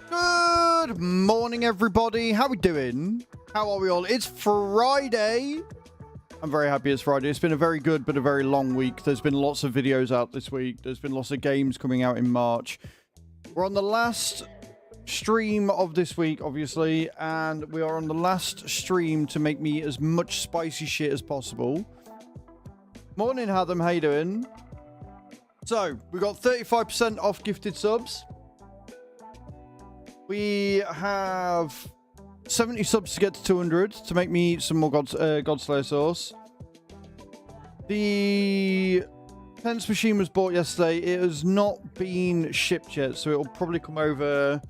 Good morning, everybody. How we doing? How are we all? It's Friday. I'm very happy it's Friday. It's been a very good but a very long week. There's been lots of videos out this week. There's been lots of games coming out in March. We're on the last stream of this week, obviously, and we are on the last stream to make me as much spicy shit as possible. Morning, Hatham. How you doing? So, we got 35% off gifted subs. We have 70 subs to get to 200 to make me eat some more Godslayer sauce. The Pence machine was bought yesterday. It has not been shipped yet, so it will probably come over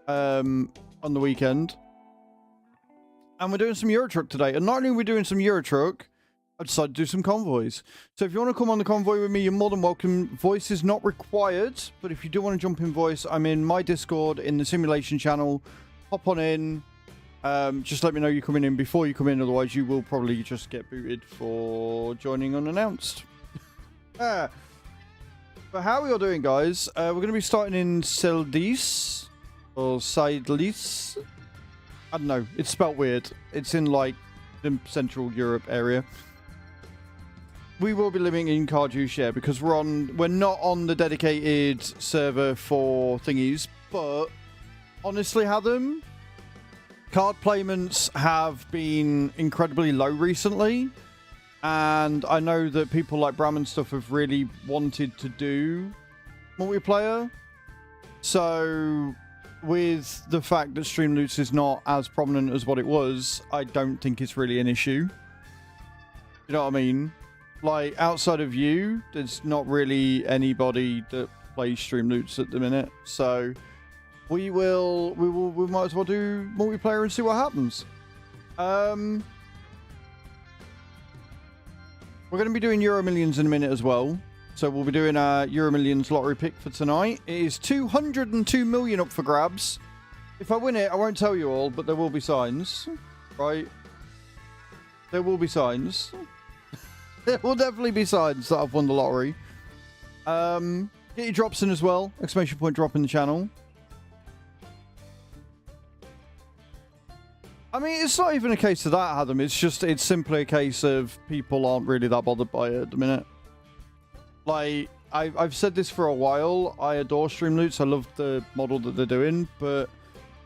on the weekend. And we're doing some Eurotruck today. And not only are we doing some Eurotruck, I decided to do some convoys. So if you want to come on the convoy with me, you're more than welcome. Voice is not required, but if you do want to jump in voice, I'm in my Discord in the simulation channel. Hop on in. Just let me know you're coming in before you come in, otherwise you will probably just get booted for joining unannounced. But how are we all doing, guys? We're going to be starting in Seldis or Seidlis. I don't know. It's spelled weird. It's in like the Central Europe area. We will be living in Cardew Share because we're not on the dedicated server for thingies, but honestly, Hatham, card payments have been incredibly low recently, and I know that people like Bram and stuff have really wanted to do multiplayer. So with the fact that Stream Loots is not as prominent as what it was, I don't think it's really an issue. You know what I mean? Like, outside of you, there's not really anybody that plays Stream Loots at the minute. So we might as well do multiplayer and see what happens. We're going to be doing Euro Millions in a minute as well. So we'll be doing our Euro Millions lottery pick for tonight. It is 202 million up for grabs. If I win it, I won't tell you all, but there will be signs, right? There will be signs. There will definitely be signs that I've won the lottery. Get your drops in as well. Exclamation point drop in the channel. I mean, it's not even a case of that, Adam. It's simply a case of people aren't really that bothered by it at the minute. Like, I've said this for a while. I adore Stream Loots. I love the model that they're doing, but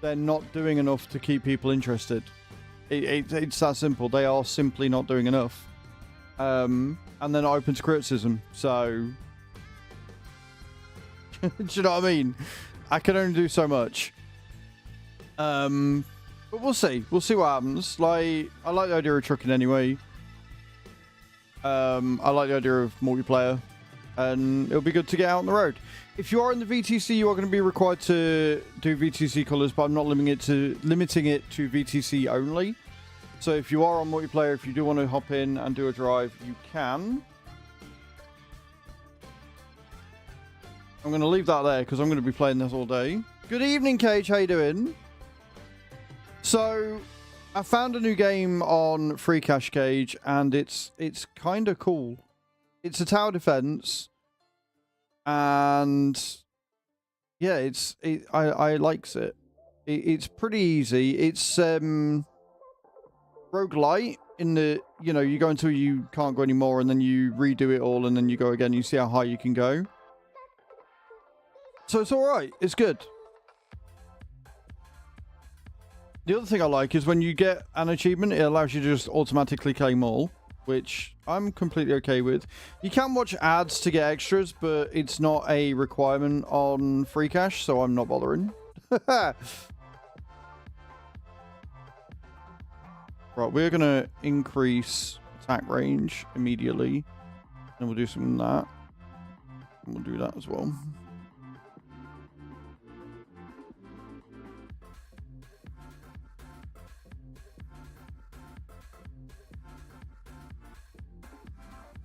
they're not doing enough to keep people interested. It's that simple. They are simply not doing enough. And they're not open to criticism. So, do you know what I mean? I can only do so much. But we'll see. We'll see what happens. Like, I like the idea of trucking anyway. I like the idea of multiplayer. And it'll be good to get out on the road. If you are in the VTC, you are going to be required to do VTC colours, but I'm not limiting it to VTC only. So if you are on multiplayer, if you do want to hop in and do a drive, you can. I'm going to leave that there because I'm going to be playing this all day. Good evening, Cage. How you doing? So I found a new game on Free Cash, Cage, and it's kind of cool. It's a tower defense, and yeah, I likes it. It's pretty easy. It's roguelite in the, you know, you go until you can't go anymore, and then you redo it all, and then you go again. You see how high you can go. So it's all right. It's good. The other thing I like is when you get an achievement, it allows you to just automatically claim all, which I'm completely okay with. You can watch ads to get extras, but it's not a requirement on Free Cash, so I'm not bothering. Right, we're going to increase attack range immediately. And we'll do some of that. And we'll do that as well.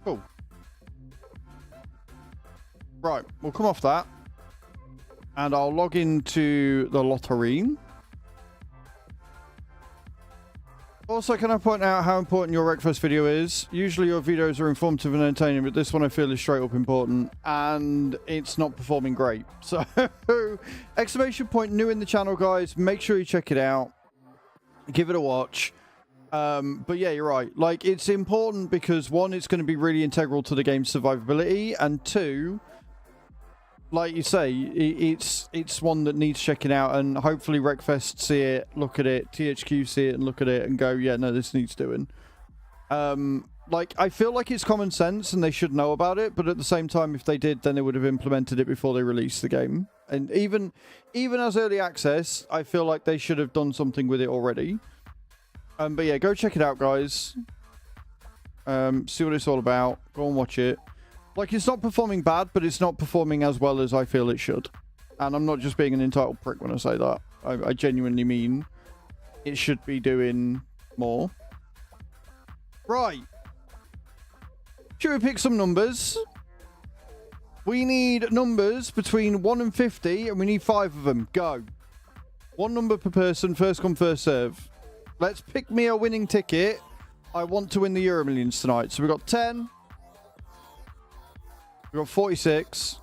Cool. Right, we'll come off that. And I'll log into the lottery. Also, can I point out how important your Wreckfest video is? Usually your videos are informative and entertaining, but this one I feel is straight up important, and it's not performing great. So, exclamation point new in the channel, guys. Make sure you check it out. Give it a watch. But yeah, you're right. Like, it's important because, one, it's going to be really integral to the game's survivability, and two, like you say, it's one that needs checking out, and hopefully Wreckfest see it, look at it, THQ see it and look at it and go, yeah, no, this needs doing. Like, I feel like it's common sense and they should know about it, but at the same time, if they did, then they would have implemented it before they released the game. And even as early access, I feel like they should have done something with it already. But yeah, go check it out, guys. See what it's all about. Go and watch it. Like, it's not performing bad, but it's not performing as well as I feel it should. And I'm not just being an entitled prick when I say that. I genuinely mean it should be doing more. Right. Should we pick some numbers? We need numbers between 1 and 50, and we need 5 of them. Go. One number per person, first come, first serve. Let's pick me a winning ticket. I want to win the Euro Millions tonight. So we've got 10. We've got 46.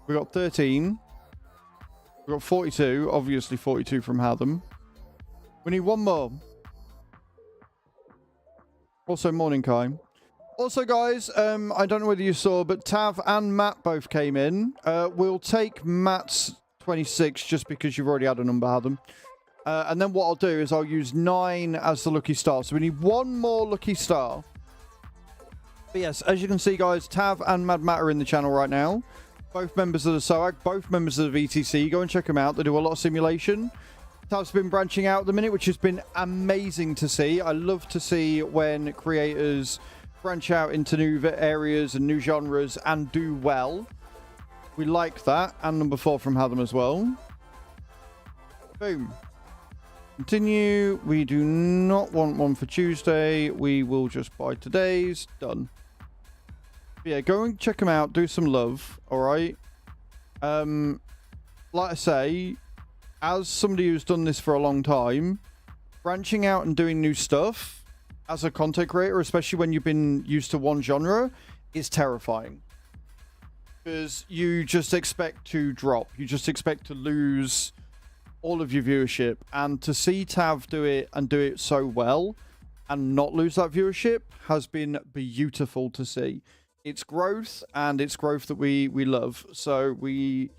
We've got 13. We've got 42. Obviously 42 from Hatham. We need one more. Also, morning, Kai. Also, guys, I don't know whether you saw, but Tav and Matt both came in. We'll take Matt's 26 just because you've already had a number, Hatham. And then what I'll do is I'll use 9 as the lucky star. So we need one more lucky star. But yes, as you can see, guys, Tav and Mad Matt are in the channel right now. Both members of the SOAG, both members of the VTC. Go and check them out. They do a lot of simulation. Tav's been branching out at the minute, which has been amazing to see. I love to see when creators branch out into new areas and new genres and do well. We like that. And number 4 from Hatham as well. Boom. Continue. We do not want one for Tuesday. We will just buy today's. Done. Yeah, go and check them out. Do some love. All right. Like I say, as somebody who's done this for a long time, branching out and doing new stuff as a content creator, especially when you've been used to one genre, is terrifying. Because you just expect to drop. You just expect to lose all of your viewership. And to see Tav do it and do it so well and not lose that viewership has been beautiful to see. It's growth, and it's growth that we love. So we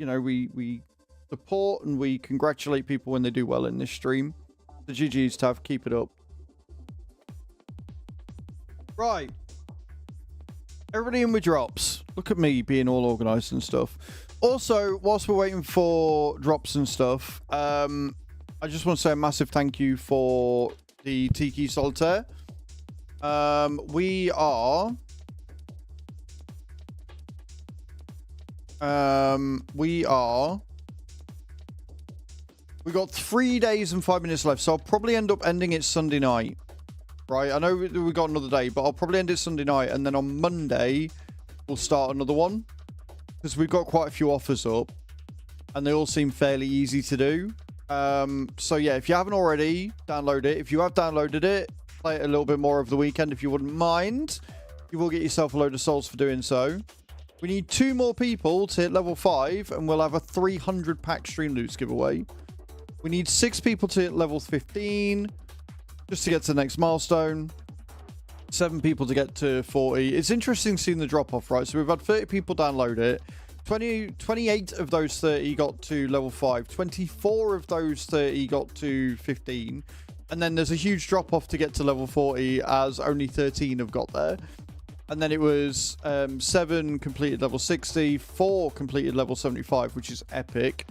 support and we congratulate people when they do well in this stream. The GG's, Tav. Keep it up. Right. Everybody in with drops. Look at me being all organized and stuff. Also, whilst we're waiting for drops and stuff, I just want to say a massive thank you for the Tiki Solitaire. We got 3 days and 5 minutes left, so I'll probably end up ending it Sunday night. Right, I know we got another day, but I'll probably end it Sunday night, and then on Monday we'll start another one, because we've got quite a few offers up and they all seem fairly easy to do. So yeah, if you haven't already, download it. If you have downloaded it, play it a little bit more over the weekend if you wouldn't mind. You will get yourself a load of souls for doing so. We need 2 more people to hit level 5, and we'll have a 300 pack stream loots giveaway. We need 6 people to hit level 15 just to get to the next milestone. 7 people to get to 40. It's interesting seeing the drop off, right? So we've had 30 people download it. 28 of those 30 got to level 5. 24 of those 30 got to 15. And then there's a huge drop off to get to level 40, as only 13 have got there. And then it was 7 completed level 60, 4 completed level 75, which is epic.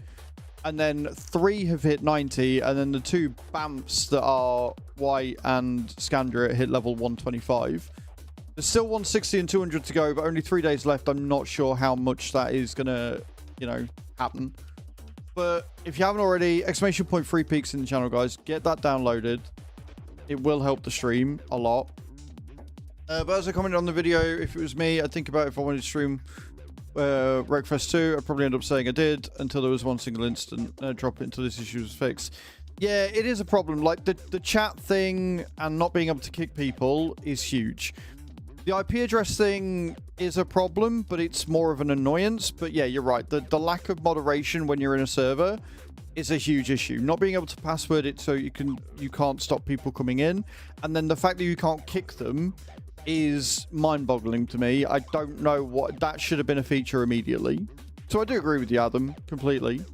And then 3 have hit 90, and then the 2 Bamfs that are White and Scandra hit level 125. There's still 160 and 200 to go, but only 3 days left. I'm not sure how much that is gonna, happen. But if you haven't already, exclamation point free peaks in the channel, guys. Get that downloaded. It will help the stream a lot. But as I commented on the video, if it was me, I'd think about if I wanted to stream Wreckfest 2. I'd probably end up saying I did, until there was one single instant drop it until this issue was fixed. Yeah, it is a problem. Like the chat thing and not being able to kick people is huge. The IP address thing is a problem, but it's more of an annoyance. But yeah, you're right. The lack of moderation when you're in a server is a huge issue. Not being able to password it so you can't stop people coming in, and then the fact that you can't kick them is mind-boggling to me. I don't know what that should have been a feature immediately. So I do agree with you, Adam, completely.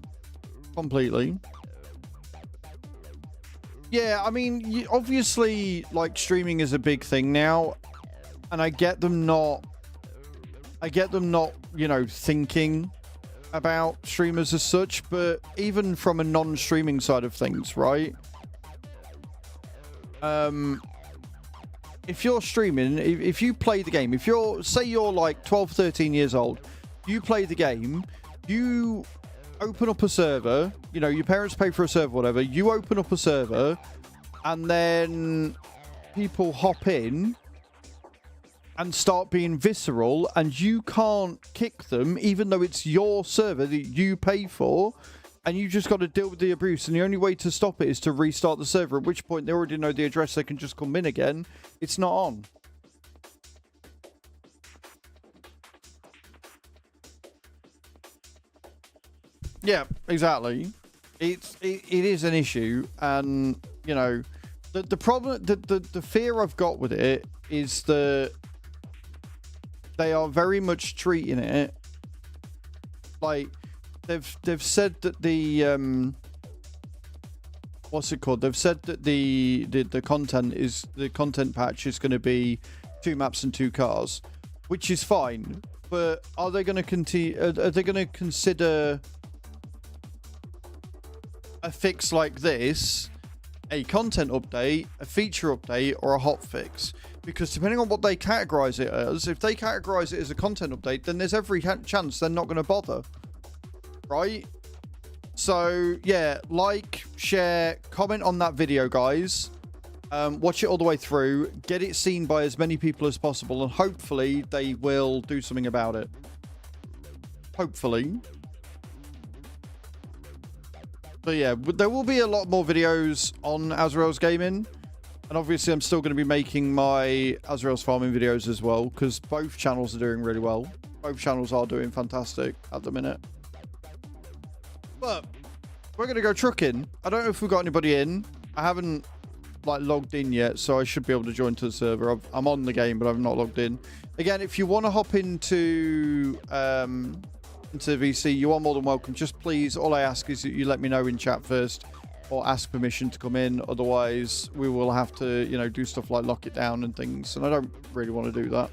Yeah, I mean, obviously, like, streaming is a big thing now, and I get them not, you know, thinking about streamers as such, but even from a non-streaming side of things, right? If you're streaming, if you play the game, say you're like 12, 13 years old, you play the game, you open up a server, you know, your parents pay for a server, whatever, you open up a server, and then people hop in and start being visceral, and you can't kick them, even though it's your server that you pay for, and you just got to deal with the abuse, and the only way to stop it is to restart the server, at which point they already know the address, they can just come in again. It's not on. Yeah, exactly. It is an issue, and you know, the problem, the fear I've got with it is that they are very much treating it like they've said that the what's it called? They've said that the content patch is going to be 2 maps and 2 cars, which is fine. But are they going to continue? Are they going to consider a fix like this a content update, a feature update, or a hotfix? Because depending on what they categorize it as, if they categorize it as a content update, then there's every chance they're not going to bother, right? So yeah, like, share, comment on that video, guys. Watch it all the way through, get it seen by as many people as possible, and hopefully they will do something about it. Hopefully. But yeah, there will be a lot more videos on Azraels Gaming. And obviously I'm still going to be making my Azraels farming videos as well, because both channels are doing really well. Both channels are doing fantastic at the minute. But we're going to go trucking. I don't know if we've got anybody in. I haven't like logged in yet, so I should be able to join to the server. I'm on the game, but I've not logged in. Again, if you want to hop into VC, you are more than welcome. Just please, all I ask is that you let me know in chat first, or ask permission to come in. Otherwise, we will have to, you know, do stuff like lock it down and things, and I don't really want to do that.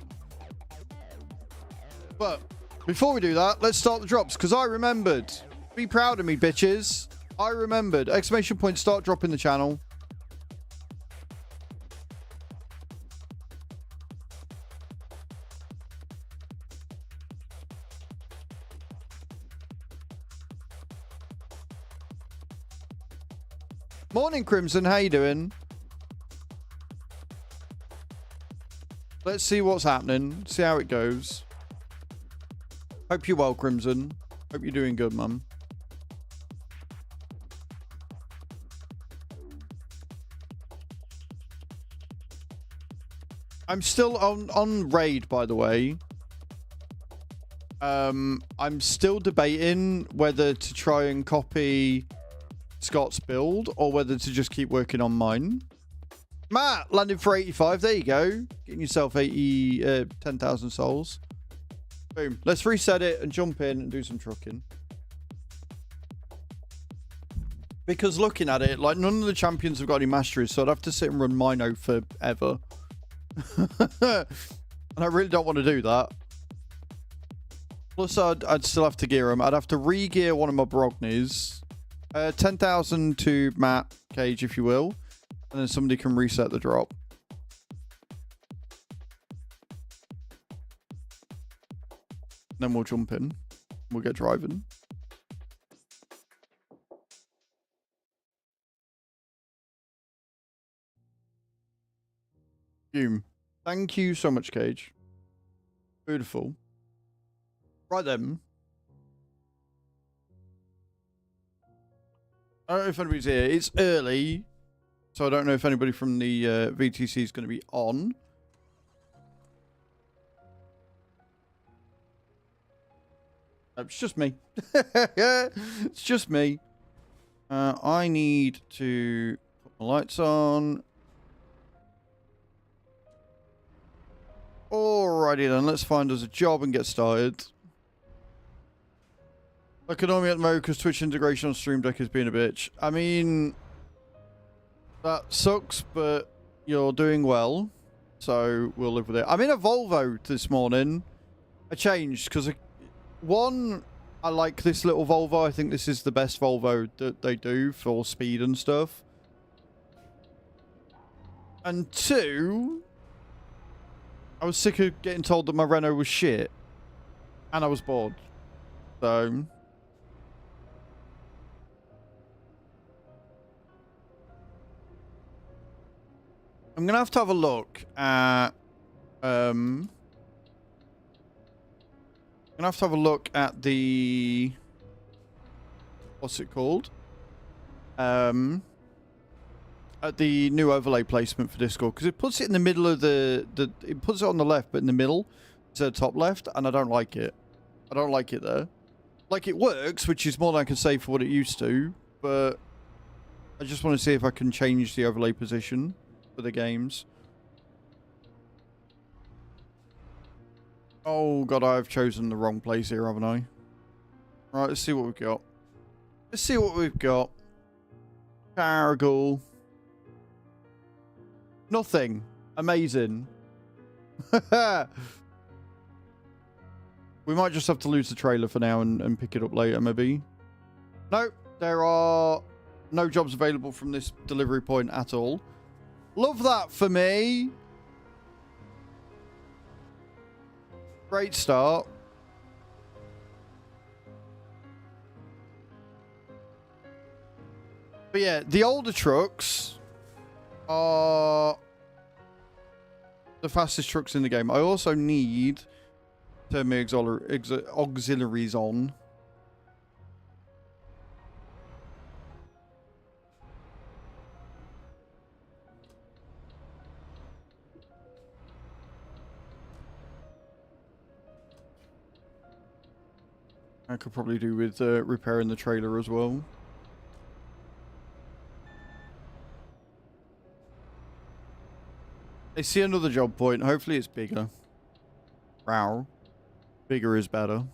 But before we do that, let's start the drops, because I remembered. Be proud of me, bitches. I remembered. Exclamation point, start dropping the channel. Morning, Crimson. How you doing? Let's see what's happening. See how it goes. Hope you're well, Crimson. Hope you're doing good, mum. I'm still on raid, by the way. I'm still debating whether to try and copy Scott's build or whether to just keep working on mine. Matt landed for 85. There you go. Getting yourself 10,000 souls. Boom. Let's reset it and jump in and do some trucking. Because looking at it, like, none of the champions have got any masteries, so I'd have to sit and run Mino forever. And I really don't want to do that. Plus, I'd still have to gear them. I'd have to re-gear one of my Brognies. 10,000 to Matt Cage, if you will. And then somebody can reset the drop. Then we'll jump in. We'll get driving. Boom. Thank you so much, Cage. Beautiful. Right then. I don't know if anybody's here. It's early, so I don't know if anybody from the VTC is going to be on. It's just me. It's just me. I need to put my lights on. Alrighty then, let's find us a job and get started. Economy at the moment because Twitch integration on Stream Deck is being a bitch. I mean, that sucks, but you're doing well, so we'll live with it. I'm in a Volvo this morning. I changed because one, I like this little Volvo. I think this is the best Volvo that they do for speed and stuff. And two, I was sick of getting told that my Renault was shit. And I was bored. So I'm going to have a look at... I'm going to have a look at the... What's it called? At the new overlay placement for Discord. Because it puts it in the middle of the... It puts it on the left, but in the middle instead of top left. And I don't like it. I don't like it there. Like, it works, which is more than I can say for what it used to. But I just want to see if I can change the overlay position for the games. Oh god, I've chosen the wrong place here, haven't I? Right, let's see what we've got. Let's see what we've got. Cargill. Nothing. Amazing. We might just have to lose the trailer for now and pick it up later, maybe. No, there are no jobs available from this delivery point at all. Love that for me. Great start. But yeah, the older trucks are the fastest trucks in the game. I also need to turn my auxiliaries on. I could probably do with repairing the trailer as well. I see another job point. Hopefully it's bigger. Wow. Bigger is better.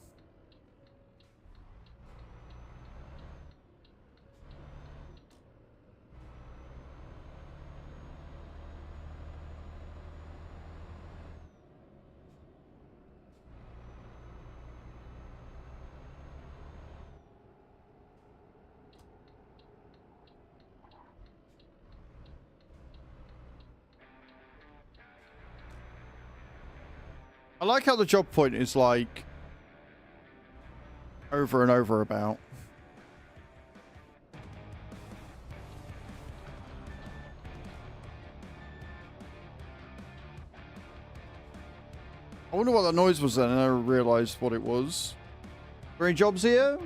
I like how the job point is like over and over about. I wonder what that noise was then, and I realized what it was. Are there any jobs here?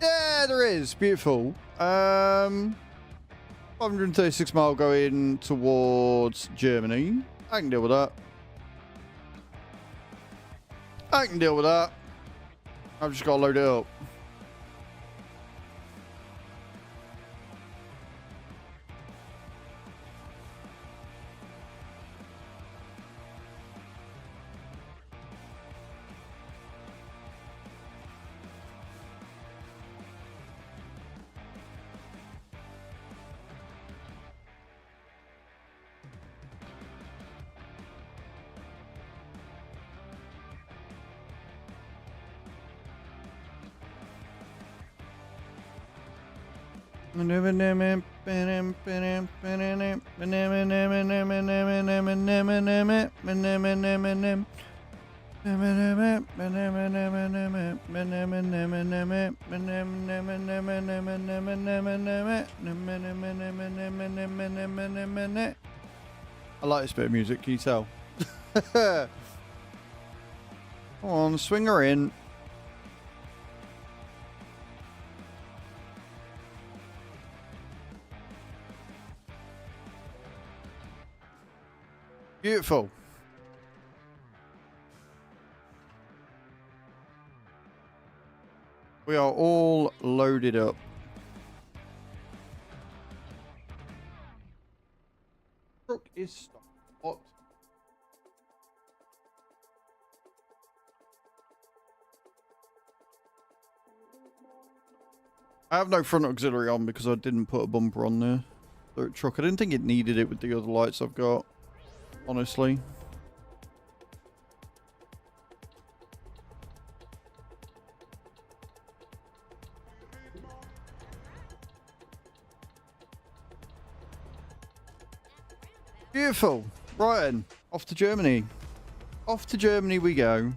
Yeah, there is. Beautiful. 536 mile going towards Germany. I can deal with that. I can deal with that. I've just got to load it up. I like this bit of music, can you tell? Come on, swing her in. Beautiful. We are all loaded up. Truck is stopped. What? I have no front auxiliary on because I didn't put a bumper on there. The truck. I didn't think it needed it with the other lights I've got. Honestly. Beautiful. Right then. Off to Germany. Off to Germany we go.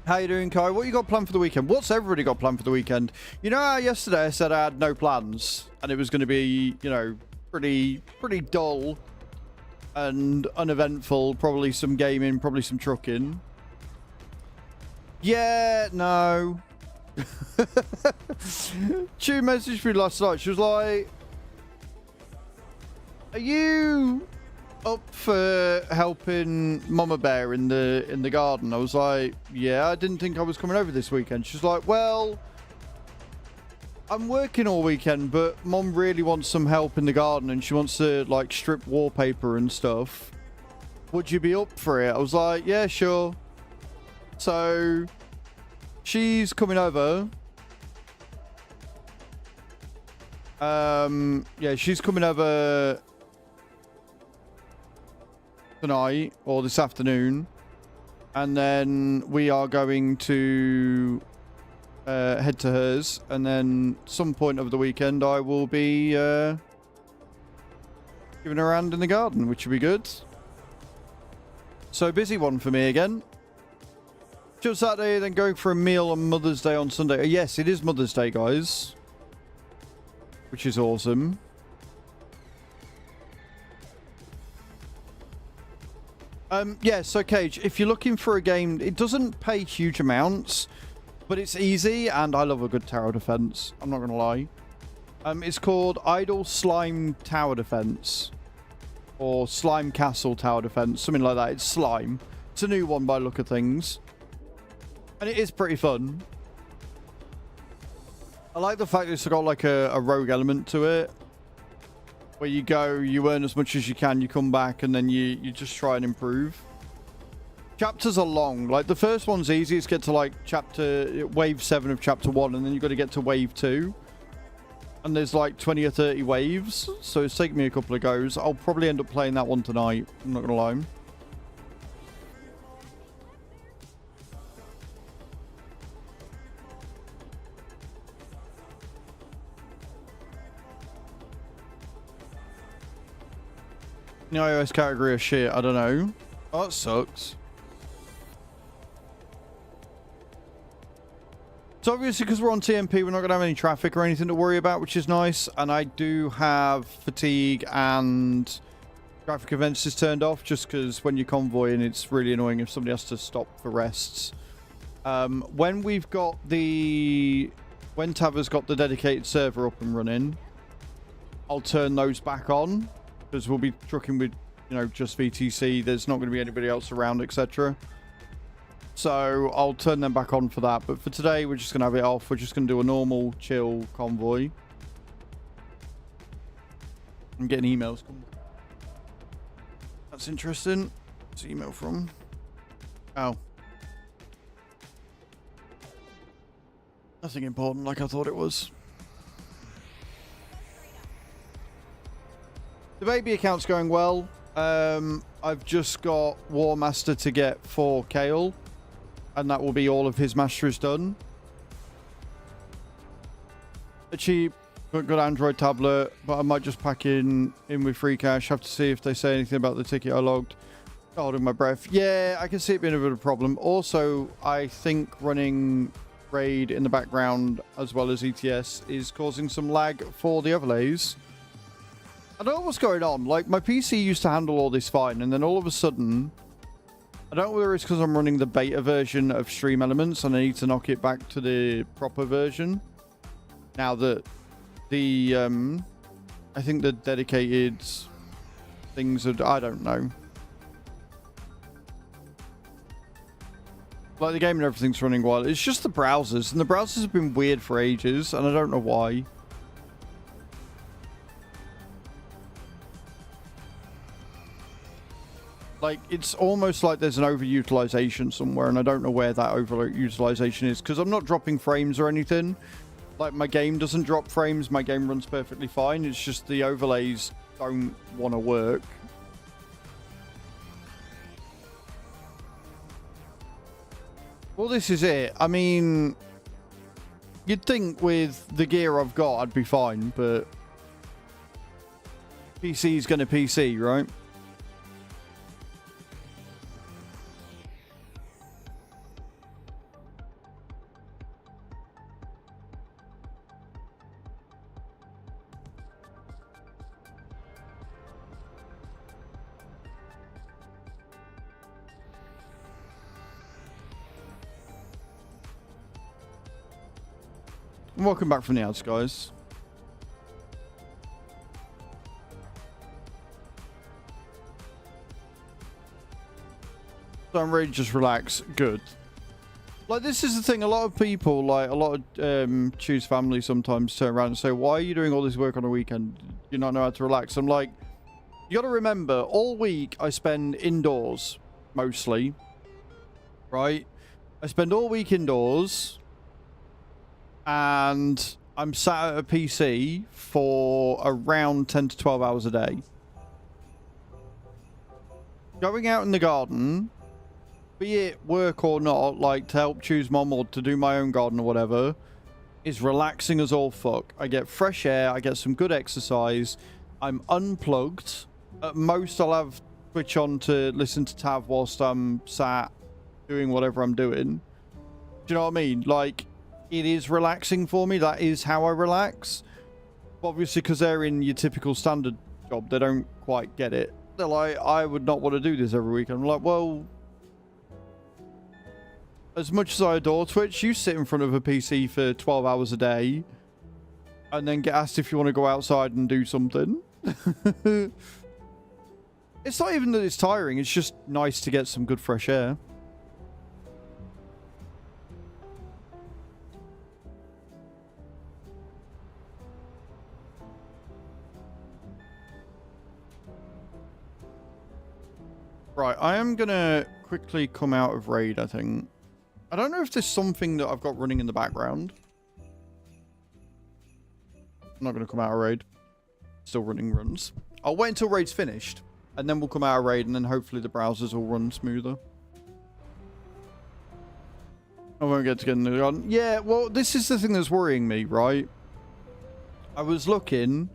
How you doing, Kai? What you got planned for the weekend? What's everybody got planned for the weekend? You know how yesterday I said I had no plans and it was going to be, you know, pretty dull and uneventful. Probably some gaming, probably some trucking. Yeah, no. She messaged me last night. She was like, "Are you up for helping Mama Bear in the garden?" I was like, "Yeah, I didn't think I was coming over this weekend." She's like, "Well, I'm working all weekend, but Mom really wants some help in the garden and she wants to like strip wallpaper and stuff. Would you be up for it?" I was like, "Yeah, sure." So she's coming over. Yeah, she's coming over tonight or this afternoon, and then we are going to head to hers, and then some point over the weekend I will be giving her a hand in the garden, which will be good. So busy one for me again. Chill Saturday, then going for a meal on Mother's Day on Sunday. Yes, it is Mother's Day, guys, which is awesome. Yeah, so Cage, if you're looking for a game, it doesn't pay huge amounts, but it's easy, and I love a good tower defense. I'm not going to lie. It's called Idle Slime Tower Defense, or Slime Castle Tower Defense, something like that. It's Slime. It's a new one by the look of things, and it is pretty fun. I like the fact it's got like a rogue element to it, where you go, you earn as much as you can, you come back, and then you just try and improve. Chapters are long. Like, the first one's easy. It's get to, like, wave 7 of chapter 1, and then you've got to get to wave 2. And there's, like, 20 or 30 waves, so it's taken me a couple of goes. I'll probably end up playing that one tonight. I'm not going to lie. The iOS category of shit, I don't know. Oh, that sucks. So obviously, because we're on TMP, we're not going to have any traffic or anything to worry about, which is nice. And I do have fatigue and traffic events is turned off, just because when you're convoying, it's really annoying if somebody has to stop for rests. When Tava's got the dedicated server up and running, I'll turn those back on, because we'll be trucking with, you know, just VTC. There's not going to be anybody else around, etc. So I'll turn them back on for that. But for today, we're just going to have it off. We're just going to do a normal, chill convoy. I'm getting emails coming. That's interesting. What's the email from? Oh. Nothing important like I thought it was. The baby account's going well. I've just got War Master to get for Kale, and that will be all of his masteries done. A cheap but good Android tablet, but I might just pack in with free cash. Have to see if they say anything about the ticket I logged. Holding my breath. Yeah, I can see it being a bit of a problem. Also, I think running Raid in the background as well as ETS is causing some lag for the overlays. I don't know what's going on. Like, my PC used to handle all this fine, and then all of a sudden, I don't know whether it's because I'm running the beta version of Stream Elements and I need to knock it back to the proper version. Now that the, I think the dedicated things are, I don't know. Like the game and everything's running well. It's just the browsers, and the browsers have been weird for ages, and I don't know why. Like, it's almost like there's an overutilization somewhere, and I don't know where that overutilization is, because I'm not dropping frames or anything. Like, my game doesn't drop frames, my game runs perfectly fine. It's just the overlays don't want to work. Well, this is it. I mean, you'd think with the gear I've got, I'd be fine, but PC's gonna PC, right? Welcome back from the outs, guys. So I'm ready to just relax. Good. Like, this is the thing. A lot of people, like, a lot of Choose family sometimes turn around and say, why are you doing all this work on a weekend? You not know how to relax. I'm like, you got to remember, all week I spend indoors, mostly. Right? I spend all week indoors. And I'm sat at a PC for around 10 to 12 hours a day. Going out in the garden, be it work or not, like to help Choose Mom or to do my own garden or whatever, is relaxing as all fuck. I get fresh air, I get some good exercise, I'm unplugged. At most, I'll have Twitch on to listen to Tav whilst I'm sat doing whatever I'm doing. Do you know what I mean? Like, it is relaxing for me. That is how I relax. Obviously, because they're in your typical standard job, they don't quite get it. They're like, I would not want to do this every week. I'm like, well, as much as I adore Twitch, you sit in front of a PC for 12 hours a day and then get asked if you want to go outside and do something. It's not even that it's tiring. It's just nice to get some good fresh air. Right, I am going to quickly come out of raid, I think. I don't know if there's something that I've got running in the background. I'm not going to come out of raid. Still running runs. I'll wait until raid's finished, and then we'll come out of raid, and then hopefully the browsers will run smoother. I won't get to get into the garden. Yeah, well, this is the thing that's worrying me, right? I was looking,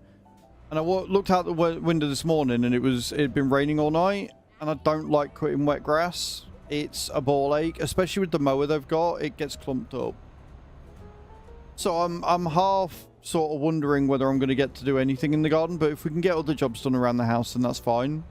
and I looked out the window this morning, and it'd been raining all night. And I don't like cutting wet grass. It's a ball ache, especially with the mower they've got. It gets clumped up. So I'm half sort of wondering whether I'm going to get to do anything in the garden. But if we can get other jobs done around the house, then that's fine.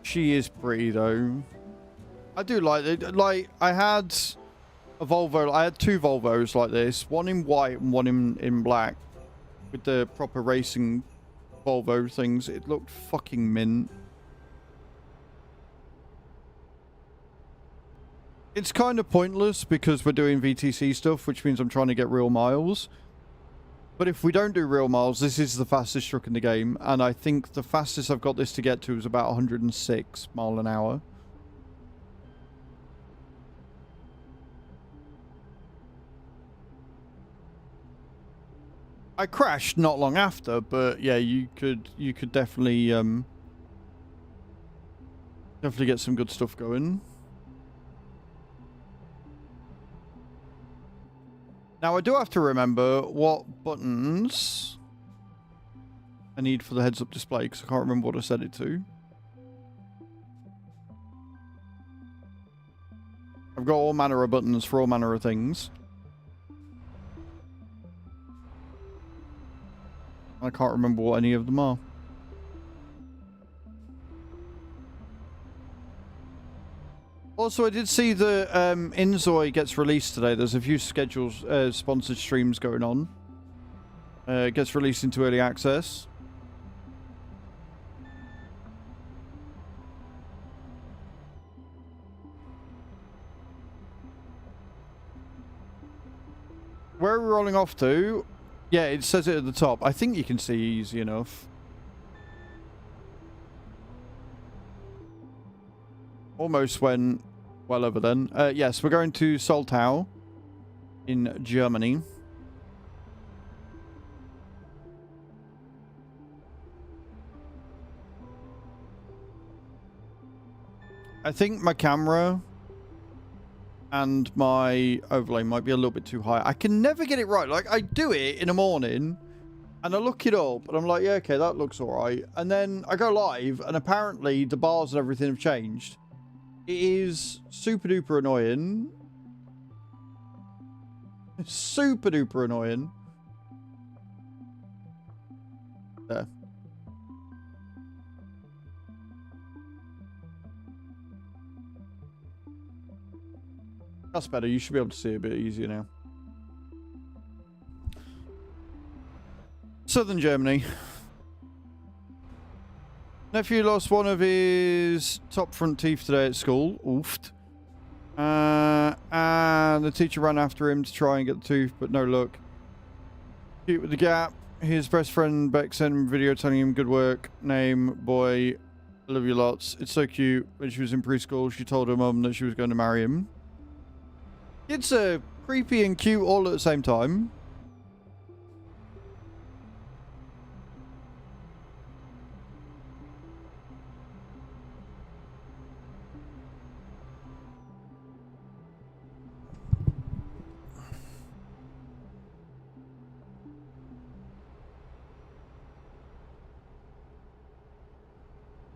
She is pretty, though. I do like it. Like, I had a Volvo. I had two Volvos like this. One in white and one in black. With the proper racing Volvo things. It looked fucking mint. It's kind of pointless because we're doing VTC stuff, which means I'm trying to get real miles. But if we don't do real miles, this is the fastest truck in the game. And I think the fastest I've got this to get to is about 106 miles an hour. I crashed not long after, but yeah, you could definitely definitely get some good stuff going. Now, I do have to remember what buttons I I need for the heads-up display because I can't remember what I set it to. I've got all manner of buttons for all manner of things. I can't remember what any of them are. Also, I did see the Inzoi gets released today. There's a few scheduled sponsored streams going on. It gets released into early access. Where are we rolling off to? Yeah, it says it at the top. I think you can see easy enough. Almost went well over then. Yes, we're going to Soltau in Germany. I think my camera and my overlay might be a little bit too high. I can never get it right. Like, I do it in the morning and I look it up and I'm like, yeah, okay, that looks all right. And then I go live and apparently the bars and everything have changed. It is super duper annoying. Super duper annoying. There. That's better. You should be able to see it a bit easier now. Southern Germany. Nephew lost one of his top front teeth today at school. Oofed. And the teacher ran after him to try and get the tooth, but no luck. Cute with the gap. His best friend Beck sent him a video telling him good work. Name, boy, I love you lots. It's so cute. When she was in preschool, she told her mum that she was going to marry him. Kids are creepy and cute all at the same time.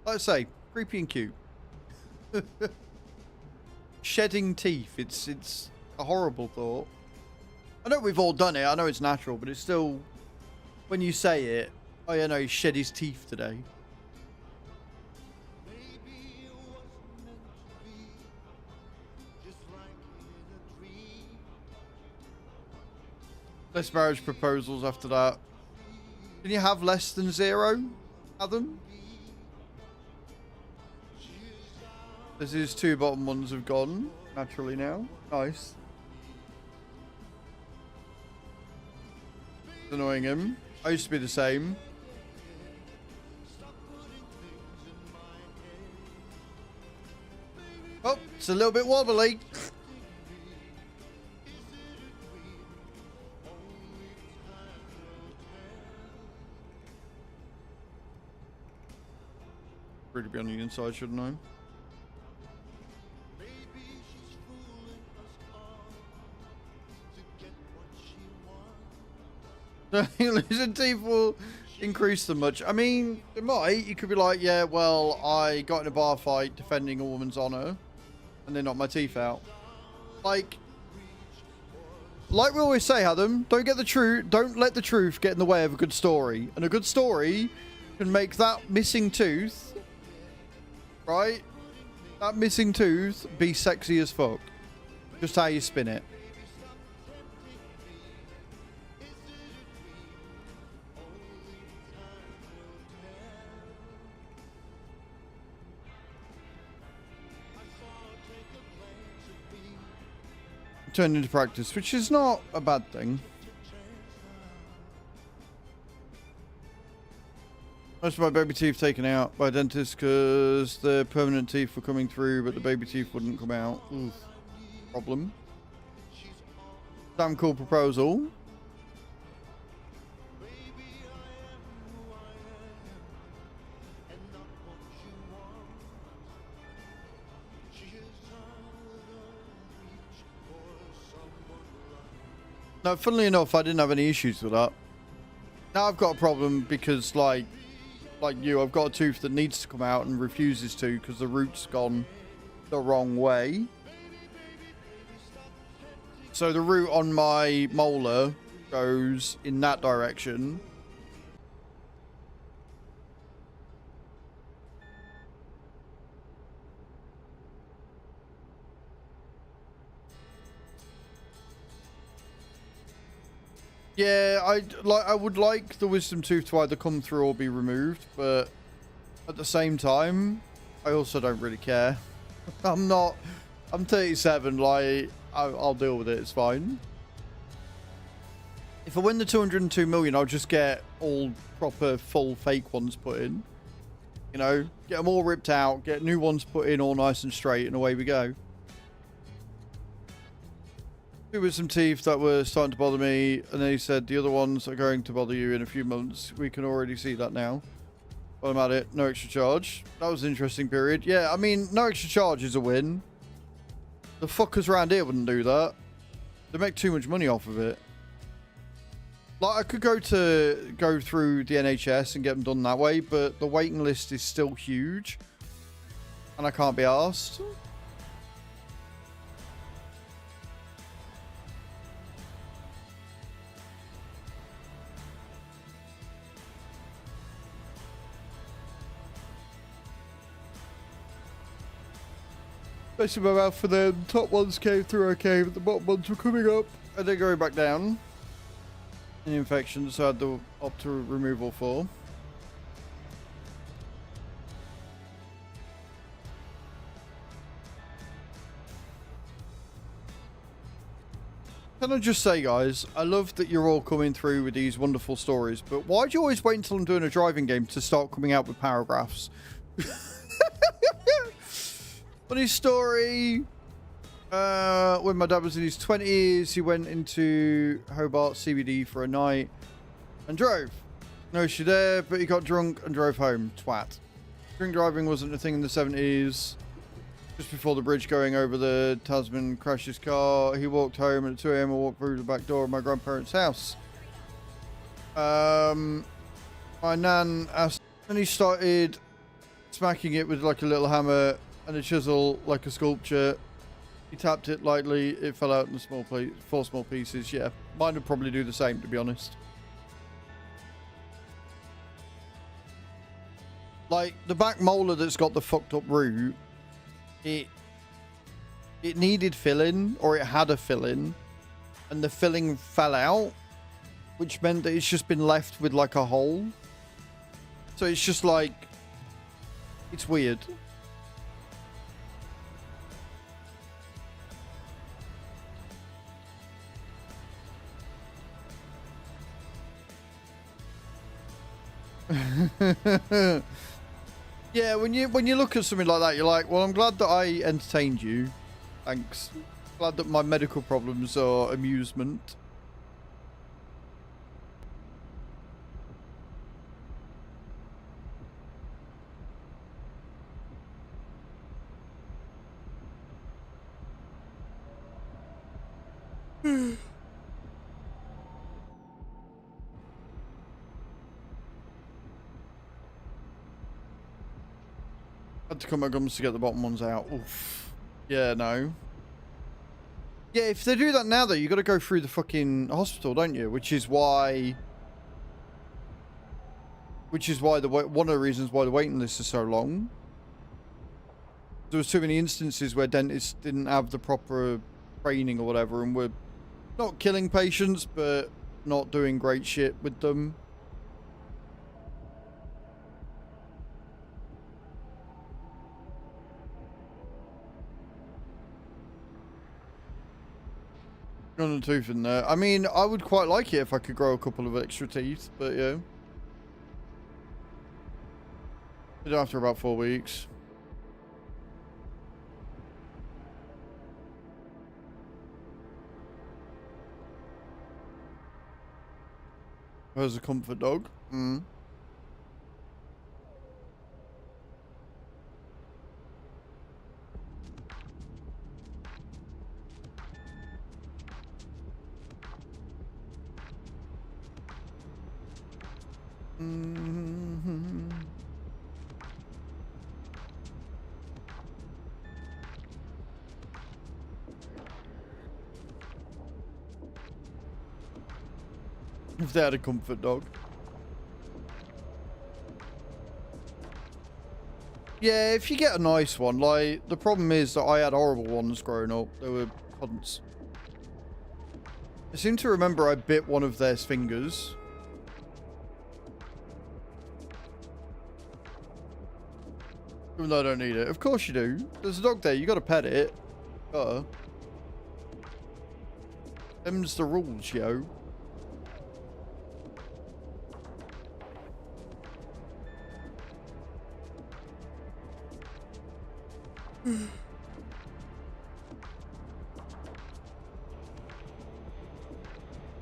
Like I say, creepy and cute. Shedding teeth. It's a horrible thought. I know we've all done it. I know it's natural, but it's still, when you say it, oh yeah, no, he shed his teeth today. Less marriage proposals after that. Can you have less than 0, Adam? As his 2 bottom ones have gone naturally now. Nice. It's annoying him. I used to be the same. Oh, it's a little bit wobbly. Really be on the inside, shouldn't I? Losing teeth will increase them much. I mean, it might. You could be like, yeah, well, I got in a bar fight defending a woman's honor and they knocked my teeth out. Like we always say, Adam, don't let the truth get in the way of a good story. And a good story can make that missing tooth, right? That missing tooth be sexy as fuck. Just how you spin it. Turned into practice, which is not a bad thing. Most of my baby teeth taken out by a dentist because the permanent teeth were coming through, but the baby teeth wouldn't come out. Oof. Problem. Damn cool proposal. No, funnily enough, I didn't have any issues with that. Now I've got a problem because, like, like you, I've got a tooth that needs to come out and refuses to because the root's gone the wrong way. So the root on my molar goes in that direction. Yeah, I would like the wisdom tooth to either come through or be removed, but at the same time, I also don't really care. I'm 37, like, I'll deal with it, it's fine. If I win the 202 million, I'll just get all proper full fake ones put in. You know, get them all ripped out, get new ones put in all nice and straight, and away we go. With some teeth that were starting to bother me, and then he said the other ones are going to bother you in a few months. We can already see that now. While I'm at it, no extra charge. That was an interesting period. Yeah, I mean, no extra charge is a win. The fuckers around here wouldn't do that. They make too much money off of it. Like, I could go through the NHS and get them done that way, but the waiting list is still huge, and I can't be arsed. Especially my mouth for them. Top ones came through okay, but the bottom ones were coming up and then going back down. An infection, so I had the opto removal for. Can I just say, guys, I love that you're all coming through with these wonderful stories, but why do you always wait until I'm doing a driving game to start coming out with paragraphs? Funny story. When my dad was in his 20s, he went into Hobart CBD for a night and drove. No issue there, but he got drunk and drove home. Twat. Drink driving wasn't a thing in the 70s. Just before the bridge going over the Tasman crashed his car. He walked home at 2 a.m. and walked through the back door of my grandparents' house. My nan asked, and he started smacking it with like a little hammer and a chisel like a sculpture. He tapped it lightly. It fell out in four small pieces. Yeah, mine would probably do the same, to be honest. Like, the back molar that's got the fucked up root, it needed filling, or it had a filling, and the filling fell out, which meant that it's just been left with like a hole. So it's just like, it's weird. Yeah, when you look at something like that, you're like, well, I'm glad that I entertained you. Thanks. Glad that my medical problems are amusement. Had to cut my gums to get the bottom ones out. Oof. Yeah, no. Yeah, if they do that now, though, you got to go through the fucking hospital, don't you? Which is why one of the reasons why the waiting list is so long. There was too many instances where dentists didn't have the proper training or whatever, and were not killing patients, but not doing great shit with them. Got a tooth in there. I mean, I would quite like it if I could grow a couple of extra teeth, but yeah. Did after about 4 weeks. Where's a comfort dog? Mm. Mm-hmm. If they had a comfort dog. Yeah, if you get a nice one, like, the problem is that I had horrible ones growing up. They were cunts. I seem to remember I bit one of their fingers. Even though I don't need it. Of course you do. There's a dog there. You got to pet it. Them's the rules, yo.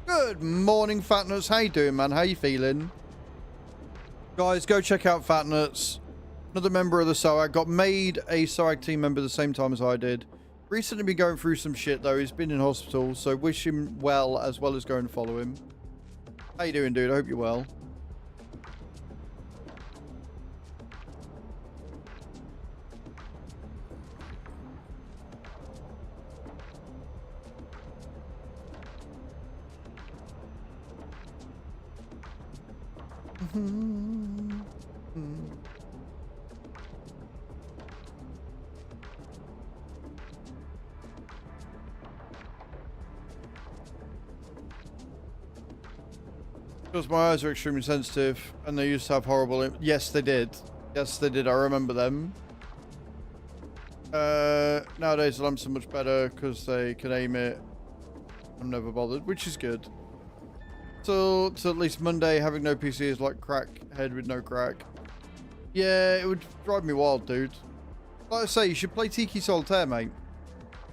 Good morning, Fatnuts. How you doing, man? How you feeling? Guys, go check out Fatnuts. Another member of the SOAG. Got made a SOAG team member the same time as I did. Recently been going through some shit, though. He's been in hospital, so wish him well as go and follow him. How you doing, dude? I hope you're well. Because my eyes are extremely sensitive, and they used to have horrible... Yes, they did. Yes, they did. I remember them. Nowadays, the lamps are much better because they can aim it. I'm never bothered, which is good. So at least Monday, having no PC is like crack head with no crack. Yeah, it would drive me wild, dude. Like I say, you should play Tiki Solitaire, mate.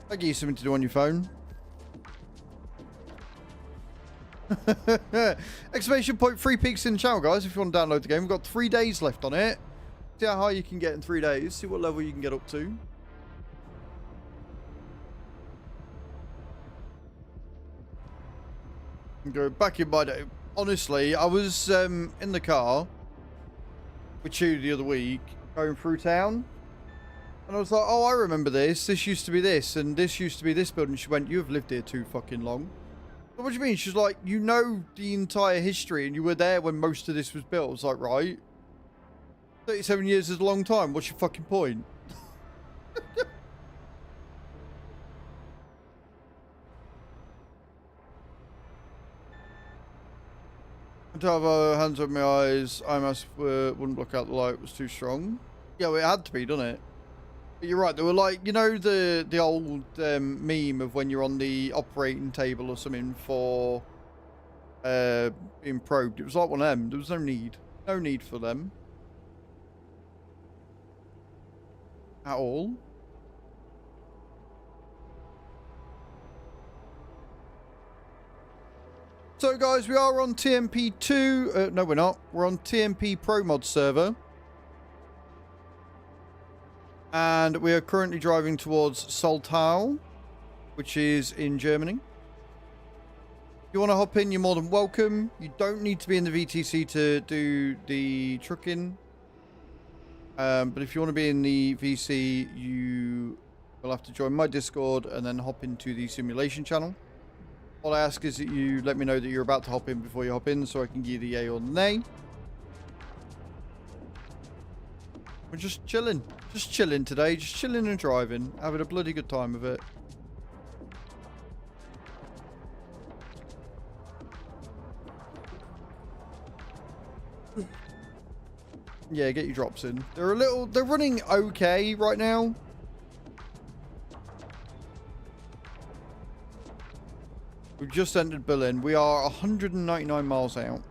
That'll give you something to do on your phone. Exclamation point, 3 peaks in the channel, guys, if you want to download the game. We've got 3 days left on it. See how high you can get in 3 days. See what level you can get up to. And go back in my day. Honestly, I was in the car with you the other week, going through town. And I was like, oh, I remember this. This used to be this, and this used to be this building. She went, you've lived here too fucking long. What do you mean? She's like, you know the entire history and you were there when most of this was built. I was like, right. 37 years is a long time. What's your fucking point? To have hands over my eyes, IMAS wouldn't block out the light. It was too strong. Yeah, well, it had to be, doesn't it? But you're right. They were like, you know, the old meme of when you're on the operating table or something for being probed. It was like one of them. There was no need for them at all. So, guys, we are on TMP2. No, we're not. We're on TMP Pro Mod server. And we are currently driving towards Soltau, which is in Germany. If you want to hop in, you're more than welcome. You don't need to be in the VTC to do the trucking. But if you want to be in the VC, you will have to join my Discord and then hop into the simulation channel. All I ask is that you let me know that you're about to hop in before you hop in so I can give you the yay or nay. We're just chilling. Just chilling today. Just chilling and driving. Having a bloody good time of it. Yeah, get your drops in. They're running okay right now. We've just entered Berlin. We are 199 miles out.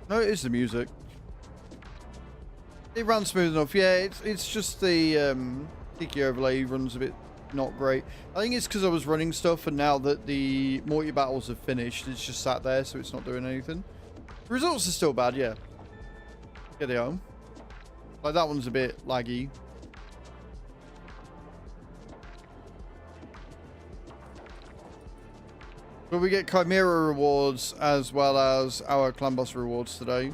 No, it is the music. It runs smooth enough. Yeah, it's just the Tiki overlay runs a bit not great. I think it's because I was running stuff, and now that the Morty battles have finished, it's just sat there, so it's not doing anything. The results are still bad, yeah. Yeah, they are. Like, that one's a bit laggy. But we get Chimera rewards as well as our Clan Boss rewards today.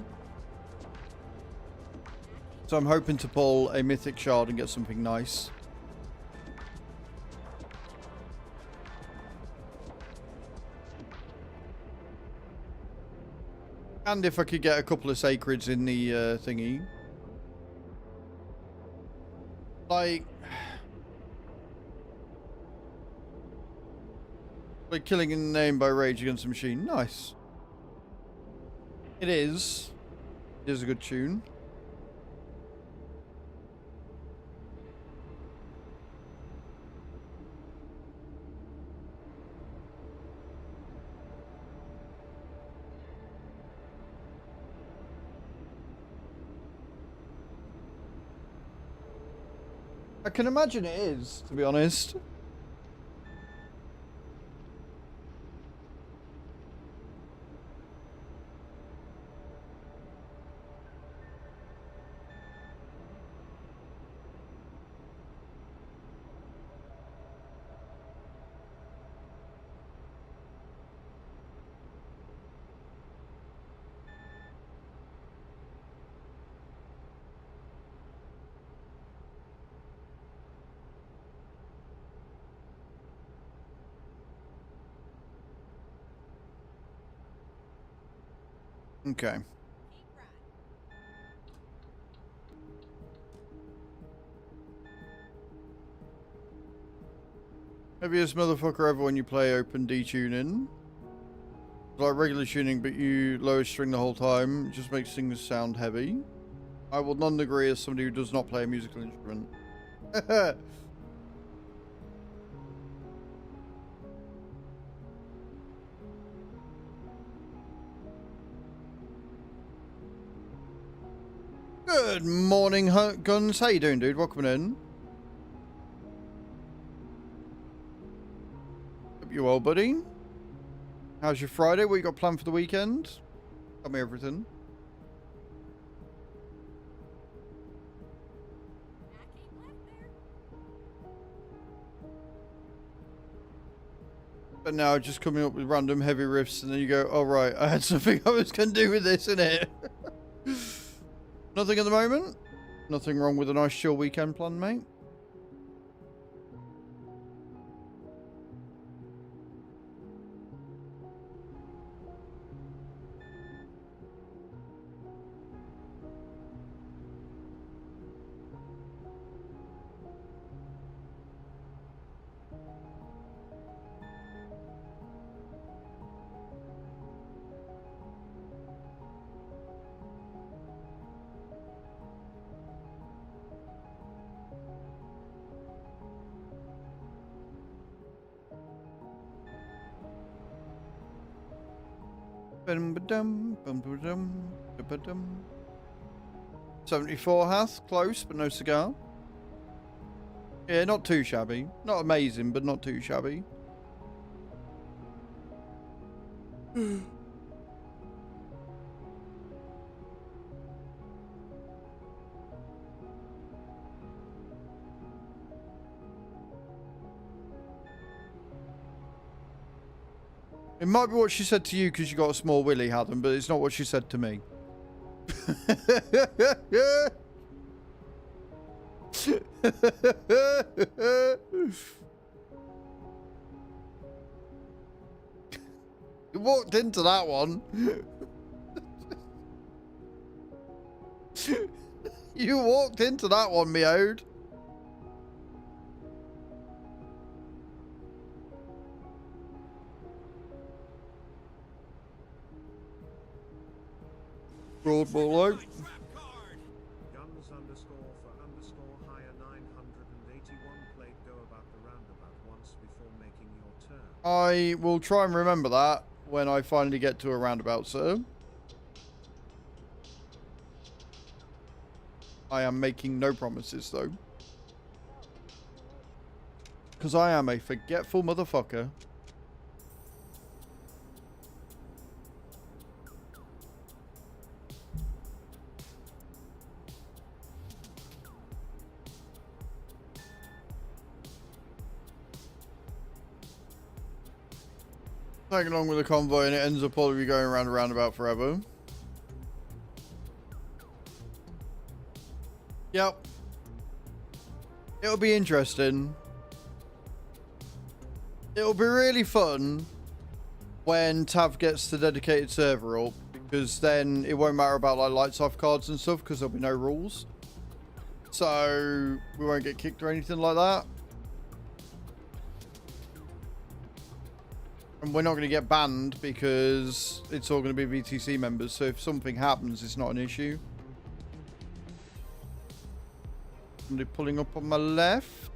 So I'm hoping to pull a Mythic Shard and get something nice. And if I could get a couple of Sacreds in the thingy. Like Killing in the Name by Rage Against the Machine. Nice. It is. It is a good tune. I can imagine it is, to be honest. Okay. Heaviest motherfucker ever when you play open D tuning. Like regular tuning, but you lower string the whole time. It just makes things sound heavy. I will not agree as somebody who does not play a musical instrument. Good morning, Guns. How you doing, dude? Welcome in. Hope you well, buddy. How's your Friday? What you got planned for the weekend? Tell me everything. But now just coming up with random heavy riffs, and then you go, "Oh right, I had something I was going to do with this, innit?" Nothing at the moment. Nothing wrong with a nice chill weekend plan, mate. Bum-ba-dum, bum-ba-dum, bum-ba-dum. 74 hath, close, but no cigar. Yeah, not too shabby. Not amazing, but not too shabby. It might be what she said to you because you got a small willy, Haddon, but it's not what she said to me. You walked into that one. You walked into that one, meowed. Broad ball out. Guns underscore for underscore higher 981 played go about the roundabout once before making your turn. I will try and remember that when I finally get to a roundabout, sir. I am making no promises, though. Because I am a forgetful motherfucker. Tagging along with the convoy and it ends up probably going around a roundabout forever. Yep. It'll be interesting. It'll be really fun when Tav gets the dedicated server up, because then it won't matter about like lights off cards and stuff, because there'll be no rules. So we won't get kicked or anything like that. And we're not going to get banned because it's all going to be VTC members. So if something happens, it's not an issue. Somebody pulling up on my left.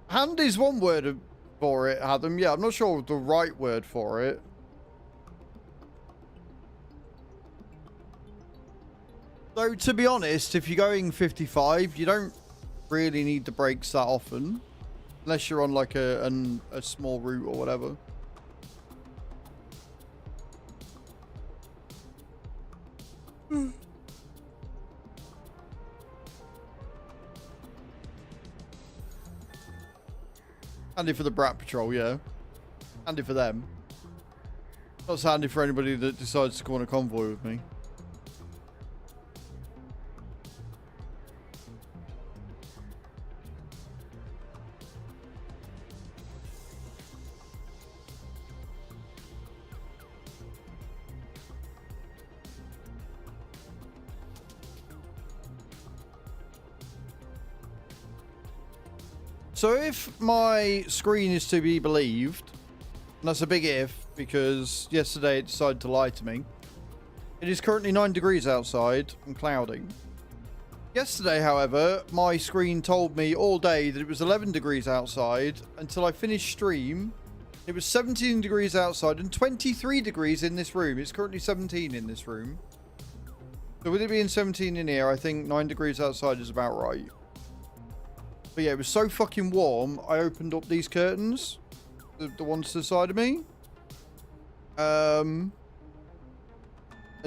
Hand is one word for it, Adam. Yeah, I'm not sure the right word for it. So, to be honest, if you're going 55, you don't really need the brakes that often. Unless you're on like a small route or whatever. Handy for the Brat Patrol, yeah. Handy for them. Not so handy for anybody that decides to go on a convoy with me. So if my screen is to be believed, and that's a big if, because yesterday it decided to lie to me. It is currently 9 degrees outside and cloudy. Yesterday, however, my screen told me all day that it was 11 degrees outside until I finished stream. It was 17 degrees outside and 23 degrees in this room. It's currently 17 in this room. So with it being 17 in here, I think 9 degrees outside is about right. But yeah, it was so fucking warm, I opened up these curtains. The ones to the side of me. And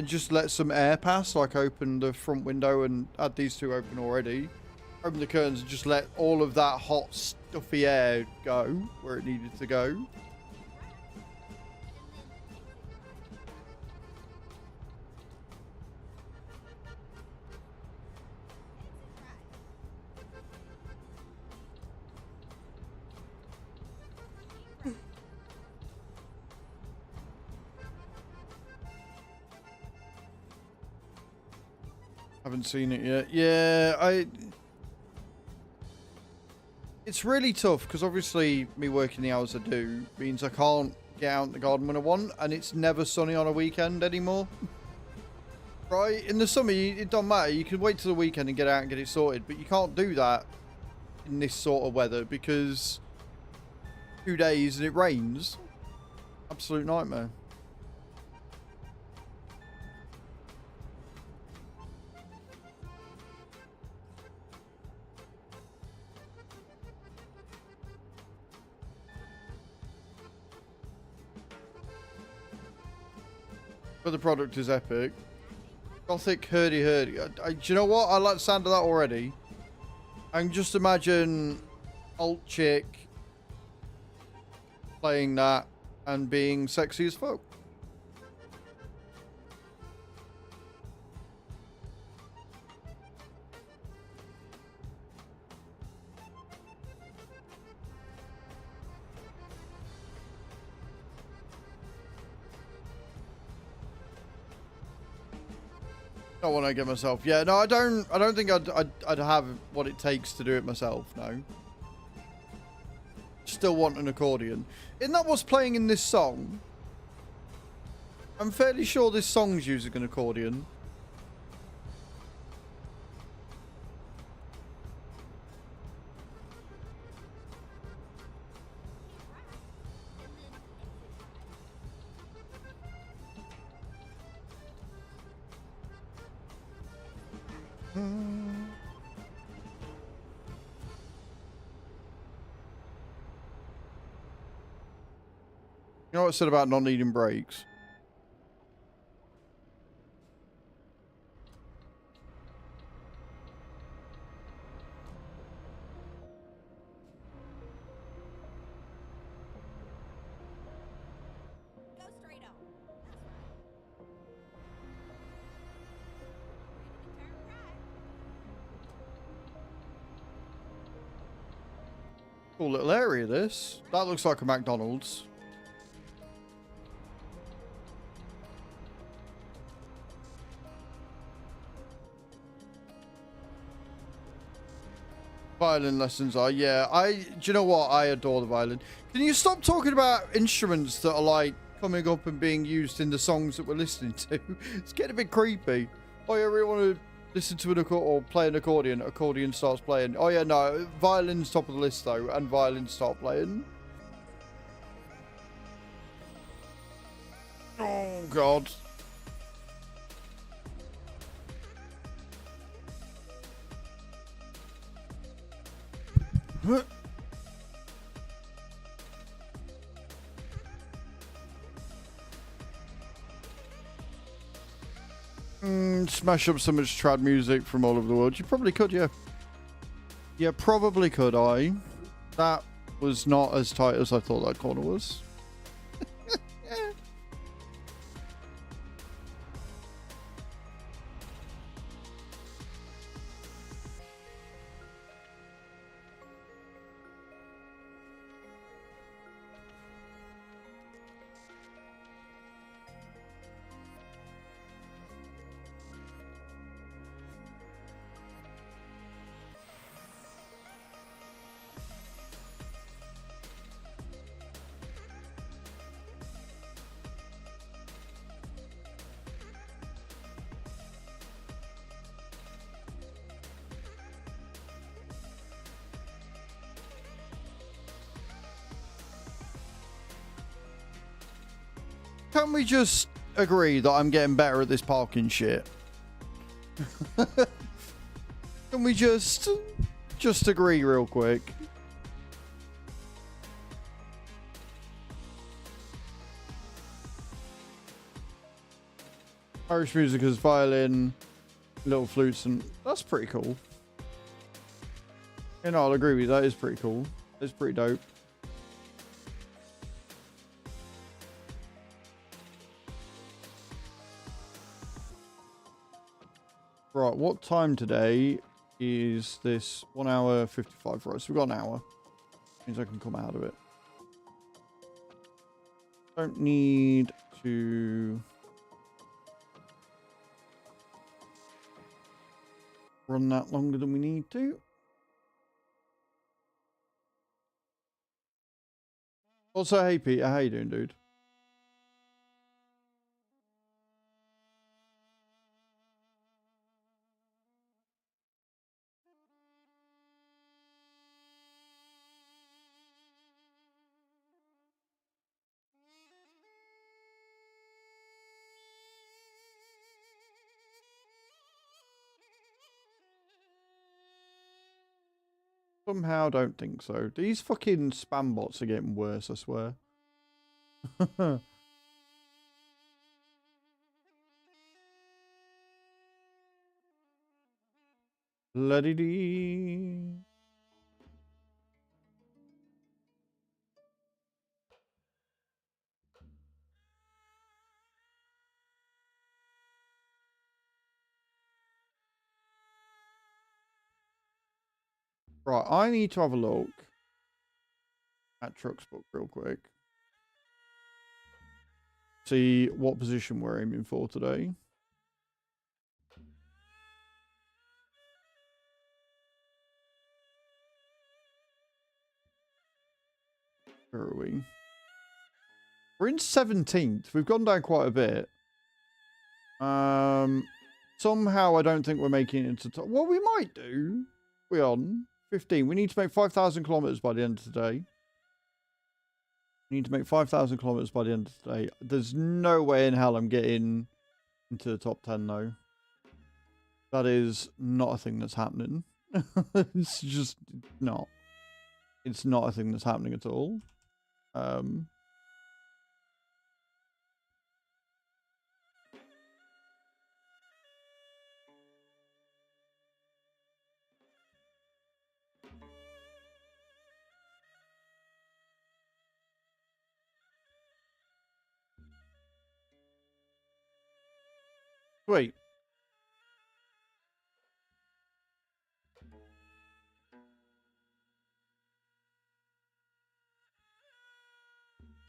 just let some air pass. Like, open the front window and had these two open already. Open the curtains and just let all of that hot, stuffy air go where it needed to go. Haven't seen it yet. Yeah, it's really tough because obviously me working the hours I do means I can't get out in the garden when I want, and it's never sunny on a weekend anymore. Right? In the summer, it don't matter. You can wait till the weekend and get out and get it sorted, but you can't do that in this sort of weather because 2 days and it rains. Absolute nightmare. But the product is epic. Gothic hurdy-hurdy. Do you know what? I like the sound of that already. I can just imagine alt chick playing that and being sexy as fuck. Not when I get myself. Yeah, no, I don't think I'd have what it takes to do it myself. No. Still want an accordion. Isn't that what's playing in this song? I'm fairly sure this song's using an accordion. You know what I said about not needing brakes? Go straight on. That's right. Ready to turn right. Cool little area, this. That looks like a McDonald's. Violin lessons are, yeah. Do you know what? I adore the violin. Can you stop talking about instruments that are like coming up and being used in the songs that we're listening to? It's getting a bit creepy. Oh, yeah, I really want to listen to an accordion or play an accordion. Accordion starts playing. Oh, yeah, no. Violin's top of the list, though, and violins start playing. Oh, God. Smash up so much trad music from all over the world. You probably could, yeah. Yeah, probably could, That was not as tight as I thought that corner was. Can we just agree that I'm getting better at this parking shit? Can we just agree real quick? Irish music is violin, little flutes, and that's pretty cool. You know, I'll agree with you. That is pretty cool. It's pretty dope. Right, what time today is this? 1 hour 55 for us. We've got an hour. Means I can come out of it. Don't need to run that longer than we need to. Also, hey Peter, how you doing, dude? Somehow don't think so. These fucking spam bots are getting worse, I swear. La-dee-dee. Right, I need to have a look at Truck's book real quick. See what position we're aiming for today. Where are we? We're in 17th. We've gone down quite a bit. Somehow I don't think we're making it into top. Well, we might do. We're on 15. We need to make 5,000 kilometers by the end of today. We need to make 5,000 kilometers by the end of today. There's no way in hell I'm getting into the top 10 though. That is not a thing that's happening. It's just not. It's not a thing that's happening at all. Wait.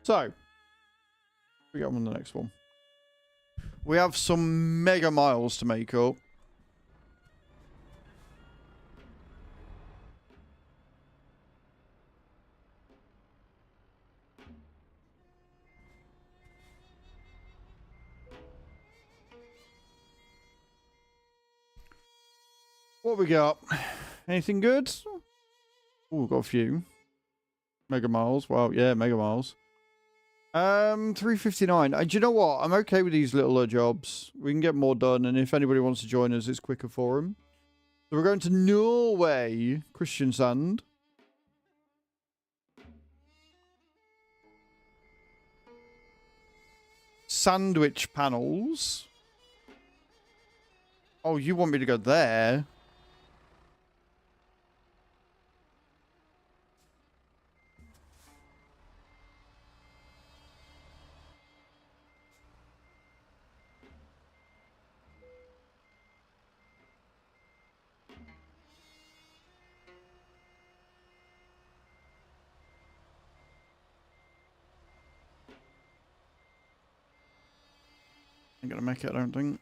So, we get on the next one. We have some mega miles to make up. What we got? Anything good? Oh, we've got a few. Mega miles. Well, yeah, mega miles. 359. Do you know what? I'm okay with these little jobs. We can get more done, and if anybody wants to join us, it's quicker for them. So we're going to Norway, Christian Sand. Sandwich panels. Oh, you want me to go there? Ain't gonna make it, I don't think.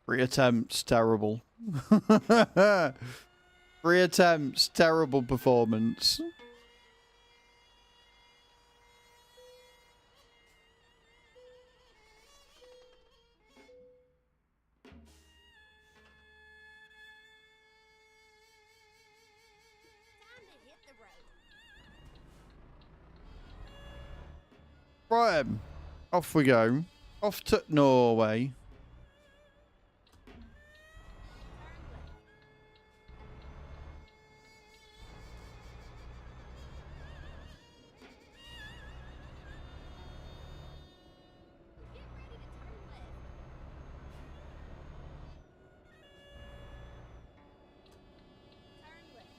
Three attempts, terrible. Three attempts, terrible performance. Time to hit the road. Right, off we go. Off to Norway. Get ready to turn left. Turn left.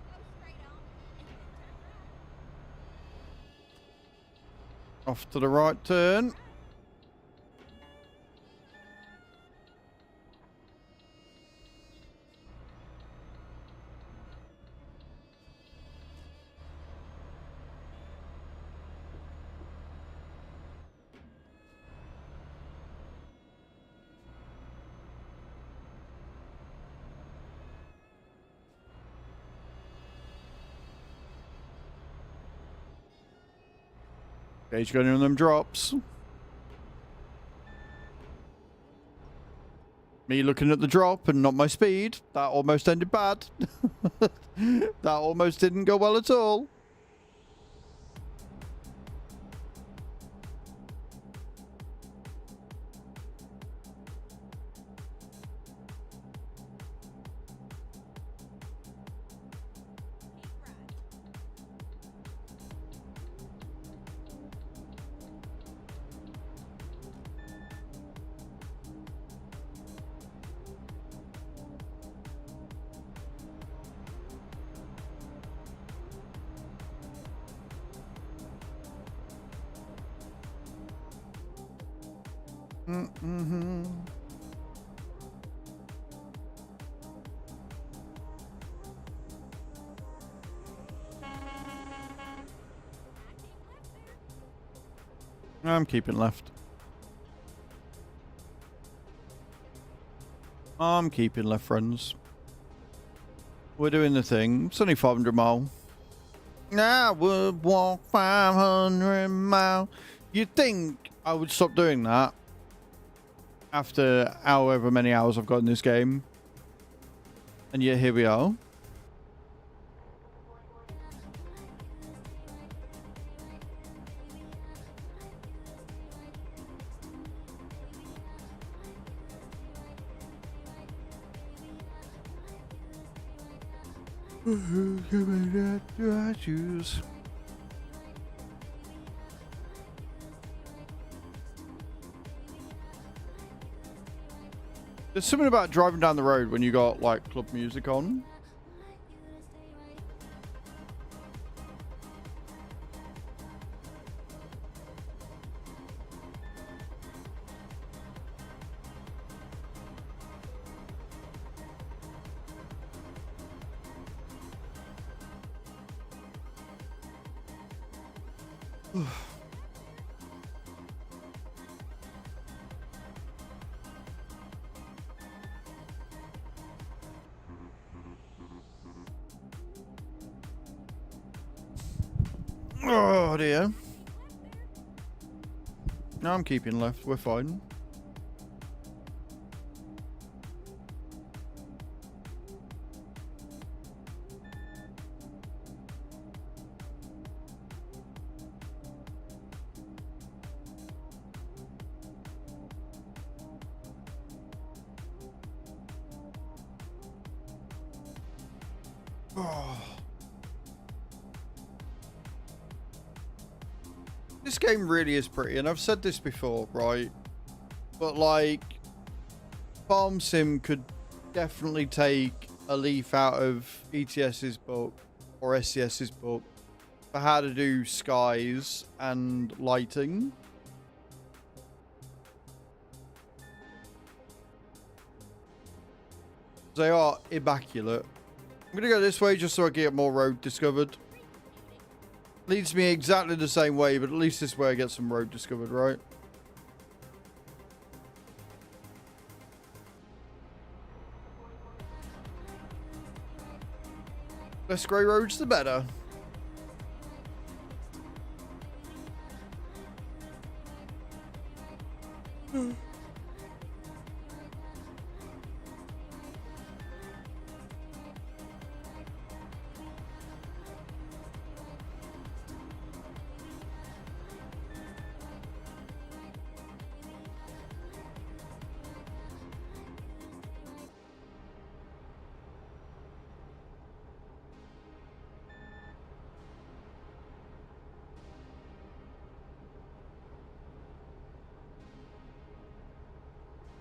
Go straight on and then turn right. Off to the right turn. Gauge going in on them drops. Me looking at the drop and not my speed. That almost ended bad. That almost didn't go well at all. Keep right. Mm-hmm. I'm keeping left. I'm keeping left, friends. We're doing the thing. It's only 500 mile. I would walk 500 mile. You'd think I would stop doing that after however many hours I've got in this game. And yet here we are. I choose. There's something about driving down the road when you got like club music on. Oh dear. No, I'm keeping left. We're fine. Oh. This game really is pretty, and I've said this before, right? But like, Farm Sim could definitely take a leaf out of ETS's book or SCS's book for how to do skies and lighting. They are immaculate. I'm gonna go this way just so I get more road discovered. Leads me exactly the same way, but at least this way I get some road discovered, right? Less grey roads, the better.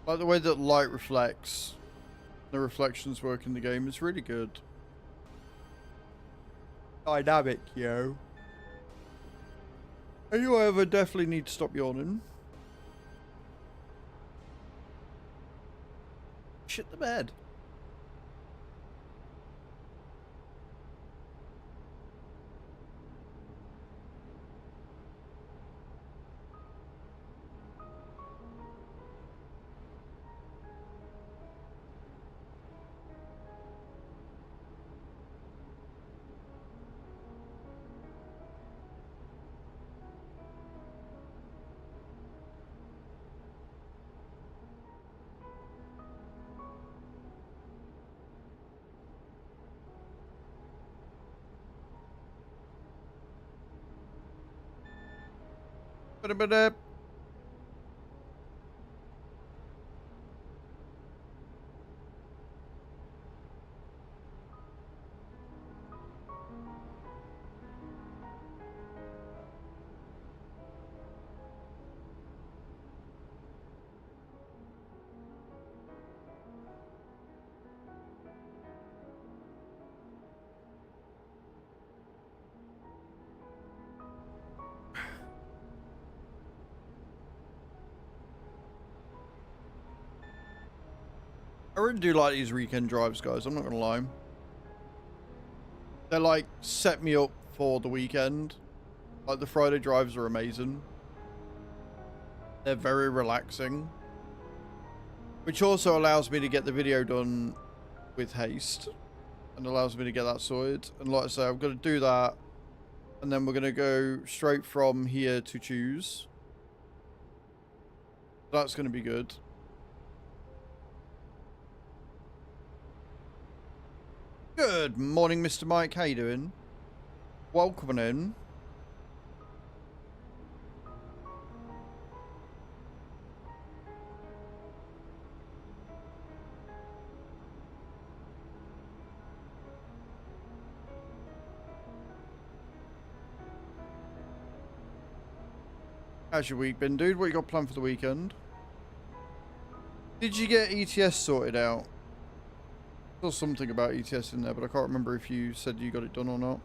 Like the way that light reflects, the reflections work in the game is really good. Dynamic, yo. Anyway, I definitely need to stop yawning. Shit the bed. Ba-da-ba-da. really do like these weekend drives, guys. I'm not going to lie. They're like set me up for the weekend. Like the Friday drives are amazing. They're very relaxing. Which also allows me to get the video done with haste. And allows me to get that sorted. And like I say, I'm going to do that. And then we're going to go straight from here to choose. That's going to be good. Good morning, Mr. Mike. How you doing? Welcome in. How's your week been, dude? What you got planned for the weekend? Did you get ETS sorted out? There's something about ETS in there, but I can't remember if you said you got it done or not.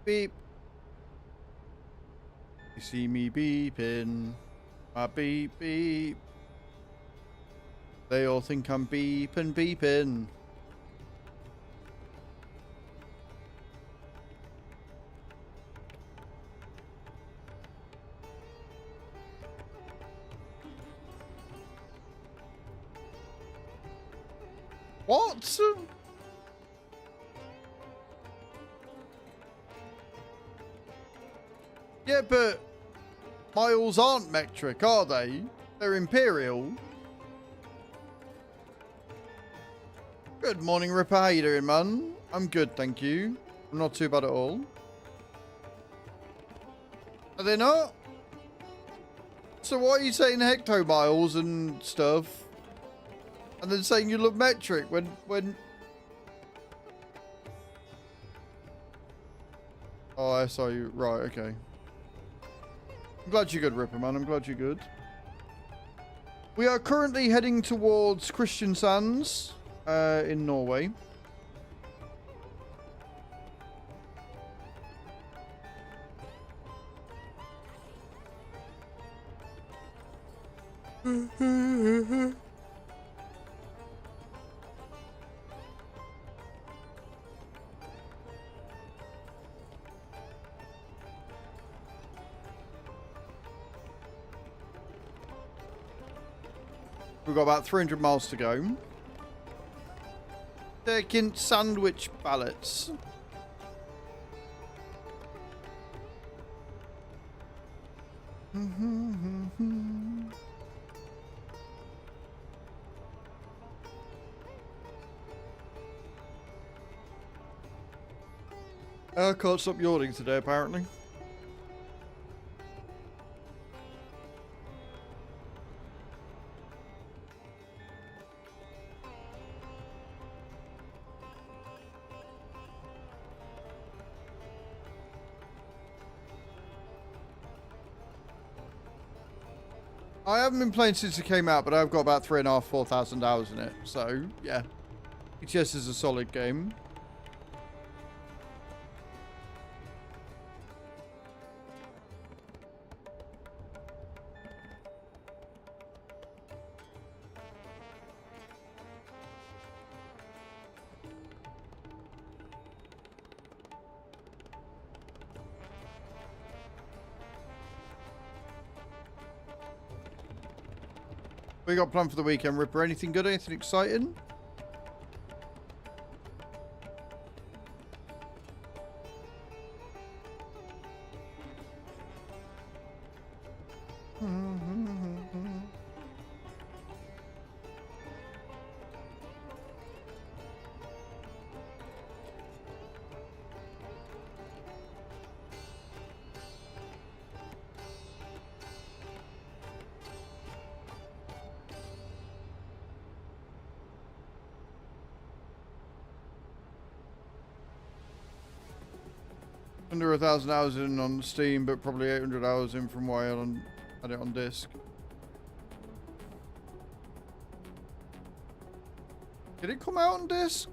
Beep. You see me beeping. My beep beep. They all think I'm beeping beeping. What? Yeah, but miles aren't metric, are they? They're imperial. Good morning, Ripper. How you doing, man? I'm good, thank you. I'm not too bad at all. Are they not? So why are you saying hectomiles and stuff? And then saying you love metric when... Oh, I saw you. Right, okay. I'm glad you're good, Ripper, man. I'm glad you're good. We are currently heading towards Christian Sands in Norway. We've got about 300 miles to go. Taking sandwich ballots. I can't stop yawning today, apparently. I haven't been playing since it came out, but I've got about 3,500, 4,000 hours in it. So, yeah. VTS is a solid game. What you got planned for the weekend, Ripper? Anything good? Anything exciting? Under 1,000 hours in on Steam, but probably 800 hours in from why I had it on disc. Did it come out on disc?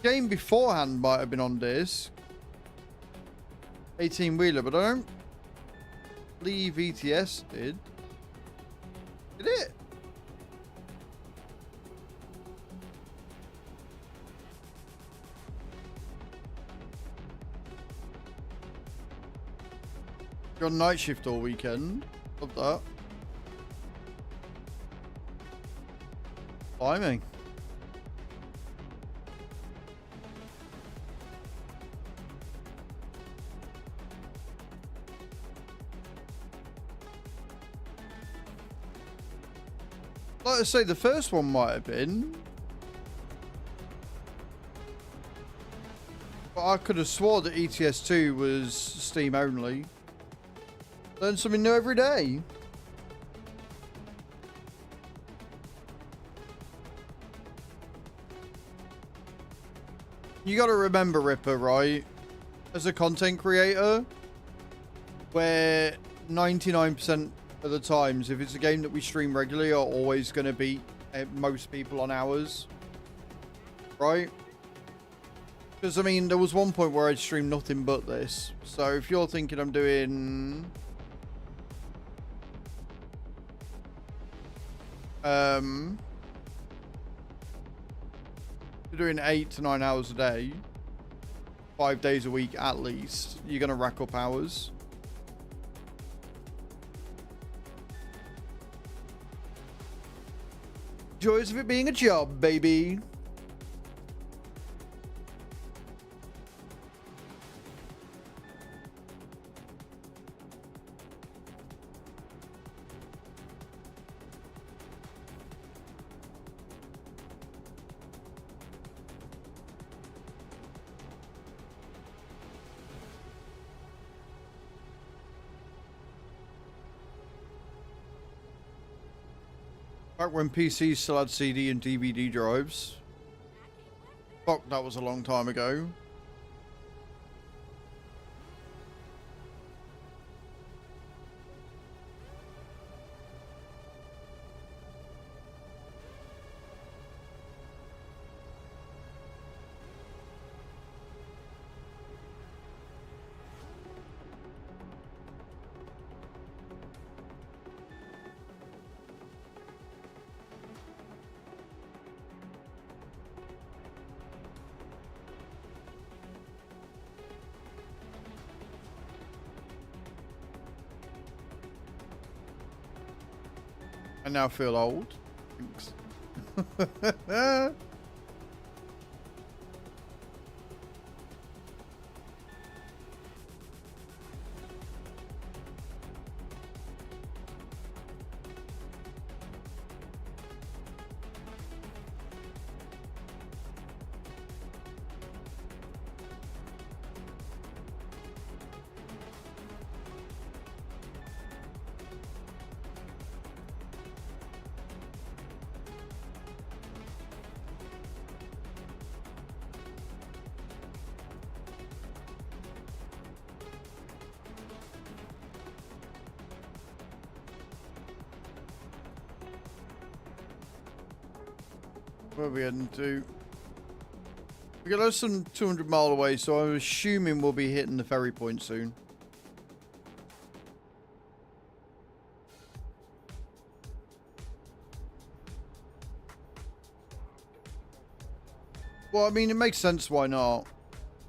Game beforehand might have been on disc. 18-wheeler, but I don't believe VTS did. Did it? You're on night shift all weekend. Love that. Blimey. Like I say, the first one might have been. But I could have swore that ETS2 was Steam only. Learn something new every day. You got to remember, Ripper, right? As a content creator, where 99% of the times, if it's a game that we stream regularly, are always going to beat most people on hours. Right? Because, I mean, there was one point where I'd stream nothing but this. So if you're thinking I'm doing... you're doing 8 to 9 hours a day, 5 days a week at least, you're going to rack up hours. Joys of it being a job, baby. Back when PCs still had CD and DVD drives. Fuck, that was a long time ago. I now feel old. Thanks. Where are we heading to? We got less than 200 miles away, so I'm assuming we'll be hitting the ferry point soon. Well, I mean, it makes sense, why not?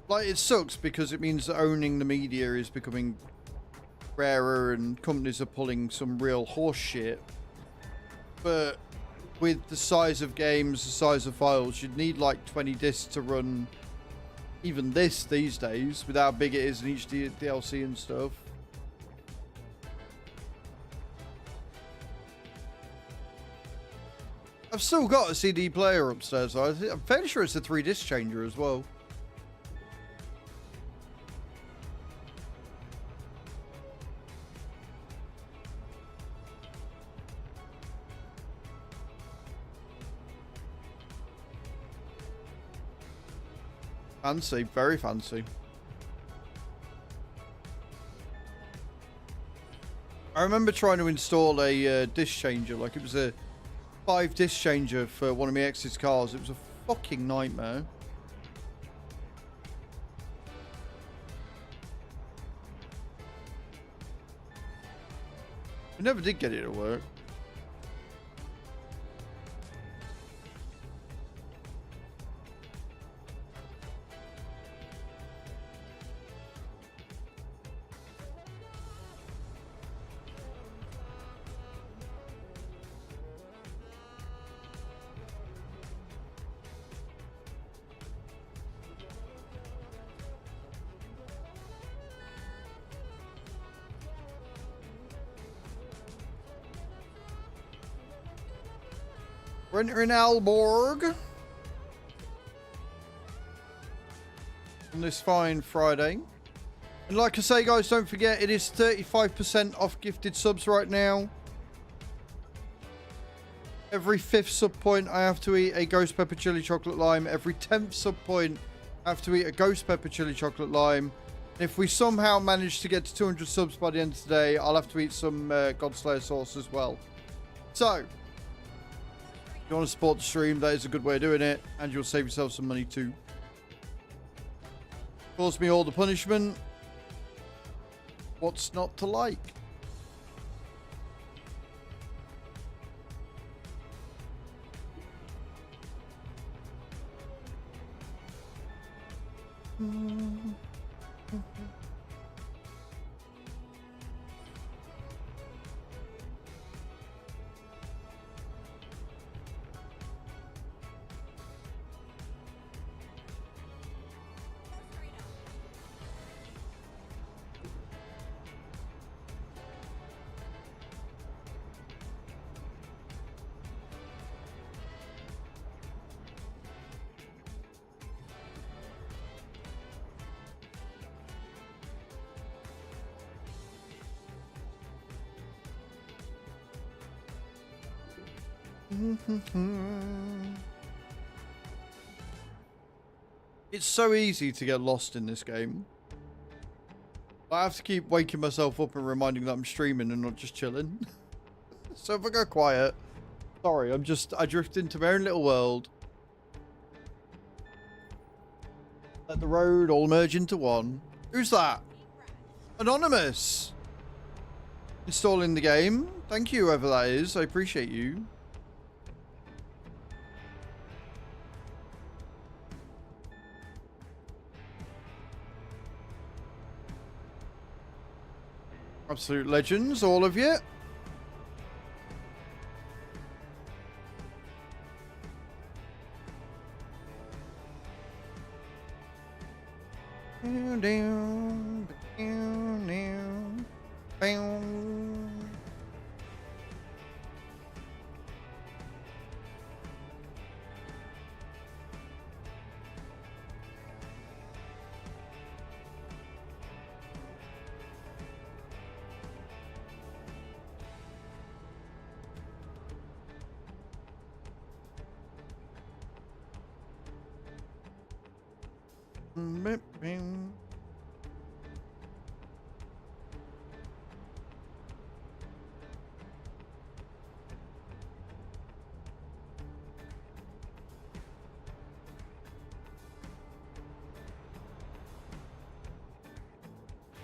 Like, it sucks because it means that owning the media is becoming rarer and companies are pulling some real horse shit. But with the size of games, the size of files, you'd need like 20 discs to run even this these days, with how big it is in each DLC and stuff. I've still got a CD player upstairs, so I'm fairly sure it's a 3-disc changer as well. Fancy, very fancy. I remember trying to install a disc changer, like it was a 5 disc changer for one of my ex's cars. It was a fucking nightmare. I never did get it to work. We're entering Alborg on this fine Friday. And like I say, guys, don't forget, it is 35% off gifted subs right now. Every 5th sub point, I have to eat a ghost pepper chili chocolate lime. Every 10th sub point, I have to eat a ghost pepper chili chocolate lime. And if we somehow manage to get to 200 subs by the end of today, I'll have to eat some Godslayer sauce as well. So, if you want to support the stream, that is a good way of doing it, and you'll save yourself some money too. Cause me all the punishment. What's not to like? It's so easy to get lost in this game. I have to keep waking myself up and reminding that I'm streaming and not just chilling. So if I go quiet, sorry, I drift into my own little world. Let the road all merge into one. Who's that? Anonymous. Installing the game. Thank you, whoever that is. I appreciate you. Absolute legends, all of you.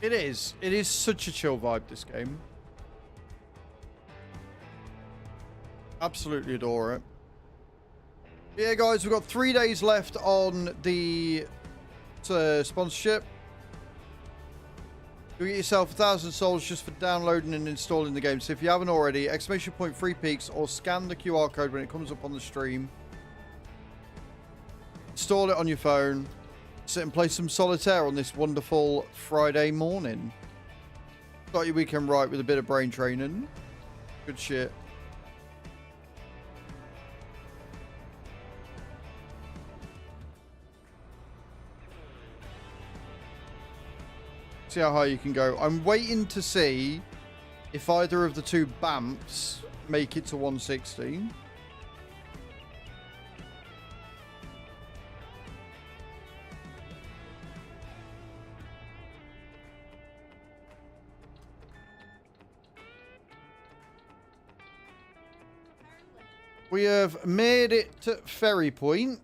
It is. It is such a chill vibe, this game. Absolutely adore it. Yeah, guys, we've got 3 days left on the sponsorship. You'll get yourself 1,000 souls just for downloading and installing the game. So if you haven't already, !free peaks or scan the QR code when it comes up on the stream. Install it on your phone. Sit and play some solitaire on this wonderful Friday morning. Start your weekend right with a bit of brain training. Good shit. See how high you can go. I'm waiting to see if either of the two BAMPs make it to 160. We have made it to Ferry Point.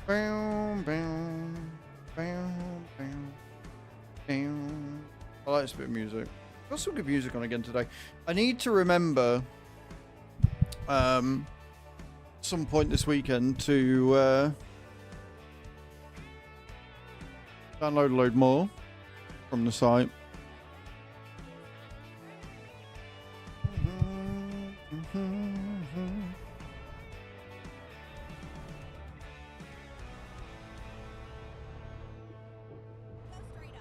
Bow, bow, bow, bow, bow. I like this bit of music. Got some good music on again today. I need to remember some point this weekend to download a load more from the site. Go straight up.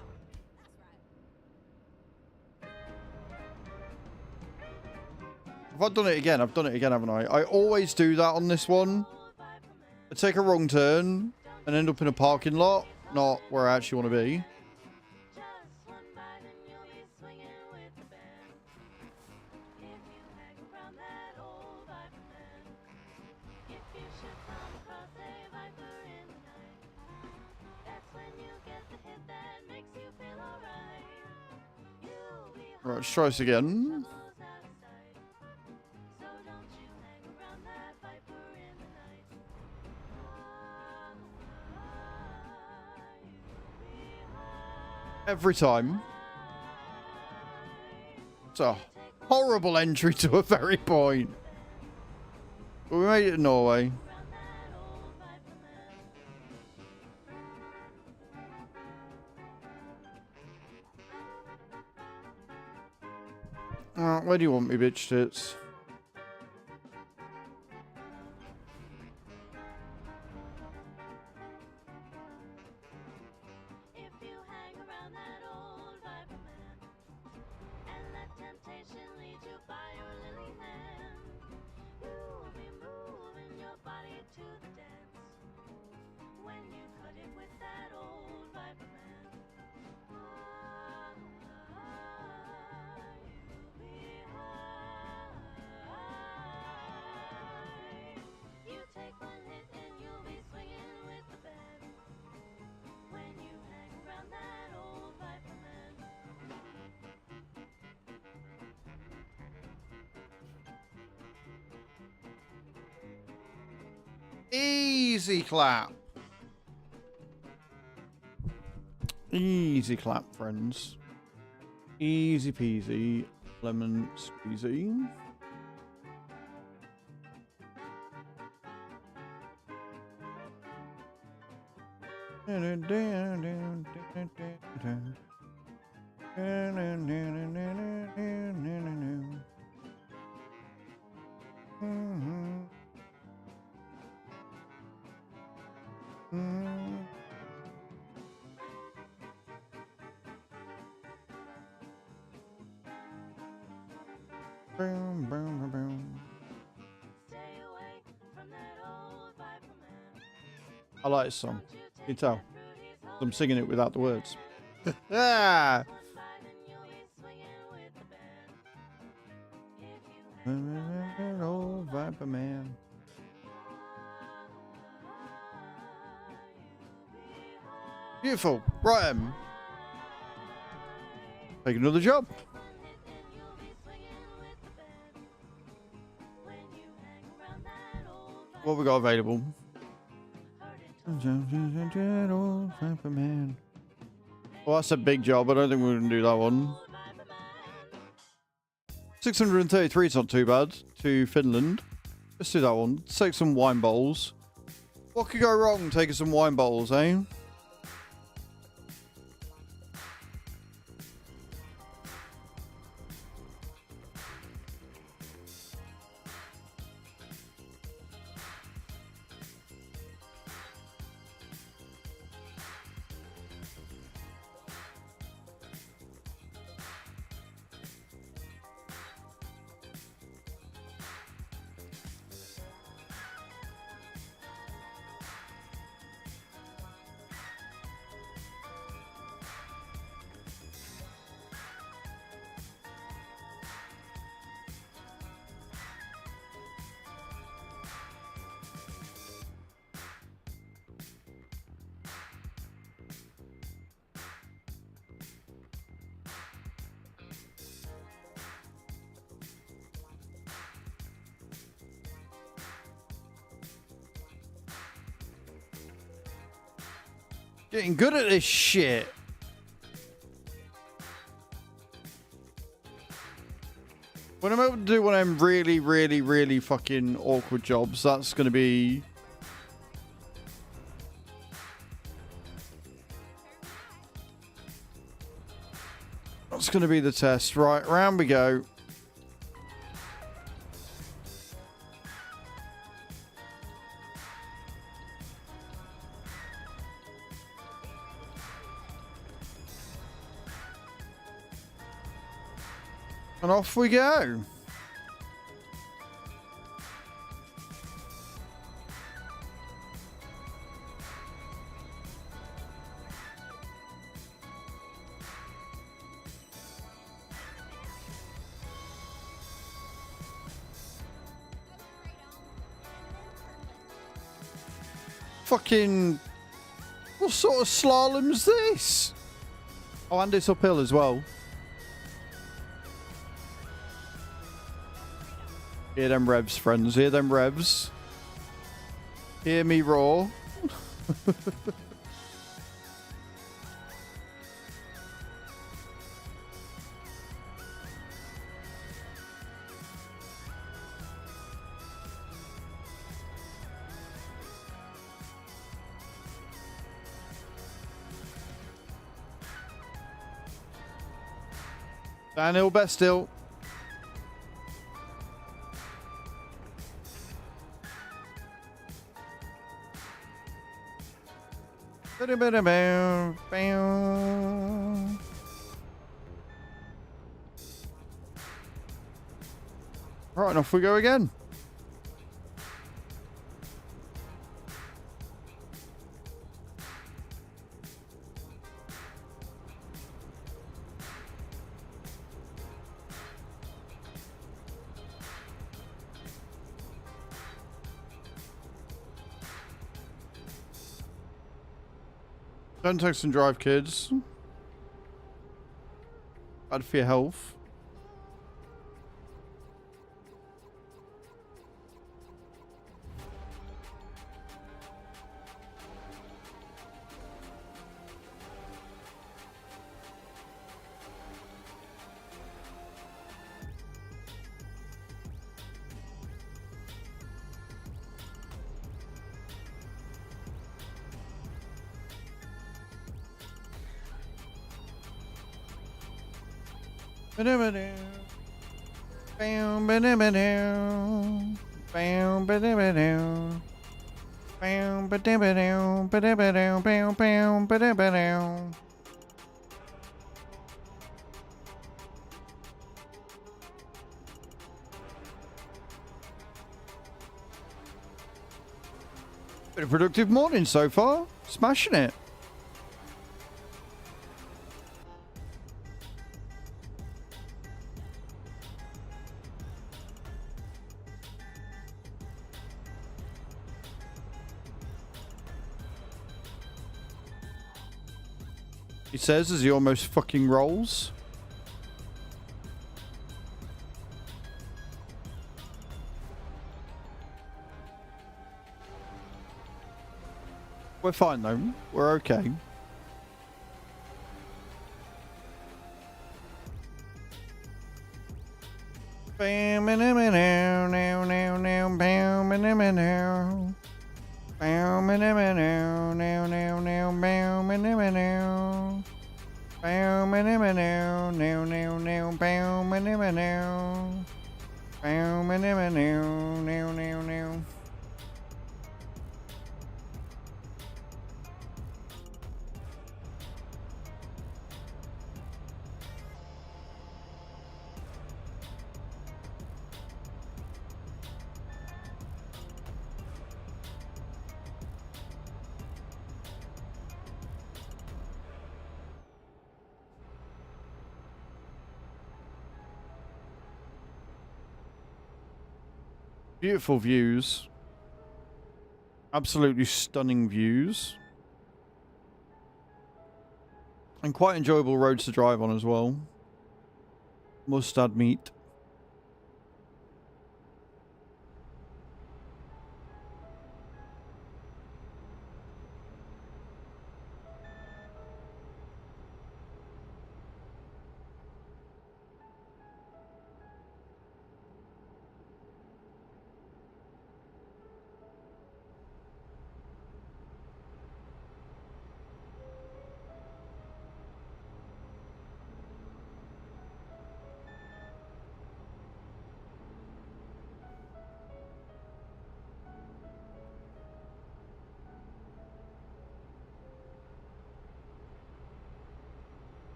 That's right. Have I done it again? I've done it again, haven't I? I always do that on this one. I take a wrong turn and end up in a parking lot, not where I actually want to be. Right, let's try this again. Every time. It's a horrible entry to a ferry point. But we made it in Norway. Where do you want me, bitch tits? Easy clap. Easy clap, friends. Easy peasy, lemon squeezy. Boom, boom, boom. I like this song. You can tell. I'm singing it without the words. Ah! Old Viper Man. Beautiful. Right, take another job. What we got available? Old Viper Man. Well, that's a big job. I don't think we're going to do that one. 633 is not too bad to Finland. Let's do that one. Let's take some wine bowls. What could go wrong taking some wine bowls, eh? Getting good at this shit. When I'm able to do one of them really, really, really fucking awkward jobs, that's going to be... That's going to be the test. Right, round we go. And off we go. Fucking... What sort of slalom's this? Oh, and it's uphill as well. Hear them revs, friends. Hear them revs. Hear me roar. Downhill, best still. Right, and off we go again. Don't text and drive, kids. Bad for your health. Been a productive morning so far. Smashing it. He says as he almost fucking rolls. We're fine though. We're okay. Beautiful views. Absolutely stunning views. And quite enjoyable roads to drive on as well. Must admit.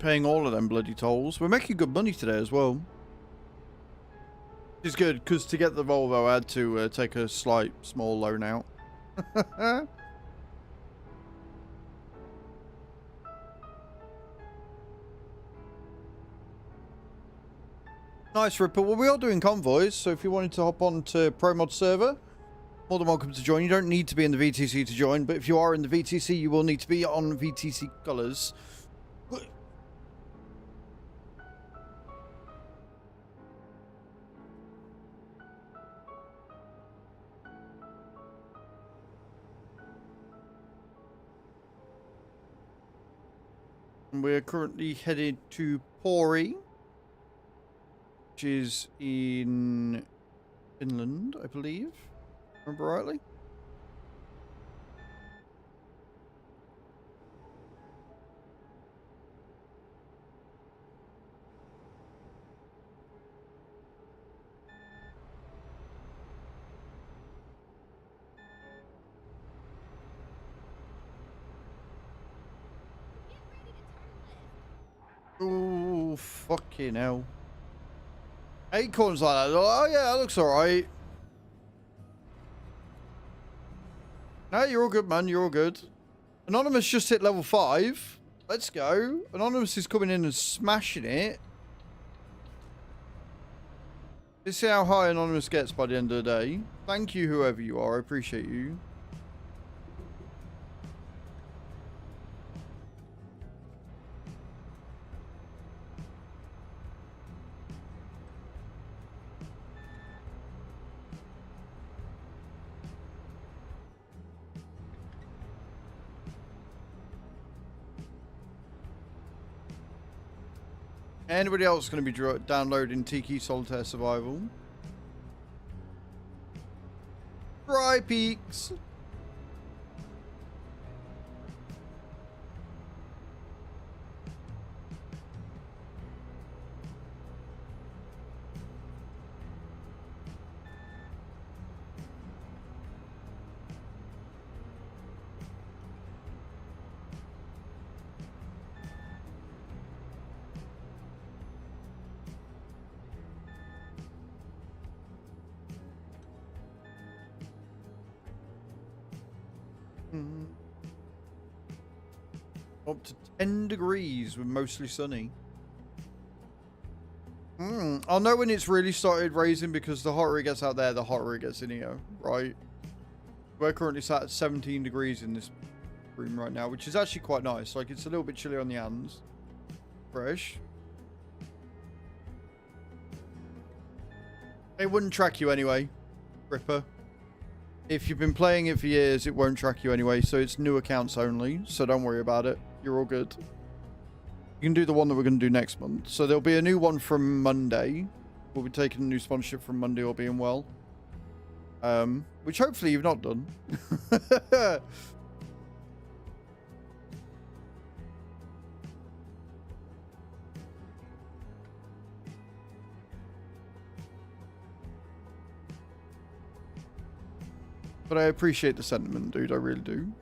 paying all of them bloody tolls. We're making good money today as well. Which is good, because to get the Volvo, I had to take a small loan out. Nice, Ripper. Well, we are doing convoys, so if you wanted to hop on to ProMod server, more than welcome to join. You don't need to be in the VTC to join, but if you are in the VTC, you will need to be on VTC colours. And we're currently headed to Pori, which is in Finland, I believe. Remember rightly? Ooh, fucking hell. Acorns like that. Oh, yeah, that looks alright. No, you're all good, man. You're all good. Anonymous just hit level 5. Let's go. Anonymous is coming in and smashing it. Let's see how high Anonymous gets by the end of the day. Thank you, whoever you are. I appreciate you. Anybody else going to be downloading Tiki Solitaire Survival? Dry Peaks. Up to 10 degrees with mostly sunny. I'll know when it's really started raising because the hotter it gets out there, the hotter it gets in here, right? We're currently sat at 17 degrees in this room right now, which is actually quite nice. Like, it's a little bit chilly on the hands. Fresh. It wouldn't track you anyway, Ripper. If you've been playing it for years, it won't track you anyway, so it's new accounts only, so don't worry about it. You're all good. You can do the one that we're going to do next month. So there'll be a new one from Monday. We'll be taking a new sponsorship from Monday, all being well. Which hopefully you've not done. But I appreciate the sentiment, dude. I really do.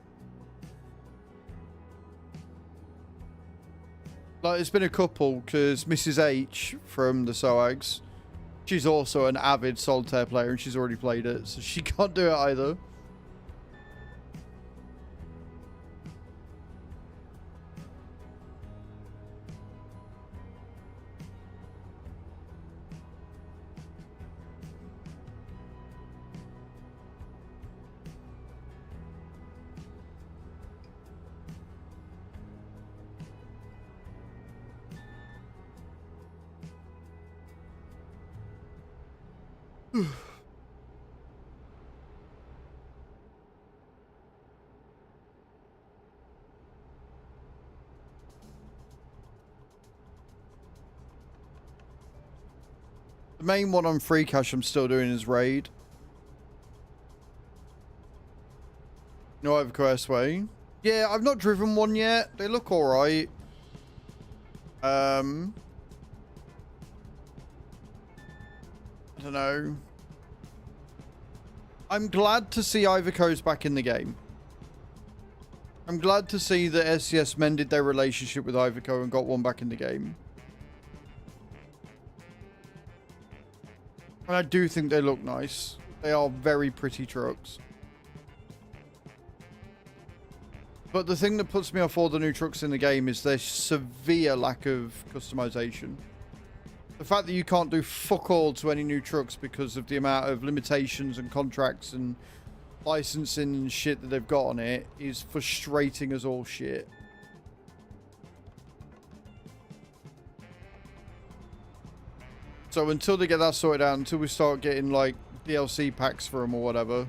Like, it's been a couple, because Mrs. H from the SOAGs, she's also an avid solitaire player, and she's already played it, so she can't do it either. The main one on free cash I'm still doing is raid. No EverQuest way. Yeah, I've not driven one yet. They look alright. I don't know. I'm glad to see Ivoco's back in the game. I'm glad to see that SCS mended their relationship with Iveco and got one back in the game. And I do think they look nice. They are very pretty trucks. But the thing that puts me off all the new trucks in the game is their severe lack of customization. The fact that you can't do fuck all to any new trucks because of the amount of limitations and contracts and licensing and shit that they've got on it is frustrating as all shit. So until they get that sorted out, until we start getting like DLC packs for them or whatever,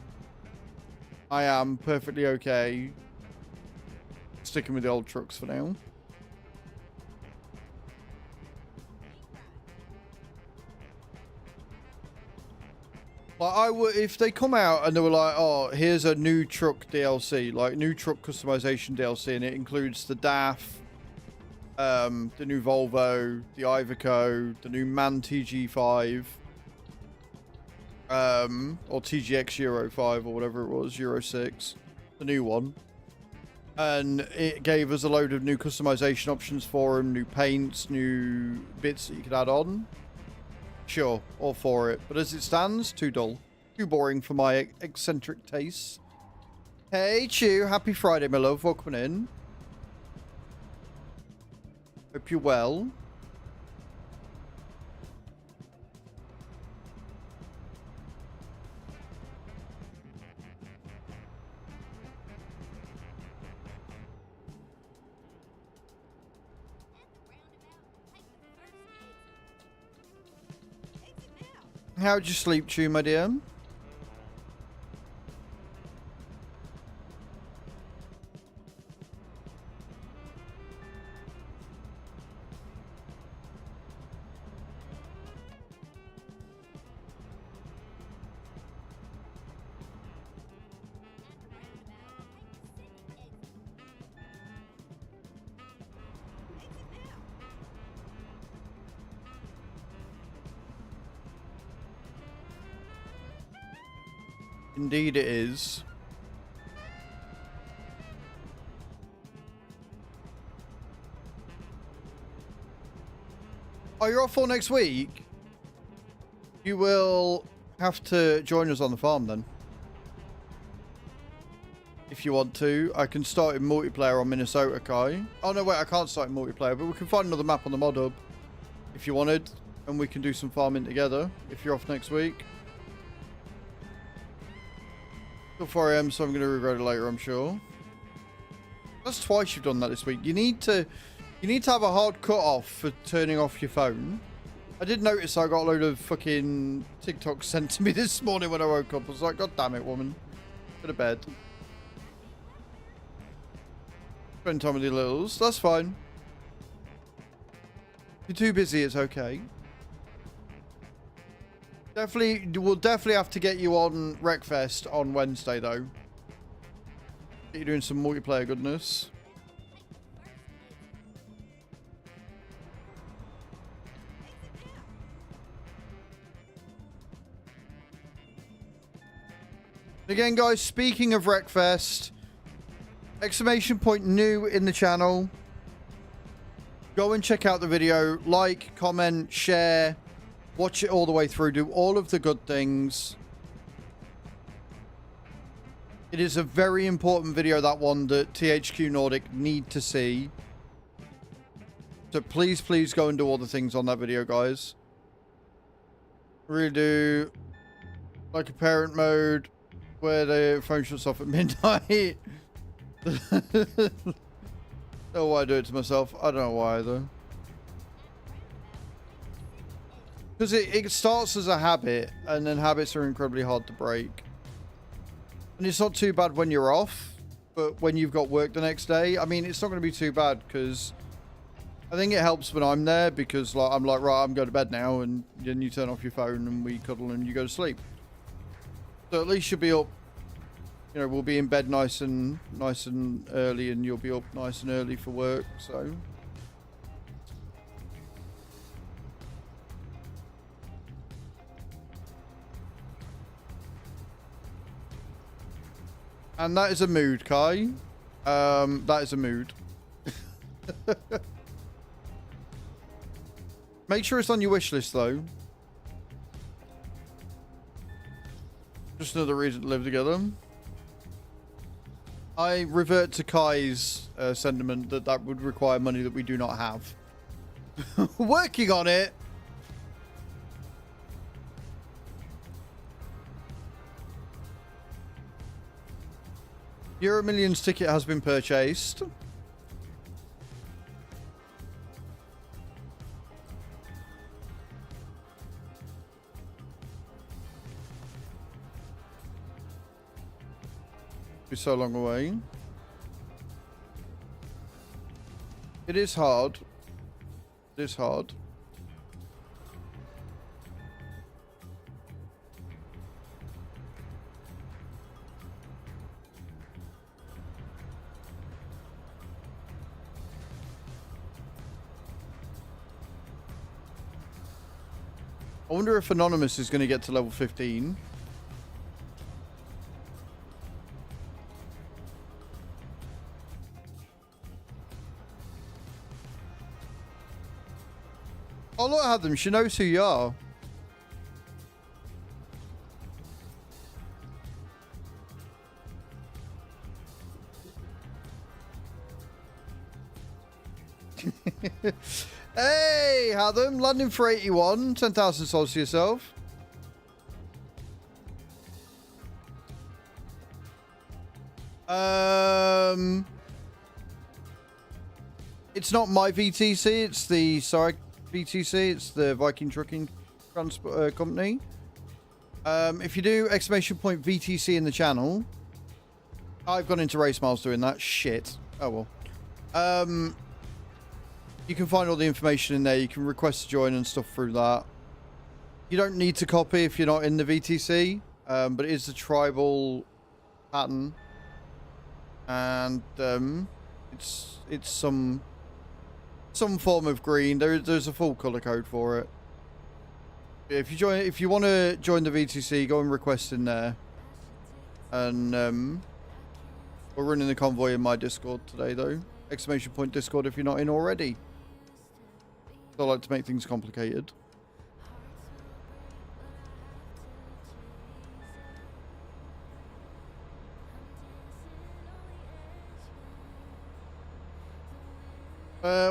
I am perfectly okay sticking with the old trucks for now. Like I would, if they come out and they were like, "Oh, here's a new truck DLC, like new truck customization DLC, and it includes the DAF, the new Volvo, the Iveco, the new MAN TG5, or TGX Euro 5 or whatever it was, Euro 6, the new one." And it gave us a load of new customization options for them, new paints, new bits that you could add on. Sure, all for it. But as it stands, too dull. Too boring for my eccentric tastes. Hey, Chew. Happy Friday, my love. Welcome in. Hope you're well. How'd you sleep, Chew, my dear? Indeed it is. Oh, you're off all next week? You will have to join us on the farm then. If you want to. I can start in multiplayer on Minnesota, Kai. Oh no, wait, I can't start in multiplayer, but we can find another map on the mod hub if you wanted. And we can do some farming together if you're off next week. Till 4 AM, so I'm going to regret it later, I'm sure. That's twice you've done that this week. You need to have a hard cut-off for turning off your phone. I did notice I got a load of fucking TikToks sent to me this morning when I woke up. I was like, God damn it, woman. Go to bed. Spend time with your littles. That's fine. If you're too busy, it's okay. We'll definitely have to get you on Wreckfest on Wednesday, though. Get you doing some multiplayer goodness. Again, guys, speaking of Wreckfest, exclamation point new in the channel. Go and check out the video. Like, comment, share. Watch it all the way through. Do all of the good things. It is a very important video, that one, that THQ Nordic need to see. So please, please go and do all the things on that video, guys. Really do. Like a parent mode where the phone shuts off at midnight. Oh, why I do it to myself? I don't know why, though. Because it starts as a habit, and then habits are incredibly hard to break. And it's not too bad when you're off, but when you've got work the next day, I mean, it's not going to be too bad, because I think it helps when I'm there, because like I'm like, right, I'm going to bed now, and then you turn off your phone, and we cuddle, and you go to sleep. So at least you'll be up, you know, we'll be in bed nice and early, and you'll be up nice and early for work, so... And that is a mood, Kai. That is a mood. Make sure it's on your wish list, though. Just another reason to live together. I revert to Kai's sentiment that that would require money that we do not have. Working on it. Euro Millions ticket has been purchased. Be so long away. It is hard. It is hard. I wonder if Anonymous is going to get to level 15. Oh, look at them. She knows who you are. Hey, Hatham. Landing for 81. 10,000 souls to yourself. It's not my VTC. It's the VTC. It's the Viking Trucking Transport Company. If you do exclamation point VTC in the channel, I've gone into race miles doing that shit. Oh well. You can find all the information in there. You can request to join and stuff through that. You don't need to copy if you're not in the VTC, but it is a tribal pattern, and it's some form of green. There's a full color code for it. If you want to join the VTC, go and request in there. And we're running the convoy in my Discord today, though. Exclamation point Discord if you're not in already. I like to make things complicated.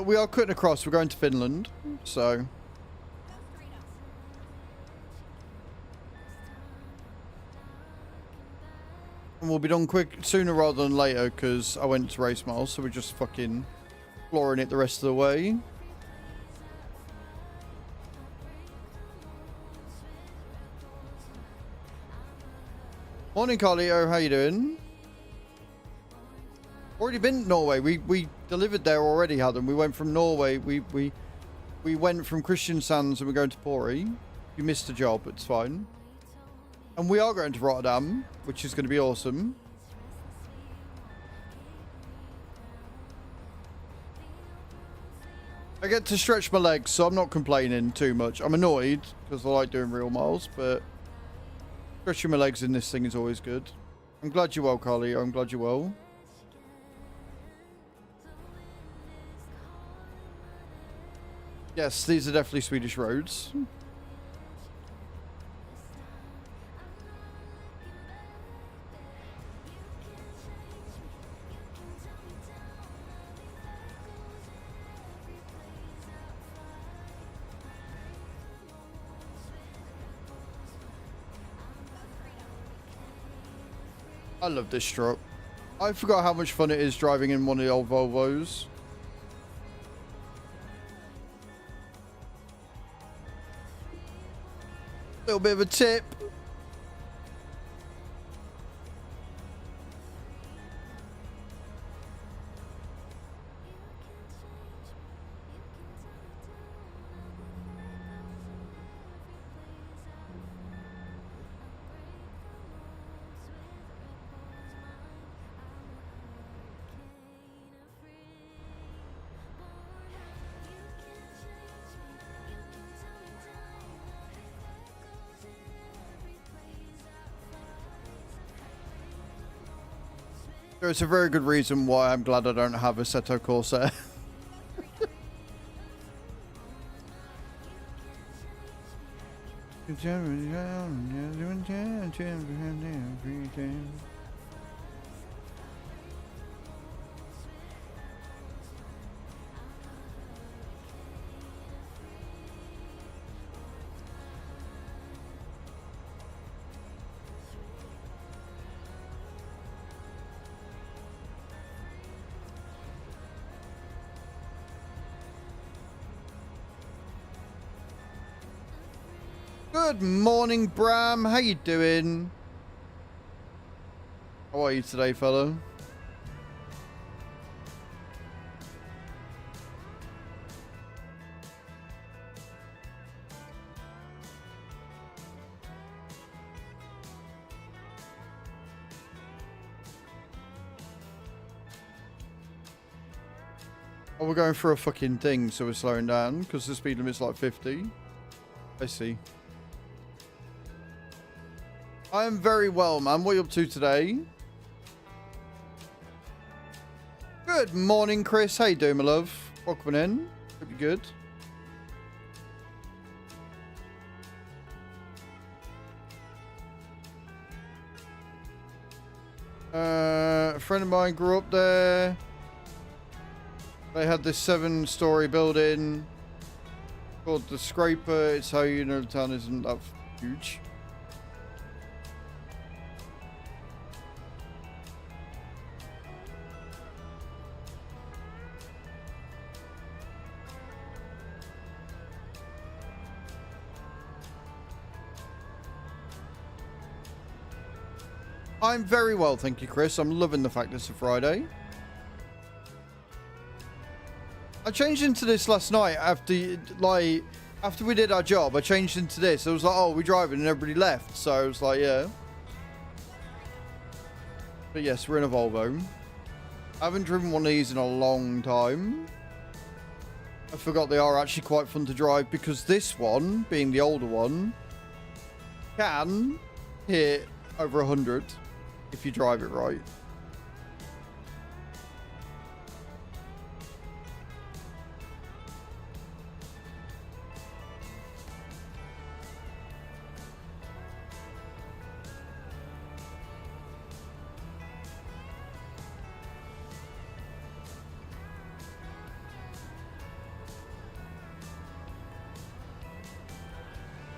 We are cutting across. We're going to Finland, so. Go straight up. And we'll be done quick sooner rather than later because I went to race miles, so we're just fucking flooring it the rest of the way. Morning, Carlito. How you doing? Already been to Norway. We delivered there already, Adam. We went from Norway. We went from Kristiansand and we're going to Pori. You missed a job. It's fine. And we are going to Rotterdam, which is going to be awesome. I get to stretch my legs, so I'm not complaining too much. I'm annoyed because I like doing real miles, but stretching my legs in this thing is always good. I'm glad you're well, Carly. I'm glad you're well. Yes, these are definitely Swedish roads. I love this truck. I forgot how much fun it is driving in one of the old Volvos. Little bit of a tip. So it's a very good reason why I'm glad I don't have a Assetto Corsair. Good morning, Bram. How you doing? How are you today, fella? Oh, we're going for a fucking thing, so we're slowing down because the speed limit's like 50. I see. I am very well, man. What are you up to today? Good morning, Chris. How you doing, my love? Welcome in. Hope you're good. A friend of mine grew up there. They had this 7-story building called the Scraper. It's how you know the town isn't that huge. I'm very well, thank you, Chris. I'm loving the fact it's a Friday. I changed into this last night after we did our job. I changed into this. I was like, oh, we're driving, and everybody left. So I was like, yeah. But yes, we're in a Volvo. I haven't driven one of these in a long time. I forgot they are actually quite fun to drive because this one, being the older one, can hit over 100 if you drive it right.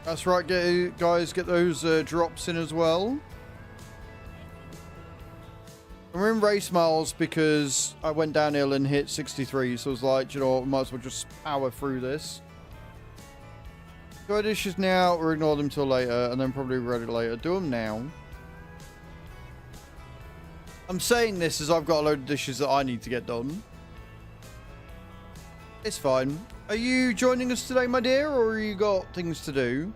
That's right, guys, get those drops in as well. And we're in race miles because I went downhill and hit 63, so I was like, you know what, we might as well just power through this. Do our dishes now or ignore them till later and then probably read it later? Do them now. I'm saying this as I've got a load of dishes that I need to get done. It's fine. Are you joining us today, my dear, or you got things to do?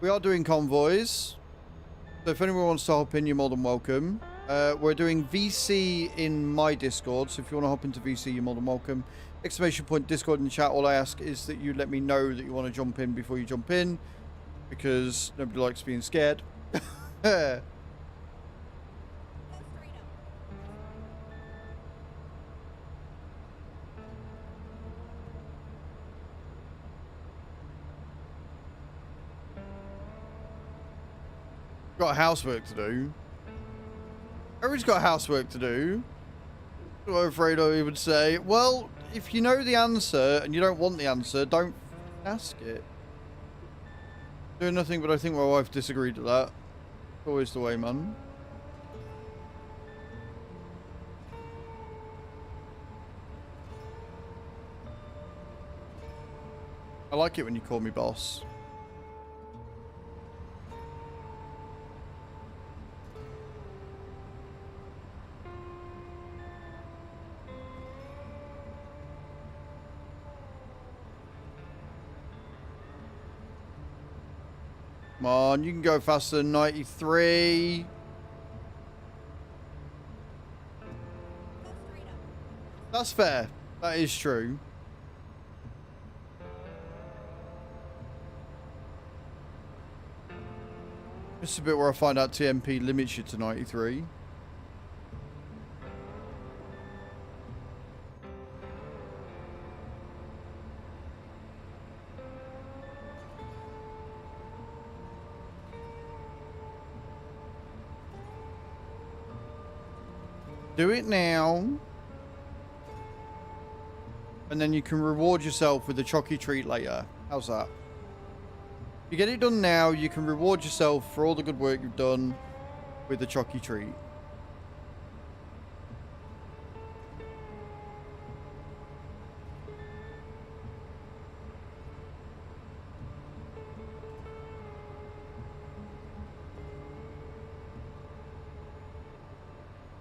We are doing convoys. So if anyone wants to hop in, you're more than welcome. We're doing VC in my Discord, so if you want to hop into VC, you're more than welcome. Exclamation point Discord in the chat. All I ask is that you let me know that you want to jump in before you jump in, because nobody likes being scared. Got housework to do. Everyone's got housework to do. What Fredo would say. Well, if you know the answer and you don't want the answer, don't ask it. Doing nothing, but I think my wife disagreed with that. Always the way, man. I like it when you call me boss. Come on, you can go faster than 93. That's fair. That is true. This is a bit where I find out TMP limits you to 93. Do it now. And then you can reward yourself with a chocky treat later. How's that? If you get it done now, you can reward yourself for all the good work you've done with the chocky treat.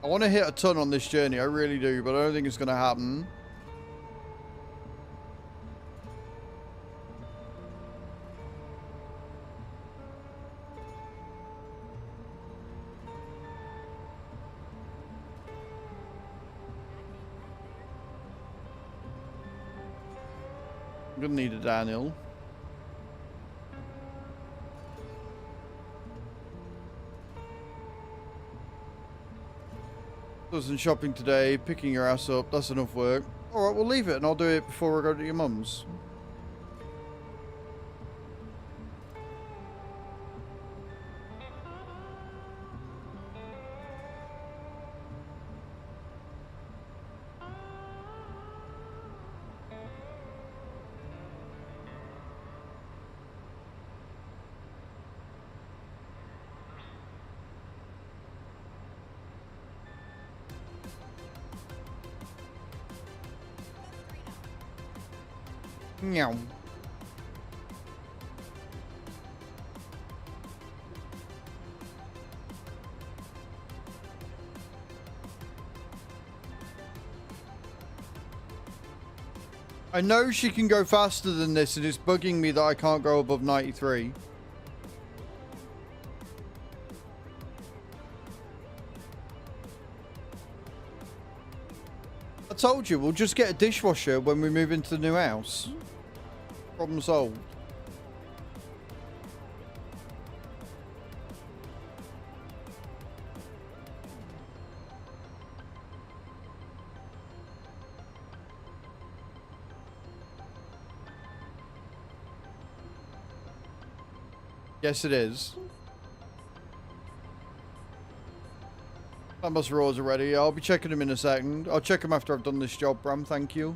I want to hit a ton on this journey, I really do, but I don't think it's going to happen. I'm going to need a downhill. Doing shopping today, picking your ass up, that's enough work. Alright, we'll leave it and I'll do it before I go to your mum's. Meow. I know she can go faster than this, and it's bugging me that I can't go above 93. I told you, we'll just get a dishwasher when we move into the new house. Problem solved. Yes, it is. That must roars already. I'll be checking them in a second. I'll check them after I've done this job, Bram. Thank you.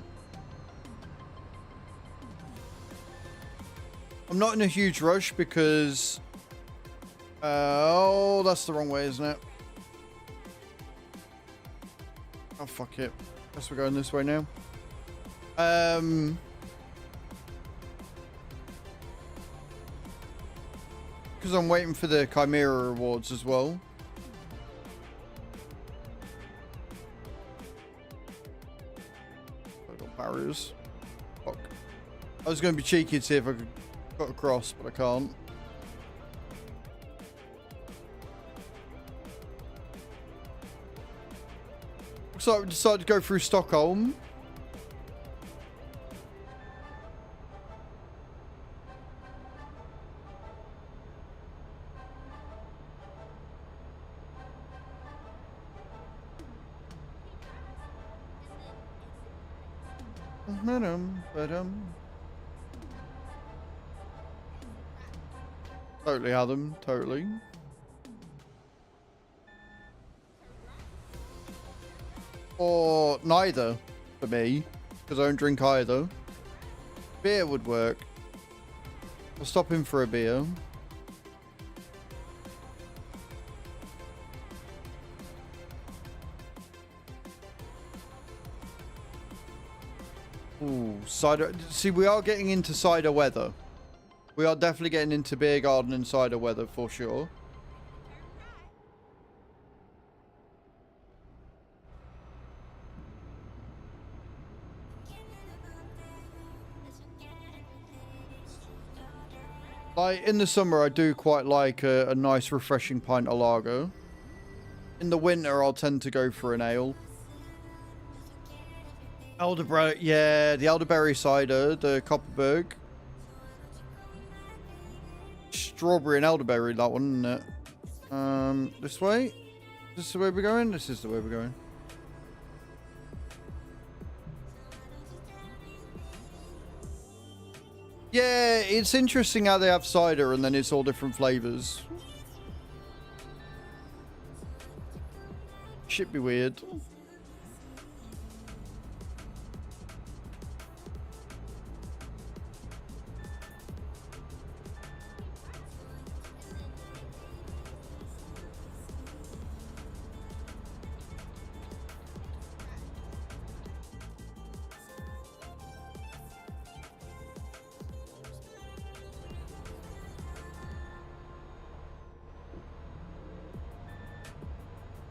I'm not in a huge rush because... oh, that's the wrong way, isn't it? Oh, fuck it. Guess we're going this way now. Because I'm waiting for the Chimera rewards as well. I got barriers. Fuck. I was going to be cheeky to see if I could cut across, but I can't. Looks like we decided to go through Stockholm. Totally, Adam. Totally. Or neither for me, because I don't drink either. Beer would work. I'll stop in for a beer. Ooh, cider. See, we are getting into cider weather. We are definitely getting into beer garden and cider weather for sure. Like, in the summer, I do quite like a nice refreshing pint of lager. In the winter, I'll tend to go for an ale. Elderberry, yeah, the elderberry cider, the Copperberg. Strawberry and elderberry, that one, isn't it? This way? Is this the way we're going? This is the way we're going. Yeah, it's interesting how they have cider and then it's all different flavors. Should be weird.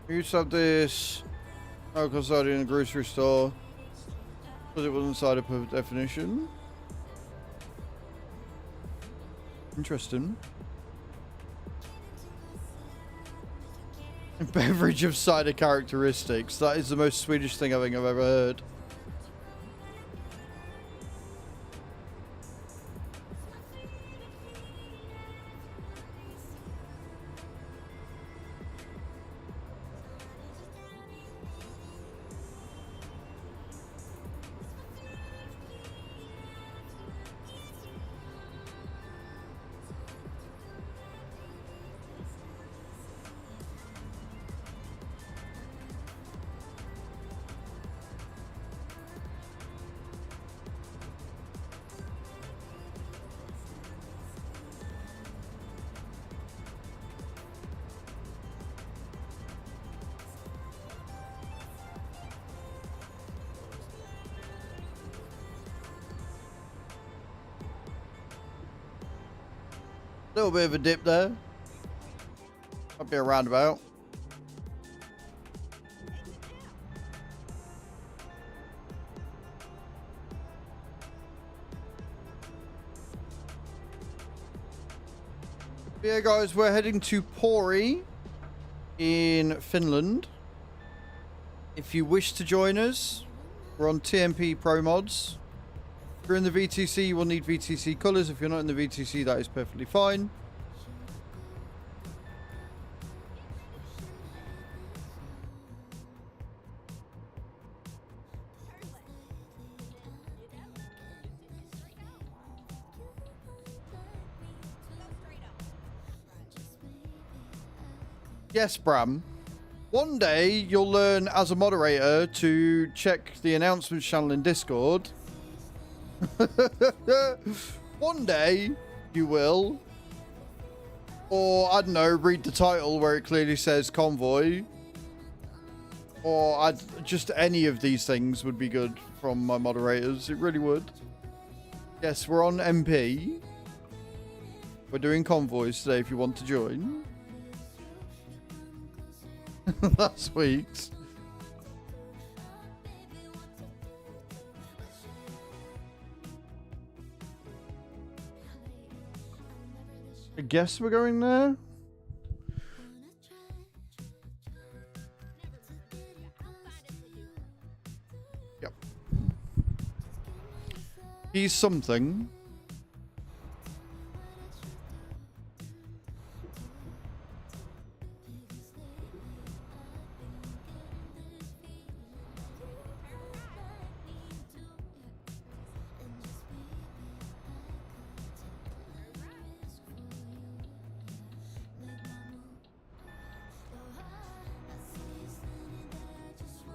We used to have this alcohol cider in a grocery store because it wasn't cider per definition. Interesting. Beverage of cider characteristics. That is the most Swedish thing I think I've ever heard. Little bit of a dip there. Might be a roundabout. But yeah, guys, we're heading to Pori in Finland. If you wish to join us, we're on TMP Pro Mods. If you're in the VTC, you will need VTC colours. If you're not in the VTC, that is perfectly fine. Yes, Bram. One day you'll learn as a moderator to check the announcements channel in Discord. One day you will. Or, I don't know, read the title where it clearly says convoy. Or just any of these things would be good from my moderators. It really would. Yes, we're on MP. We're doing convoys today if you want to join. That's sweet. I guess we're going there. Yep. He's something.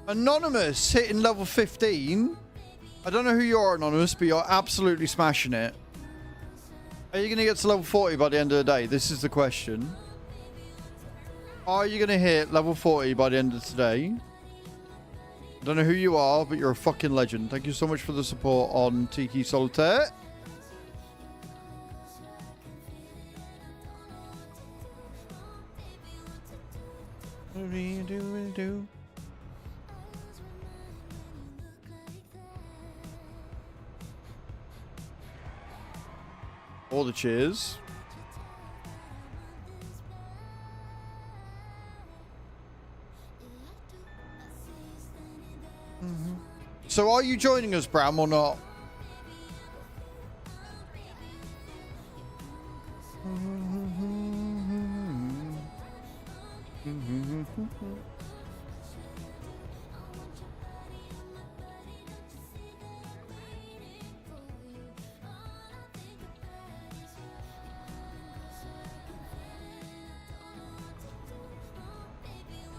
Anonymous hitting level 15. I don't know who you are, Anonymous, but you're absolutely smashing it. Are you going to get to level 40 by the end of the day? This is the question. Are you going to hit level 40 by the end of today? I don't know who you are, but you're a fucking legend. Thank you so much for the support on Tiki Solitaire. What do you do? All the cheers. So are you joining us, Bram, or not?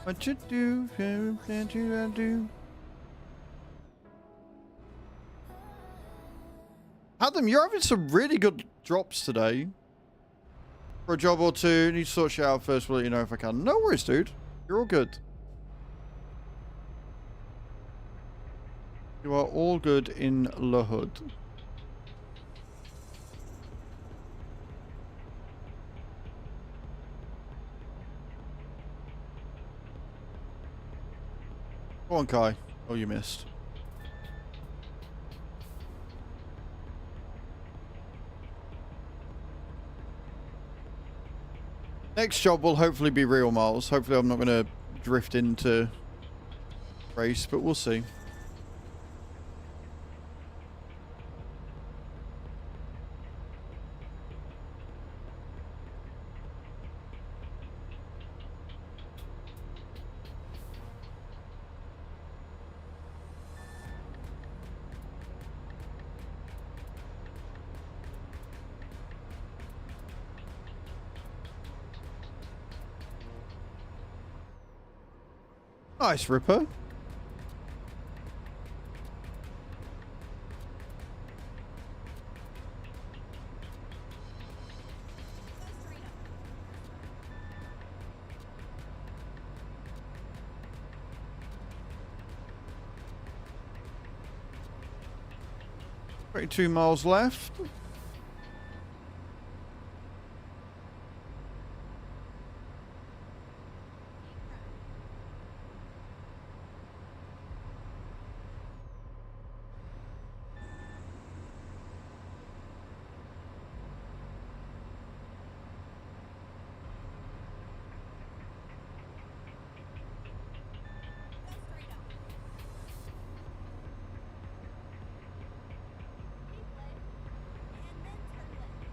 What you do, what you do. Adam, you're having some really good drops today. For a job or two, need to sort shit out first. Will let you know if I can. No worries, dude. You're all good. You are all good in the hood. Go on, Kai. Oh, you missed. Next job will hopefully be real miles. Hopefully I'm not going to drift into race, but we'll see. Nice, Ripper. Go straight up. 22 miles left. Go straight up. Keep left. And then turn left.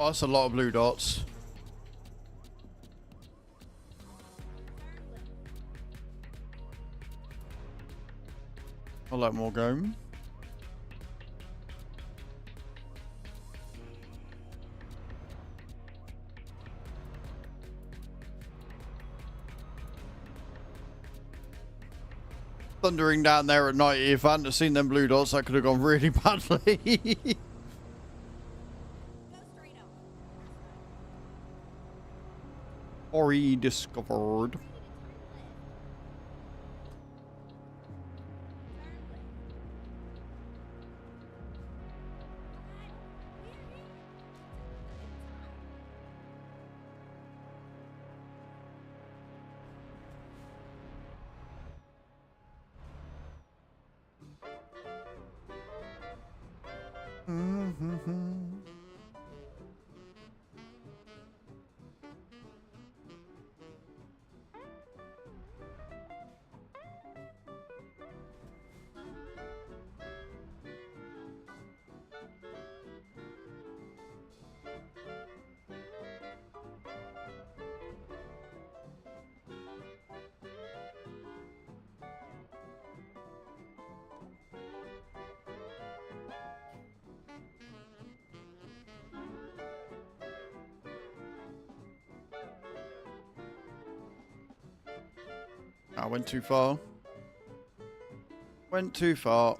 Oh, that's a lot of blue dots. Turn left. I'll let more go. Thundering down there at night. If I hadn't seen them blue dots, that could have gone really badly. Go straight up. Ori discovered. Turn left. I went too far. Went too far.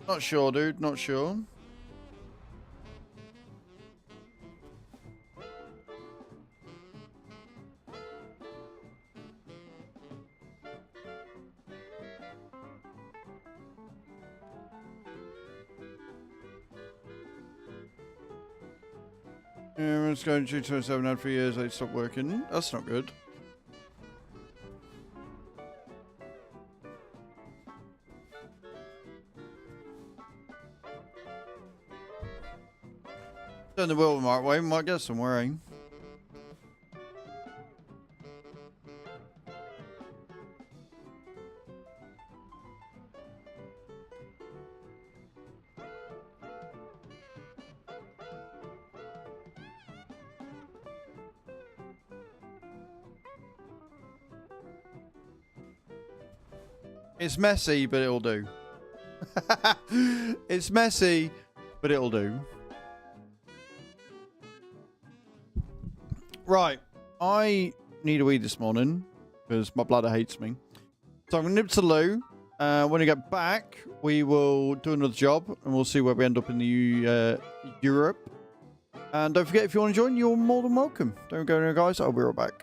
Not sure, dude. Not sure. Yeah, it's going to 227 had 3 years. They stopped working. That's not good. Turn the wheel the right way. Might get somewhere, eh? It's messy, but it'll do. It's messy, but it'll do. Right. I need a wee this morning because my bladder hates me. So I'm going to nip to the loo. When I get back, we will do another job and we'll see where we end up in the Europe. And don't forget, if you want to join, you're more than welcome. Don't go anywhere, guys. I'll be right back.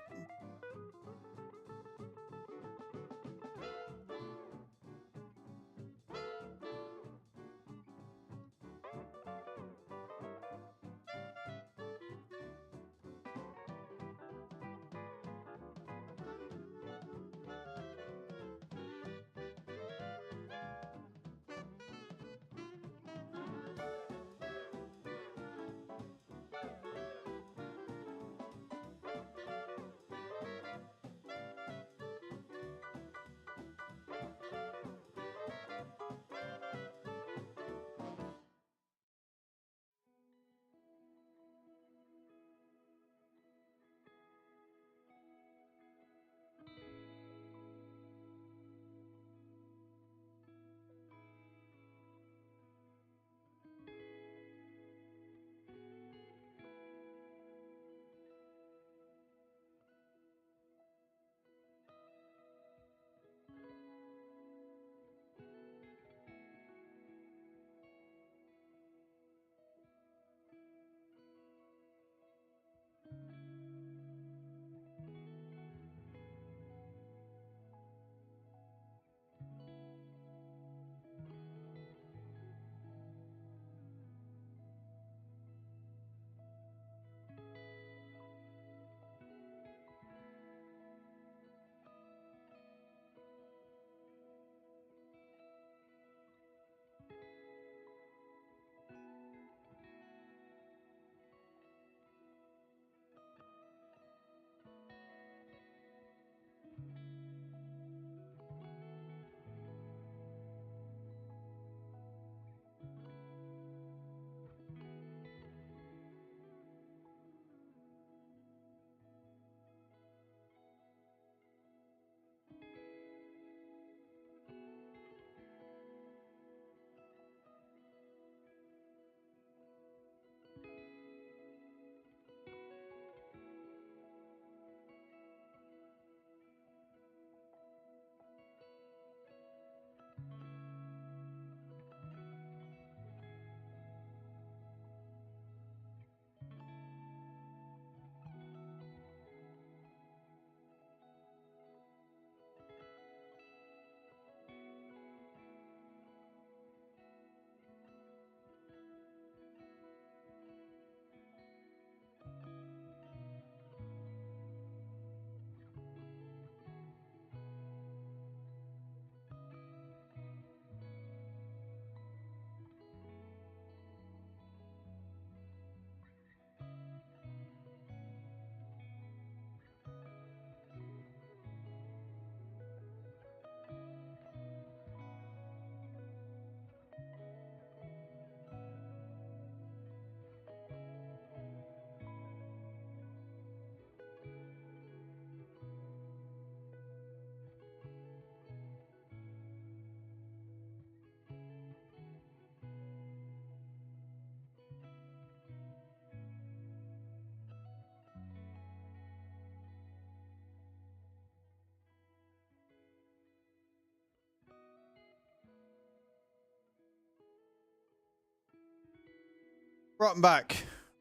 Right, I'm back.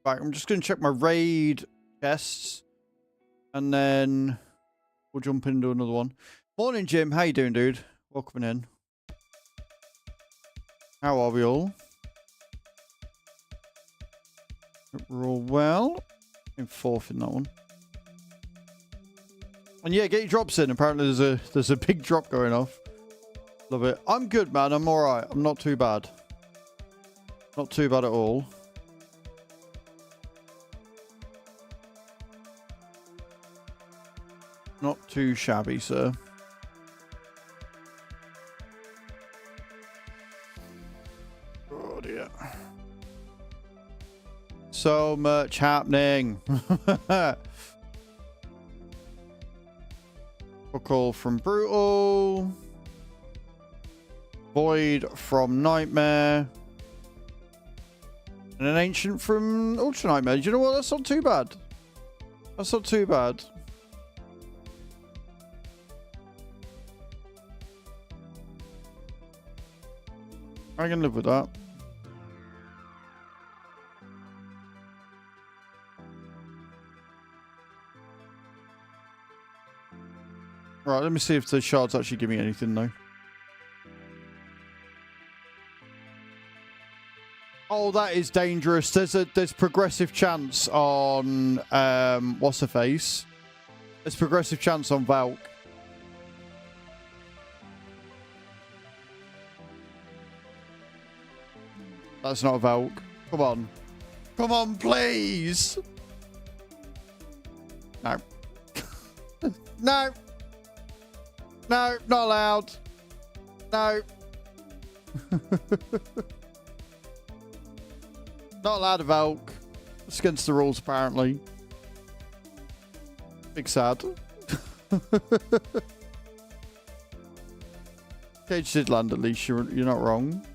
I'm just going to check my raid chests. And then we'll jump into another one. Morning, Jim. How you doing, dude? Welcome in. How are we all? We're all well. In fourth in that one. And yeah, get your drops in. Apparently there's a big drop going off. Love it. I'm good, man. I'm alright. I'm not too bad. Not too bad at all. Not too shabby, sir. Oh dear. So much happening. A call from Brutal. Void from Nightmare. And an Ancient from Ultra Nightmare. Do you know what? That's not too bad. That's not too bad. I can live with that. Right, let me see if the shards actually give me anything though. Oh, that is dangerous. There's progressive chance on what's her face? There's progressive chance on Valk. That's not a Valk. Come on. Come on, please. No. No. No, not allowed. No. Not allowed to Valk. It's against the rules, apparently. Big sad. Cage did land at least. You're not wrong.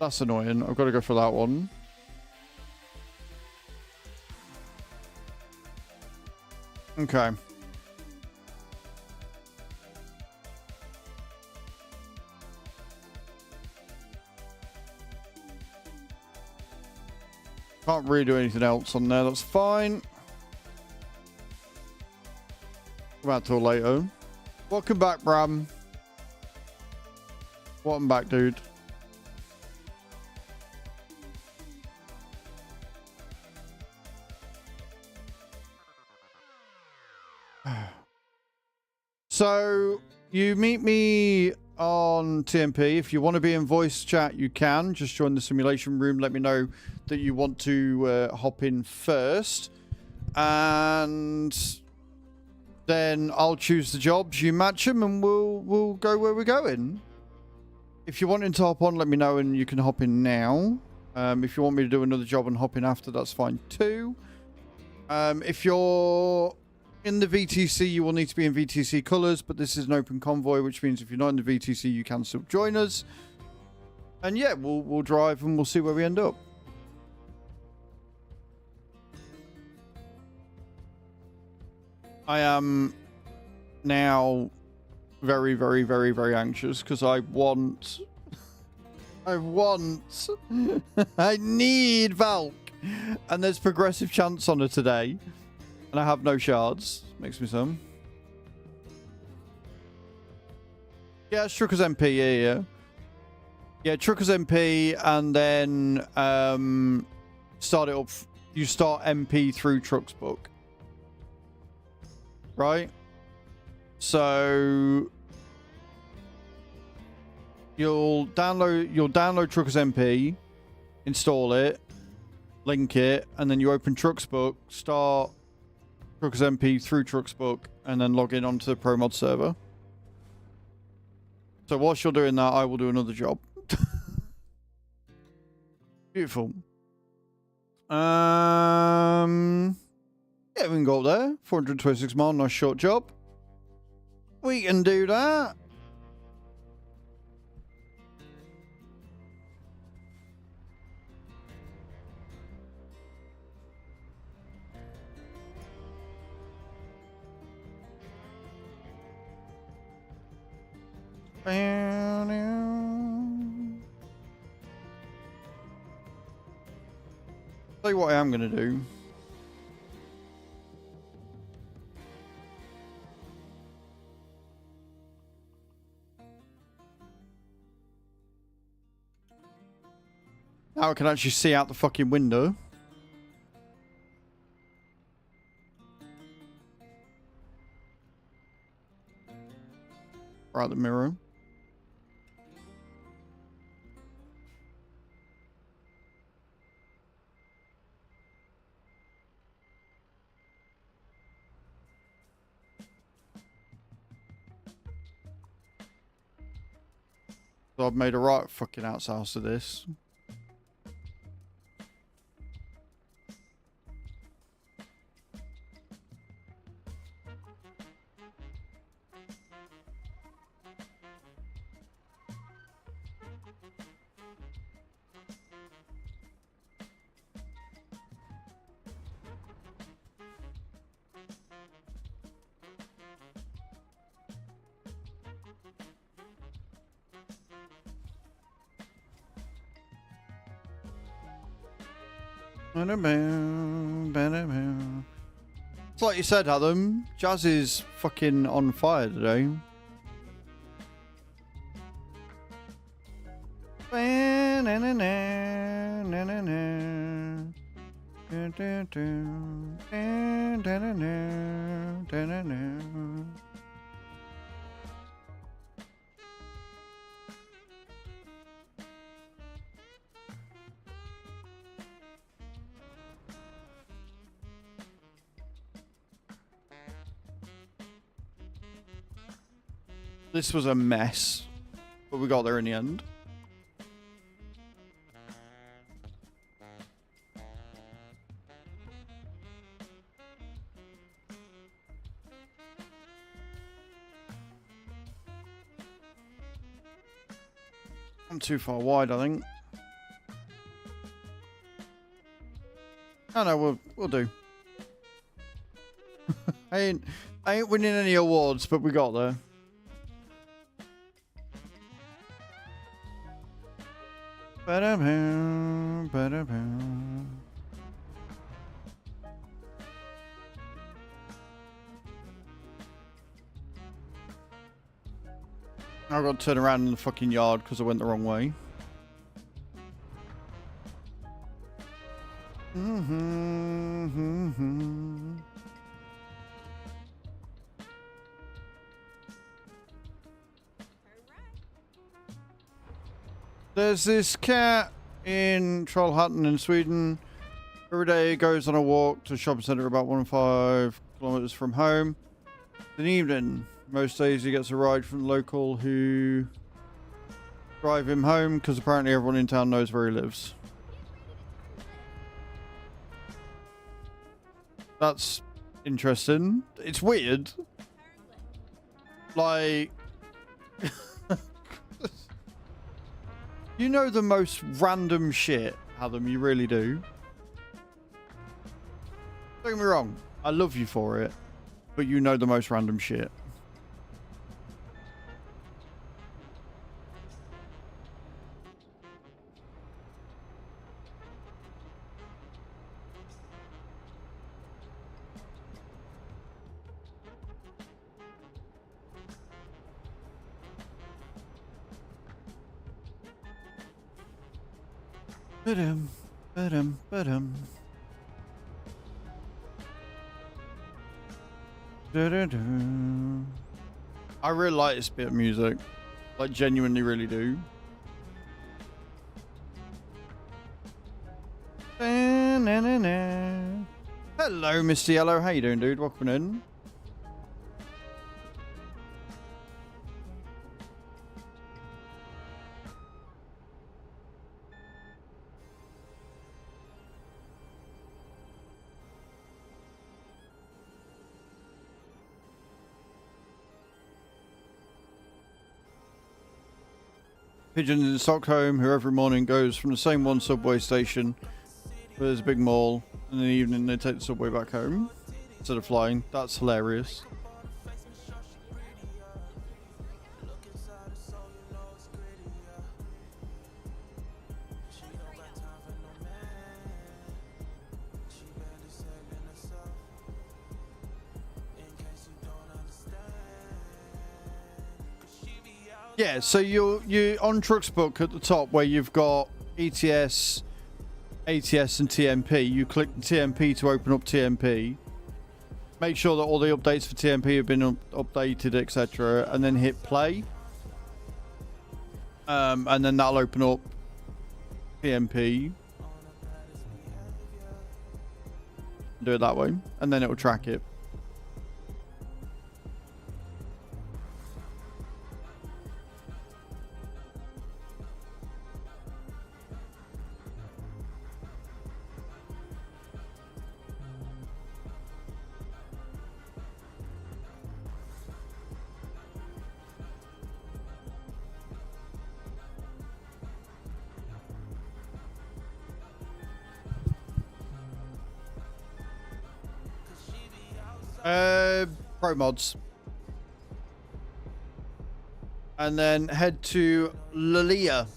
That's annoying. I've got to go for that one. Okay. Can't really do anything else on there. That's fine. Come out till later. Welcome back, Bram. Welcome back, dude. So, you meet me on TMP. If you want to be in voice chat, you can. Just join the simulation room. Let me know that you want to hop in first. And then I'll choose the jobs. You match them and we'll go where we're going. If you're wanting to hop on, let me know and you can hop in now. If you want me to do another job and hop in after, that's fine too. If you're in the VTC, you will need to be in VTC colours, but this is an open convoy, which means if you're not in the VTC, you can still join us. And yeah, we'll drive and we'll see where we end up. I am now very, very, very, very anxious because I need Valk, and there's progressive chance on her today. And I have no shards. Makes me some. Yeah, it's Trucker's MP. Yeah. Yeah, Trucker's MP, and then start it up. You start MP through Truck's book. Right? So you'll download Trucker's MP, install it, link it, and then you open Truck's book, start Trucker's MP through Truck's book, and then log in onto the Pro Mod server. So whilst you're doing that, I will do another job. Beautiful. Yeah, we can go up there. 426 mile, nice short job. We can do that. Tell you what I am going to do. Now I can actually see out the fucking window. Right, the mirror. So I've made a right fucking outhouse of this. It's like you said, Adam. Jazz is fucking on fire today. This was a mess, but we got there in the end. I'm too far wide, I think. Oh no, we'll do. I ain't winning any awards, but we got there. I got to turn around in the fucking yard because I went the wrong way. There's this cat in Trollhättan in Sweden. Every day he goes on a walk to a shopping centre about 1.5 kilometres from home. In the evening, most days he gets a ride from the local who drive him home because apparently everyone in town knows where he lives. That's interesting. It's weird. Like... You know the most random shit, Adam, you really do. Don't get me wrong, I love you for it, but you know the most random shit. Ba-dum, ba-dum, ba-dum. Da-da-da. I really like this bit of music. Like, genuinely really do. Da-na-na-na. Hello, Mr. Yellow. How you doing, dude? Welcome in. Pigeon in Stockholm, who every morning goes from the same one subway station where there's a big mall, and in the evening they take the subway back home instead of flying. That's hilarious. Yeah, so you're on Trucksbook at the top where you've got ETS, ATS and TMP. You click the TMP to open up TMP. Make sure that all the updates for TMP have been updated, etc. And then hit play. And then that'll open up TMP. Do it that way. And then it will track it. Pro mods. And then head to Lilia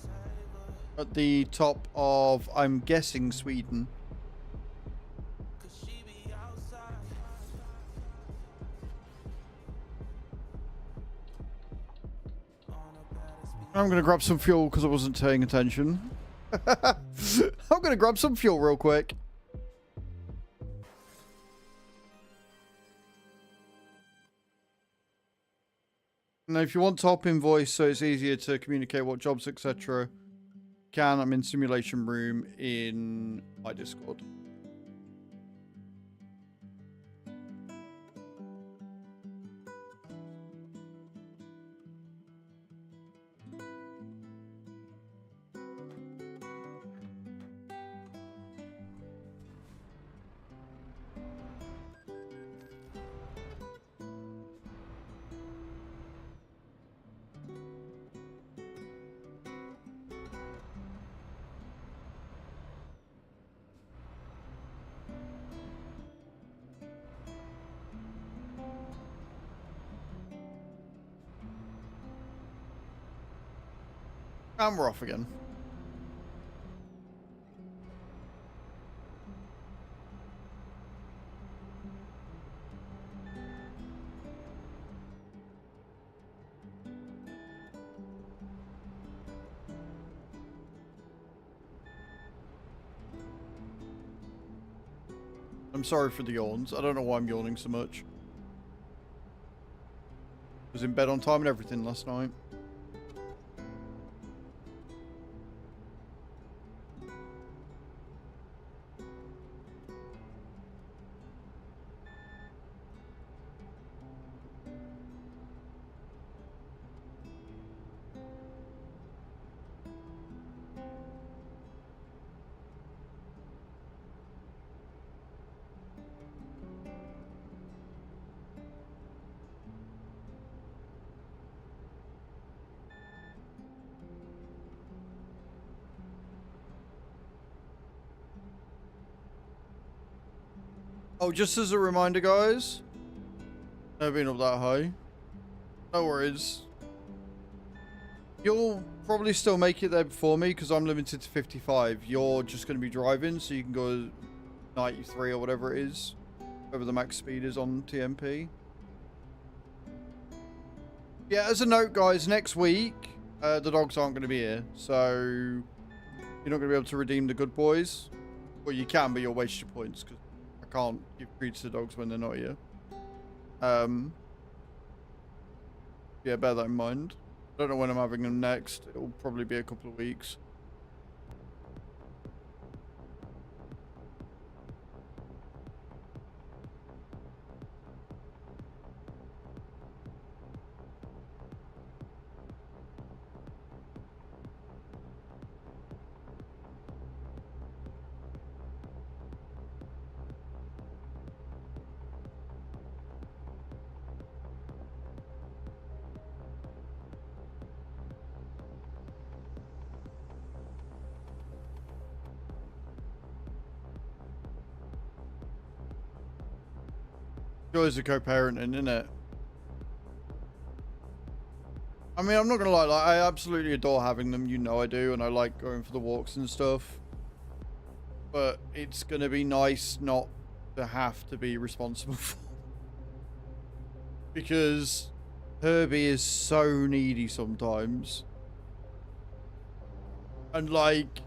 at the top of, I'm guessing, Sweden. I'm going to grab some fuel because I wasn't paying attention. I'm going to grab some fuel real quick. Now, if you want top invoice so it's easier to communicate what jobs, etc., I'm in simulation room in my Discord. And we're off again. I'm sorry for the yawns. I don't know why I'm yawning so much. I was in bed on time and everything last night. Oh, just as a reminder, guys. Never been up that high. No worries. You'll probably still make it there before me because I'm limited to 55. You're just going to be driving, so you can go 93 or whatever it is. Whatever the max speed is on TMP. Yeah, as a note, guys, next week, the dogs aren't going to be here. So, you're not going to be able to redeem the good boys. Well, you can, but you'll waste your points because I can't give treats to the dogs when they're not here. Yeah, bear that in mind. I don't know when I'm having them next. It'll probably be a couple of weeks. Joys of co-parenting, isn't it? I mean, I'm not gonna lie, like, I absolutely adore having them, you know I do, and I like going for the walks and stuff. But it's gonna be nice not to have to be responsible for. Because Herbie is so needy sometimes. And like,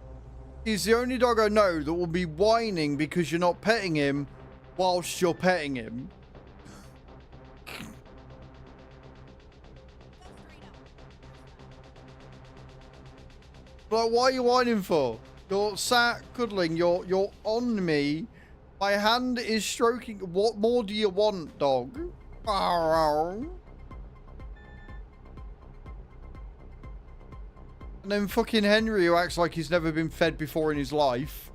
he's the only dog I know that will be whining because you're not petting him whilst you're petting him. Like, why are you whining for? You're sat cuddling. You're on me. My hand is stroking. What more do you want, dog? And then fucking Henry, who acts like he's never been fed before in his life,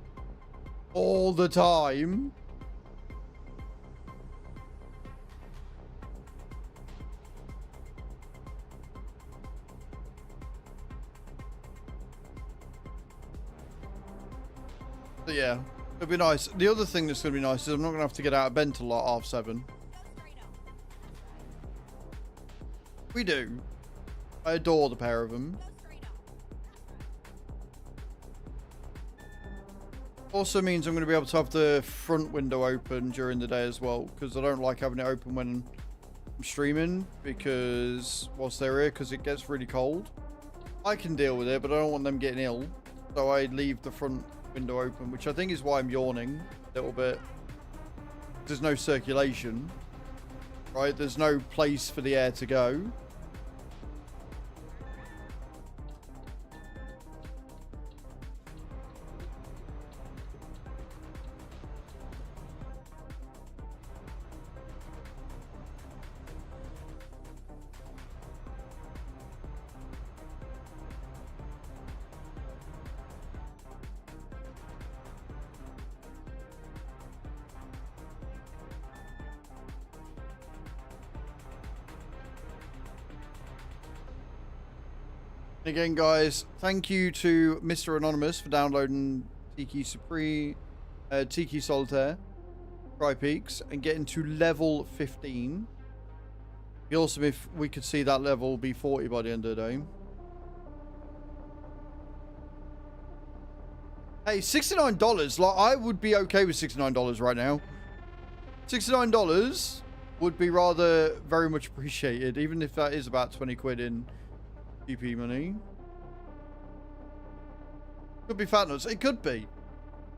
all the time. But yeah, it'll be nice. The other thing that's going to be nice is I'm not going to have to get out of bed till like 7:30. We do. I adore the pair of them. Go straight up. Also means I'm going to be able to have the front window open during the day as well, because I don't like having it open when I'm streaming, because whilst they're here, because it gets really cold. I can deal with it, but I don't want them getting ill, so I leave the front window open, which I think is why I'm yawning a little bit. There's no circulation, right? There's no place for the air to go. Again, guys, thank you to Mr. Anonymous for downloading Tiki Supreme, Tiki Solitaire, Tri Peaks, and getting to level 15. It'd be awesome if we could see that level be 40 by the end of the day. Hey, $69. Like, I would be okay with $69 right now. $69 would be rather very much appreciated, even if that is about 20 quid in GP money. Could be Fat Nuts. It could be.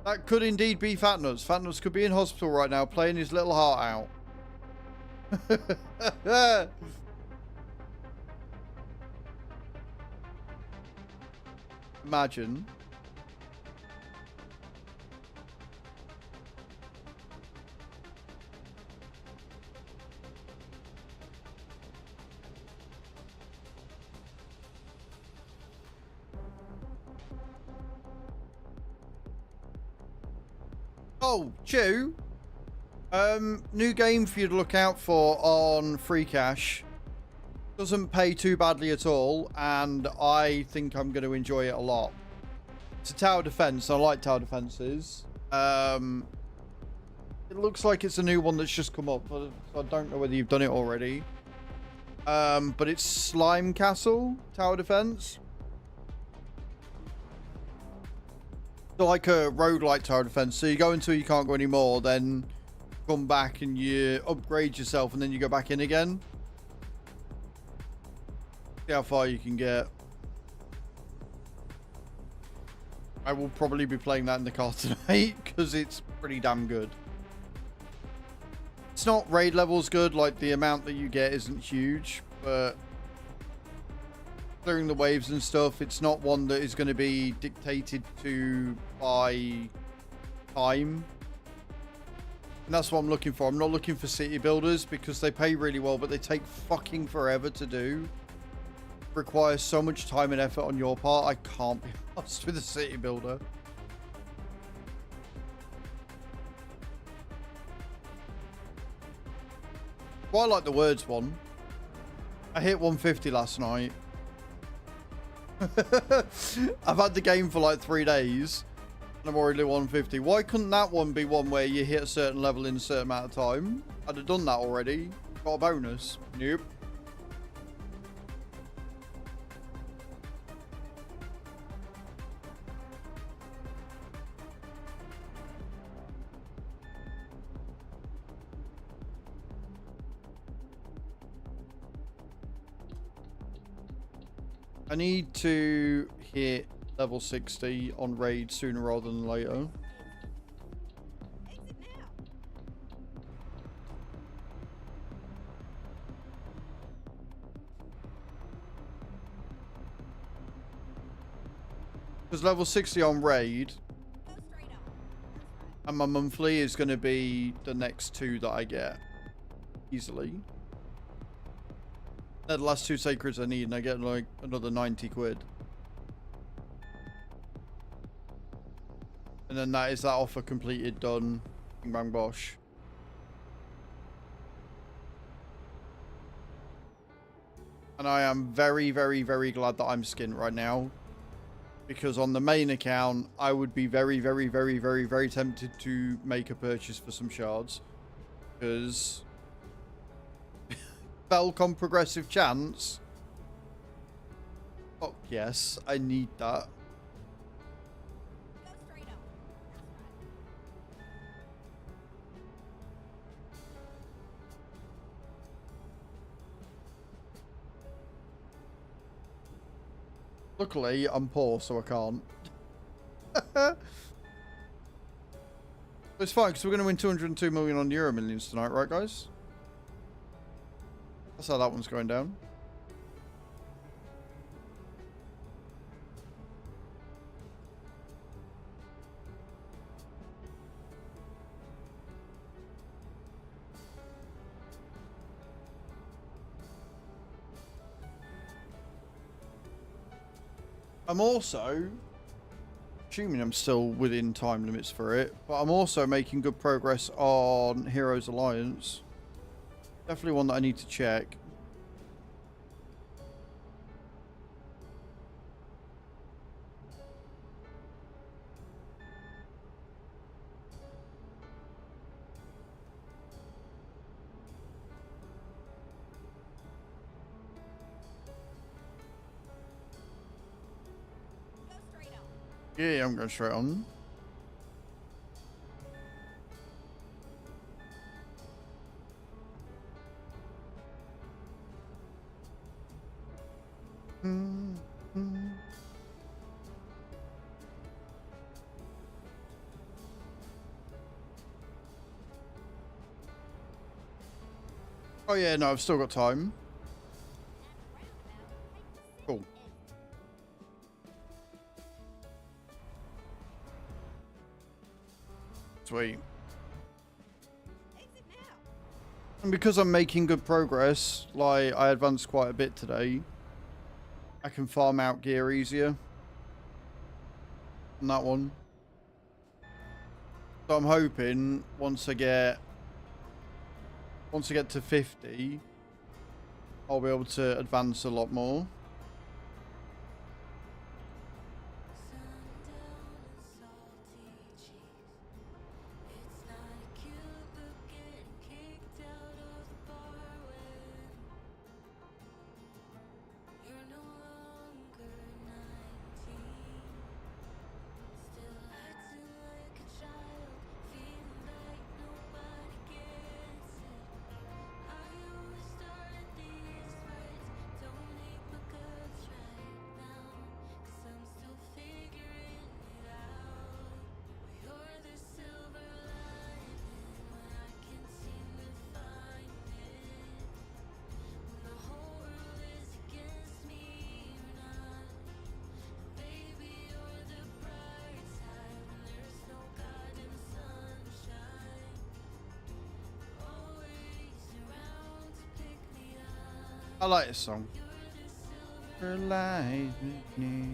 That could indeed be Fat Nuts. Fat Nuts could be in hospital right now playing his little heart out. Imagine. Oh, Chew. New game for you to look out for on Free Cash. Doesn't pay too badly at all, and I think I'm going to enjoy it a lot. It's a tower defense. I like tower defenses. It looks like it's a new one that's just come up, but I don't know whether you've done it already. But it's Slime Castle tower defense. So like a roguelike tower defense. So you go until you can't go anymore, then come back and you upgrade yourself, and then you go back in again. See how far you can get. I will probably be playing that in the car tonight because it's pretty damn good. It's not raid levels good, like the amount that you get isn't huge, but clearing the waves and stuff, it's not one that is going to be dictated to by time. And that's what I'm looking for. I'm not looking for city builders because they pay really well, but they take fucking forever to do. Requires so much time and effort on your part. I can't be asked with a city builder. Well, I like the words one. I hit 150 last night. I've had the game for like 3 days and I'm already 150. Why couldn't that one be one where you hit a certain level in a certain amount of time? I'd have done that already. Got a bonus. Nope. I need to hit level 60 on raid sooner rather than later. Exit now. Because level 60 on raid Go straight up. and my monthly is going to be the next 2 that I get easily. They're the last 2 sacreds I need, and I get like another 90 quid. And then that is that offer completed, done. Bing bang bosh. And I am very, very, very glad that I'm skint right now. Because on the main account, I would be very, very, very, very, very tempted to make a purchase for some shards. Because Belcom progressive chance. Fuck yes, I need that. Go straight up. That's right. Luckily, I'm poor, so I can't. It's fine, because we're going to win 202 million on Euro Millions tonight, right, guys? That's how that one's going down. I'm also, assuming I'm still within time limits for it, but I'm also making good progress on Heroes Alliance. Definitely one that I need to check. Go straight up. Yeah, I'm going straight on. Oh yeah, no, I've still got time. At the roundabout, take the Cool. Sweet. exit now. And because I'm making good progress, like I advanced quite a bit today, I can farm out gear easier on that one. So I'm hoping once I get to 50, I'll be able to advance a lot more. I like this song. Light with me.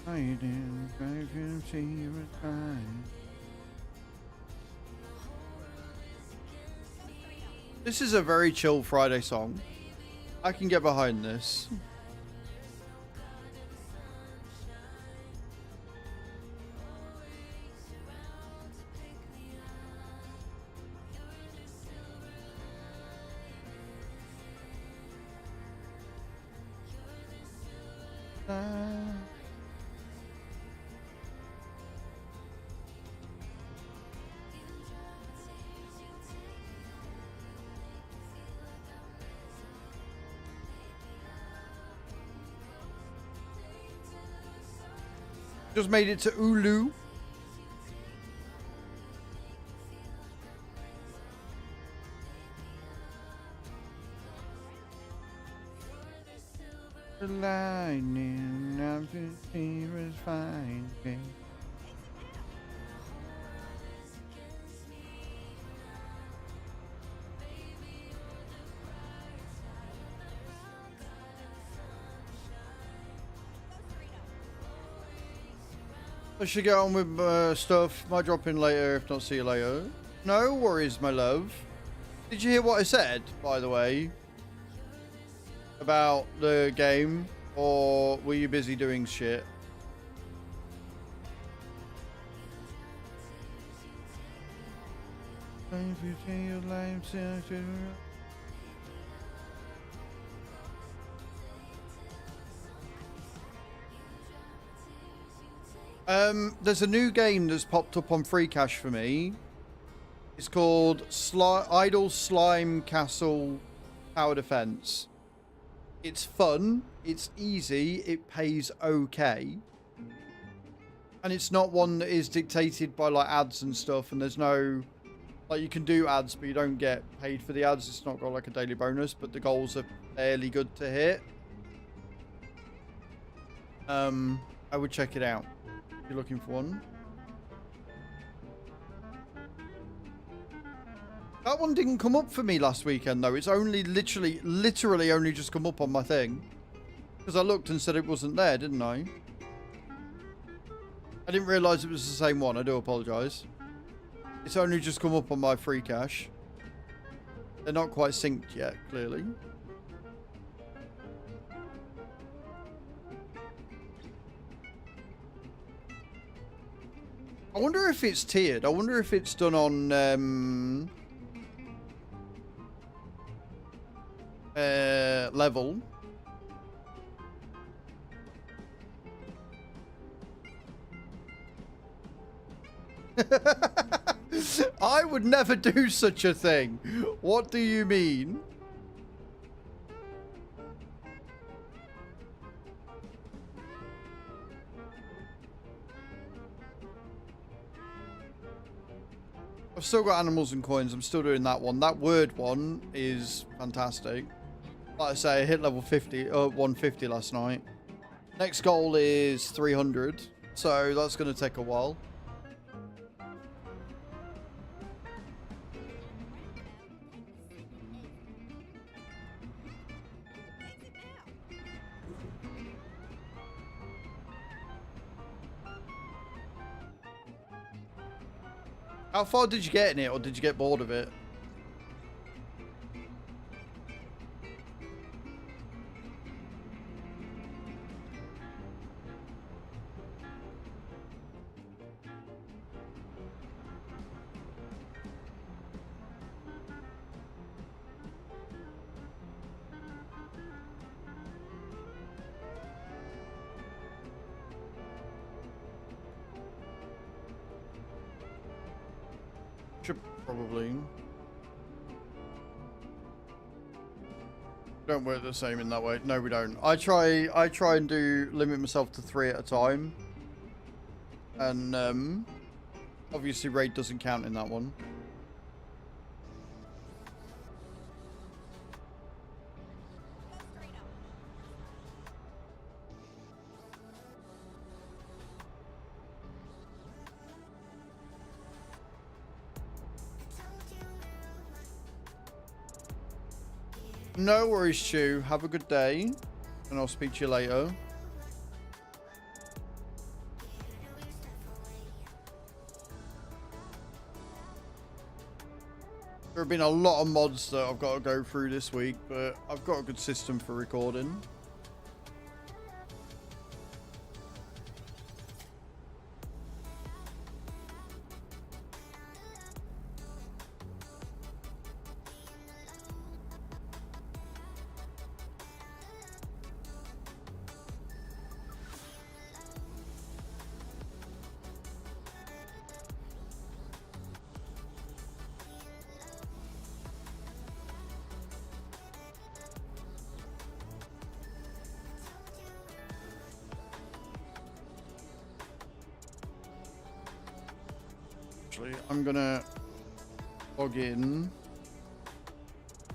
I didn't see you at time. This is a very chill Friday song. I can get behind this. Just made it to Ulu. lightning, I'm is fine. I should get on with stuff. Might drop in later, if not see you later. No worries, my love. Did you hear what I said, by the way? About the game? Or were you busy doing shit? There's a new game that's popped up on free cash for me. It's called Idle Slime Castle Tower Defense. It's fun, it's easy, it pays okay. And it's not one that is dictated by like ads and stuff, and there's no, like, you can do ads but you don't get paid for the ads. It's not got like a daily bonus, but the goals are fairly good to hit. I would check it out if you're looking for one. That one didn't come up for me last weekend though. It's only literally only just come up on my thing. Because I looked and said it wasn't there, didn't I? I didn't realise it was the same one. I do apologise. It's only just come up on my free cash. They're not quite synced yet, clearly. I wonder if it's tiered. I wonder if it's done on level. I would never do such a thing. What do you mean? I've still got animals and coins. I'm still doing that one. That word one is fantastic. Like I say, I hit level 150 last night. Next goal is 300. So that's going to take a while. How far did you get in it, or did you get bored of it? Should probably. Don't work the same in that way. No, we don't. I try and limit myself to 3 at a time. And obviously raid doesn't count in that one. No worries, Stu. Have a good day. And I'll speak to you later. There have been a lot of mods that I've got to go through this week, but I've got a good system for recording. I'm gonna log in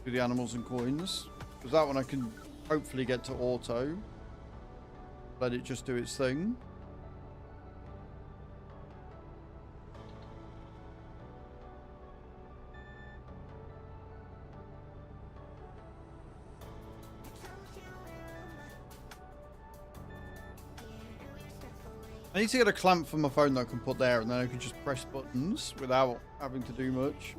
to the animals and coins, because that one I can hopefully get to auto. let it just do its thing. I need to get a clamp for my phone that I can put there, and then I can just press buttons without having to do much.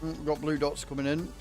We've got blue dots coming in.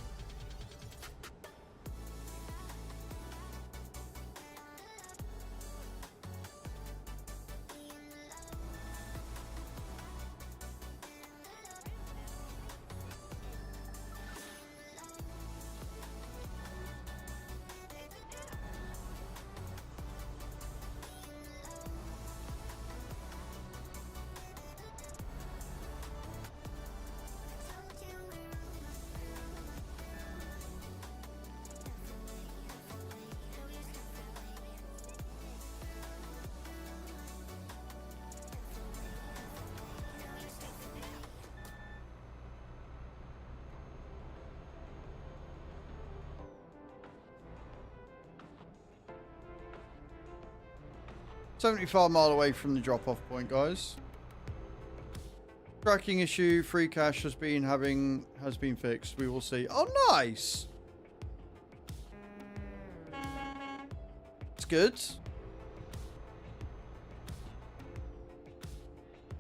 $75 away from the drop-off point, guys. Tracking issue, free cash has been fixed. We will see. Oh, nice. It's good.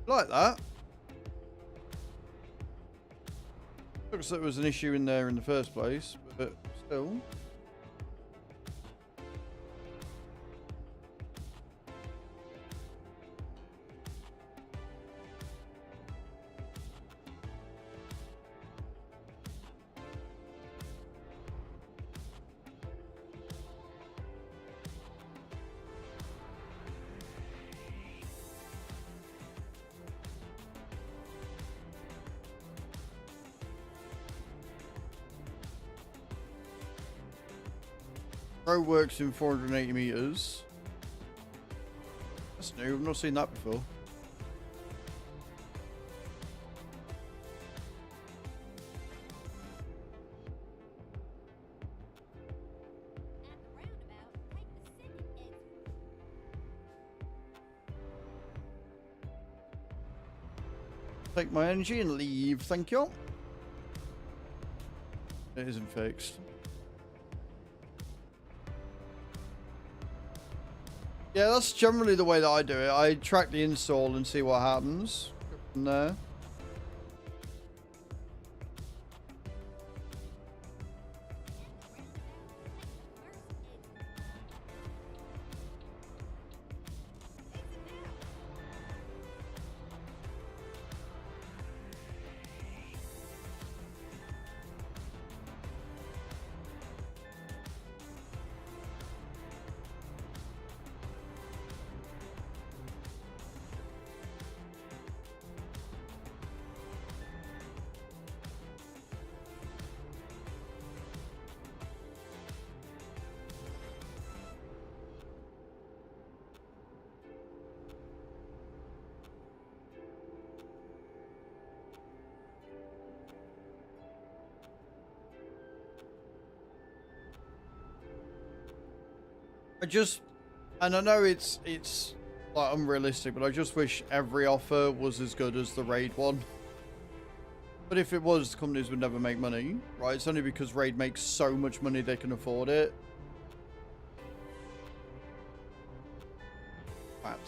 Like that. Looks like there was an issue in there in the first place, but still. Road works in 480 meters. That's new. I've not seen that before. At the roundabout, take the second exit. Take my energy and leave. Thank you. It isn't fixed. Yeah, that's generally the way that I do it. I track the install and see what happens from there. And I know it's like unrealistic, but I just wish every offer was as good as the raid one. But if it was, companies would never make money, right? It's only because raid makes so much money they can afford it. Bad.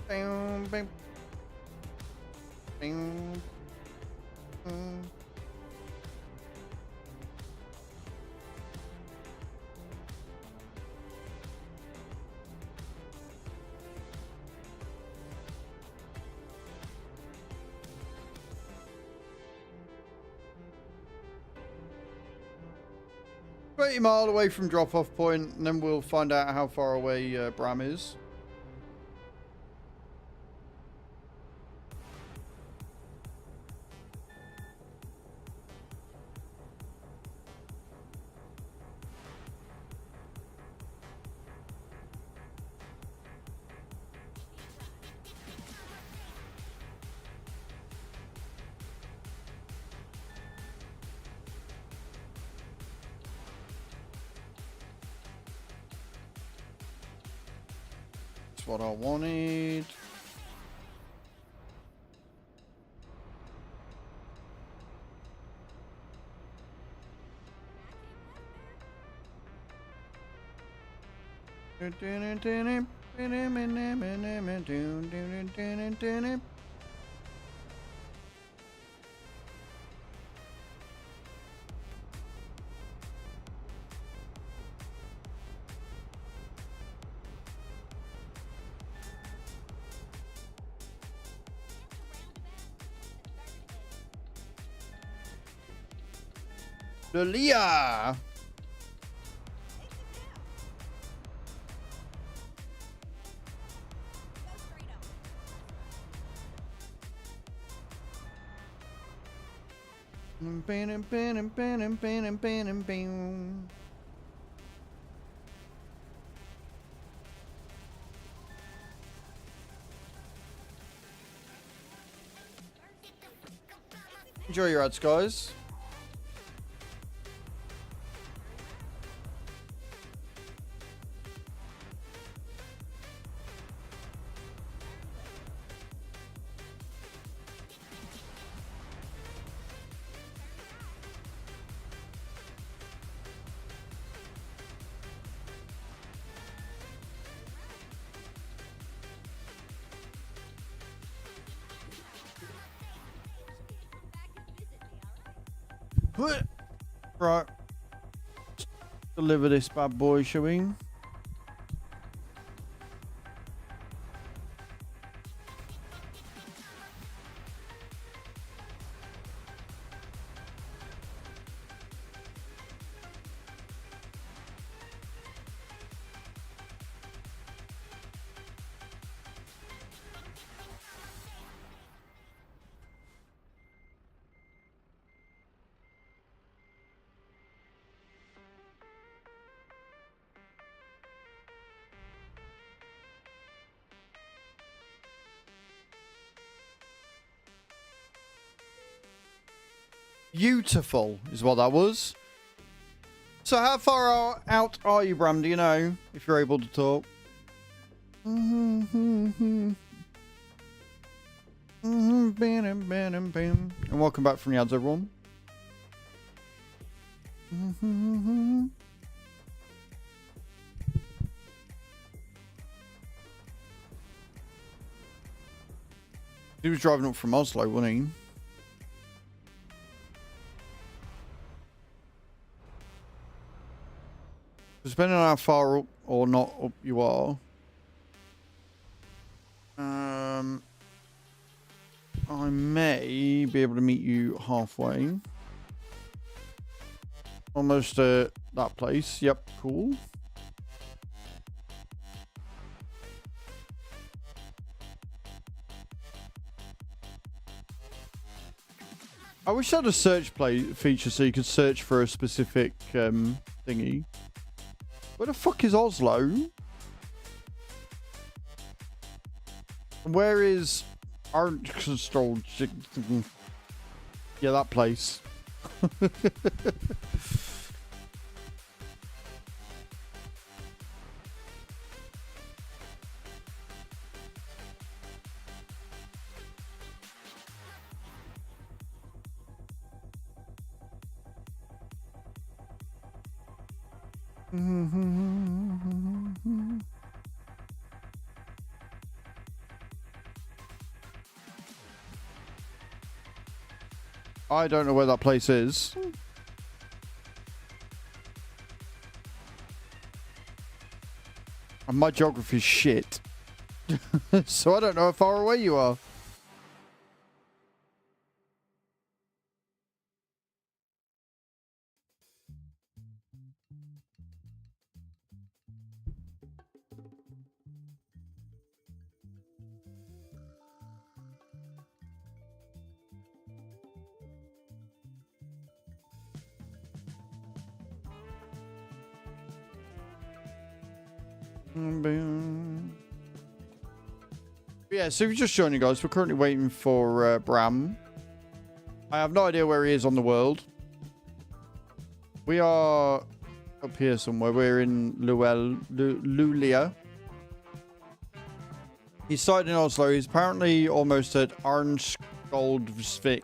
Bing, bing. Bing. 20 mile away from drop-off point, and then we'll find out how far away Bram is. That's what I wanted. Lilia! Enjoy your ads, guys. Right. Deliver this bad boy, shall we? Beautiful is what that was. So how far out are you, Bram? Do you know? If you're able to talk. And welcome back from the ads, everyone. He was driving up from Oslo, wasn't he? Depending on how far up or not up you are, I may be able to meet you halfway. Almost at that place. Yep, cool. I wish I had a search feature so you could search for a specific thingy. Where the fuck is Oslo? Where is Arnstol? Yeah, that place. I don't know where that place is. And my geography's shit. So I don't know how far away you are. Yeah, so if you're just joining, guys, we're currently waiting for Bram. I have no idea where he is on the world. We are up here somewhere. We're in Luleå. He started in Oslo. He's apparently almost at Arnskoldvik,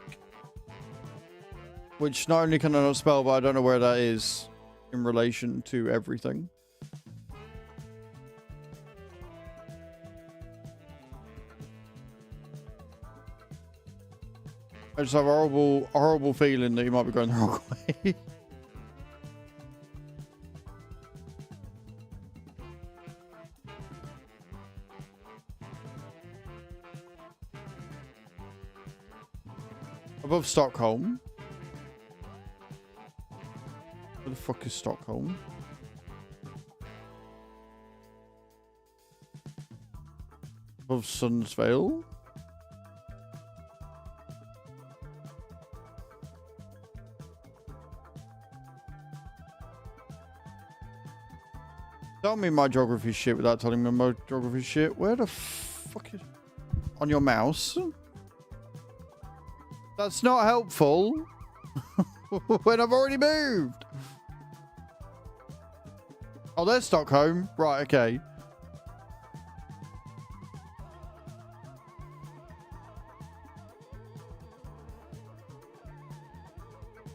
which not only can I not spell, but I don't know where that is in relation to everything. I just have a horrible feeling that you might be going the wrong way. Above Stockholm. Where the fuck is Stockholm? Above Sundsvale. Tell me my geography shit without telling me my geography shit. Where the fuck is... On your mouse? That's not helpful. When I've already moved. Oh, there's Stockholm. Right, okay.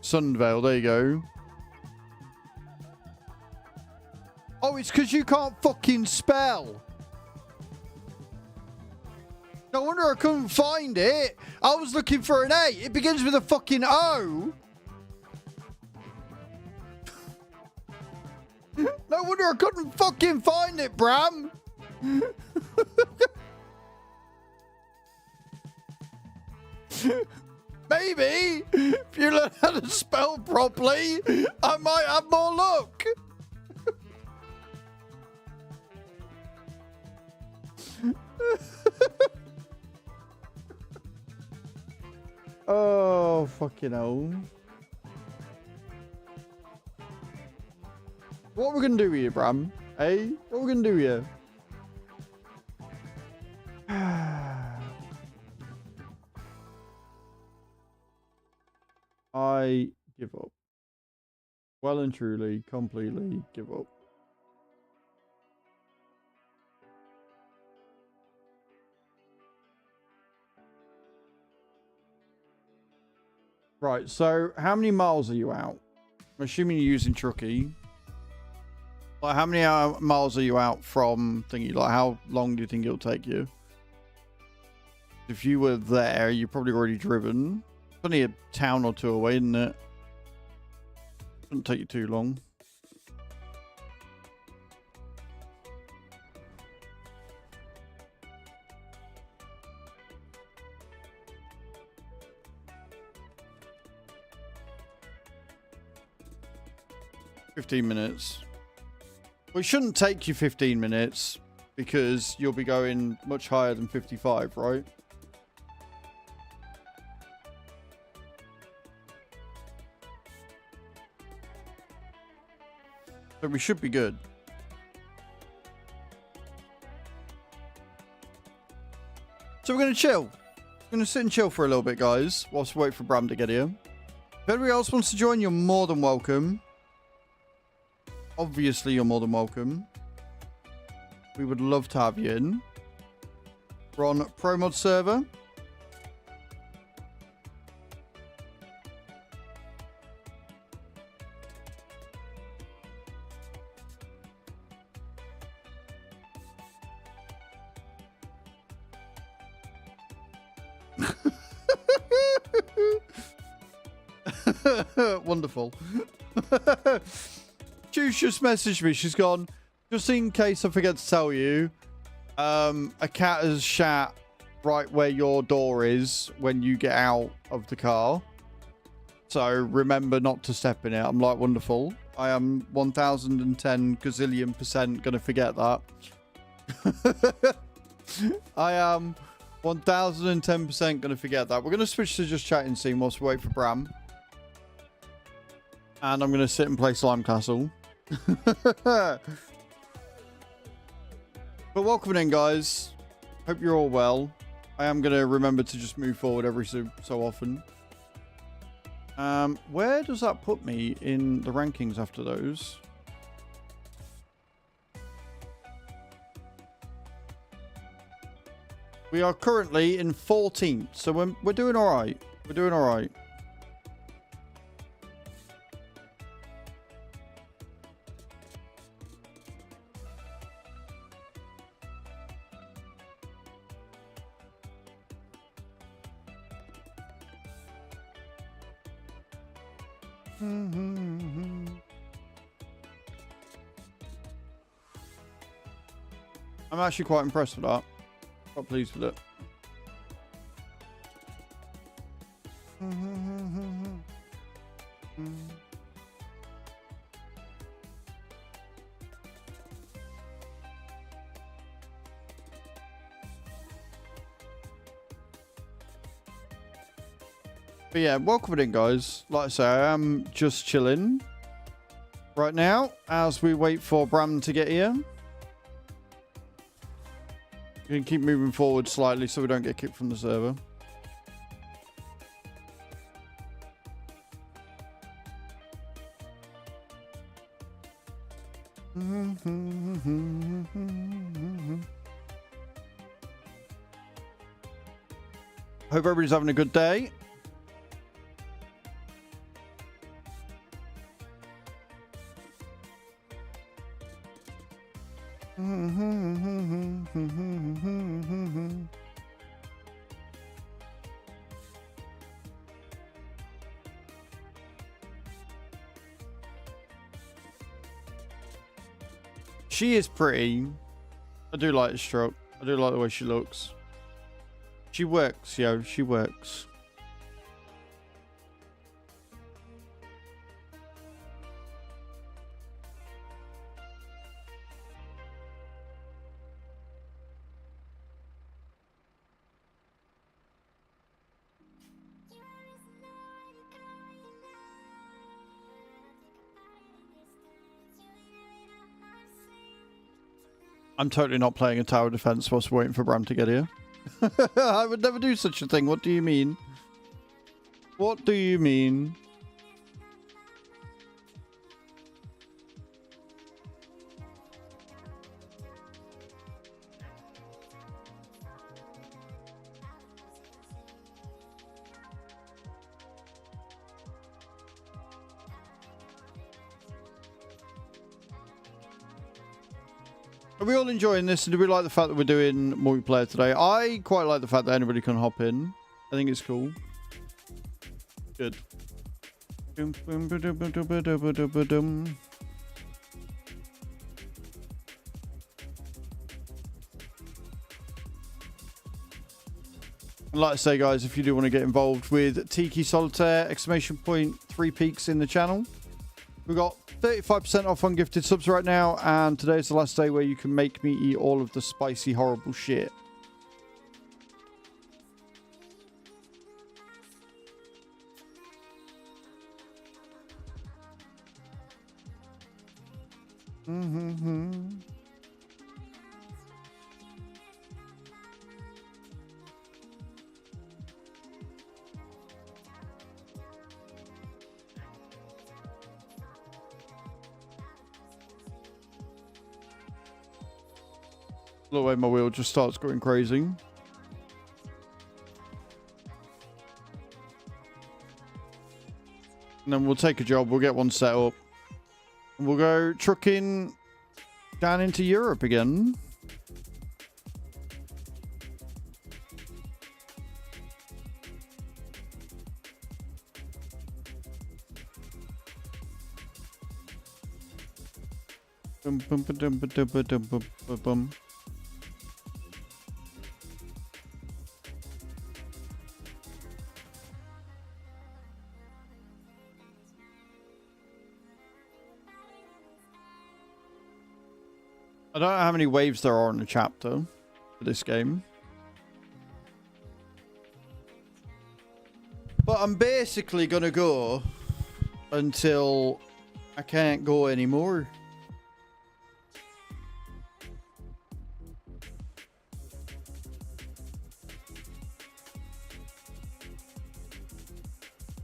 Sundsvale, there you go. Oh, it's because you can't fucking spell. No wonder I couldn't find it. I was looking for an A. It begins with a fucking O. No wonder I couldn't fucking find it, Bram. Maybe if you learn how to spell properly, I might have more luck. Oh, fucking hell. What are we going to do here, Bram? Hey, what are we going to do here? I give up. Well and truly, completely give up. Right, so how many miles are you out? I'm assuming you're using Truckee. Like, how many miles are you out from thingy? Like, how long do you think it'll take you? If you were there, you're probably already driven. It's only a town or two away, isn't it? Shouldn't take you too long. $15 minutes. Well, it shouldn't take you 15 minutes because you'll be going much higher than 55, right? So we should be good. So we're going to chill. We're going to sit and chill for a little bit, guys, whilst we wait for Bram to get here. If anybody else wants to join, you're more than welcome. Obviously, you're more than welcome. We would love to have you in. We're on Pro Mod server. Wonderful. Juice just messaged me. She's gone, just in case I forget to tell you, a cat has shat right where your door is when you get out of the car. So remember not to step in it. I'm like, wonderful. I am 1010 gazillion% going to forget that. I am 1010% going to forget that. We're going to switch to just chatting scene whilst we wait for Bram. And I'm going to sit and play Slime Castle. But welcome in, guys. Hope you're all well. I am going to remember to just move forward every so often. Where does that put me in the rankings after those? We are currently in 14th, so we're doing all right. We're doing all right. I'm actually quite impressed with that. Quite pleased with it. But yeah, welcome in, guys. Like I say, I am just chilling right now as we wait for Bram to get here. We can keep moving forward slightly so we don't get kicked from the server. Hope everybody's having a good day. She is pretty. I do like the stroke. I do like the way she looks. She works, yo. She works. I'm totally not playing a tower defense whilst waiting for Bram to get here. I would never do such a thing. What do you mean? What do you mean? Are we all enjoying this? And do we like the fact that we're doing multiplayer today? I quite like the fact that anybody can hop in. I think it's cool. Good. And like I say, guys, if you do want to get involved with Tiki Solitaire, !3 peaks in the channel. We've got 35% off ungifted subs right now, and today's the last day where you can make me eat all of the spicy, horrible shit. Look, way my wheel just starts going crazy. And then we'll take a job, we'll get one set up. And we'll go trucking down into Europe again. Bum, bum, ba-dum, ba-dum, ba-dum, bum, ba-bum. I don't know how many waves there are in the chapter for this game. But I'm basically going to go until I can't go anymore.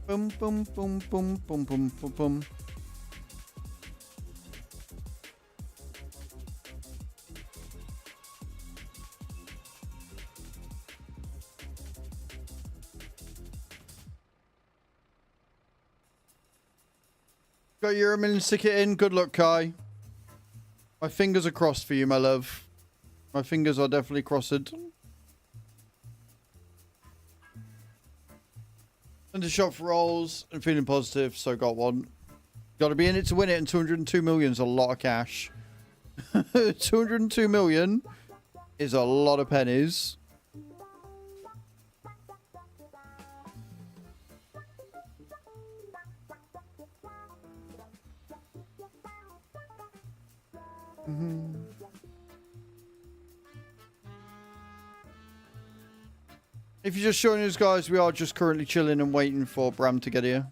Boom, boom, boom, boom, boom, boom, boom, boom. Got your Euro Millions ticket in. Good luck, Kai. My fingers are crossed for you, my love. My fingers are definitely crossed. Under shot for rolls and feeling positive, so got one. Got to be in it to win it, and 202 million is a lot of cash. 202 million is a lot of pennies. If you're just showing us, guys, we are just currently chilling and waiting for Bram to get here.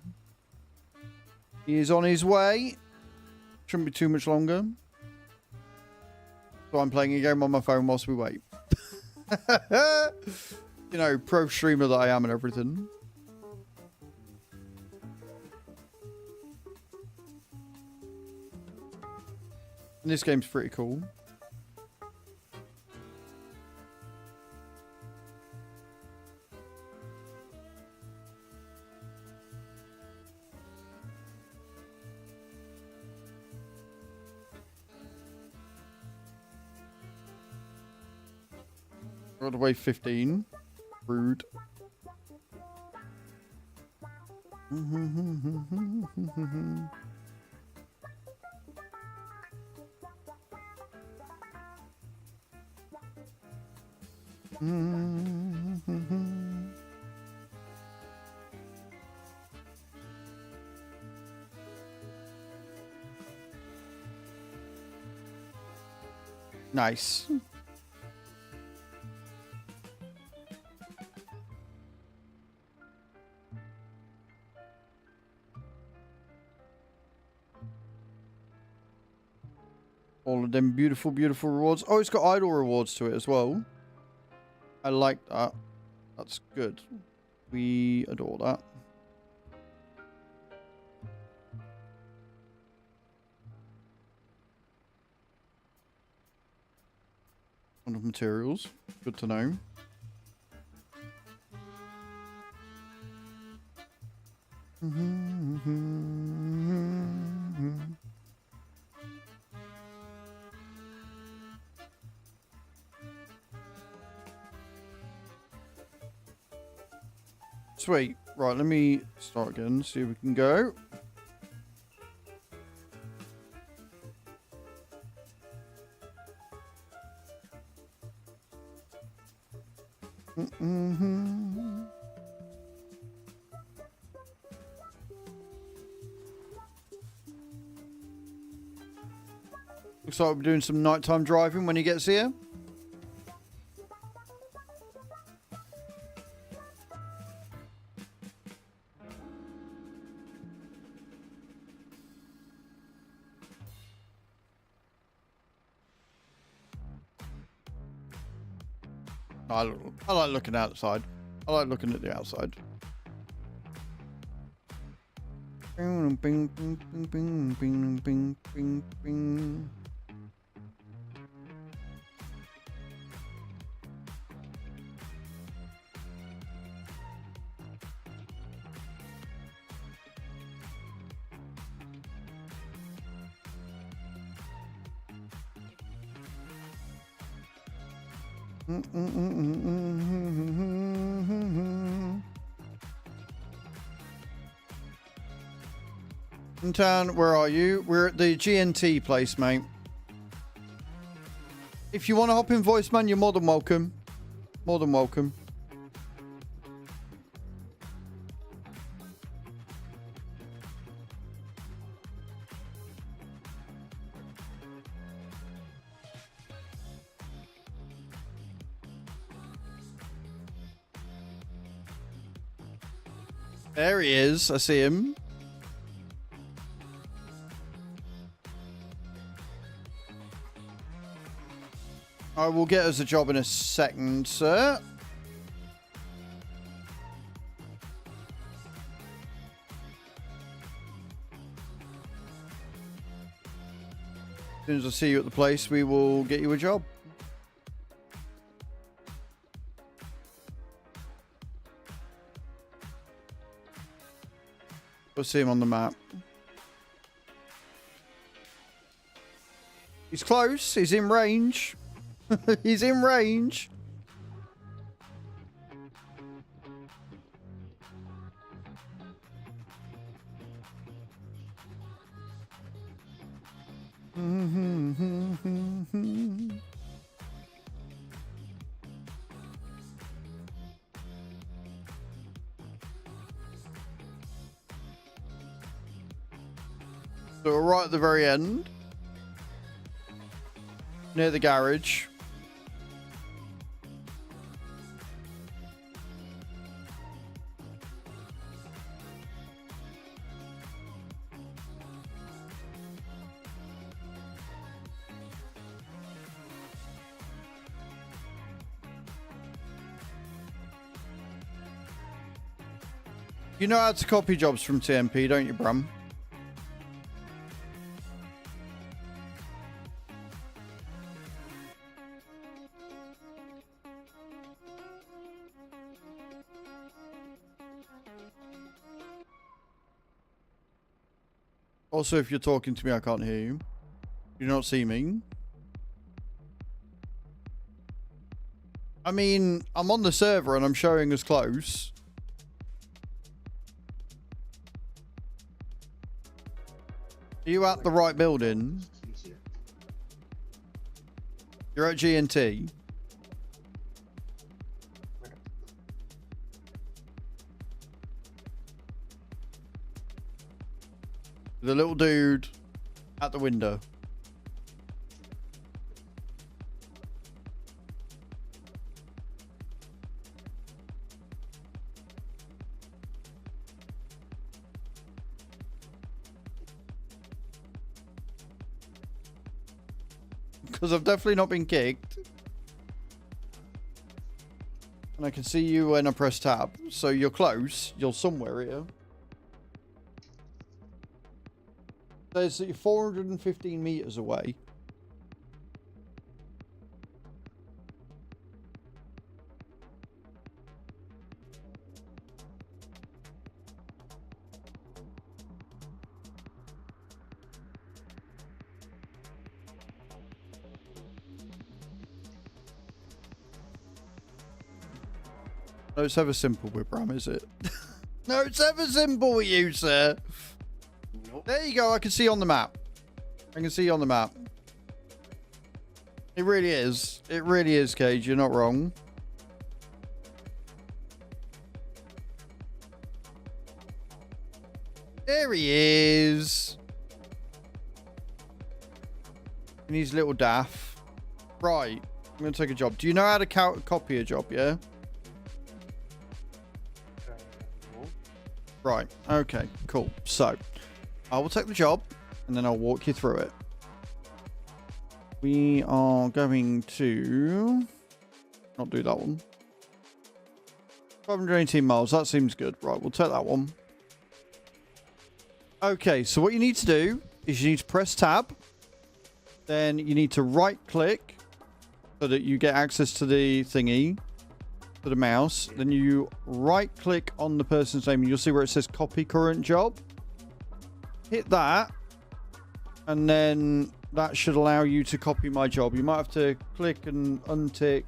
He is on his way. Shouldn't be too much longer. So I'm playing a game on my phone whilst we wait. You know, pro streamer that I am and everything. And this game's pretty cool. Got away 15. Rude. Nice. All of them beautiful, beautiful rewards. Oh, it's got idle rewards to it as well. I like that. That's good. We adore that. One of materials. Good to know. Sweet. Right, let me start again, see if we can go. Looks like we're doing some nighttime driving when he gets here. I like looking outside. I like looking at the outside. Bing, bing, bing, bing, bing, bing, bing, bing. In town, where are you? We're at the GNT place, mate. If you want to hop in voice, man, you're more than welcome. More than welcome. There he is. I see him. I will get us a job in a second, sir. As soon as I see you at the place, we will get you a job. We'll see him on the map. He's close. He's in range. He's in range. So we're right at the very end, near the garage. You know how to copy jobs from TMP, don't you, Bram? Also, if you're talking to me, I can't hear you. You don't see me. I mean, I'm on the server and I'm showing us close. Are you at the right building? You're at G&T. The little dude at the window. Because I've definitely not been kicked. And I can see you when I press tab. So you're close. You're somewhere here. Says that you're 415 meters away. No, it's ever simple with Bram, is it? No, it's ever simple with you, sir. Nope. There you go. I can see on the map. I can see on the map. It really is. It really is, Cage. You're not wrong. There he is. And he's little daff. Right. I'm going to take a job. Do you know how to copy a job, yeah? No. Right. Okay, cool. So, I will take the job, and then I'll walk you through it. We are going to not do that one. 518 miles. That seems good. Right, we'll take that one. Okay, so what you need to do is you need to press tab. Then you need to right click so that you get access to the thingy, to the mouse. Then you right click on the person's name and you'll see where it says copy current job. Hit that. And then that should allow you to copy my job. You might have to click and untick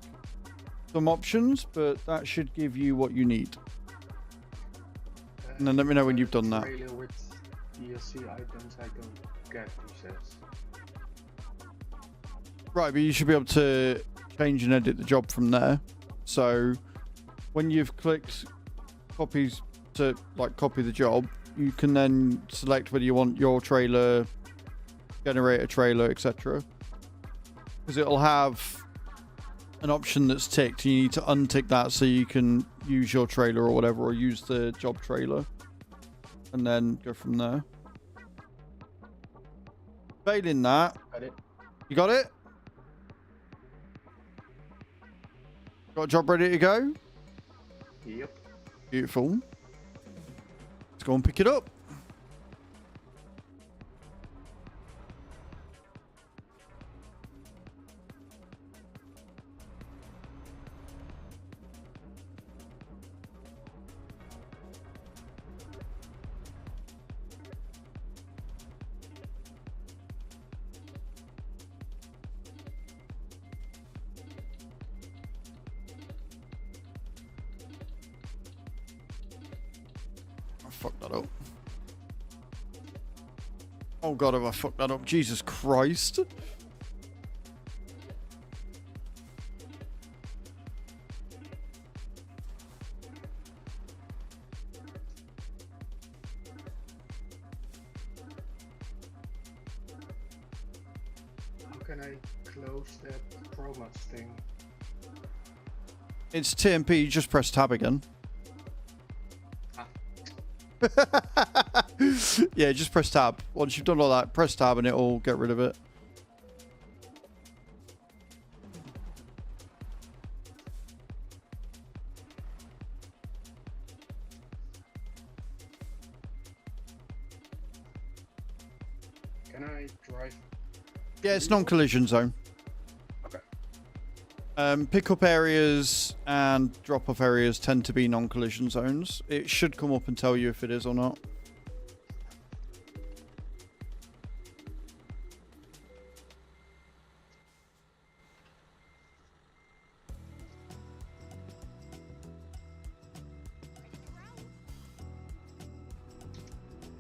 some options, but that should give you what you need. And then let me know when you've done that. Trailer with DLC items, I don't get, he says. Right, but you should be able to change and edit the job from there. So when you've clicked copies to like copy the job, you can then select whether you want your trailer, generate a trailer, etc. Because it'll have an option that's ticked. You need to untick that so you can use your trailer or whatever, or use the job trailer, and then go from there. Failing that, Got it. you got it? Got a job ready to go? Yep. Beautiful. Let's go and pick it up. fucked that up. Oh god, have I fucked that up? Jesus Christ. How can I close that Chromas thing? It's TMP, you just press tab again. Yeah, just press tab. Once you've done all that, press tab and it'll get rid of it. Can I drive? Yeah, it's non-collision zone. Okay. Pickup areas and drop-off areas tend to be non-collision zones. It should come up and tell you if it is or not.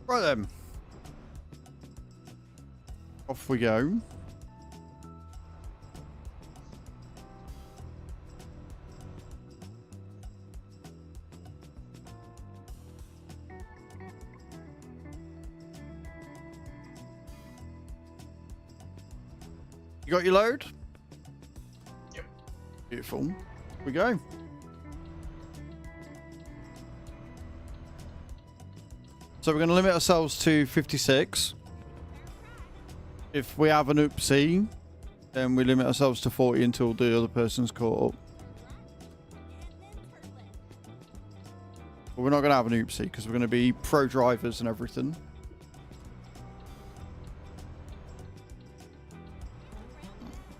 Right then. Off we go. You got your load? Yep. Beautiful. Here we go. So we're going to limit ourselves to 56. If we have an oopsie, then we limit ourselves to 40 until the other person's caught up. But we're not going to have an oopsie because we're going to be pro drivers and everything.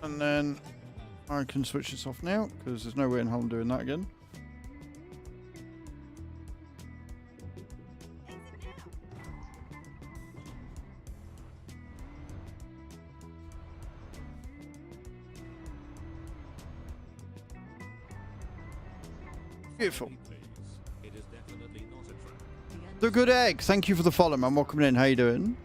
And then I can switch this off now because there's no way in hell I'm doing that again. Beautiful. It is definitely not a trap. The Good Egg, thank you for the follow, man. Welcome in. How you doing?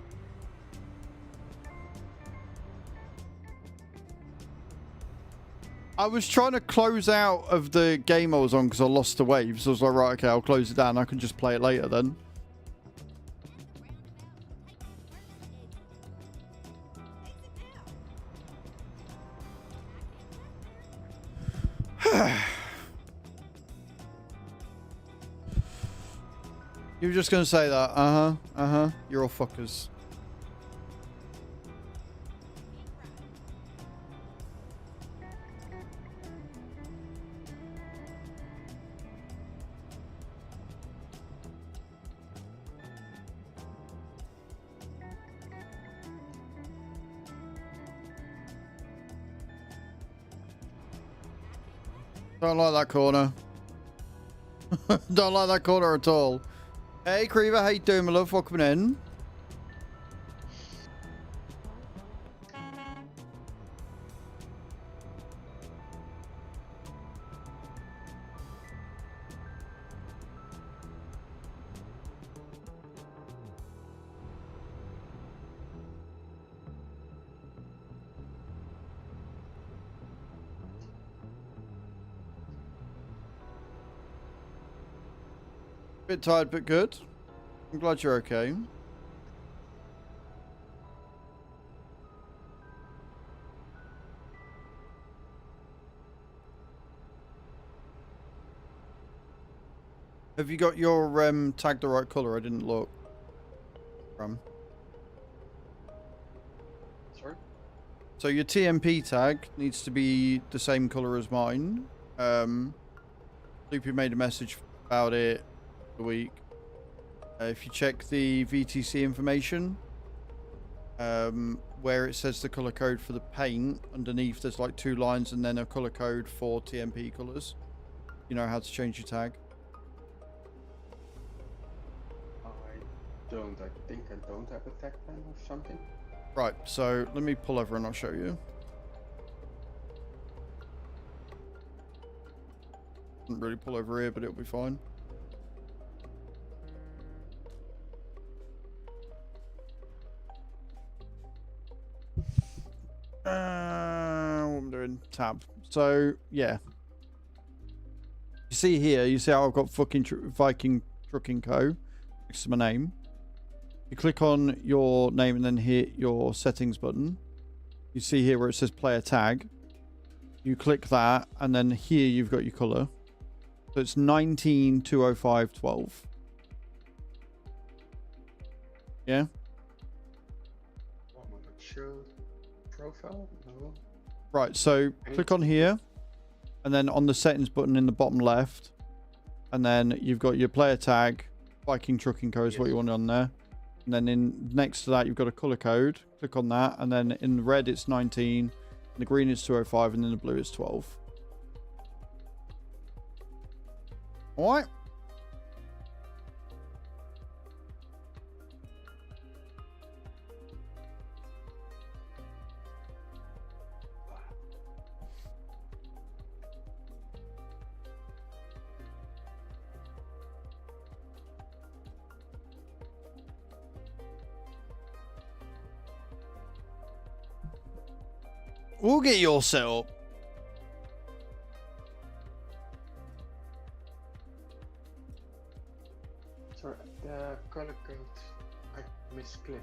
I was trying to close out of the game I was on because I lost the waves. So I was like, right, okay, I'll close it down. I can just play it later then. You were just going to say that. You're all fuckers. Don't like that corner. Don't like that corner at all. Hey, Creever, how you doing, my love? Welcome in. Bit tired, but good. I'm glad you're okay. Have you got your tag the right color? I didn't look. Sorry? So your TMP tag needs to be the same color as mine. Loopy made a message about it the week. If you check the VTC information, where it says the color code for the paint, underneath there's like 2 lines and then a color code for TMP colors. You know how to change your tag. I think I don't have a tag pen or something. Right, so let me pull over and I'll show you. Didn't really pull over here, but it'll be fine. tab. So yeah, you see here, you see how I've got fucking Viking Trucking Co. next to my name. You click on your name and then hit your settings button. You see here where it says player tag. You click that, and then here you've got your color. So it's 19/205/12. Yeah. One moment. Show profile? No. Right, so click on here, and then on the settings button in the bottom left, and then you've got your player tag, Viking Trucking Co. is what you want on there. And then in next to that, you've got a color code. Click on that, and then in the red, it's 19, in the green, it's 205, and in the blue, it's 12. All right. We'll get you all set up. Sorry, the color code I misclicked.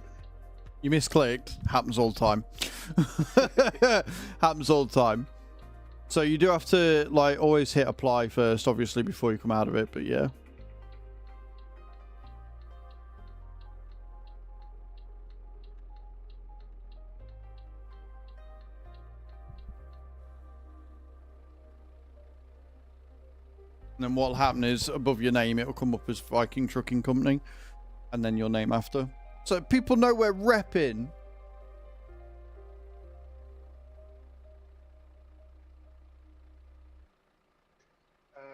You misclicked. Happens all the time. Happens all the time. So you do have to like always hit apply first, obviously, before you come out of it. But yeah. And then what'll happen is above your name, it'll come up as Viking Trucking Company, and then your name after. So people know we're repping.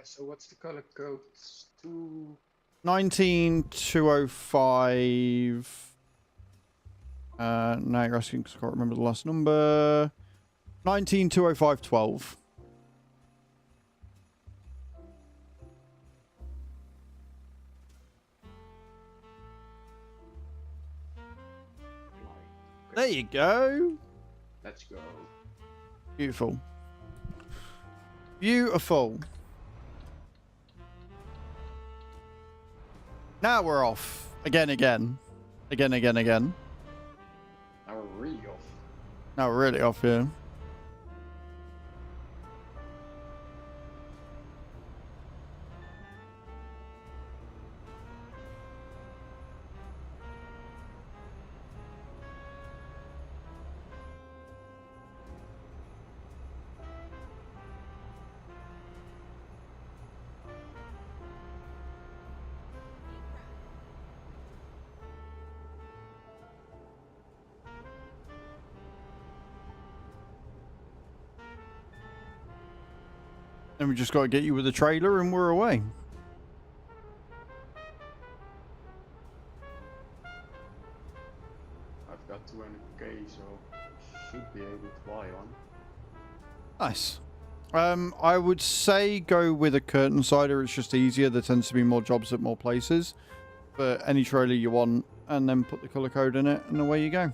So what's the color code? 19/205. Now you're asking because I can't remember the last number. 19/205/12. There you go. Let's go. Beautiful. Beautiful. Now we're off. Again. Now we're really off. Now we're really off here. And we just got to get you with the trailer and we're away. I've got 200k, so should be able to buy one. Nice. I would say go with a curtain sider. It's just easier. There tends to be more jobs at more places. But any trailer you want, and then put the color code in it, and away you go.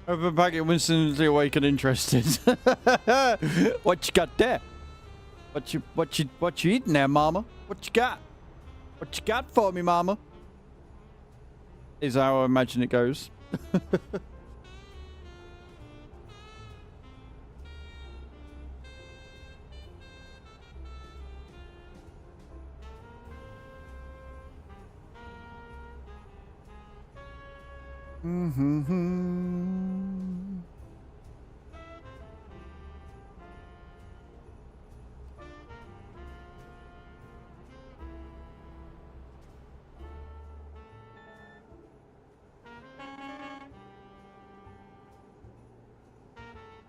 Open packet, Winston awake and interested. What you got there? What you eating there, mama? What you got? What you got for me, mama? Is how I imagine it goes.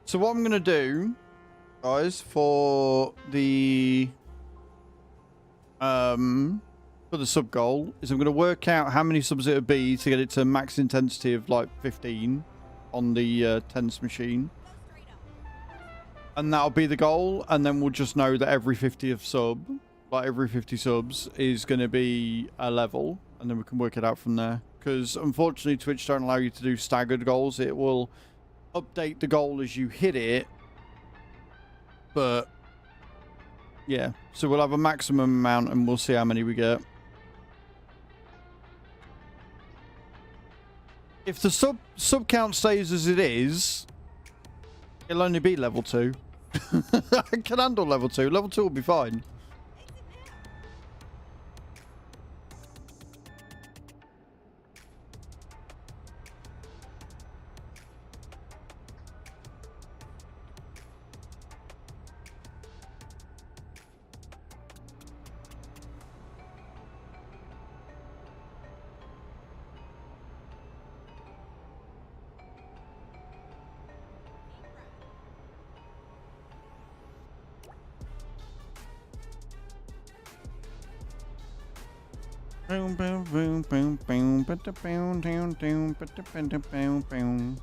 So what I'm going to do, guys, for the sub goal is I'm going to work out how many subs it would be to get it to max intensity of like 15, on the tents machine. And that'll be the goal. And then we'll just know that every 50th sub, like every 50 subs, is going to be a level. And then we can work it out from there. Because unfortunately, Twitch don't allow you to do staggered goals. It will update the goal as you hit it. But yeah, so we'll have a maximum amount and we'll see how many we get. If the sub count stays as it is, it'll only be level 2. I can handle level 2. Level 2 will be fine. Boom, boom, boom, boom, boom, boom, down, down, boom, boom.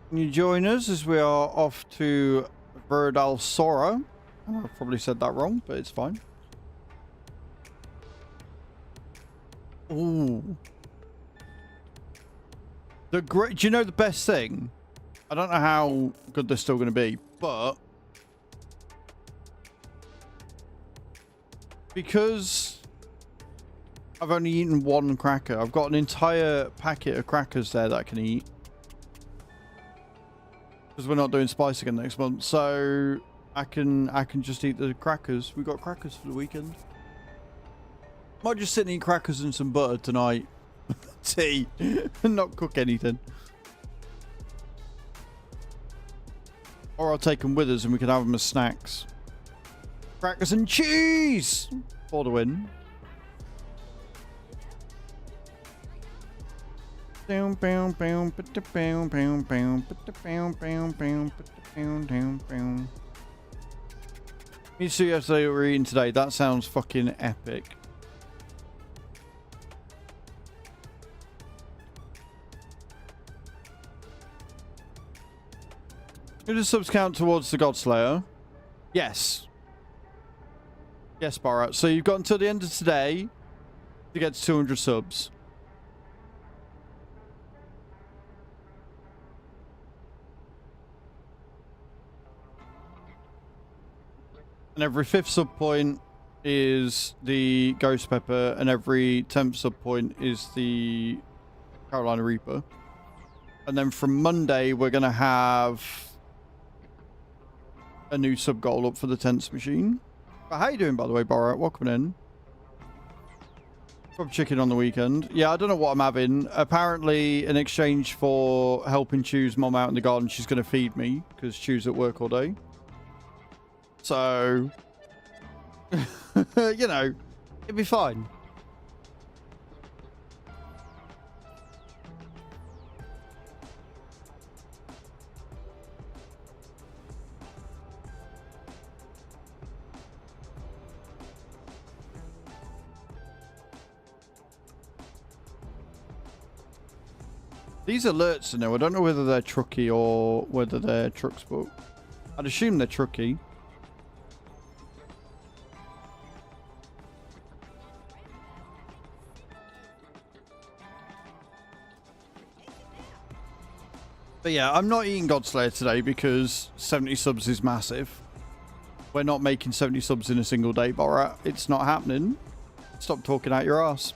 Can you join us as we are off to Verdal Sora? I've probably said that wrong, but it's fine. Ooh. Do you know the best thing? I don't know how good they're still going to be, but because I've only eaten one cracker, I've got an entire packet of crackers there that I can eat. Because we're not doing spice again next month, so I can just eat the crackers. We got crackers for the weekend. Might just sit and eat crackers and some butter tonight. Tea. And not cook anything. Or I'll take them with us and we can have them as snacks. Crackers and cheese for the win. Down, boom, boom, but the boom, boom, boom, but the boom, boom, boom, but the boom, boom, boom. Me too, yesterday we were eating today. That sounds fucking epic. Who does subs count towards the Godslayer? Yes. Yes, Barat. So you've got until the end of today to get to 200 subs. And every 5th sub point is the Ghost Pepper, and every 10th sub point is the Carolina Reaper. And then from Monday, we're going to have a new sub goal up for the tents machine. But how you doing, by the way, Borat? Welcome in. Grub chicken on the weekend. Yeah, I don't know what I'm having. Apparently, in exchange for helping Chew's mom out in the garden, she's going to feed me because Chew's at work all day. So, you know, it'd be fine. These alerts, I don't know whether they're trucky or whether they're trucks, but I'd assume they're trucky. But yeah, I'm not eating Godslayer today because 70 subs is massive. We're not making 70 subs in a single day, Borat. It's not happening. Stop talking out your ass.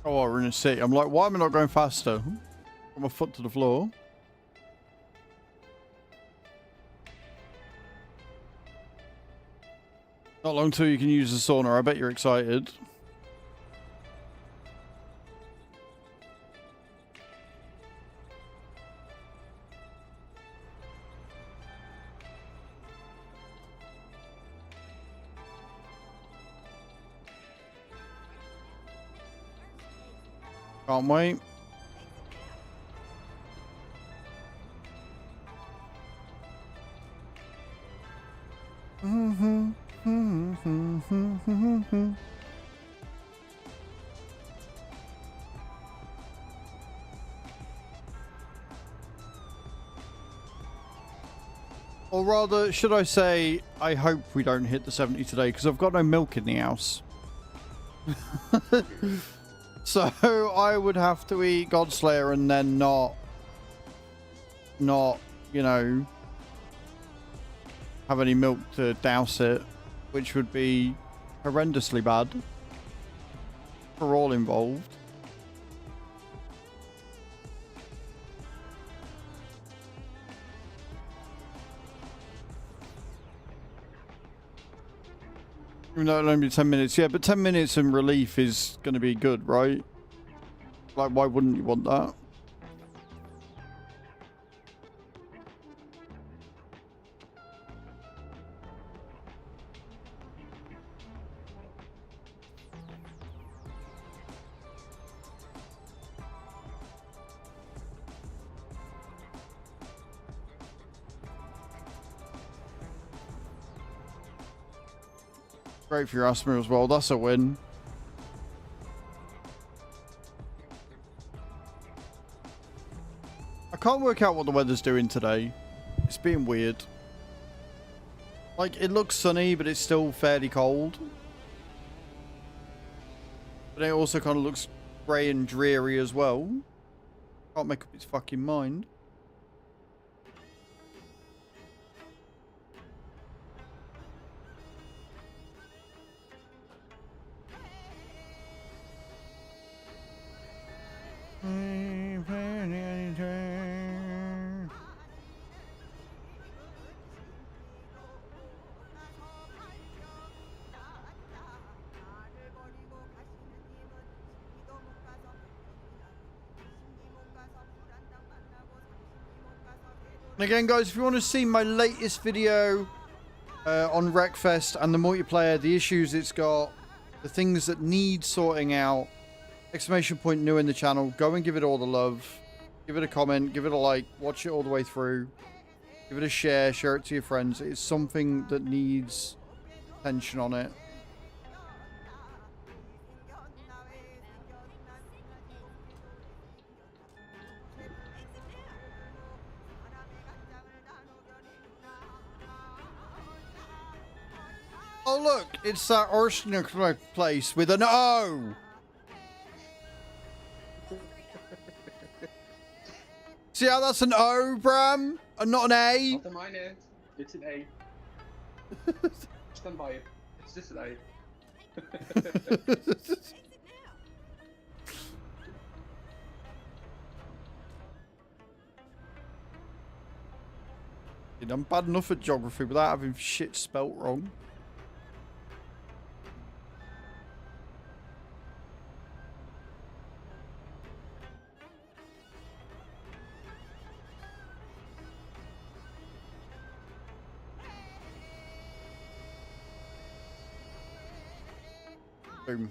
Oh, we're in a city. I'm like, why am I not going faster? Put my foot to the floor. Not long till you can use the sauna. I bet you're excited. Can't wait. Or rather, should I say, I hope we don't hit the 70 today, because I've got no milk in the house. So I would have to eat Godslayer and then not, you know, have any milk to douse it, which would be horrendously bad for all involved. Even though it'll only be 10 minutes. Yeah, but 10 minutes in relief is going to be good, right? Like, why wouldn't you want that? Great for your asthma as well. That's a win. I can't work out what the weather's doing today. It's being weird. Like, it looks sunny, but it's still fairly cold. But it also kind of looks grey and dreary as well. Can't make up its fucking mind. And again, guys, if you want to see my latest video on Wreckfest and the multiplayer, the issues it's got, the things that need sorting out, exclamation point new in the channel, go and give it all the love. Give it a comment, give it a like, watch it all the way through. Give it a share, share it to your friends. It's something that needs attention on it. Oh look, it's that arsenic place with an O. See how that's an O, Bram, and not an A? Not on my end. It's an A. Stand by it. It's just an A. I'm bad enough at geography without having shit spelt wrong. Boom.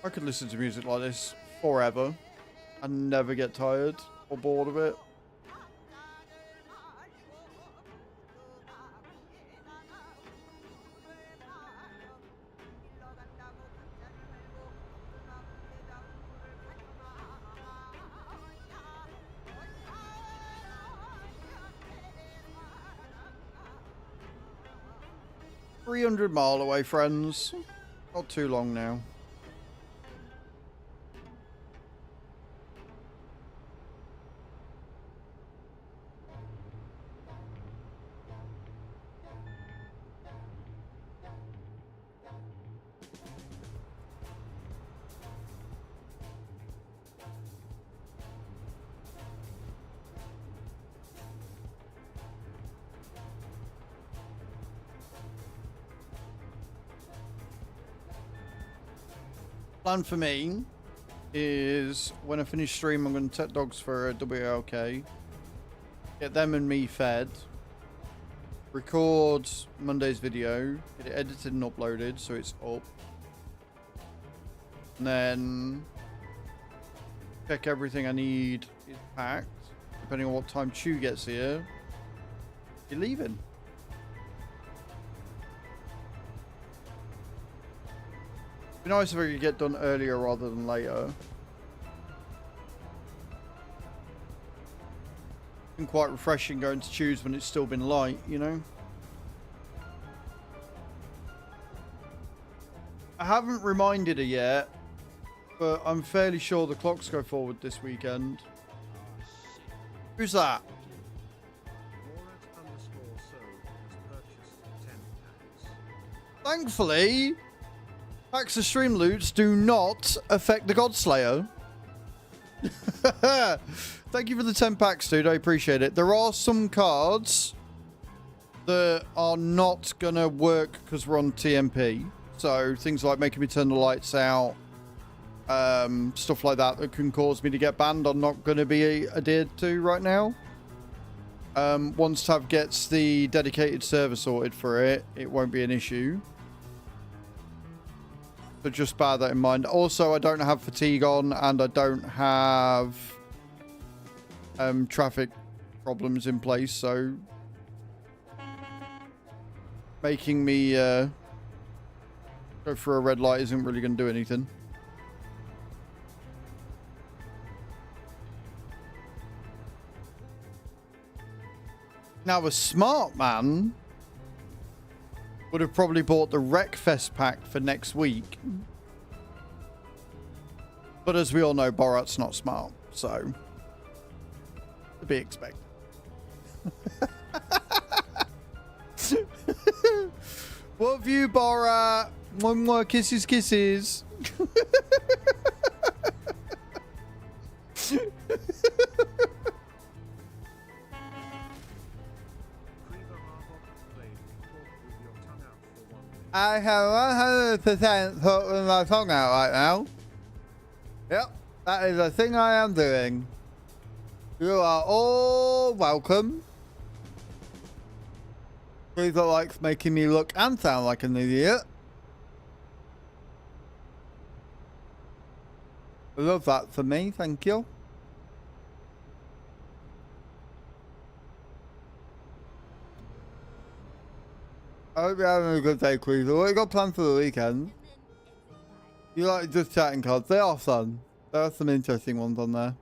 I could listen to music like this forever and never get tired or bored of it. 300 mile away, friends. Not too long now. Plan for me is when I finish stream, I'm going to take dogs for a WLK, get them and me fed, record Monday's video, get it edited and uploaded so it's up, and then check everything I need is packed. Depending on what time Chew gets here, you're leaving. It'd be nice if I could get done earlier rather than later. It's been quite refreshing going to Choose when it's still been light, you know? I haven't reminded her yet, but I'm fairly sure the clocks go forward this weekend. Who's that? Borat_so has purchased 10 packs. Thankfully, packs of stream loots do not affect the Godslayer. Thank you for the 10 packs, dude. I appreciate it. There are some cards that are not going to work because we're on TMP. So things like making me turn the lights out, stuff like that that can cause me to get banned are not going to be adhered to right now. Once Tab gets the dedicated server sorted for it, it won't be an issue. So just bear that in mind. Also, I don't have fatigue on, and I don't have traffic problems in place, so making me go for a red light isn't really going to do anything. Now, a smart man would have probably bought the Wreckfest pack for next week. But as we all know, Borat's not smart, so to be expected. Love you, Borat. One more kisses, kisses. I have 100% thought with my tongue out right now. Yep, that is a thing I am doing. You are all welcome. Please don't like making me look and sound like an idiot. I love that for me, thank you. I hope you're having a good day, Queasel. What you got planned for the weekend? You like just chatting cards? They are fun. There are some interesting ones on there.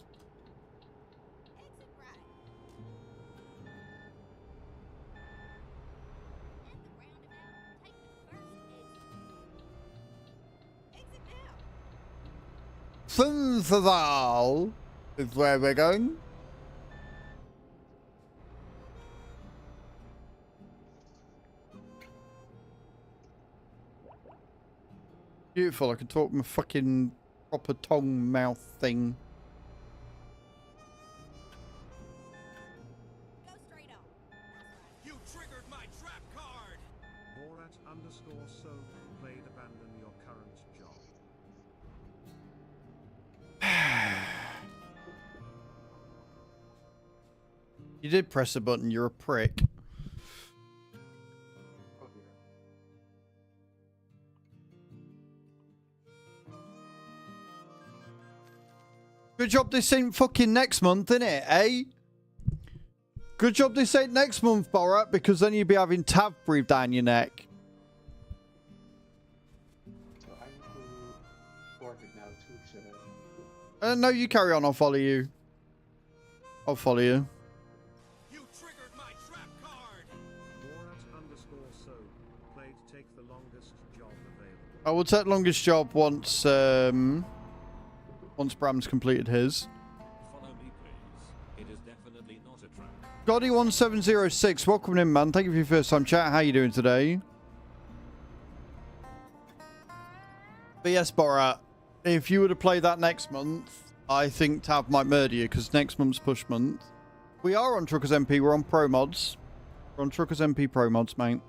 Azraels is where we're going. Beautiful, I can talk my fucking proper tongue mouth thing. Go straight on. You triggered my trap card! Borat_so played abandon your current job. You did press a button, you're a prick. Oh dear. Good job this ain't fucking next month, innit, eh? Good job this ain't next month, Borat, because then you'd be having Tav breathe down your neck. So I need to board it now too, so... No, you carry on, I'll follow you. I'll follow you. You triggered my trap card! Borat_so played, take the longest job available. I will take longest job once once Bram's completed his. Follow me, please. It is definitely not a trap. Gotti1706, welcome in, man. Thank you for your first time chat. How you doing today? But yes, Borat, if you were to play that next month, I think Tab might murder you because next month's push month. We are on Truckers MP. We're on Pro Mods. We're on Truckers MP Pro Mods, mate.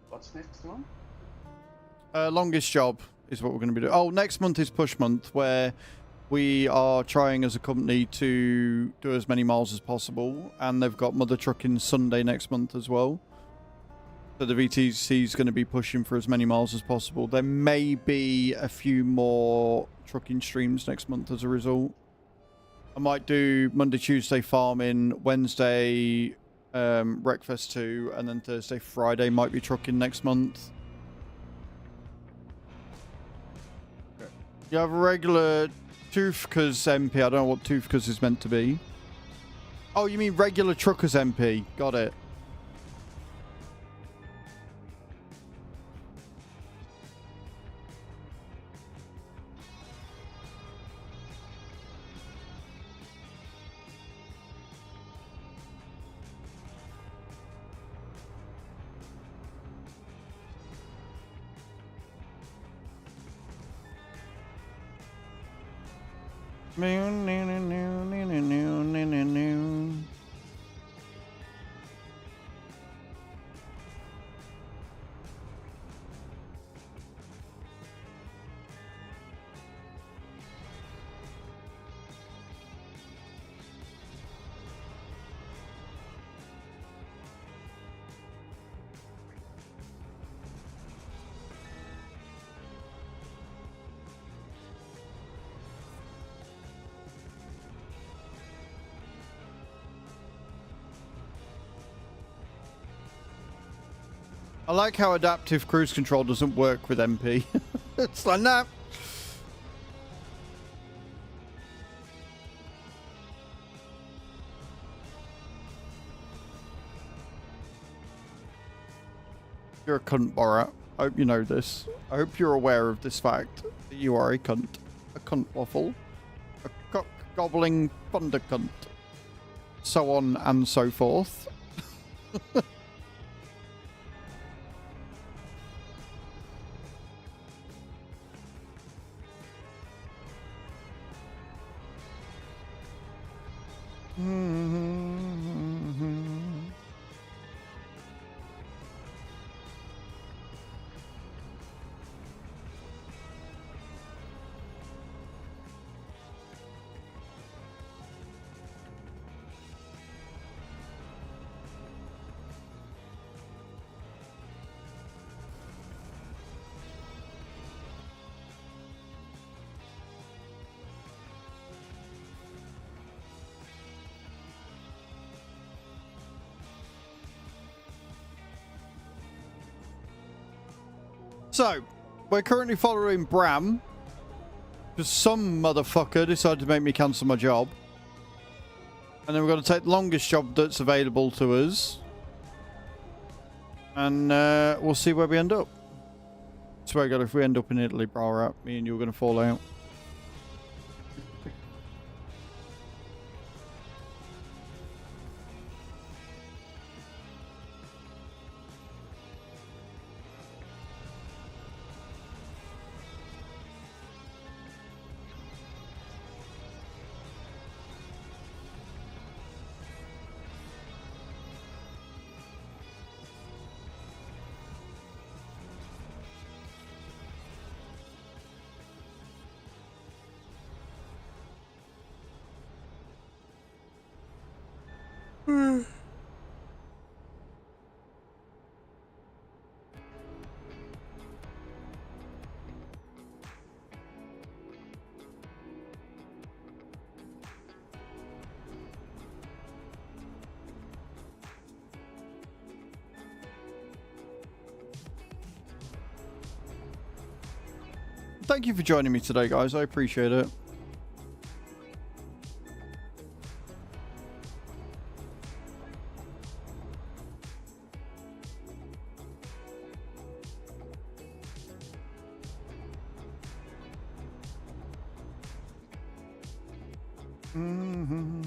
What's next one? Longest job is what we're going to be doing. Oh, next month is push month, where we are trying as a company to do as many miles as possible, and they've got Mother Trucking Sunday next month as well. So the VTC is going to be pushing for as many miles as possible. There may be a few more trucking streams next month as a result. I might do Monday, Tuesday farming, Wednesday Wreckfest 2, and then Thursday, Friday might be trucking next month. You have a regular Toothcus MP. I don't know what Toothcus is meant to be. Oh, you mean regular Truckers MP. Got it. I like how adaptive cruise control doesn't work with MP. It's like, nah. You're a cunt, Borat. I hope you know this. I hope you're aware of this fact that you are a cunt. A cunt waffle. A cock gobbling thunder cunt. So on and so forth. So, we're currently following Bram, because some motherfucker decided to make me cancel my job. And then we're going to take the longest job that's available to us. And we'll see where we end up. Swear to God, if we end up in Italy, bro, me and you are going to fall out. Thank you for joining me today, guys. I appreciate it. Mm-hmm.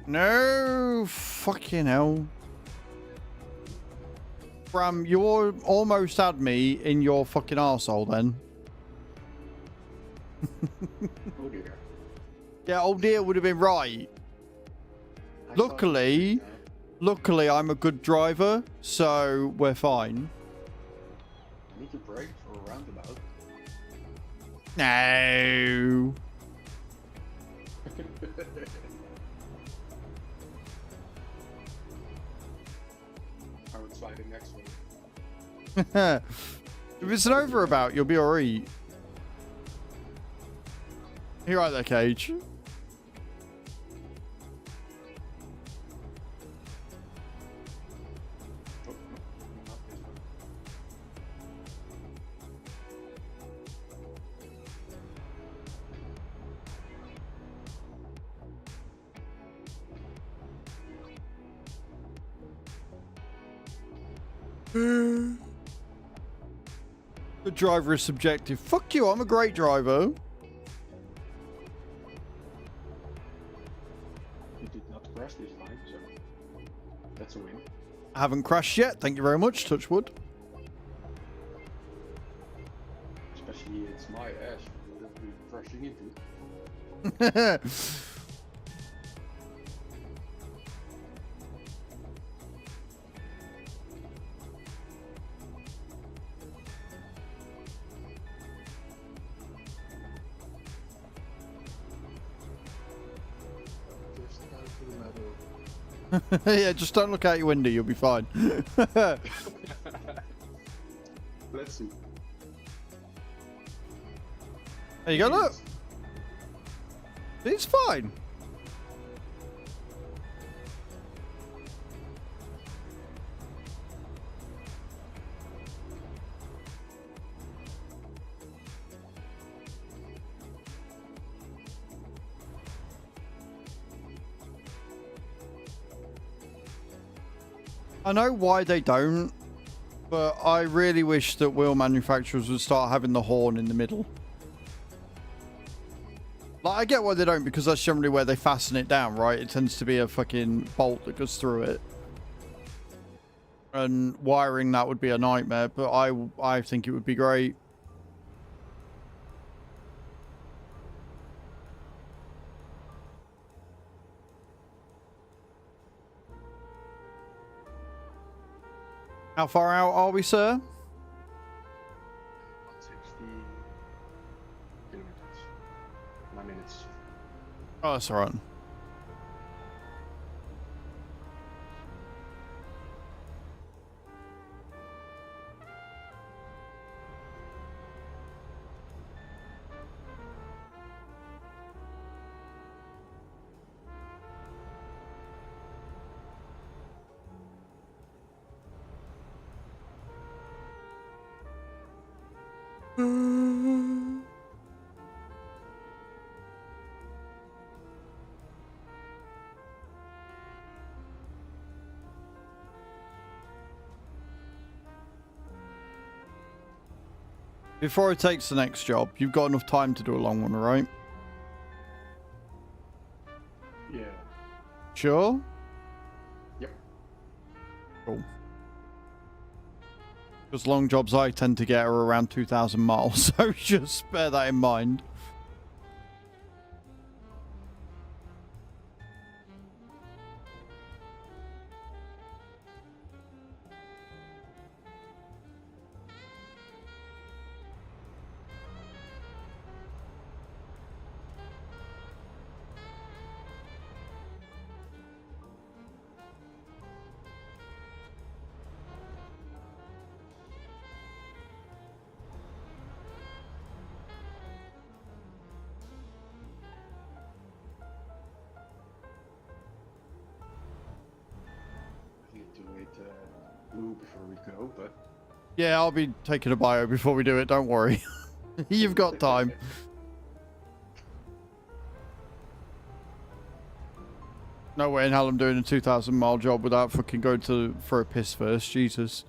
No, fucking hell. Bram, you almost had me in your fucking arsehole then. Oh dear. Yeah, oh dear would have been right. I thought- Luckily, luckily I'm a good driver, so we're fine. I need to brake for a roundabout. No. I would slide in next one. If it's an overabout, you'll be alright. You're right there, Cage. Oh, no, not this one. The driver is subjective. Fuck you, I'm a great driver. You did not crash this time, so that's a win. I haven't crashed yet, thank you very much, touch wood. Especially it's my ass you will be crashing into. Just down to the middle. Yeah, just don't look out your window, you'll be fine. Let's see. There you go, look. It's fine. I know why they don't, but I really wish that wheel manufacturers would start having the horn in the middle. Like, I get why they don't, because that's generally where they fasten it down, right? It tends to be a fucking bolt that goes through it. And wiring that would be a nightmare, but I think it would be great. How far out are we, sir? 160 kilometers. 9 minutes. Oh, that's all right. Before it takes the next job, you've got enough time to do a long one, right? Yeah. Sure? Yep. Cool. Because long jobs I tend to get are around 2,000 miles, so just bear that in mind. I need to wait blue before we go, but Yeah, I'll be taking a bio before we do it, don't worry. You've got time. No way in hell I'm doing a 2,000-mile job without fucking going for a piss first. Jesus.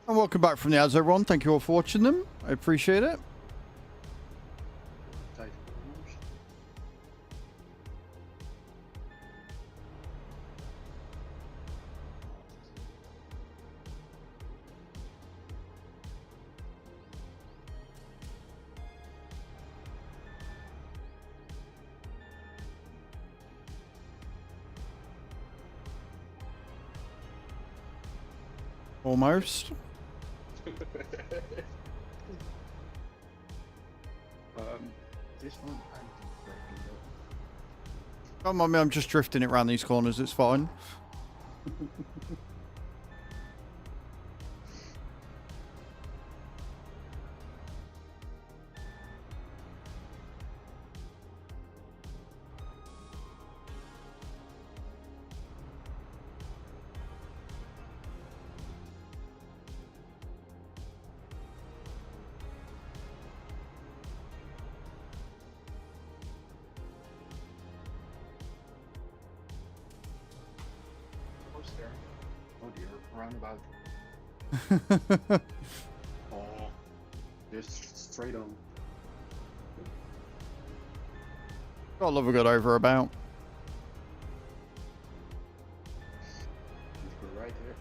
And welcome back from the Azraels, everyone. Thank you all for watching them. I appreciate it. Tijd voor koers. Almost. This one I'm breaking though. Don't mind me, I'm just drifting it around these corners. It's fine. Almost there. Oh dear, roundabout. Oh, just straight on. Gotta love a good over about. Need to go right here.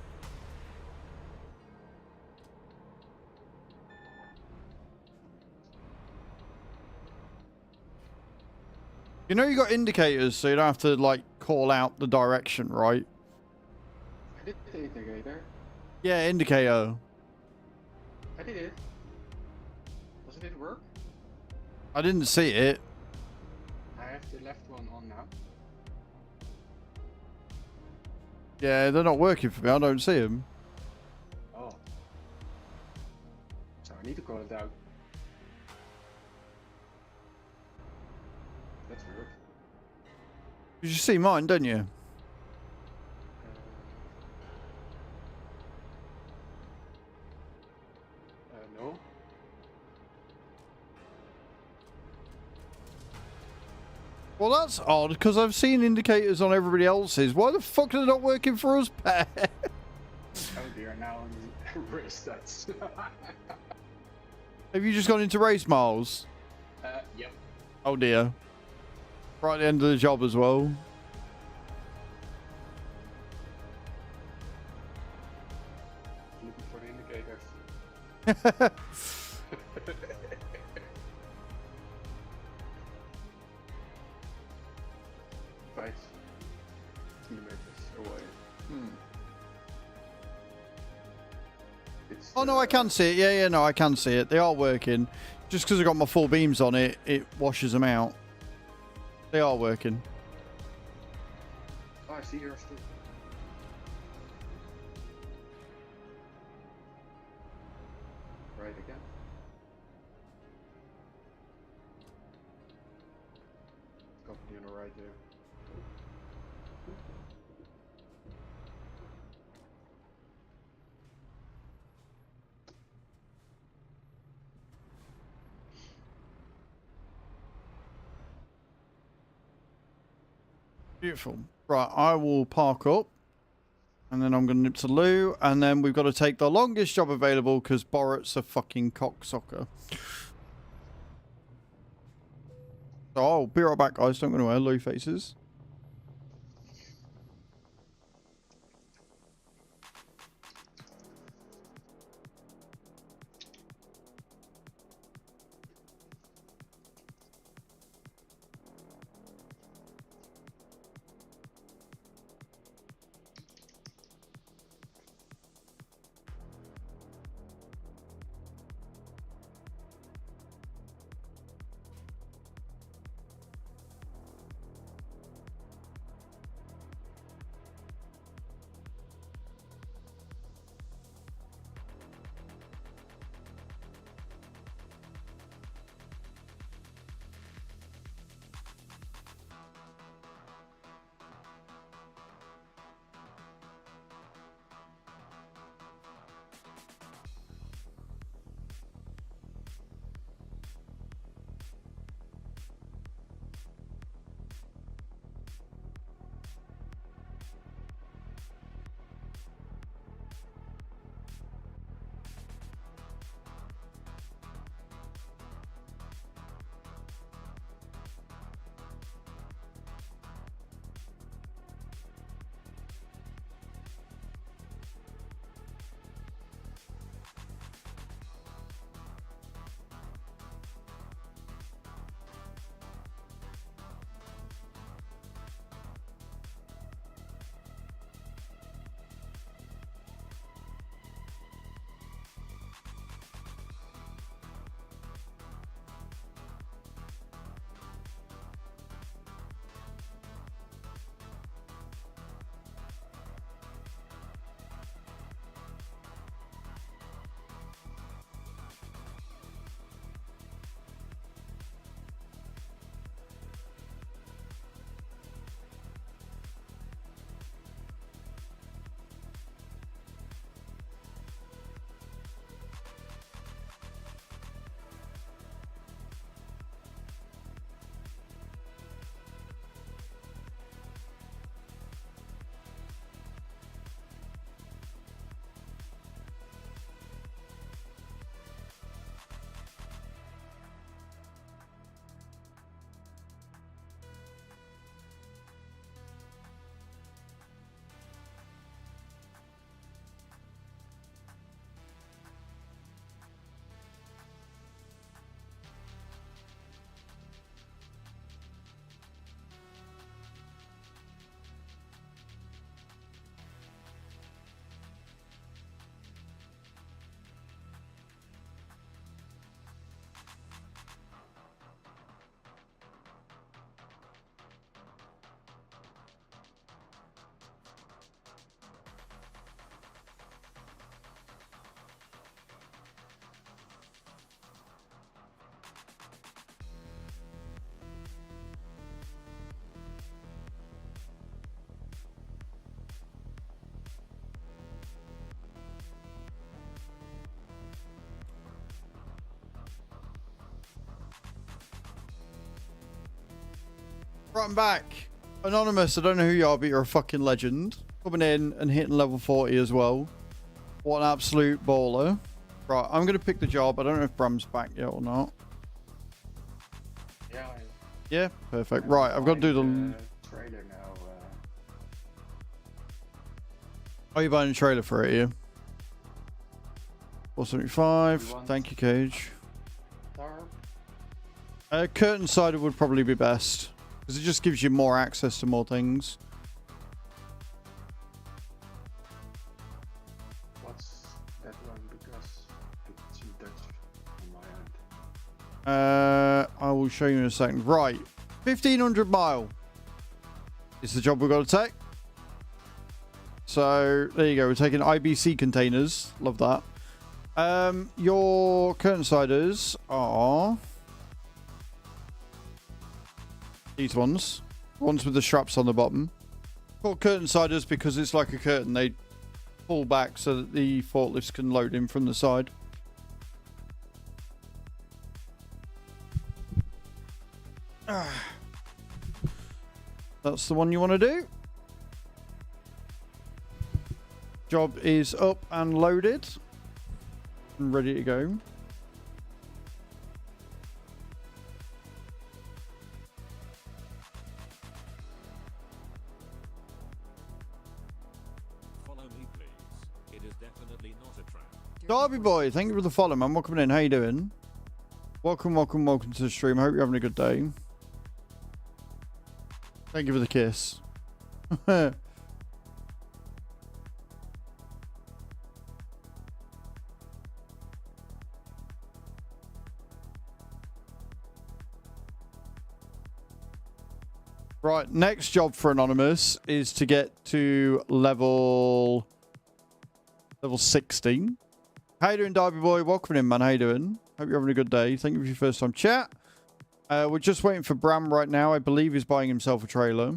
You know you got indicators, so you don't have to like call out the direction, right? I did the indicator. Yeah, indicator. I did it. Doesn't it work? I didn't see it. I have the left one on now. Yeah, they're not working for me. I don't see them. Oh. So I need to call it out. That's weird. You see mine, don't you? No. Well, that's odd, because I've seen indicators on everybody else's. Why the fuck are they not working for us, Pat? Oh dear, now I'm race stats. Have you just gone into race miles? Yep. Oh dear. Right at the end of the job as well. Looking for the indicators. Five kilometers away. It's Oh no, I can see it. Yeah, no, I can see it. They are working. Just because I got my full beams on it, it washes them out. They are working. Oh, I see yours too. Right again. Company on the right there. Beautiful. Right, I will park up. And then I'm going to nip to Lou. And then we've got to take the longest job available because Borat's a fucking cocksucker. So I'll be right back, guys. Don't go anywhere. Lou faces. Right, I'm back. Anonymous, I don't know who you are, but you're a fucking legend. Coming in and hitting level 40 as well. What an absolute baller. Right, I'm going to pick the job. I don't know if Bram's back yet or not. Yeah. Yeah, perfect. Right, I've got to do the... trailer now. Oh, you're buying a trailer for it, yeah? 475. Thank you, Cage. Tarp. Curtain sided would probably be best. Because it just gives you more access to more things. What's that one? Because it's in Dutch on my end. I will show you in a second. Right. 1,500 mile. It's the job we've got to take. So, there you go. We're taking IBC containers. Love that. Your curtain siders are... these ones with the straps on the bottom. Called curtain siders because it's like a curtain. They pull back so that the forklifts can load in from the side. That's the one you want to do. Job is up and loaded and ready to go. Follow me, please. It is definitely not a trap. Derby boy, thank you for the follow, man. Welcome in. How you doing? Welcome to the stream. Hope you're having a good day. Thank you for the kiss. Right, next job for Anonymous is to get to level 16. How you doing, Derby boy? Welcome in, man. How you doing? Hope you're having a good day. Thank you for your first time chat. We're just waiting for Bram right now. I believe he's buying himself a trailer.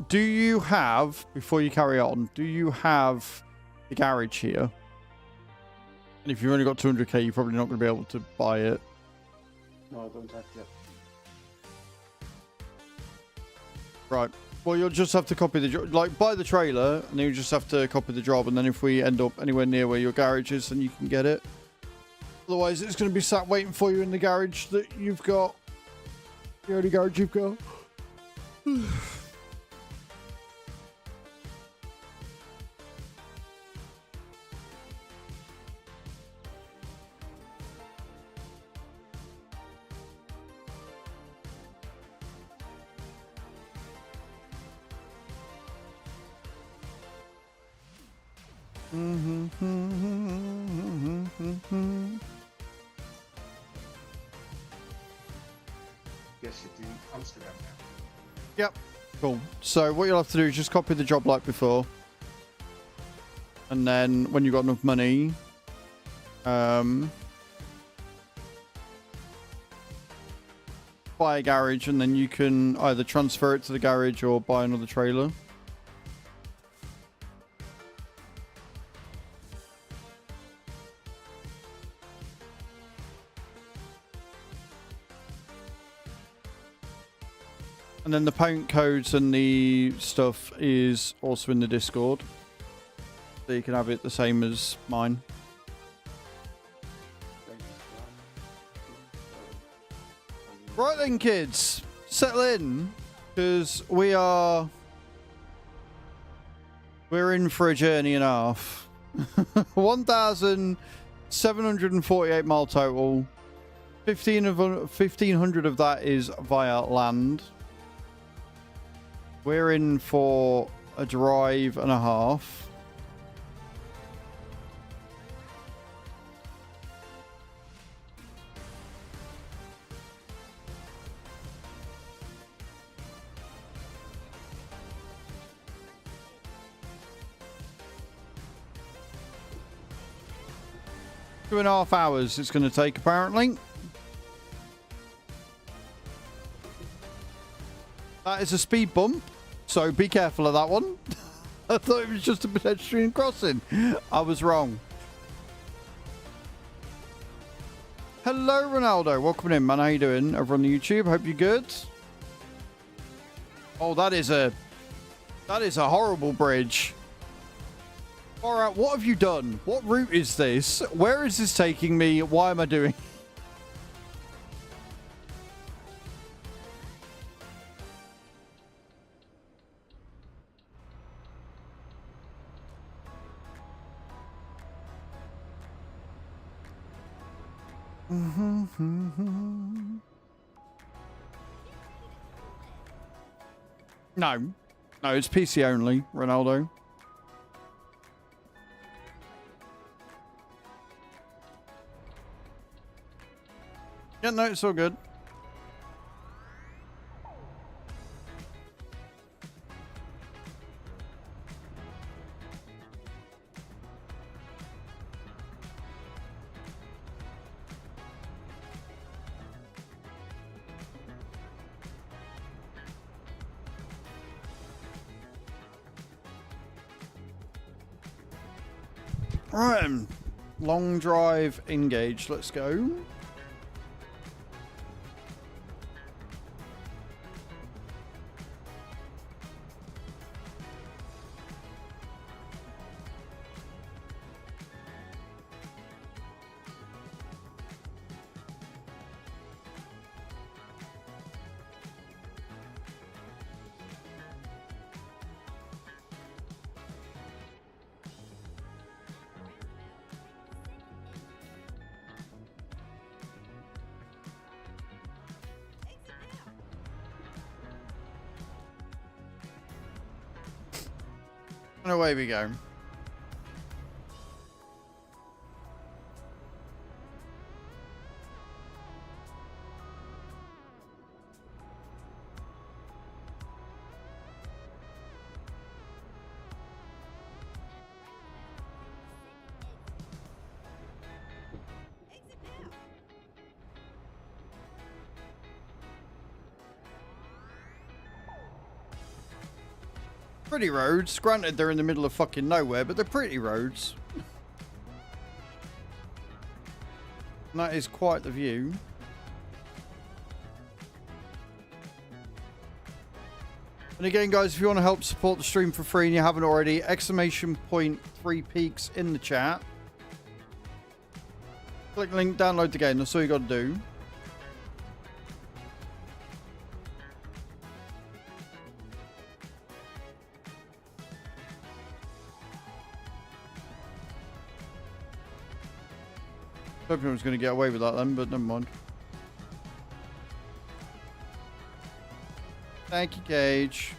Do you have, before you carry on, do you have the garage here? And if you've only got 200k, you're probably not going to be able to buy it. No, I don't have that. Right. Well, you'll just have to copy the job. Like, buy the trailer, and then you just have to copy the job. And then if we end up anywhere near where your garage is, then you can get it. Otherwise, it's going to be sat waiting for you in the garage that you've got. The only garage you've got. Yes, it's in Amsterdam now. Yep. Cool. So what you'll have to do is just copy the job like before. And then when you've got enough money, buy a garage, and then you can either transfer it to the garage or buy another trailer. And then the payment codes and the stuff is also in the Discord. So you can have it the same as mine. Right then, kids. Settle in. Because we're in for a journey and a half. 1,748 mile total. 1,500 of that is via land. We're in for a drive and a half. Two and a half hours it's going to take, apparently. That is a speed bump, so be careful of that one. I thought it was just a pedestrian crossing. I was wrong. Hello, Ronaldo. Welcome in, man. How you doing over on the YouTube? Hope you're good. Oh, that is a horrible bridge. All right, what have you done? What route is this? Where is this taking me? Why am I doing? No, it's PC only, Ronaldo. Yeah, no, it's all good. Right. Long drive engaged. Let's go. And away we go. Pretty roads. Granted, they're in the middle of fucking nowhere, but they're pretty roads. And that is quite the view. And again, guys, if you want to help support the stream for free and you haven't already, !3 peaks in the chat. Click the link, download the game. That's all you got to do. Hoping I was going to get away with that then, but never mind. Thank you, Gage.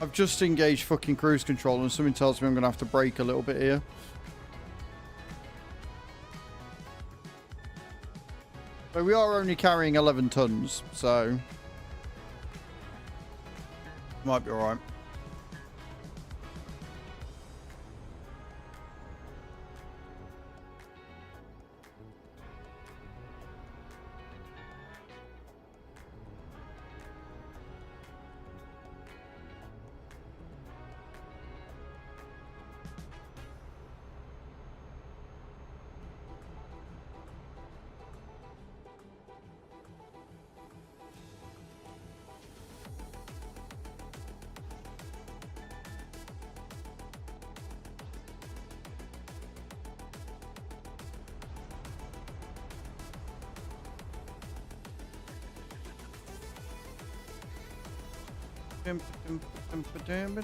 I've just engaged fucking cruise control and something tells me I'm going to have to brake a little bit here. But we are only carrying 11 tons, so might be alright.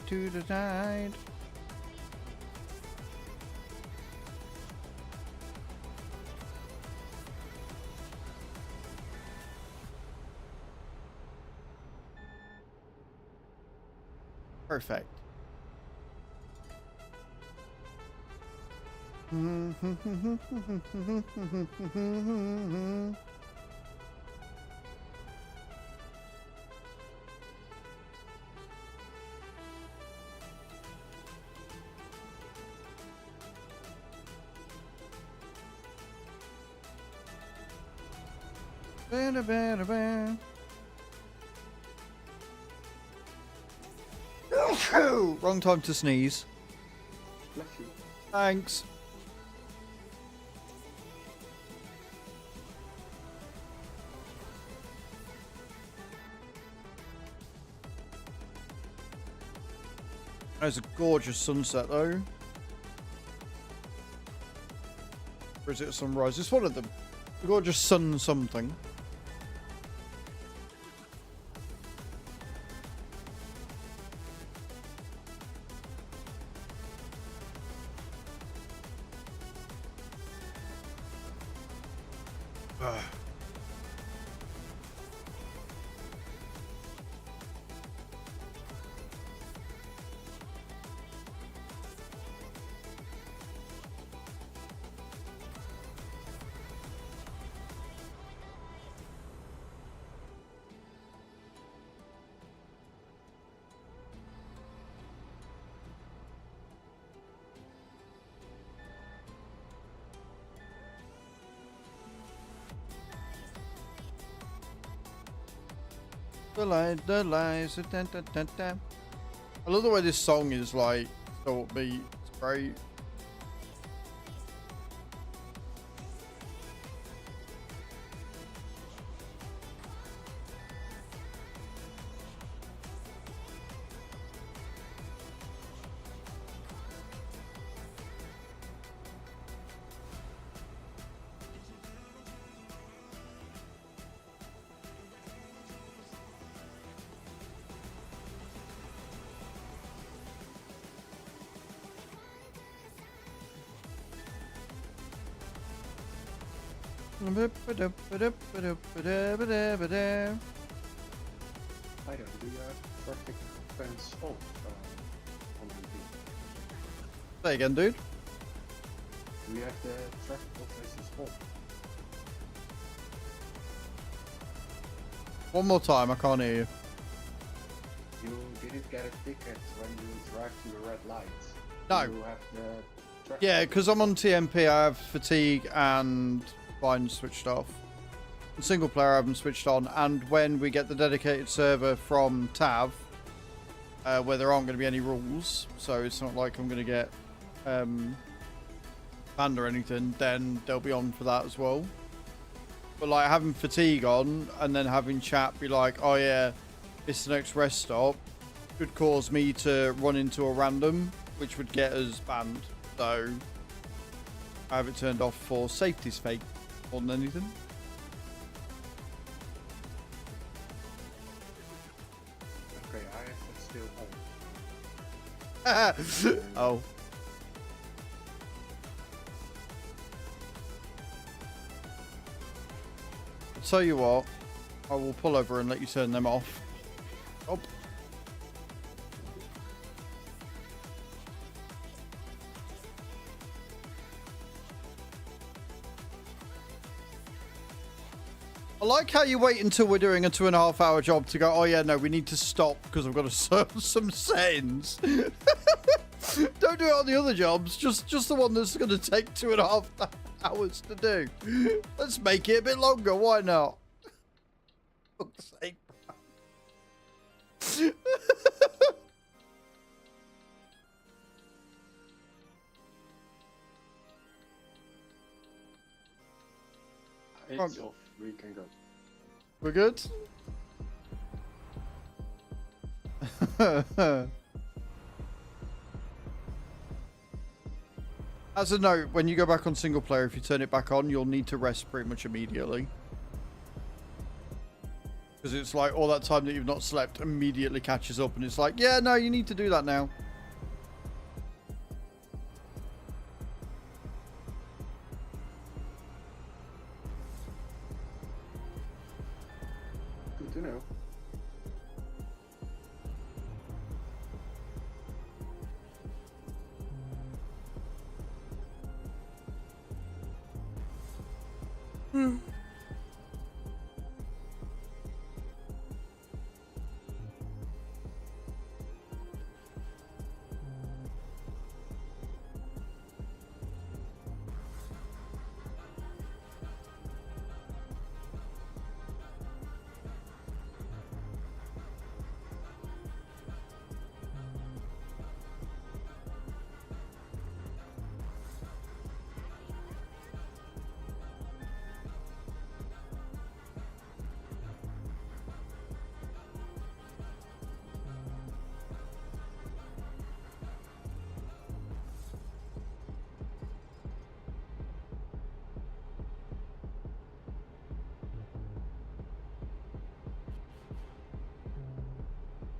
To the side. Perfect. Wrong time to sneeze. Bless you. Thanks. There's a gorgeous sunset though. Or is it a sunrise? It's one of them. A gorgeous sun something. The lies, da, da, da. I love the way this song is like so upbeat. It's great. I don't do you have traffic fence off on VT? Say again, dude. Do you have the traffic offenses off? One more time, I can't hear you. You didn't get a ticket when you drive to the red lights. No. You have the traffic. Yeah, because I'm on TMP, I have fatigue and blind switched off. In single player, I haven't switched on. And when we get the dedicated server from TAV, where there aren't going to be any rules, so it's not like I'm going to get banned or anything, then they'll be on for that as well. But like having fatigue on and then having chat be like, oh yeah, it's the next rest stop, could cause me to run into a random, which would get us banned. So I have it turned off for safety's sake more than anything. Okay, I have it still on. Oh. I'll tell you what, I will pull over and let you turn them off. Oh. I like how you wait until we're doing a 2.5 hour job to go, oh yeah, no, we need to stop because I've got to serve some settings. Don't do it on the other jobs, just the one that's going to take 2.5 hours to do. Let's make it a bit longer, why not? For fuck's sake. It's off. We can go. We're good? As a note, when you go back on single player, if you turn it back on, you'll need to rest pretty much immediately. Because it's like all that time that you've not slept immediately catches up and it's like, yeah, no, you need to do that now. Good to know.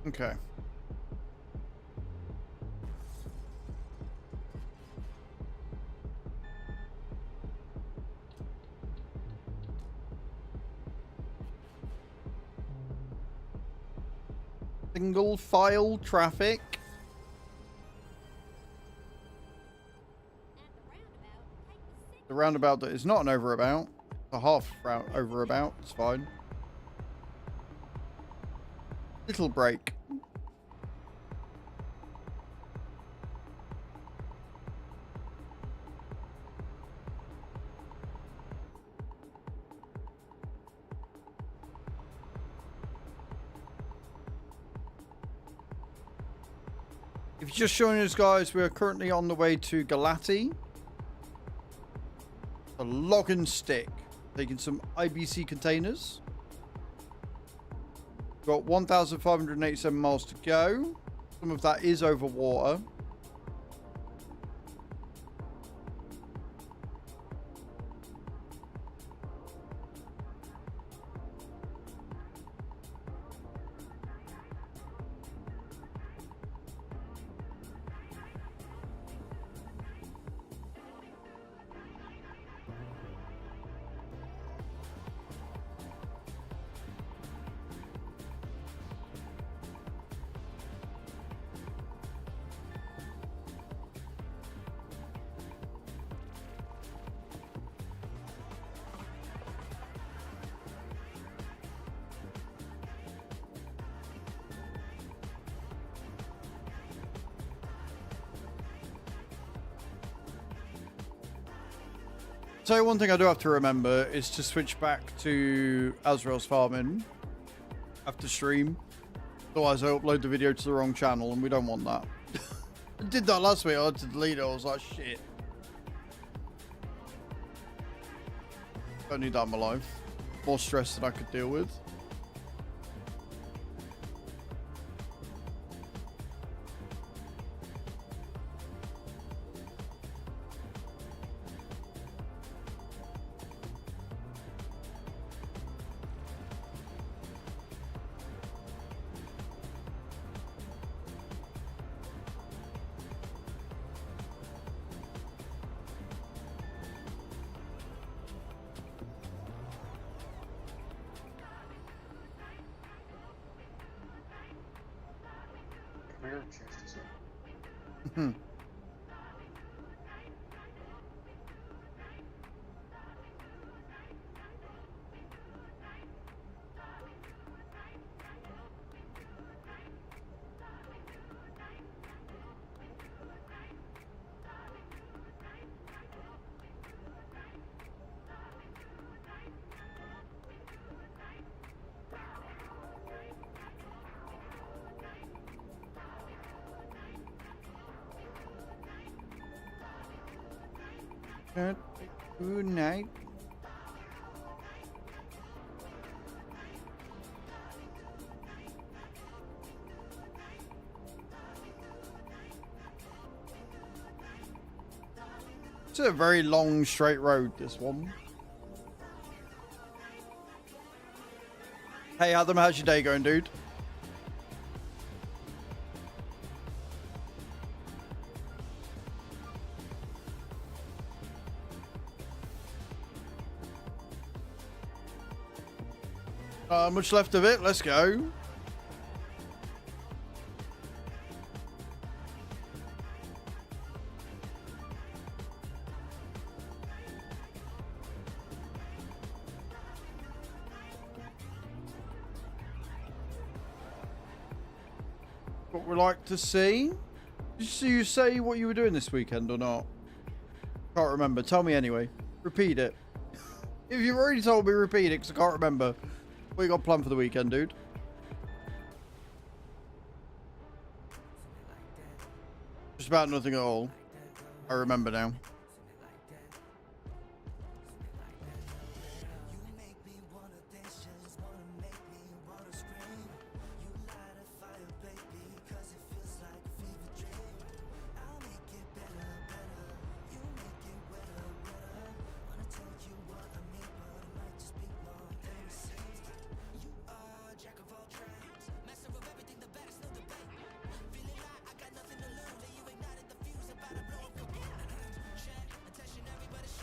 Okay. Single file traffic. At The roundabout that is not an overabout. A half round overabout. It's fine. Little break. If you're just joining us, guys, we are currently on the way to Galati. A log and stick. Taking some IBC containers. Got 1,587 miles to go. Some of that is over water. So one thing I do have to remember is to switch back to Azraels farming after stream. Otherwise I upload the video to the wrong channel and we don't want that. I did that last week. I had to delete it. I was like, shit. Don't need that in my life. More stress than I could deal with. Mirror chest is up. Hmm. Good night. It's a very long straight road, this one. Hey Adam, how's your day going, dude? Much left of it. Let's go. What we like to see. Did you say what you were doing this weekend or not? Can't remember. Tell me anyway. Repeat it. If you've already told me, repeat it because I can't remember. What you got planned for the weekend, dude? Just about nothing at all. I remember now.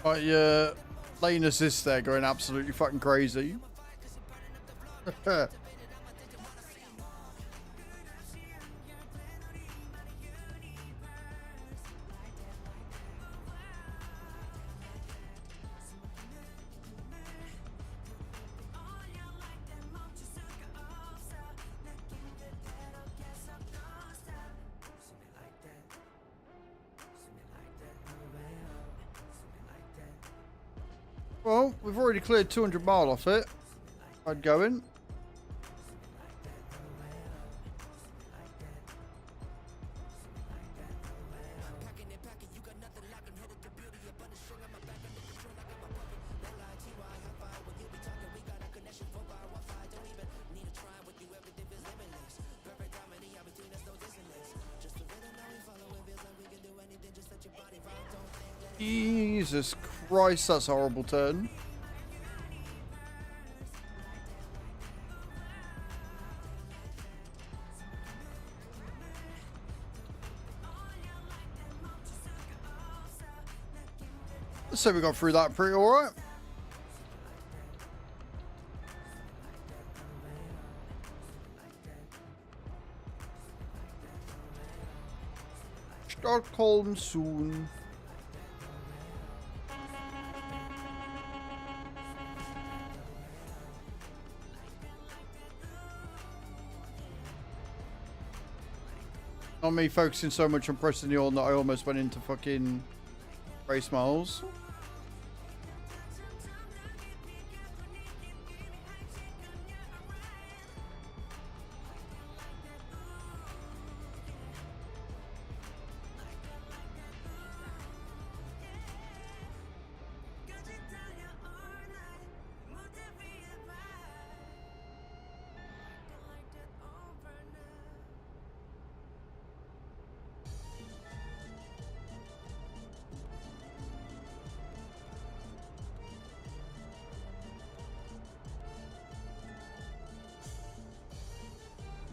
Right, yeah, lane assist there going absolutely fucking crazy. Well, we've already cleared 200 mile off it. I'd go in. Jesus Christ, that's a horrible turn. So we got through that pretty alright. Stockholm soon. Not me focusing so much on pressing the on that I almost went into fucking race miles.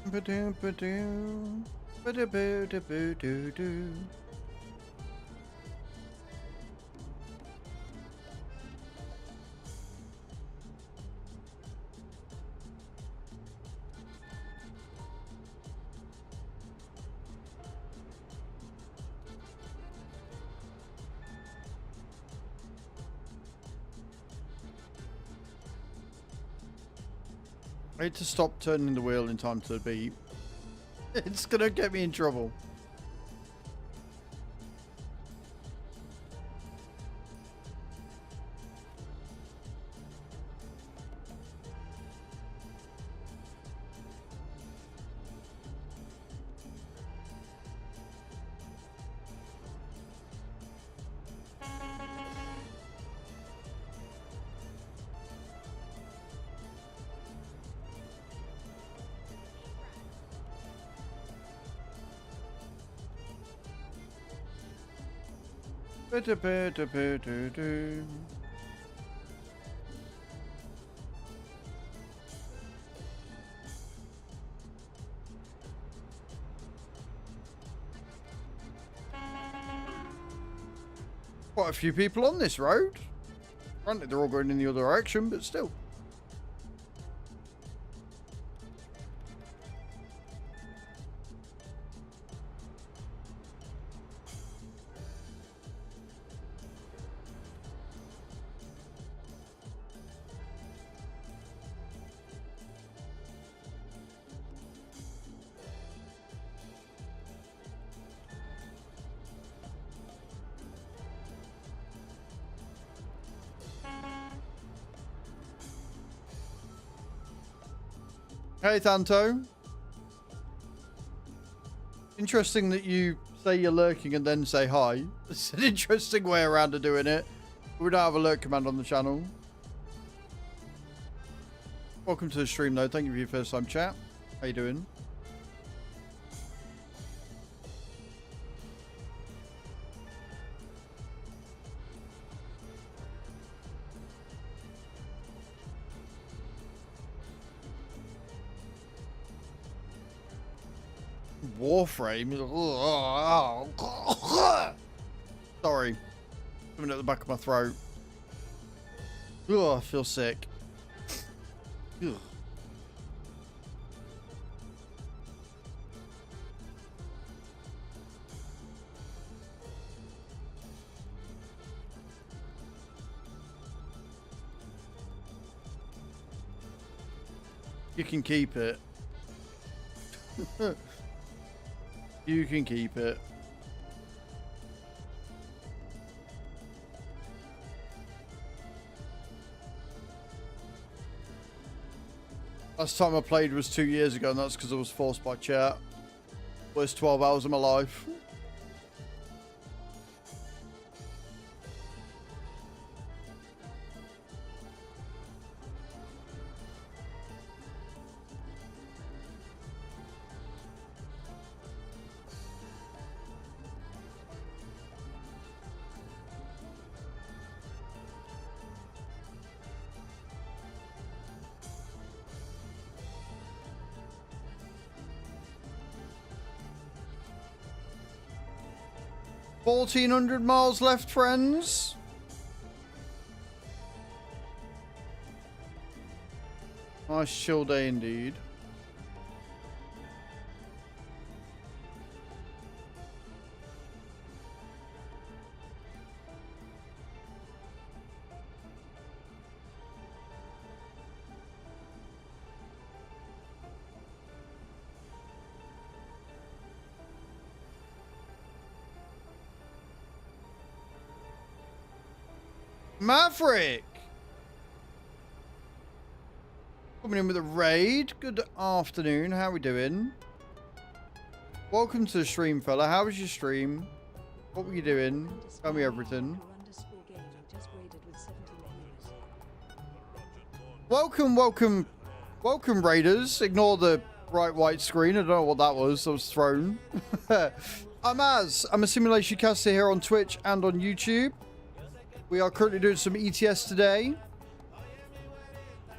Ba-doo, ba-doo, ba-da-boo-da-boo-doo-doo. I need to stop turning the wheel in time to beep. It's gonna get me in trouble. Ba-da-ba-da-ba-doo-doo. Quite a few people on this road. Granted, they're all going in the other direction, but still. Hey, Tanto. Interesting that you say you're lurking and then say hi. It's an interesting way around of doing it. We don't have a lurk command on the channel. Welcome to the stream, though. Thank you for your first time chat. How you doing? Warframe. Sorry. Coming at the back of my throat. Oh, I feel sick. Ugh. You can keep it. You can keep it. Last time I played was 2 years ago, and that's because I was forced by chat. Worst 12 hours of my life. 1,400 miles left, friends. Nice chill day indeed. Maverick! Coming in with a raid. Good afternoon. How we doing? Welcome to the stream, fella. How was your stream? What were you doing? Tell me everything. Welcome, welcome, welcome, raiders. Ignore the bright white screen. I don't know what that was. I was thrown. I'm Az. I'm a simulation caster here on Twitch and on YouTube. We are currently doing some ETS today.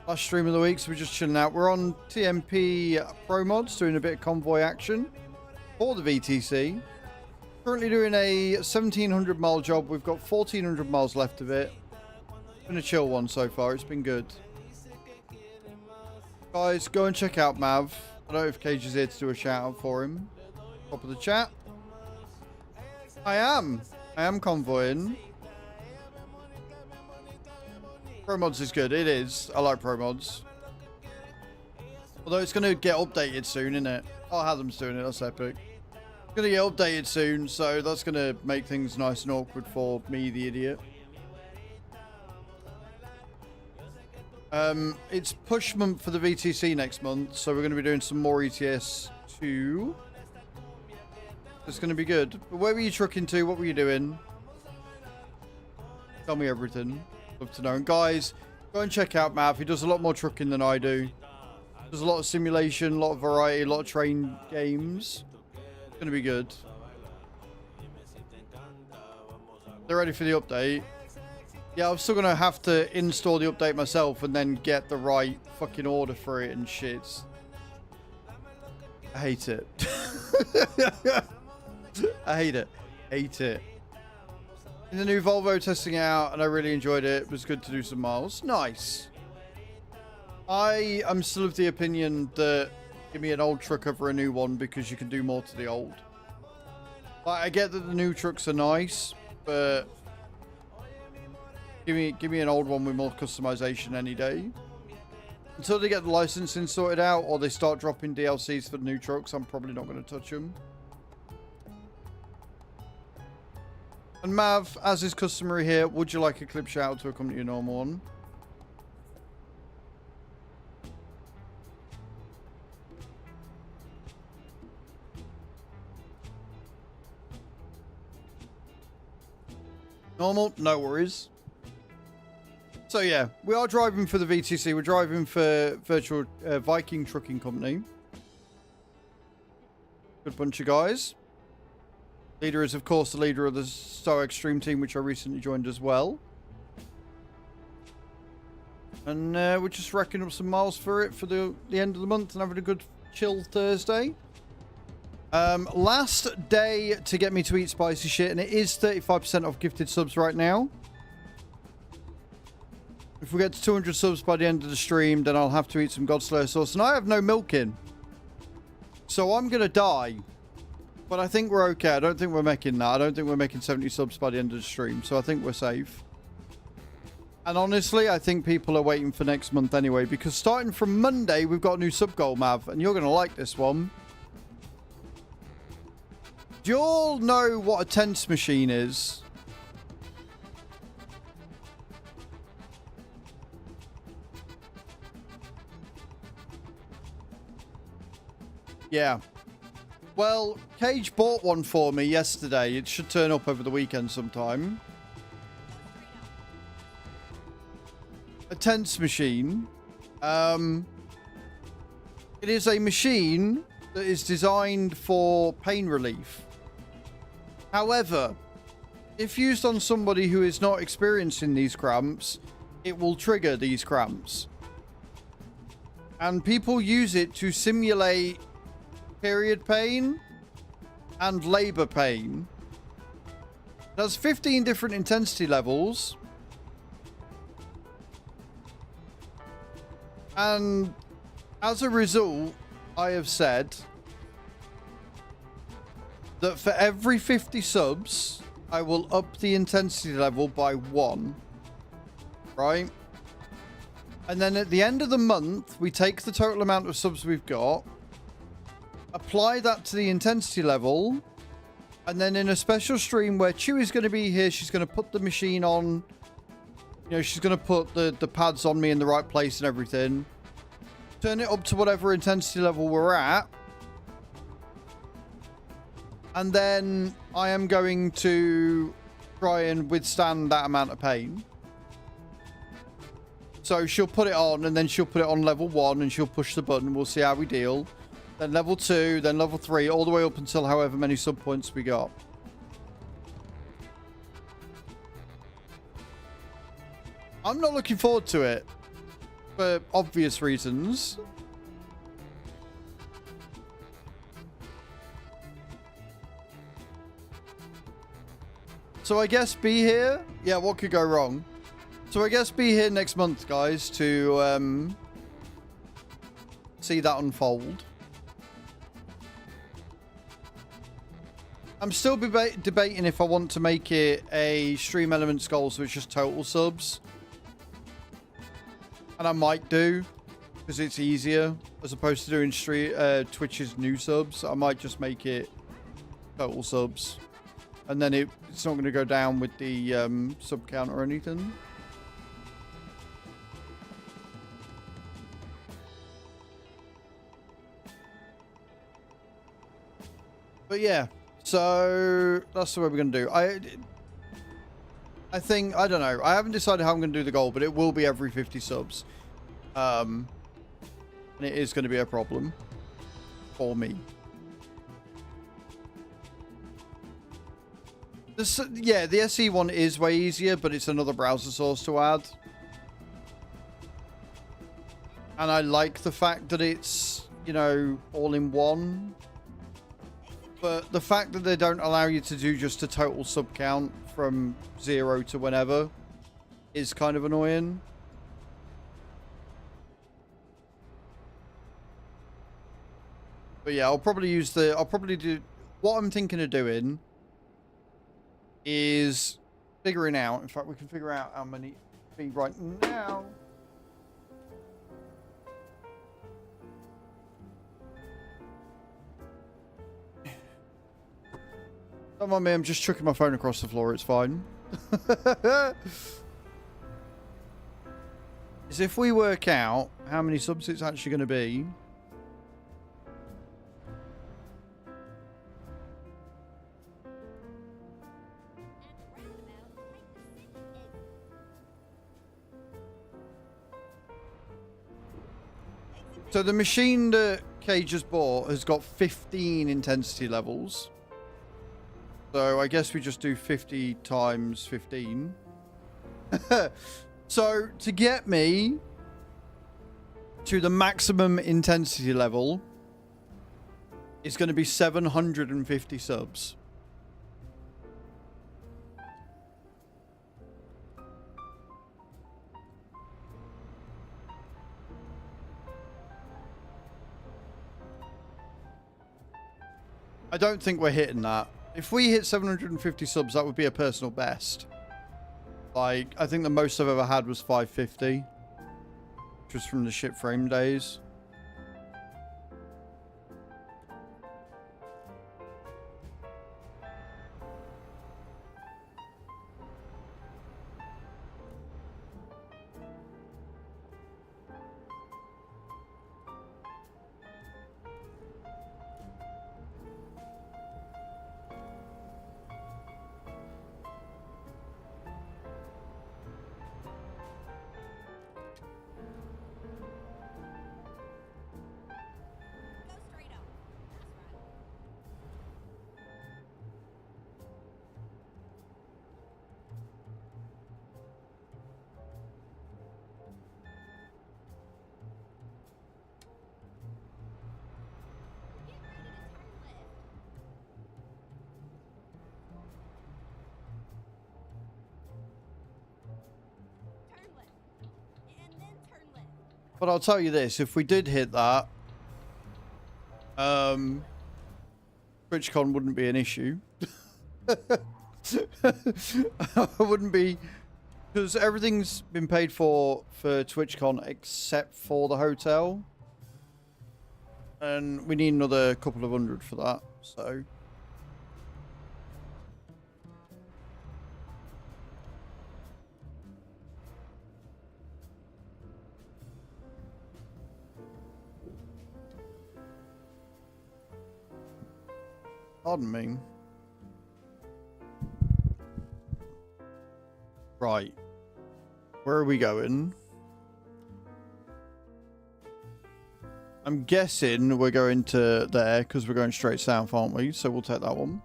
Last stream of the week, so we're just chilling out. We're on TMP Pro Mods, doing a bit of convoy action for the VTC. Currently doing a 1,700 mile job. We've got 1,400 miles left of it. It's been a chill one so far. It's been good. Guys, go and check out Mav. I don't know if Cage is here to do a shout out for him. Top of the chat. I am convoying. Pro Mods is good. It is. I like Pro Mods. Although it's going to get updated soon, isn't it? Oh, Hadam's doing it. That's epic. It's going to get updated soon, so that's going to make things nice and awkward for me, the idiot. It's push month for the VTC next month, so we're going to be doing some more ETS too. It's going to be good. But where were you trucking to? What were you doing? Tell me everything. Love to know. And guys, go and check out Mav. He does a lot more trucking than I do. There's a lot of simulation, a lot of variety, a lot of train games. It's going to be good. They're ready for the update. Yeah, I'm still going to have to install the update myself and then get the right fucking order for it and shit. I hate it. I hate it. Hate it. In the new Volvo, testing it out, and I really enjoyed it. It was good to do some miles. Nice. I am still of the opinion that give me an old truck over a new one because you can do more to the old. Like, I get that the new trucks are nice, but give me an old one with more customization any day. Until they get the licensing sorted out or they start dropping DLCs for the new trucks, I'm probably not going to touch them. And Mav, as is customary here, would you like a clip shout out to accompany your normal one? Normal, no worries. So yeah, we are driving for the VTC. We're driving for Virtual Viking Trucking Company. Good bunch of guys. Leader is, of course, the leader of the Star Extreme team, which I recently joined as well. And we're just racking up some miles for it for the end of the month and having a good chill Thursday. Last day to get me to eat spicy shit, and it is 35% off gifted subs right now. If we get to 200 subs by the end of the stream, then I'll have to eat some Godslayer sauce. And I have no milk in. So I'm going to die. But I think we're okay. I don't think we're making that. I don't think we're making 70 subs by the end of the stream. So I think we're safe. And honestly, I think people are waiting for next month anyway. Because starting from Monday, we've got a new sub goal, Mav. And you're going to like this one. Do you all know what a tense machine is? Yeah. Well, Cage bought one for me yesterday. It should turn up over the weekend sometime. A tense machine. It is a machine that is designed for pain relief. However, if used on somebody who is not experiencing these cramps, it will trigger these cramps. And people use it to simulate period pain and labor pain. That's 15 different intensity levels. And as a result, I have said that for every 50 subs, I will up the intensity level by 1. Right? And then at the end of the month, we take the total amount of subs we've got, apply that to the intensity level, and then in a special stream where Chewy's going to be here, she's going to put the machine on. You know, she's going to put the pads on me in the right place and everything. Turn it up to whatever intensity level we're at. And then I am going to try and withstand that amount of pain. So she'll put it on, and then she'll put it on level 1, and she'll push the button. We'll see how we deal. Then level 2, then level 3, all the way up until however many sub points we got. I'm not looking forward to it for obvious reasons. So I guess be here. Yeah, what could go wrong? So I guess be here next month, guys, to see that unfold. I'm still debating if I want to make it a stream elements goal, so it's just total subs. And I might do, because it's easier, as opposed to doing Twitch's new subs. I might just make it total subs. And then it's not going to go down with the sub count or anything. But yeah. So that's the way we're going to do. I think, I don't know. I haven't decided how I'm going to do the goal, but it will be every 50 subs. And it is going to be a problem for me. Yeah, the SE one is way easier, but it's another browser source to add. And I like the fact that it's, you know, all in one. But the fact that they don't allow you to do just a total sub count from 0 to whenever is kind of annoying. But yeah, I'll probably do... What I'm thinking of doing is figuring out... In fact, we can figure out how many be right now. Don't mind me, I'm just chucking my phone across the floor, it's fine. Is if we work out how many subs it's actually going to be. So the machine that Kay just bought has got 15 intensity levels. So I guess we just do 50 times 15. So to get me to the maximum intensity level is going to be 750 subs. I don't think we're hitting that. If we hit 750 subs, that would be a personal best. Like, I think the most I've ever had was 550. Which was from the ship frame days. But I'll tell you this, if we did hit that, TwitchCon wouldn't be an issue. I wouldn't be, because everything's been paid for TwitchCon except for the hotel. And we need another couple of hundred for that, so. Pardon me. Right. Where are we going? I'm guessing we're going to there because we're going straight south, aren't we? So we'll take that one.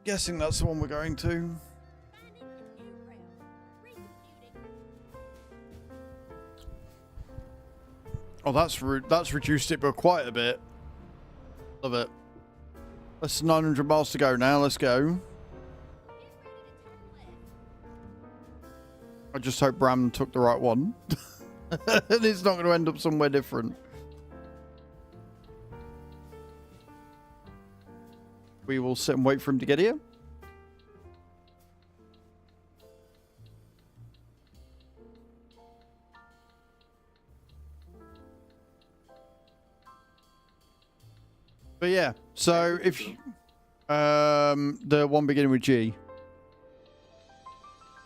Guessing that's the one we're going to. Oh, that's reduced it by quite a bit. Love it. That's 900 miles to go now. Let's go. I just hope Bram took the right one. And it's not going to end up somewhere different. We will sit and wait for him to get here. But yeah, so if you, the one beginning with G.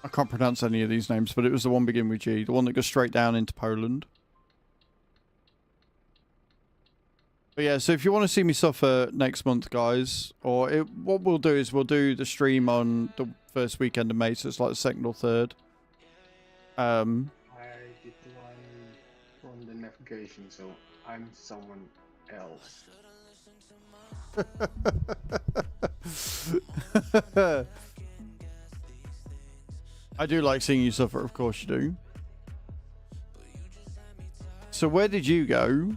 I can't pronounce any of these names, but it was the one beginning with G, the one that goes straight down into Poland. But yeah, so if you want to see me suffer next month, guys, or what we'll do is we'll do the stream on the first weekend of May, so it's like the second or third. I did one from the navigation, so I'm someone else. I do like seeing you suffer, of course you do. So where did you go?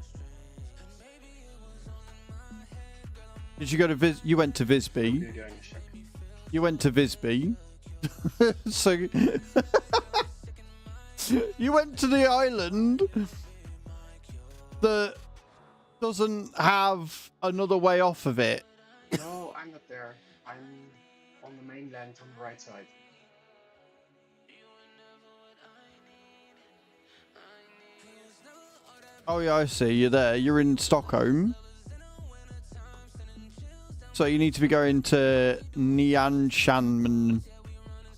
Did you go to You went to Visby. You went to Visby. So you went to the island that doesn't have another way off of it. No, I'm not there. I'm on the mainland on the right side. Oh yeah, I see. You're there. You're in Stockholm. So you need to be going to Nyanshanmen.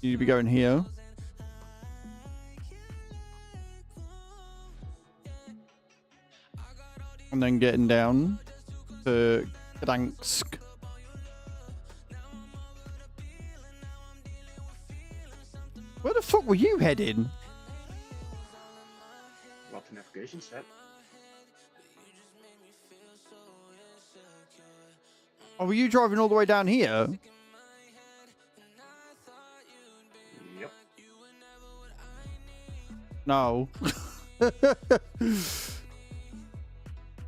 You need to be going here. And then getting down to Gdansk. Where the fuck were you heading? What the navigation said. Oh, were you driving all the way down here? Yep. No.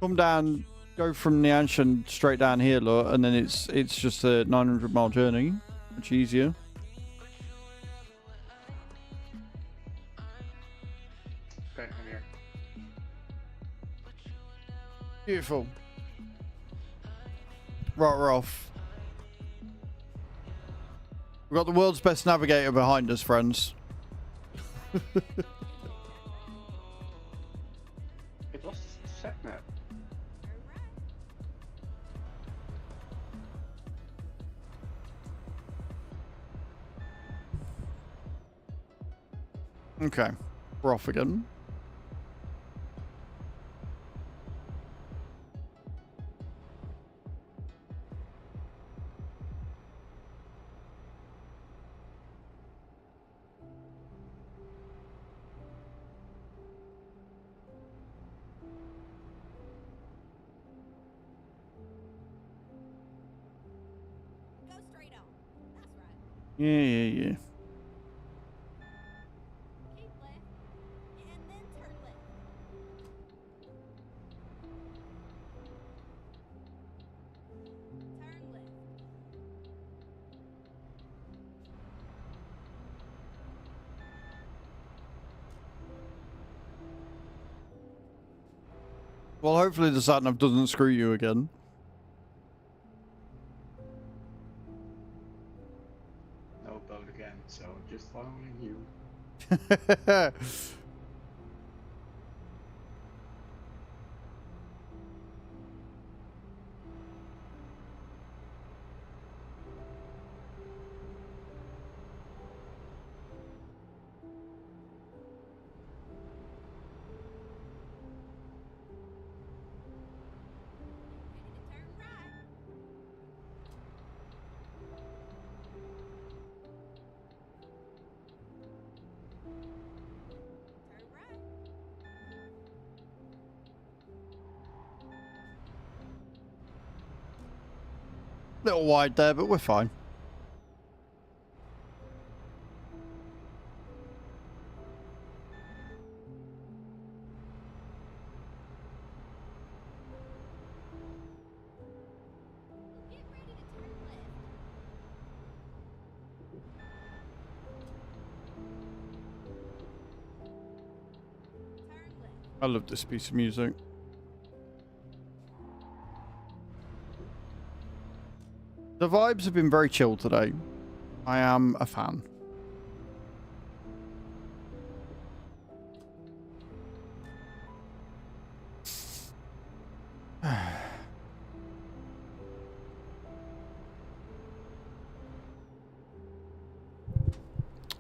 Come down, go from Nyanshan straight down here, look, and then it's just a 900-mile journey. Much easier. Okay, I'm here. Beautiful. Right, we're off. We've got the world's best navigator behind us, friends. It was the sat map. Okay, we're off again. Go straight on. That's right. Yeah. Keep left, and then turn left. Turn left. Well, hopefully the sat-nav doesn't screw you again. No boat again, so just following you. Ready to turn right. Turn right. Little wide there, but we're fine. Get ready to turn left. Turn left. I love this piece of music. The vibes have been very chill today. I am a fan.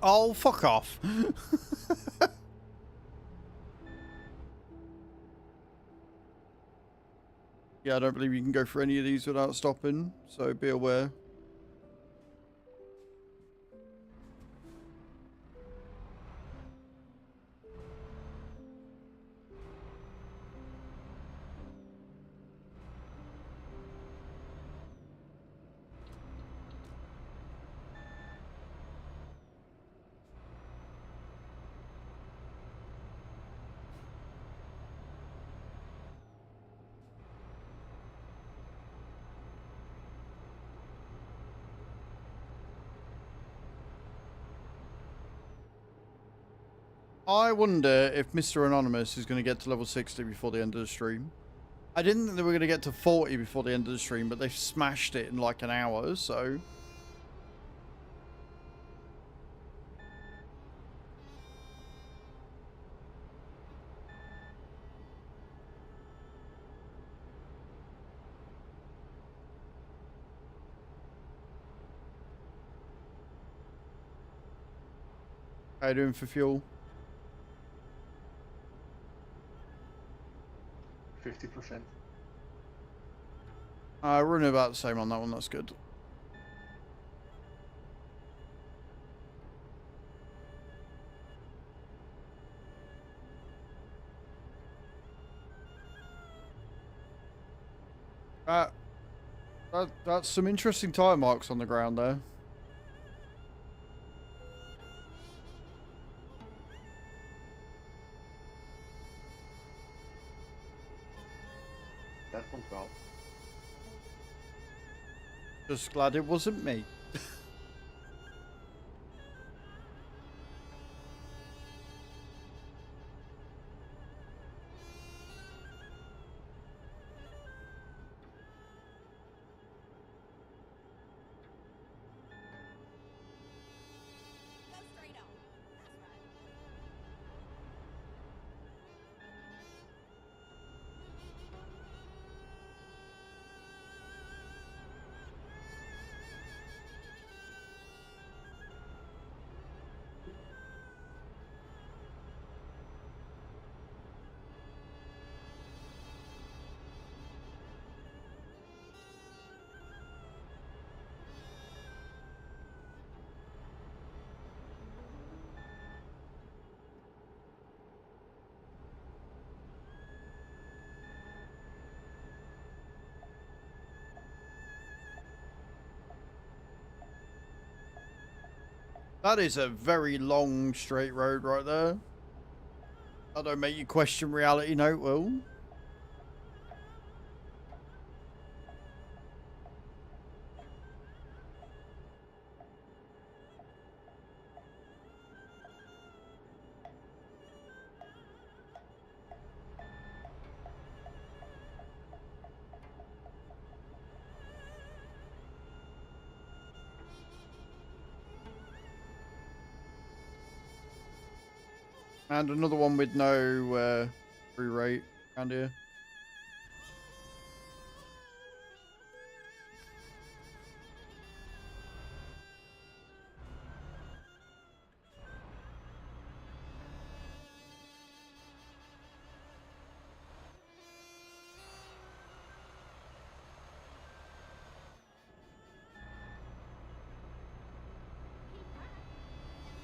Oh, fuck off. Yeah, I don't believe you can go for any of these without stopping, so be aware. I wonder if Mr. Anonymous is going to get to level 60 before the end of the stream. I didn't think they were going to get to 40 before the end of the stream, but they've smashed it in like an hour, so... How you doing for fuel? 50%. We're running about the same on that one, that's good. That's some interesting tire marks on the ground there. That went well. Just glad it wasn't me. Go straight on. That's right. That is a very long straight road right there. That don't make you question reality, no, Will. And another one with no free rate around here.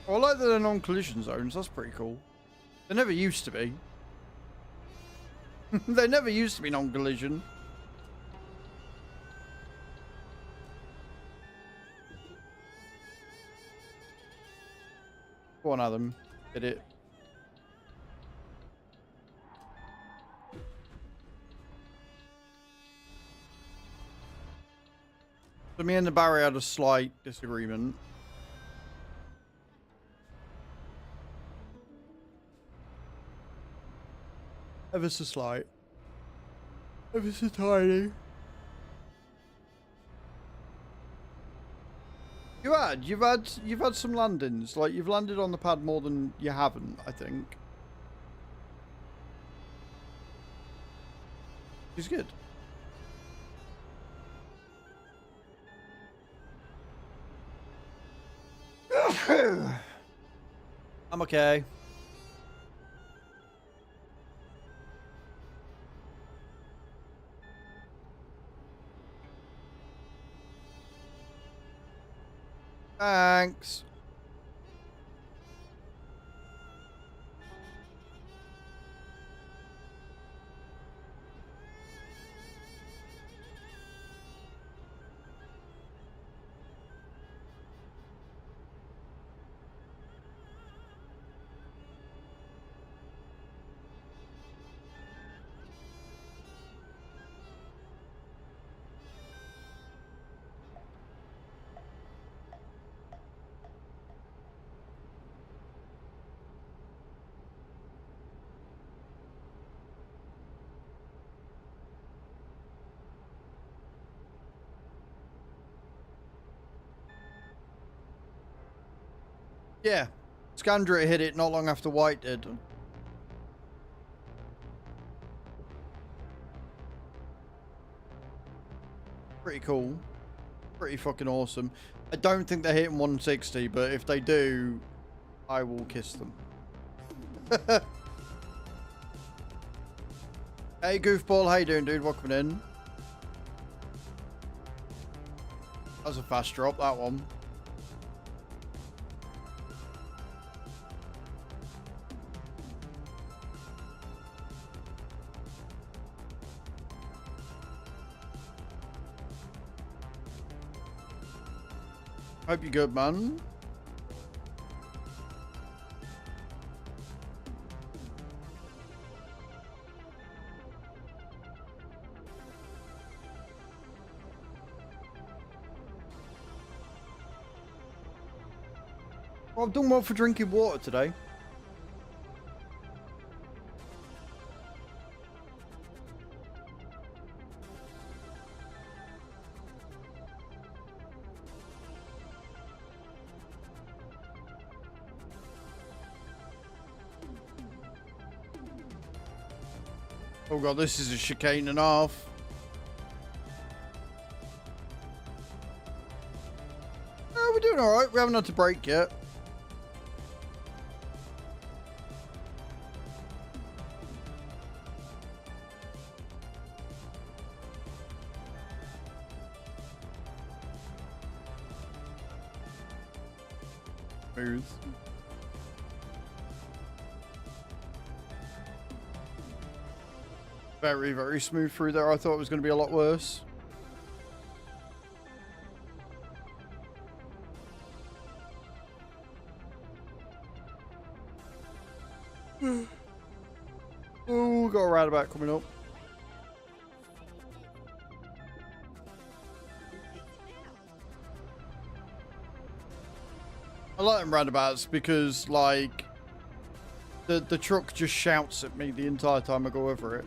I like that they're non-collision zones. That's pretty cool. They never used to be. They never used to be non-collision. Go on, Adam. Hit it. So me and the Barry had a slight disagreement. Ever so slight. Ever so tiny. You've had some landings. Like you've landed on the pad more than you haven't, I think. He's good. I'm okay. Thanks. Yeah. Scandra hit it not long after White did. Pretty cool. Pretty fucking awesome. I don't think they're hitting 160, but if they do, I will kiss them. Hey, Goofball. How you doing, dude? Welcome in. That was a fast drop, that one. Hope you're good, man. Well, I've done well for drinking water today. Oh god, this is a chicane and a half. Oh, we're doing alright. We haven't had to brake yet. Smooth. Very, very smooth through there. I thought it was going to be a lot worse. Oh, got a roundabout coming up. I like them roundabouts because, like, the truck just shouts at me the entire time I go over it.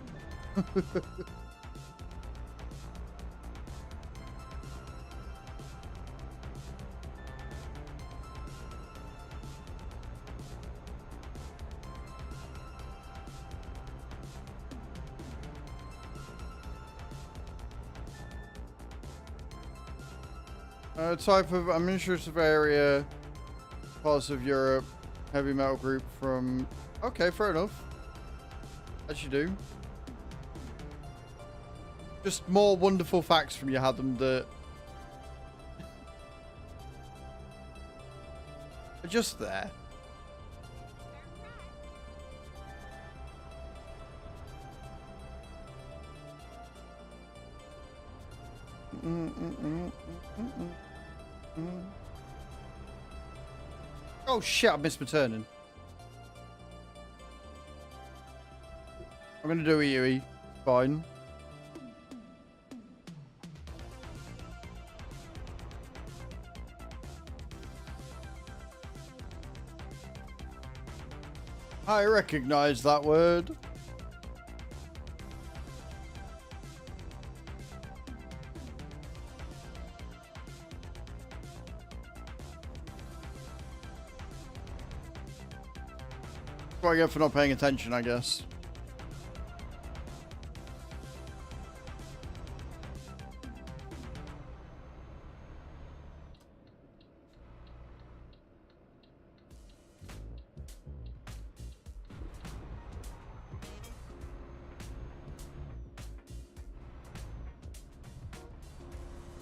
Type of administrative area, parts of Europe, heavy metal group from... Okay, fair enough. As you do. Just more wonderful facts from you, Adam, that... are just there. Oh shit, I missed my turning. I'm gonna do a Yui. Fine. I recognize that word. What I get for not paying attention, I guess.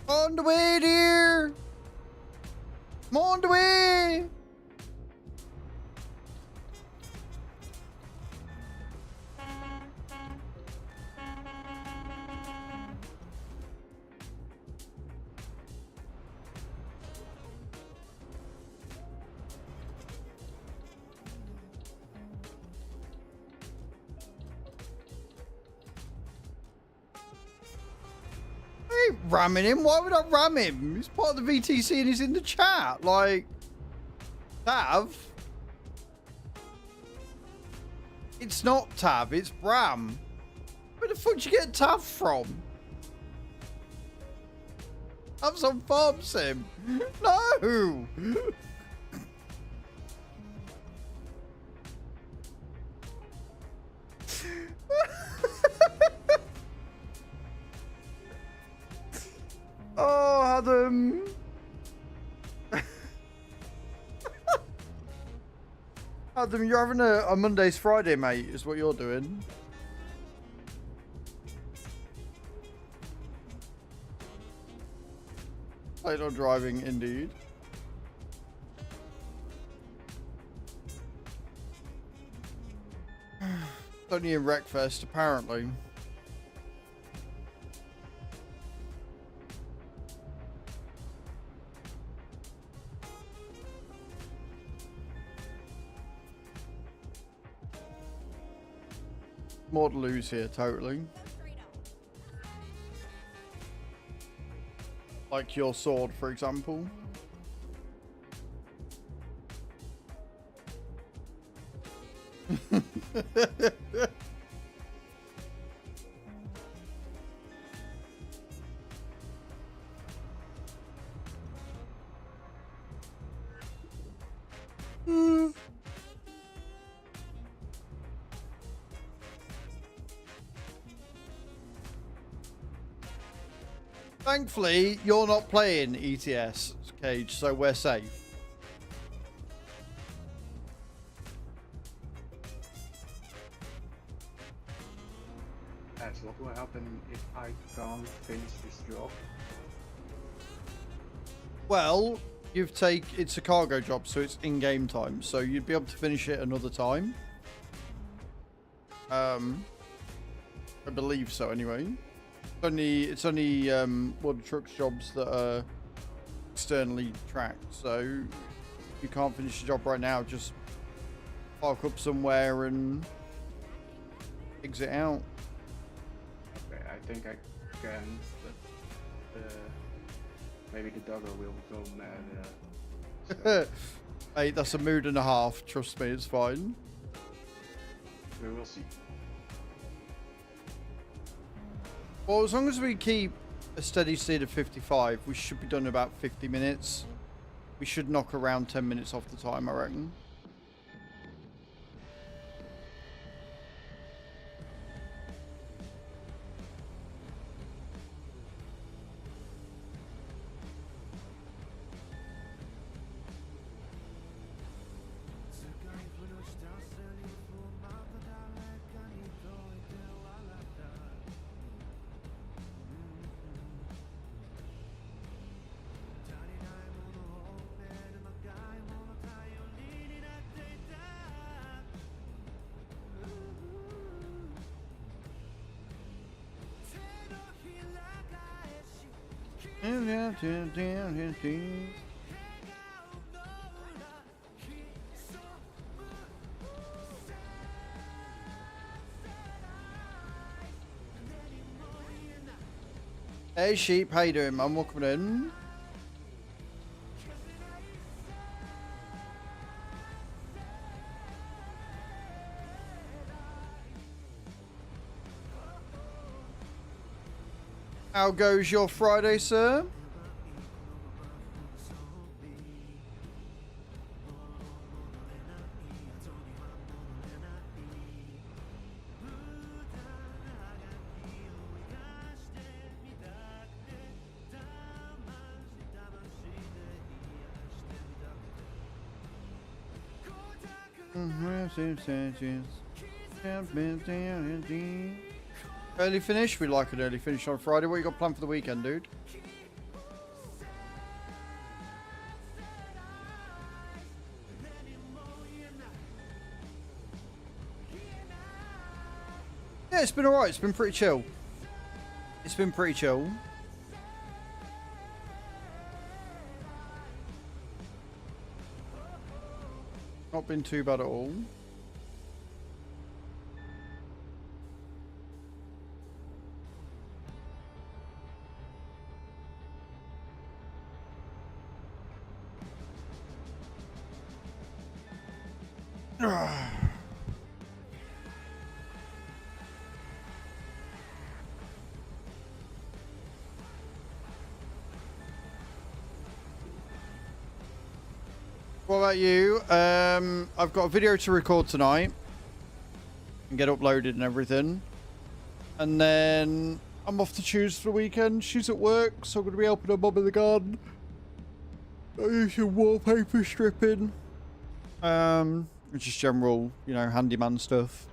On the way, dear. I'm on the way. I ain't ramming him. Why would I ram him? He's part of the VTC and he's in the chat. Like, Tav. It's not Tav, it's Bram. Where the fuck did you get Tav from? Have some farm sim. No. Oh, Adam. Adam, you're having a Monday's Friday, mate, is what you're doing. Late on driving, indeed. It's only in Wreckfest, apparently. More to lose here, totally. Like your sword, for example. Thankfully, you're not playing ETS, Cage, so we're safe. As what will happen if I can't finish this job? Well, it's a cargo job, so it's in-game time, so you'd be able to finish it another time. I believe so, anyway. It's only World of Trucks jobs that are externally tracked, so you can't finish the job right now. Just park up somewhere and exit out. Okay, I think I can, but maybe the doggo will go mad. So Mate, that's a mood and a half. Trust me, it's fine. we will see. Well, as long as we keep a steady state of 55, we should be done in about 50 minutes. We should knock around 10 minutes off the time, I reckon. Hey sheep, how you doing, man? Welcome in. How goes your Friday, sir? Early finish? We like an early finish on Friday. What you got planned for the weekend, dude? Yeah, it's been alright. It's been pretty chill. It's been pretty chill. Not been too bad at all. What about you? I've got a video to record tonight and get uploaded and everything. And then I'm off to choose for the weekend. She's at work, so I'm going to be helping her mum in the garden. I use some wallpaper stripping. Just general, you know, handyman stuff.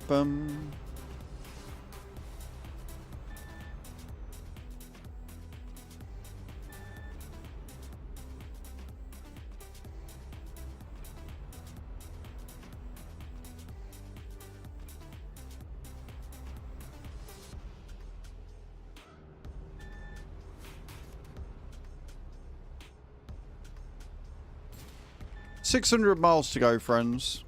Bum. 600 miles to go, friends.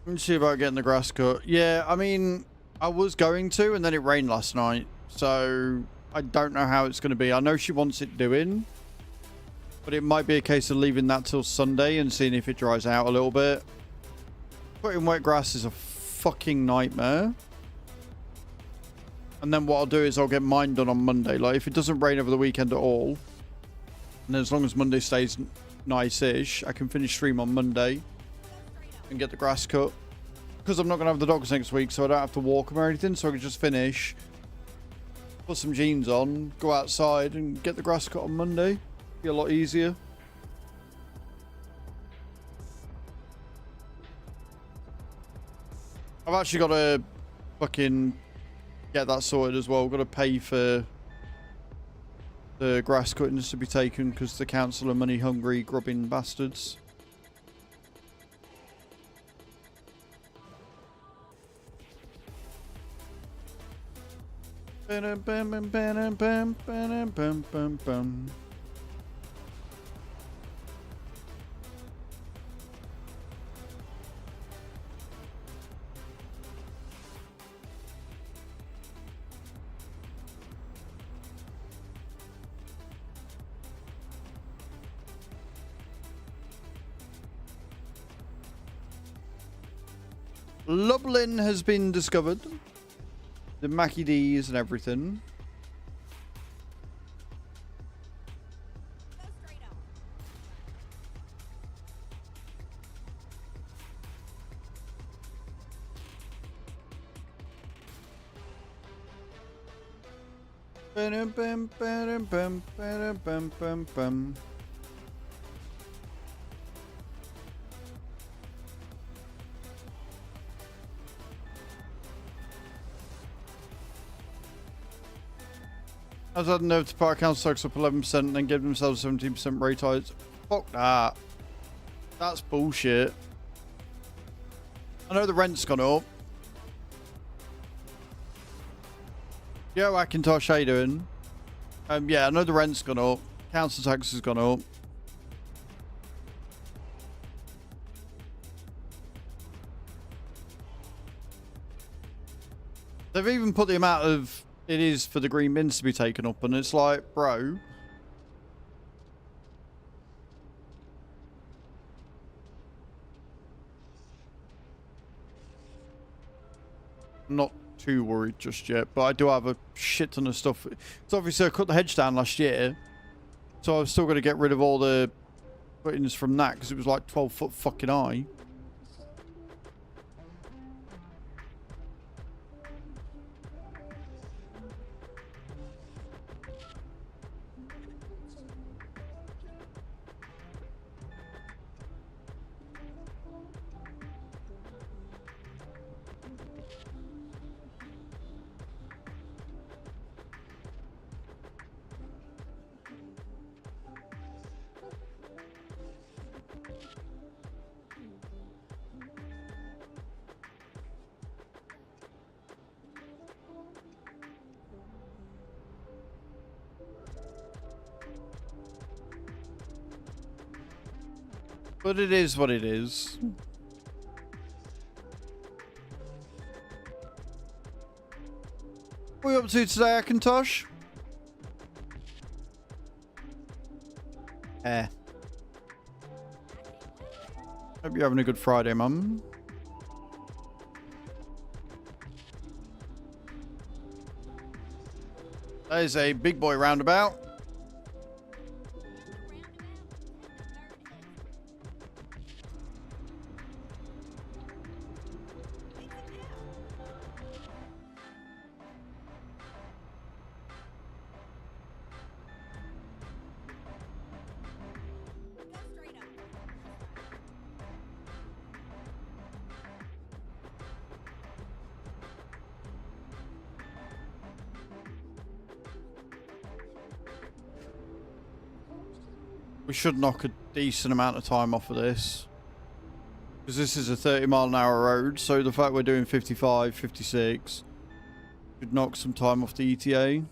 Let's see about getting the grass cut. Yeah, I mean, I was going to, and then it rained last night. So, I don't know how it's going to be. I know she wants it doing. But it might be a case of leaving that till Sunday and seeing if it dries out a little bit. Putting wet grass is a fucking nightmare. And then what I'll do is I'll get mine done on Monday. Like, if it doesn't rain over the weekend at all, and as long as Monday stays nice-ish, I can finish stream on Monday and get the grass cut. Because I'm not going to have the dogs next week, so I don't have to walk them or anything, so I can just finish, put some jeans on, go outside and get the grass cut on Monday. Be a lot easier. I've actually got to fucking get that sorted as well. Got to pay for the grass cuttings to be taken because the council are money hungry grubbing bastards. Lublin has been discovered. The Mackie D's and everything. Go straight up. Bum, bum, bum, bum, bum, bum, bum, bum. I was had nerve to park council tax up 11% and then give themselves 17% rate hikes. Fuck that. That's bullshit. I know the rent's gone up. Yo, Akintosh, how you doing? Yeah, I know the rent's gone up. Council tax has gone up. They've even put the amount of it is for the green bins to be taken up, and it's like, bro. I'm not too worried just yet, but I do have a shit ton of stuff. So obviously I cut the hedge down last year, so I was still going to get rid of all the footings from that because it was like 12 foot fucking high. But it is what it is. What are we up to today, Akintosh? Hope you're having a good Friday, Mum. That is a big boy roundabout. We should knock a decent amount of time off of this. Because this is a 30-mile-an-hour road, so the fact we're doing 55, 56 should knock some time off the ETA.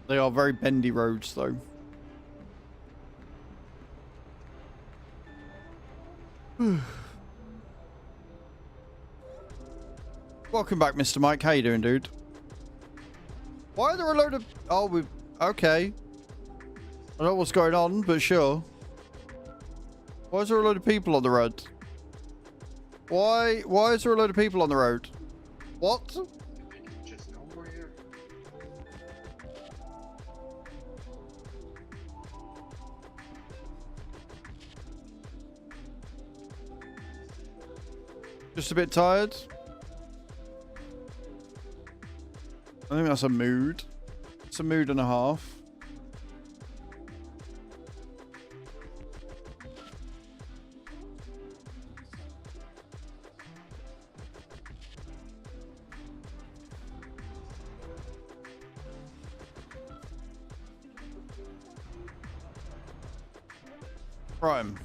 They are very bendy roads, though. Welcome back, Mr. Mike. How you doing, dude? Why are there a load of... Oh, we... Okay. I don't know what's going on, but sure. Why is there a load of people on the road? Why is there a load of people on the road? What? Just over here. Just a bit tired? I think that's a mood. It's a mood and a half. Prime.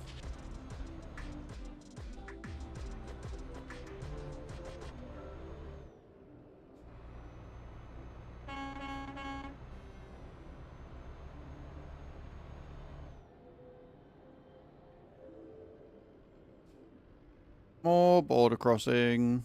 More border crossing.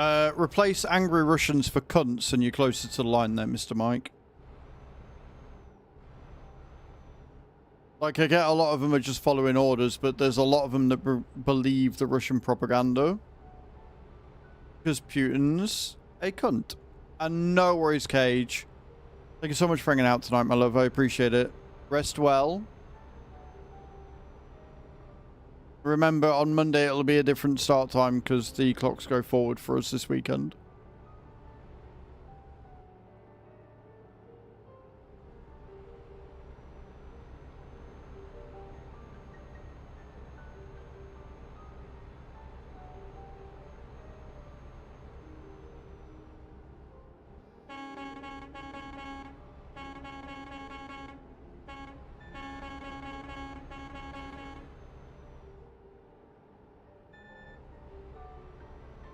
Replace angry Russians for cunts and you're closer to the line there, Mr. Mike. Like, I get a lot of them are just following orders, but there's a lot of them that believe the Russian propaganda. Because Putin's a cunt. And no worries, Cage. Thank you so much for hanging out tonight, my love. I appreciate it. Rest well. Remember, on Monday it'll be a different start time because the clocks go forward for us this weekend.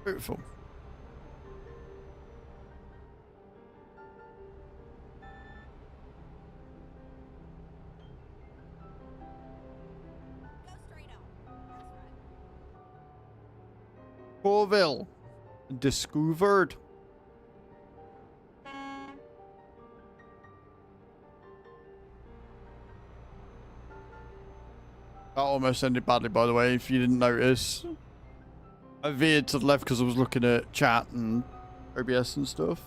Beautiful. Go straight on. That's right. Corville. Discovered. That almost ended badly, by the way, if you didn't notice. I veered to the left because I was looking at chat and OBS and stuff.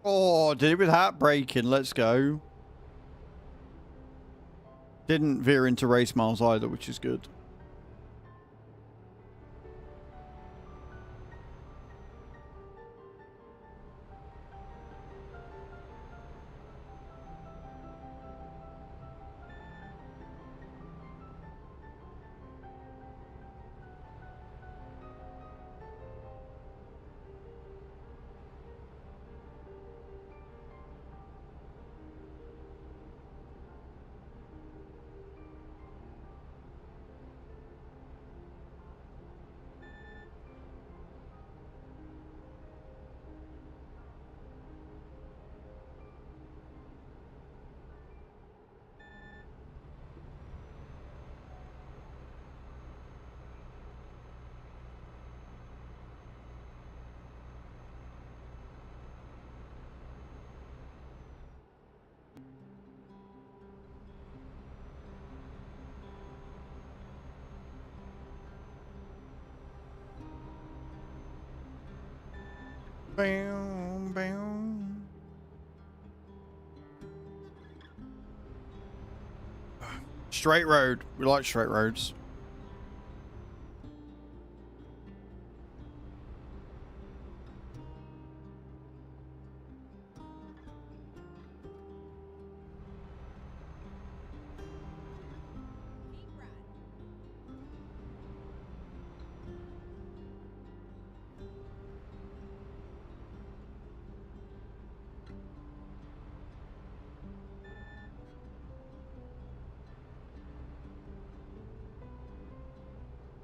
Oh, did it with heartbreaking. Let's go. Didn't veer into race miles either, which is good. Bam, bam. Straight road. We like straight roads. Keep riding.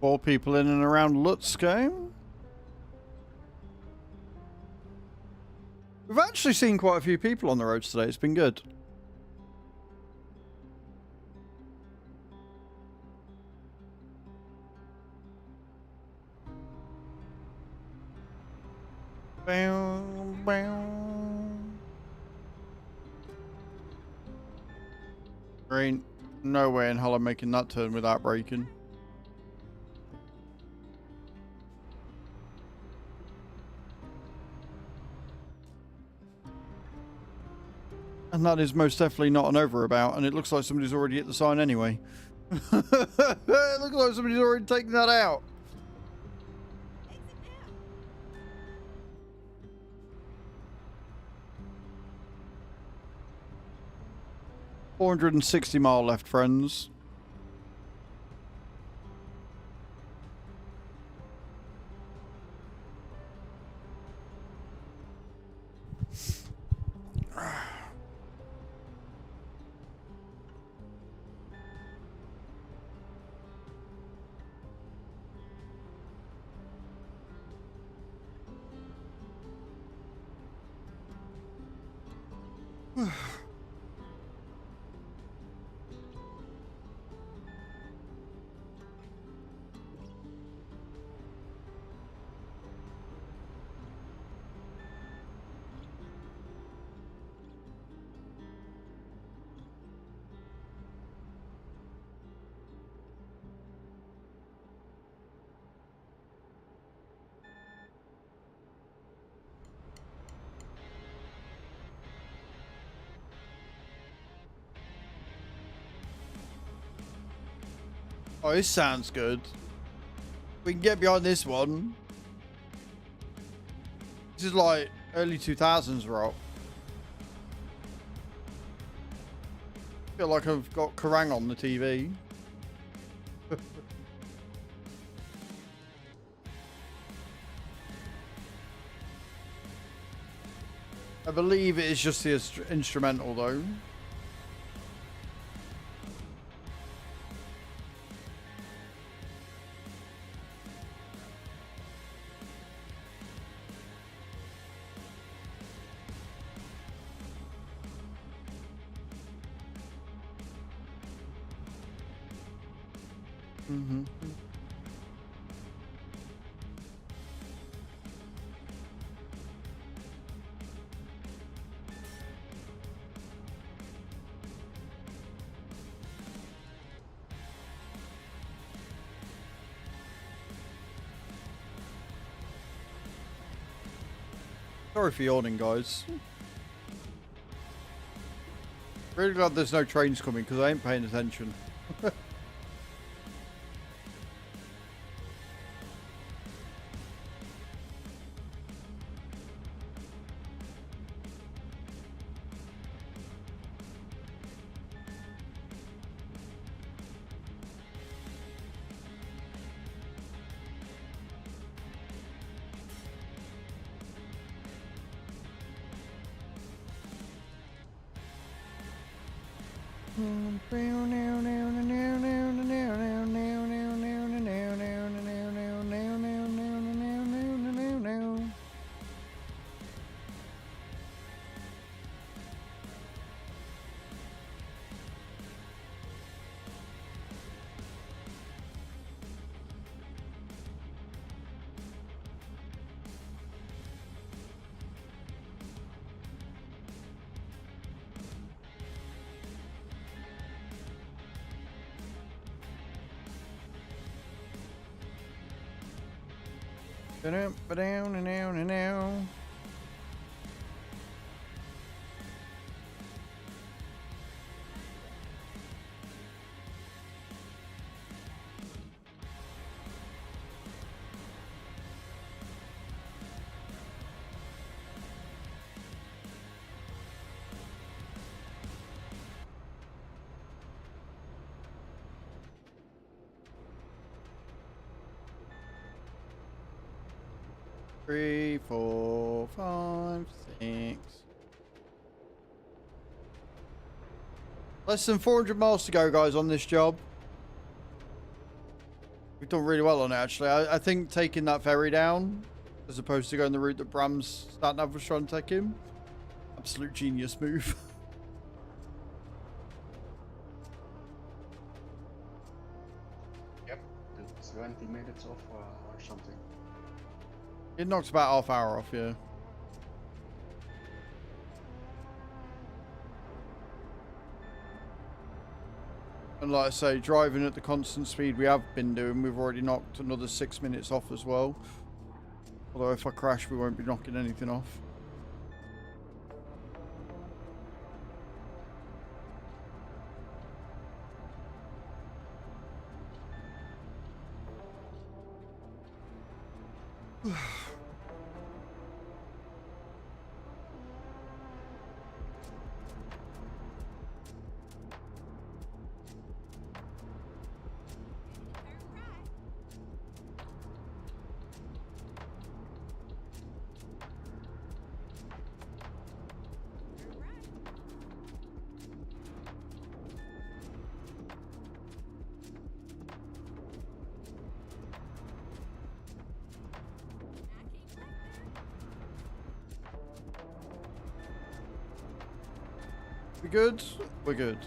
4 people in and around Lutsko. We've actually seen quite a few people on the roads today. It's been good. Bam, bam. There ain't no way in hell I'm making that turn without braking. And that is most definitely not an overabout, and it looks like somebody's already hit the sign anyway. It looks like somebody's already taken that out. Exit now. 460 mile left, friends. Oh, this sounds good. We can get behind this one. This is like early 2000s rock. Feel like I've got Kerrang on the TV. I believe it is just the instrumental though. Mm-hmm. Sorry for yawning, guys. Really glad there's no trains coming because I ain't paying attention. Ba-dum-ba-down-and-down-and-down. Three, 4, 5, 6. Less than 400 miles to go, guys, on this job. We've done really well on it, actually. I think taking that ferry down, as opposed to going the route that Bram's starting out was trying to take him, absolute genius move. Yep, that's 20 minutes off or something. It knocks about half hour off, yeah. And like I say, driving at the constant speed we have been doing, we've already knocked another 6 minutes off as well. Although if I crash, we won't be knocking anything off. Turn right. Turn right. We good? We're good.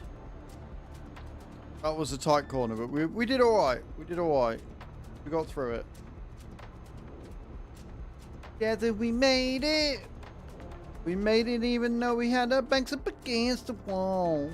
That was a tight corner, but we did all right. We did all right. We got through it. Together we made it. We made it even though we had our backs up against the wall.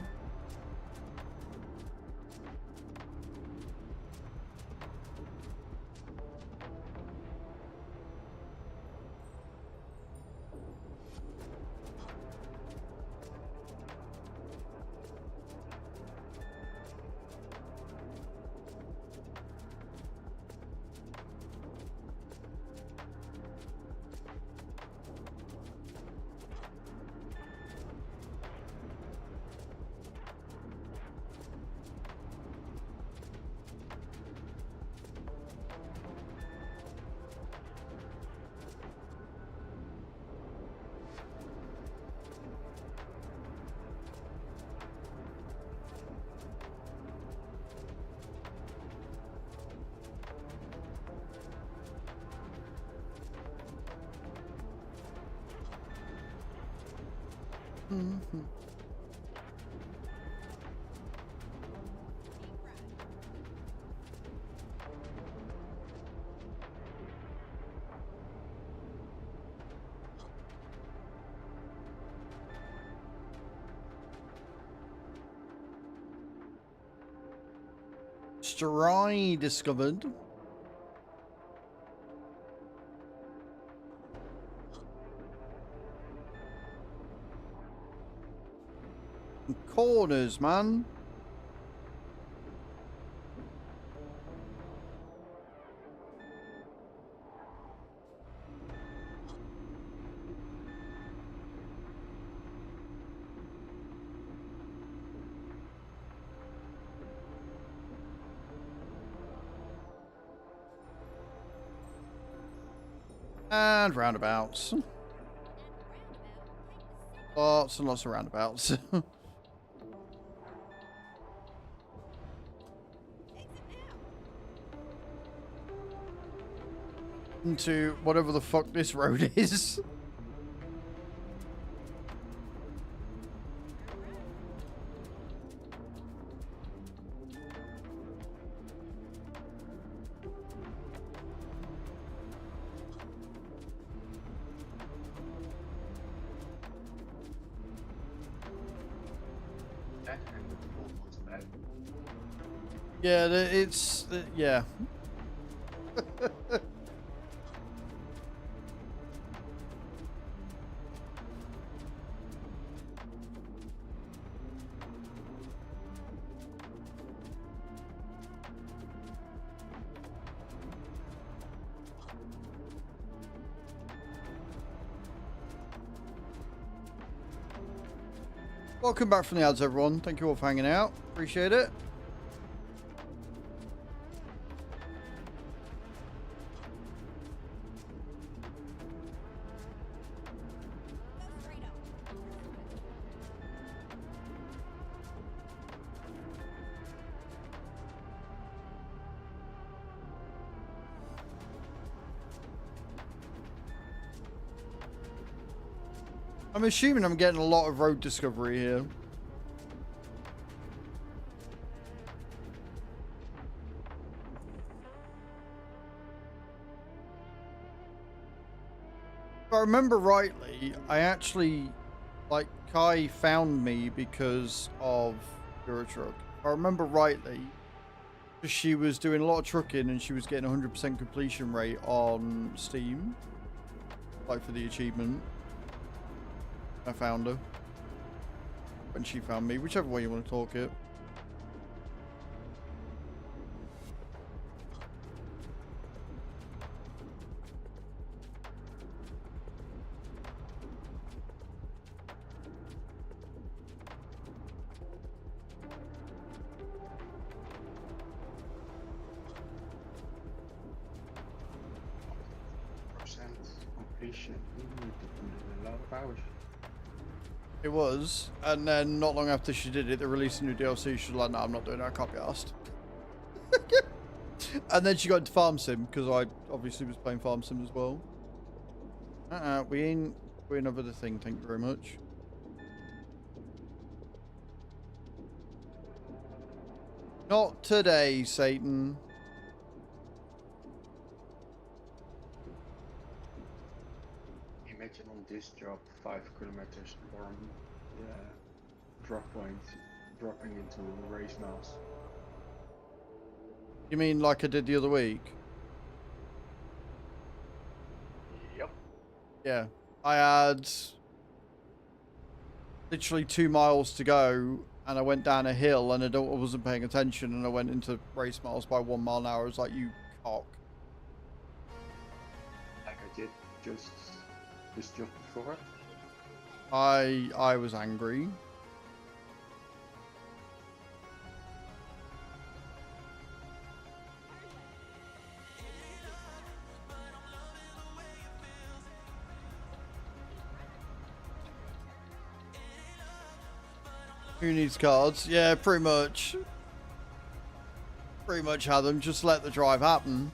Stride discovered. Corners, man. And roundabouts. Lots and lots of roundabouts. Into whatever the fuck this road is. That kind of almost bad. Yeah, it's yeah. Welcome back from the ads, everyone. Thank you all for hanging out. Appreciate it. Go straight up. I'm assuming I'm getting a lot of road discovery here. If I remember rightly, I actually, like, Kai found me because of Eurotruck. If I remember rightly, she was doing a lot of trucking and she was getting 100% completion rate on Steam, like for the achievement. I found her when she found me, whichever way you want to talk it. Completion. A lot of hours. It was, and then not long after she did it, they released a new DLC. She was like, "No, I'm not doing that. I can't be asked." And then she got into Farm Sim because I obviously was playing Farm Sim as well. We ain't. We're another thing. Thank you very much. Not today, Satan. Imagine on this job 5 kilometers from the drop point dropping into race miles. You mean like I did the other week? Yep. Yeah. I had literally 2 miles to go and I went down a hill and I wasn't paying attention and I went into race miles by 1 mile an hour. I was like, you cock. Like I did just before. I was angry. Who needs cards? Yeah, pretty much. Pretty much had them. Just let the drive happen.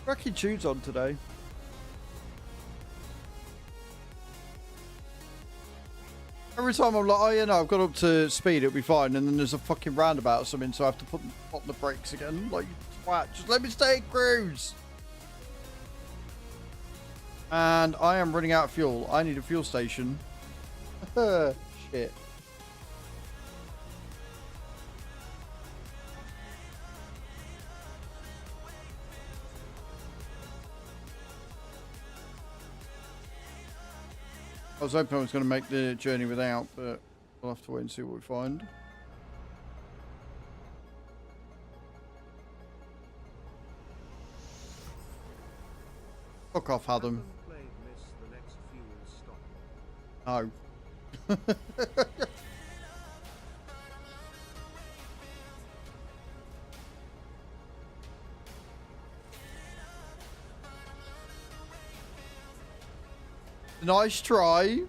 Rocky Tude's on today. Every time I'm like, oh yeah, no, I've got up to speed, it'll be fine. And then there's a fucking roundabout or something, so I have to put on the brakes again. Like, you twat, just let me stay in cruise. And I am running out of fuel. I need a fuel station. Shit. I was hoping I was going to make the journey without, but we'll have to wait and see what we find. Fuck off, Adam. Played miss the next fuel stop. No. Nice try.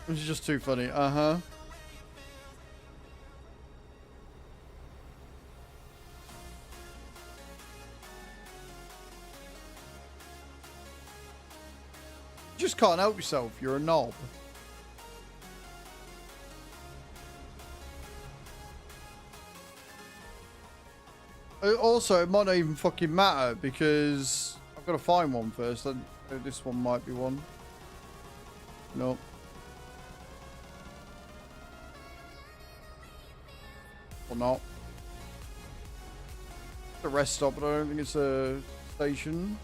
This is just too funny. Uh-huh. You just can't help yourself. You're a knob. Also, it might not even fucking matter because I've got to find one first. This one might be one. Nope. Or not. It's a rest stop, but I don't think it's a station.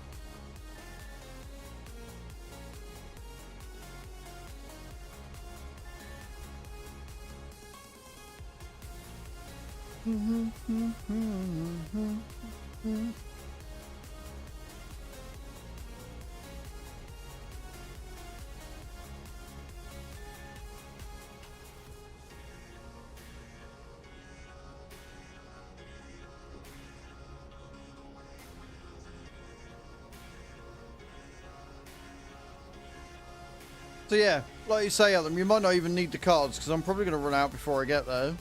So yeah, like you say, Adam, you might not even need the cards because I'm probably going to run out before I get there.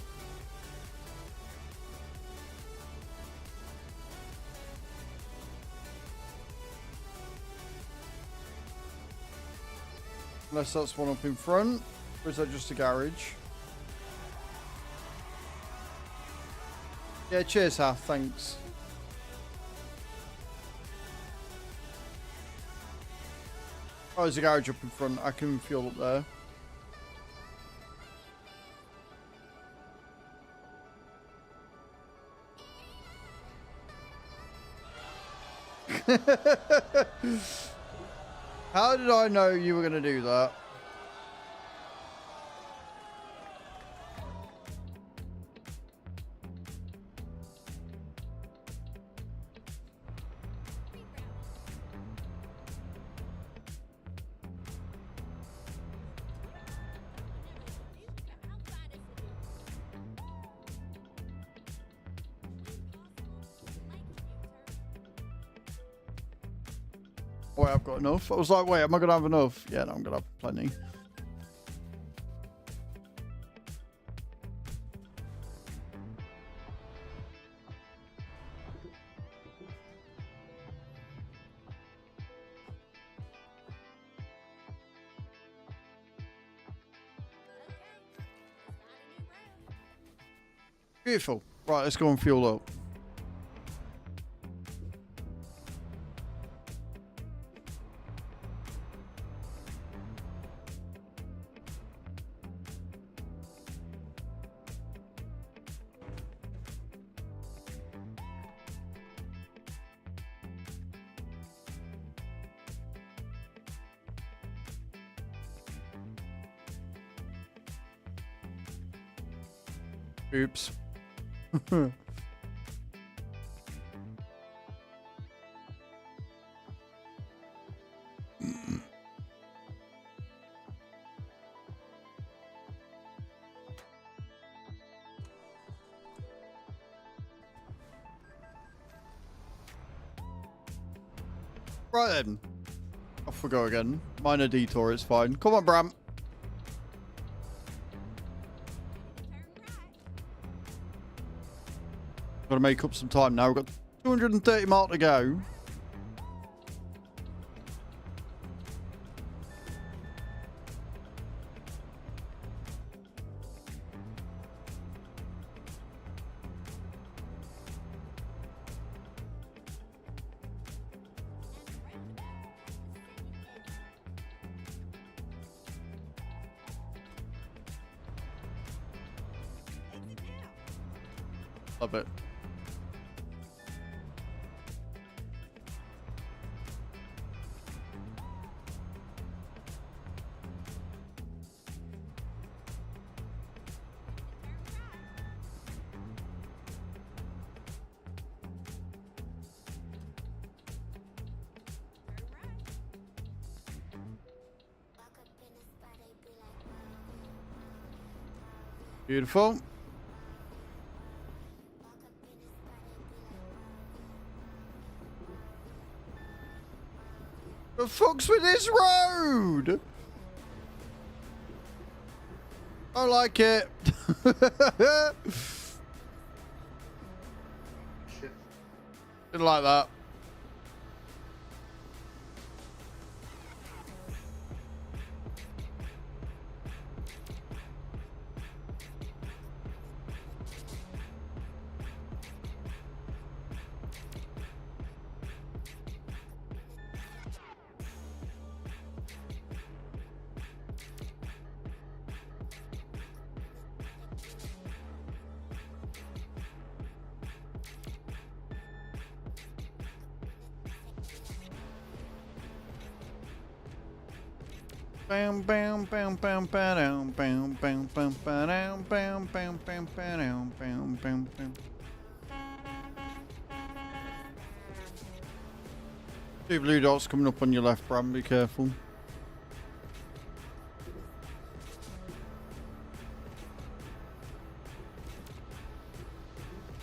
Unless that's one up in front, or is that just a garage? Yeah, cheers, Hath, thanks. Oh, there's a garage up in front. I can fuel up there. How did I know you were going to do that? Wait, I've got enough. I was like, wait, am I going to have enough? Yeah, no, I'm going to have plenty. Beautiful. Right, let's go and fuel up. Oops. Right then. Off we go again. Minor detour, it's fine. Come on, Bram. Gotta make up some time now. We've got 230 miles to go. Love it. Beautiful. The fuck's with this road? I like it. Shit. Didn't like that. Bam bam bam bam bam bam bam bam bam bam bam bam bam bam bam bam bam. Two blue dots coming up on your left, Bram. Be careful.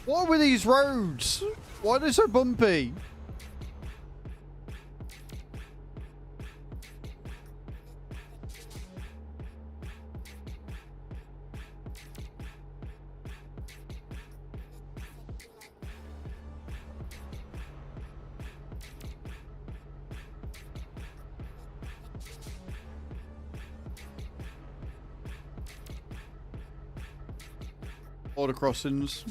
What were these roads? Why are they so bumpy? Border crossings.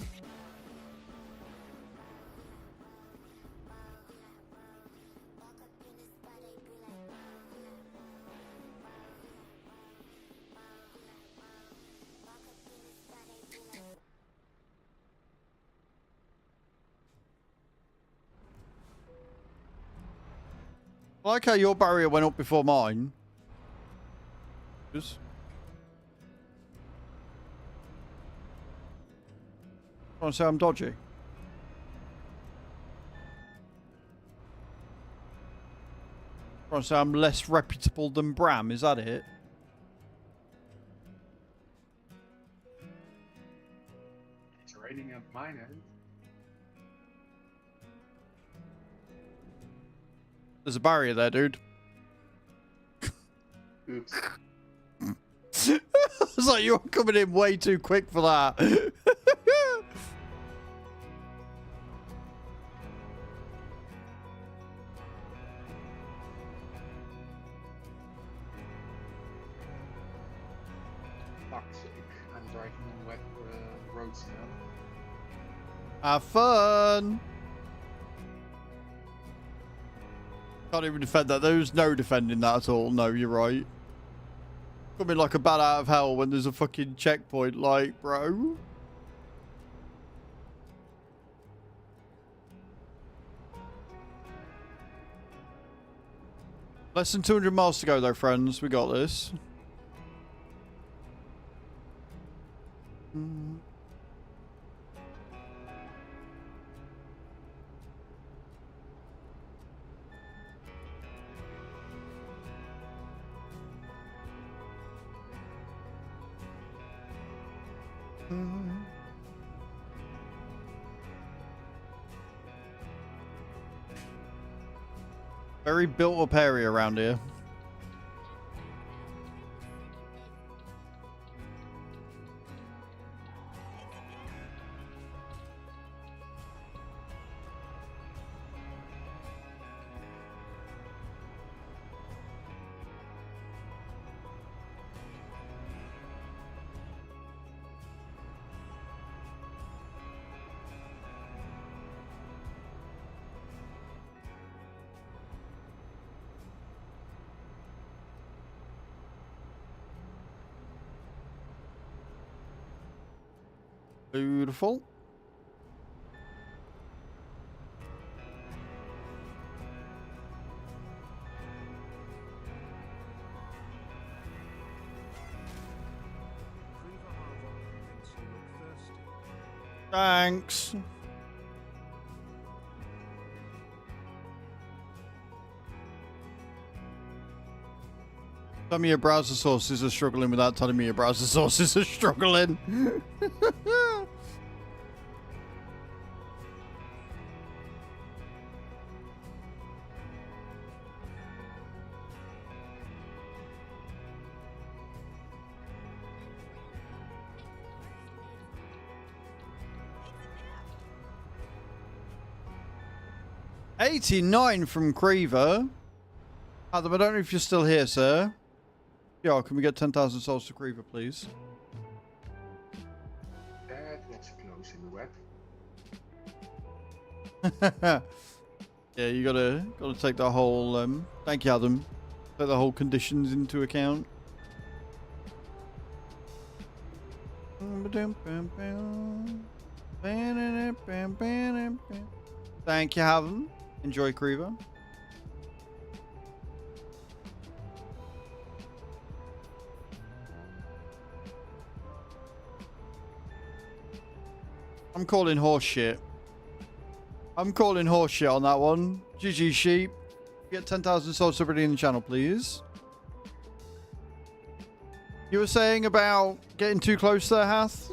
I like how your barrier went up before mine. Just trying to say I'm dodgy. Trying to say I'm less reputable than Bram, is that it? It's raining at mine end. There's a barrier there, dude. Oops. It's like you're coming in way too quick for that. fuck's sake. I'm driving on wet roads now. Have fun. Can't even defend that. There's no defending that at all. No, you're right. Coming like a bat out of hell when there's a fucking checkpoint, like, bro. Less than 200 miles to go, though, friends. We got this. Very built up area around here. Beautiful. Creeper Harvon thinks you look thirsty. Thanks. Tell me your browser sources are struggling without telling me your browser sources are struggling. $89 from Creever. Adam, I don't know if you're still here, sir. Yo, can we get 10,000 souls to Creever, please? That was close in the web. Yeah, you gotta take the whole thank you, Adam. Take the whole conditions into account. Thank you, Adam. Enjoy Creever. I'm calling horse shit. I'm calling horse shit on that one. GG sheep. Get 10,000 souls already in the channel, please. You were saying about getting too close there, Hath?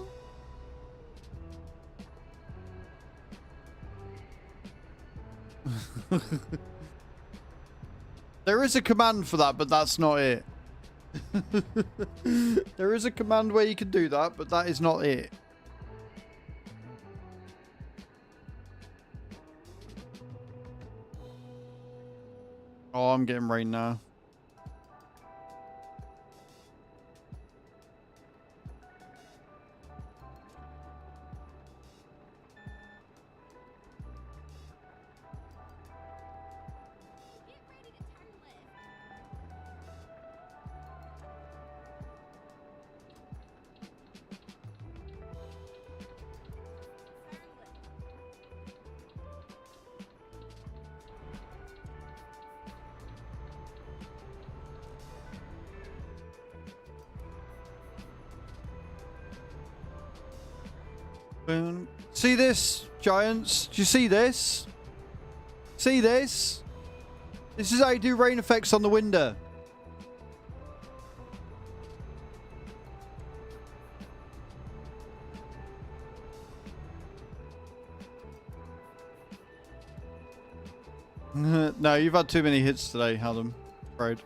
There is a command for that, but that's not it. There is a command where you can do that, but that is not it. Oh, I'm getting rain now. Get ready to turn left. Turn left. Boom. See this, giants? Do you see this? See this? This is how you do rain effects on the window. No, you've had too many hits today, Adam. Afraid.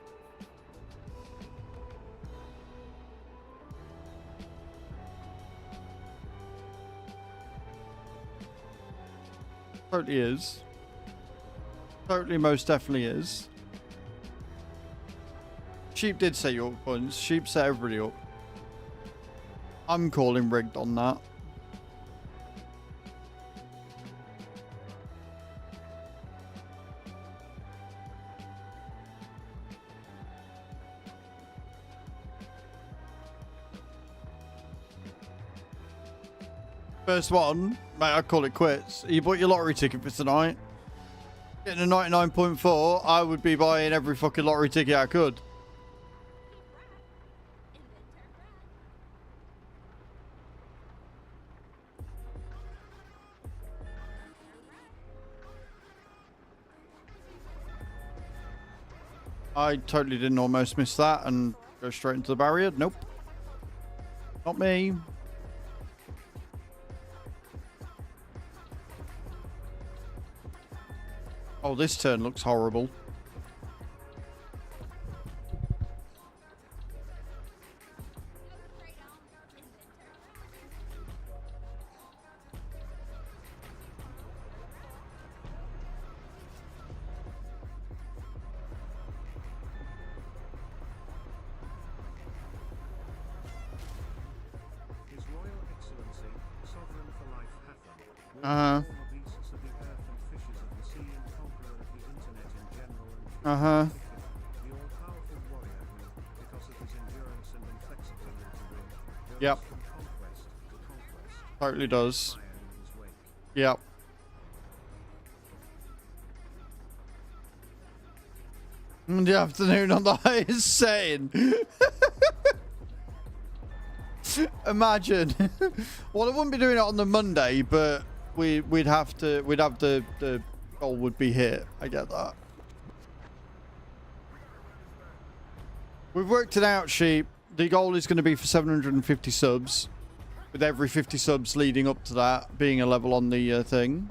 Totally is. Totally, most definitely is. Sheep did set you up points. Sheep set everybody up. I'm calling rigged on that. First one, mate, I call it quits. You bought your lottery ticket for tonight. Getting a 99.4, I would be buying every fucking lottery ticket I could. I totally didn't almost miss that and go straight into the barrier. Nope. Not me. Oh, this turn looks horrible. His Royal Excellency, Sovereign for Life Hatham, Uh-huh. all the beasts of the earth and fishes of the sea and conqueror of the internet in general and Uh-huh. the all-powerful warrior who, because of his endurance and inflexible will to win, goes Yep. from conquest to conquest, Totally does. fire in his wake. Yep. The afternoon on the highest setting. Imagine. Well, I wouldn't be doing it on the Monday, but we'd have the goal would be hit. I get that. We've worked it out, Sheep. The goal is going to be for 750 subs, with every 50 subs leading up to that being a level on the thing.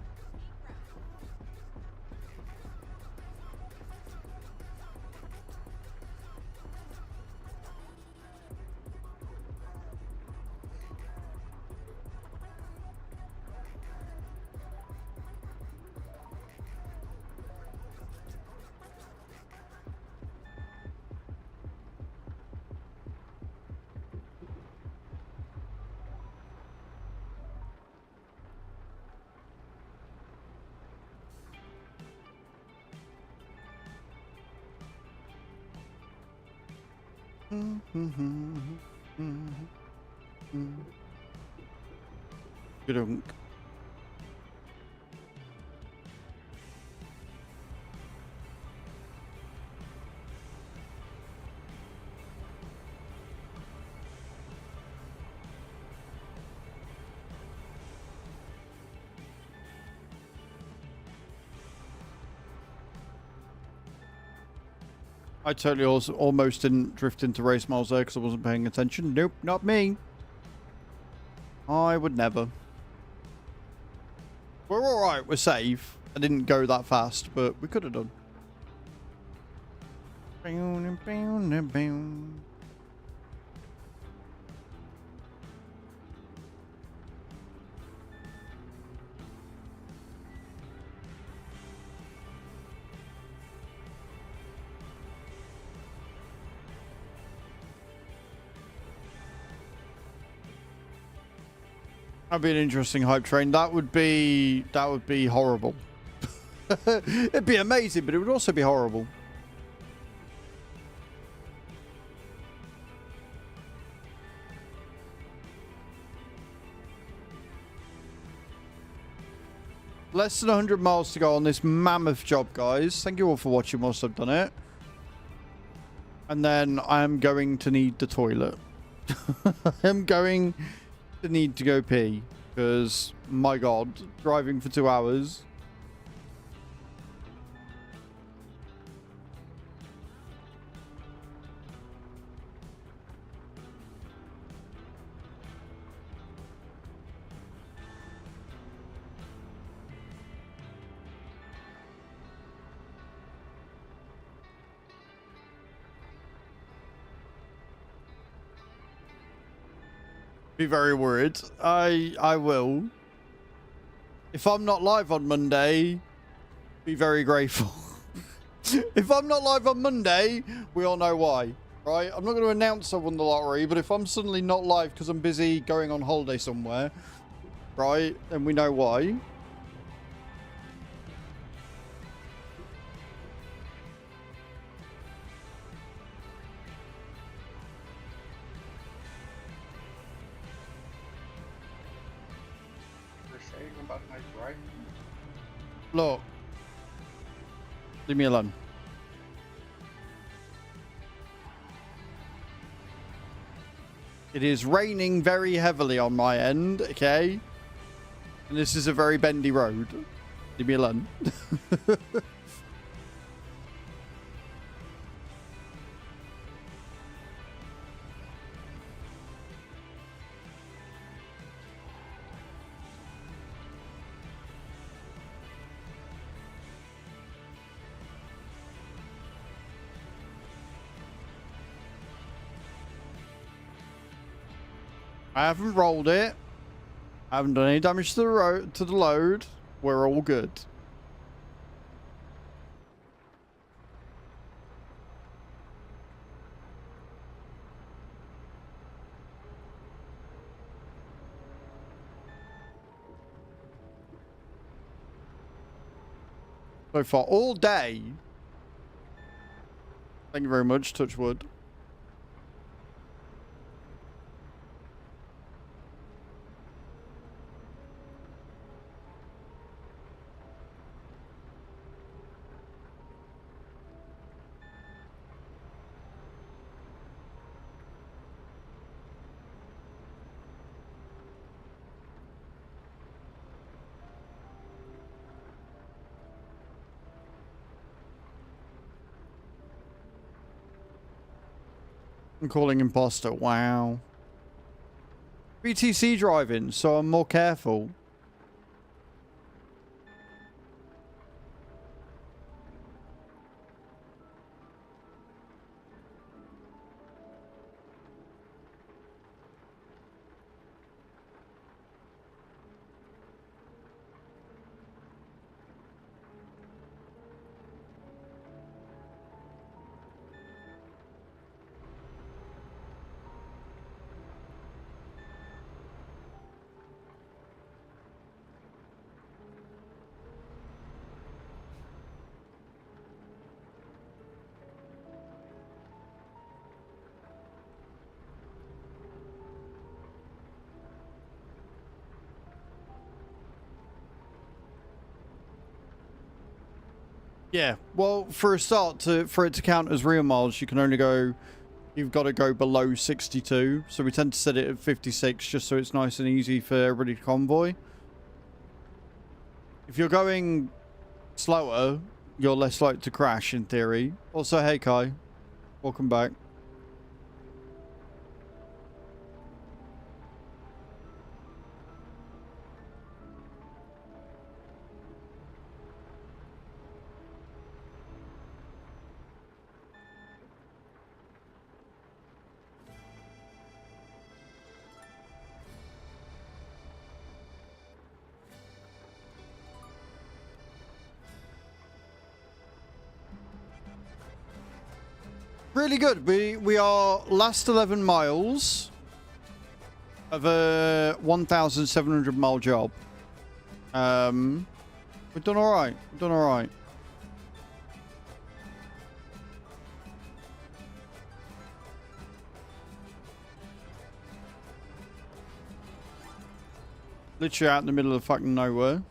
Good. I totally also almost didn't drift into race miles there because I wasn't paying attention. Nope, not me. I would never. We're alright, we're safe. I didn't go that fast, but we could have done. That'd be an interesting hype train. That would be horrible. It'd be amazing, but it would also be horrible. Less than 100 miles to go on this mammoth job, guys. Thank you all for watching whilst I've done it. And then I'm going to need the toilet. I'm going to need to go pee. Because, my God, driving for 2 hours. Be very worried. I will. If I'm not live on Monday, be very grateful. If I'm not live on Monday, we all know why. right? I'm not going to announce I won the lottery, but if I'm suddenly not live because I'm busy going on holiday somewhere, right? And we know why. You're saying about my driving? Look. Leave me alone. It is raining very heavily on my end, okay? And this is a very bendy road. Leave me alone. I haven't rolled it. I haven't done any damage to the road, to the load. We're all good. So far, all day. Thank you very much, touch wood. I'm calling imposter. Wow. VTC driving, so I'm more careful. Yeah, well, for a start, for it to count as real miles, you can only go, you've got to go below 62. So we tend to set it at 56 just so it's nice and easy for everybody to convoy. If you're going slower, you're less likely to crash in theory. Also, hey Kai, welcome back. Really good. We are last 11 miles of a 1,700 mile job. We've done all right. We've done all right. Literally out in the middle of fucking nowhere.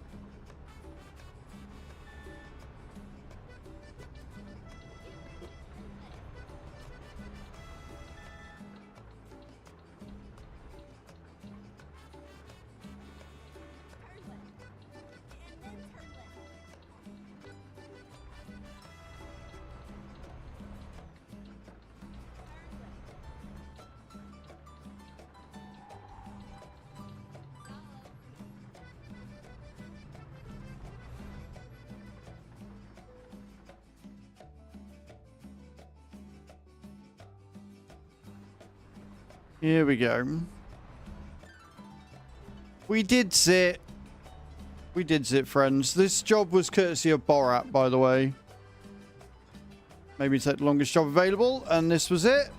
Here we go. We did sit. We did sit, friends. This job was courtesy of Borat, by the way. Maybe it's the longest job available, and this was it.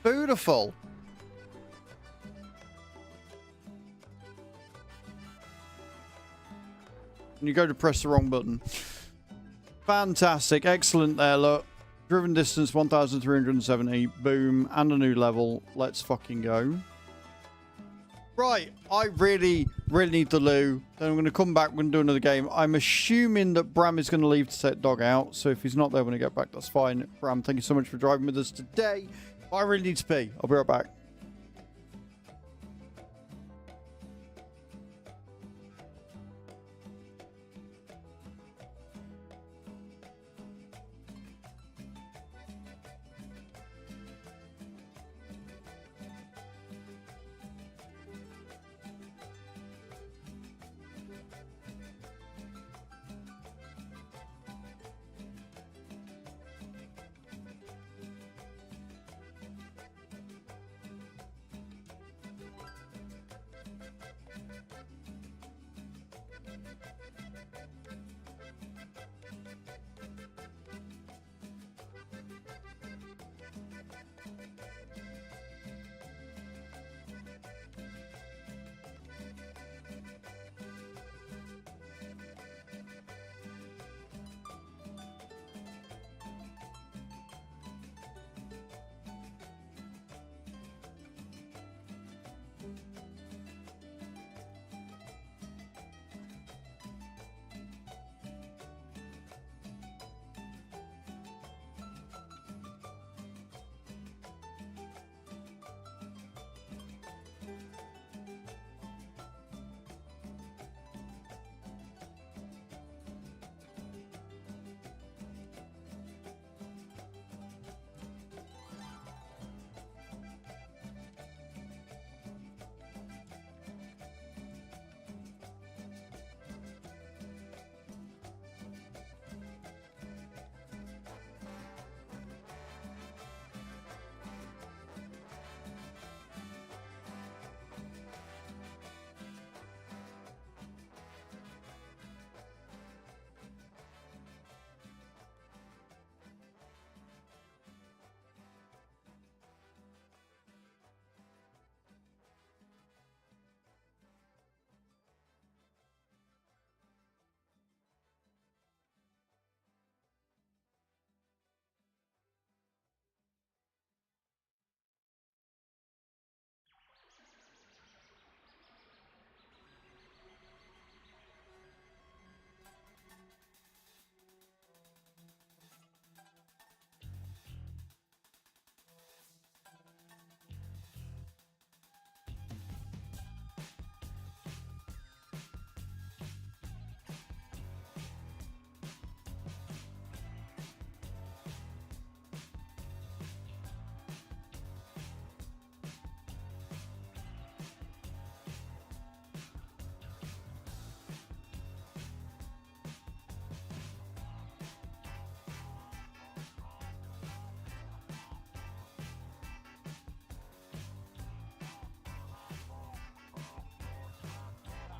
Beautiful. And you go to press the wrong button. Fantastic. Excellent there, look. Driven distance 1,370. Boom. And a new level. Let's fucking go. Right. I really need the loo. Then I'm going to come back. We're going to do another game. I'm assuming that Bram is going to leave to take dog out. So if he's not there when I get back, that's fine. Bram, thank you so much for driving with us today. I really need to pee. I'll be right back.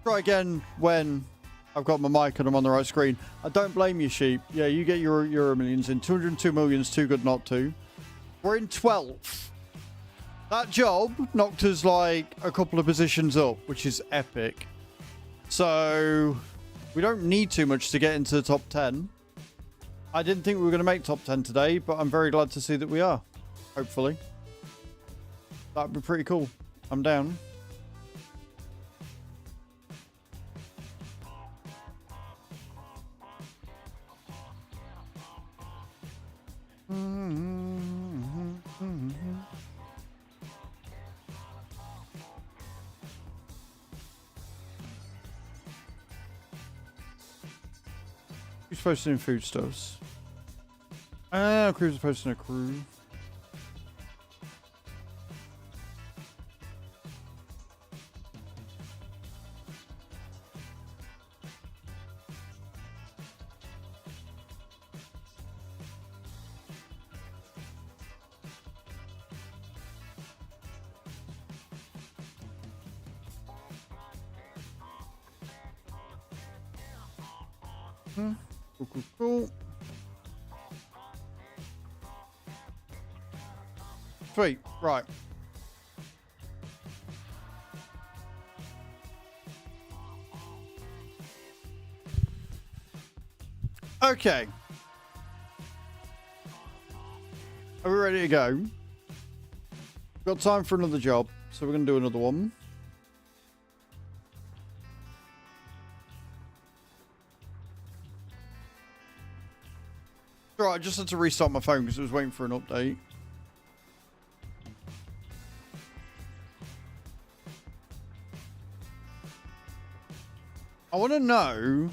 Try again when I've got my mic and I'm on the right screen. I don't blame you, sheep. Yeah, you get your Euro Millions in. 202 millions, too good not to. We're in 12th. That job knocked us like a couple of positions up, which is epic. So we don't need too much to get into the top 10. I didn't think we were going to make top 10 today, but I'm very glad to see that we are. Hopefully. That'd be pretty cool. I'm down. Who's posting foodstuffs? Ah, crew's posting a crew. Cool. Sweet. Right. Okay. Are we ready to go? Got time for another job, so we're going to do another one. Right, I just had to restart my phone because it was waiting for an update. I want to know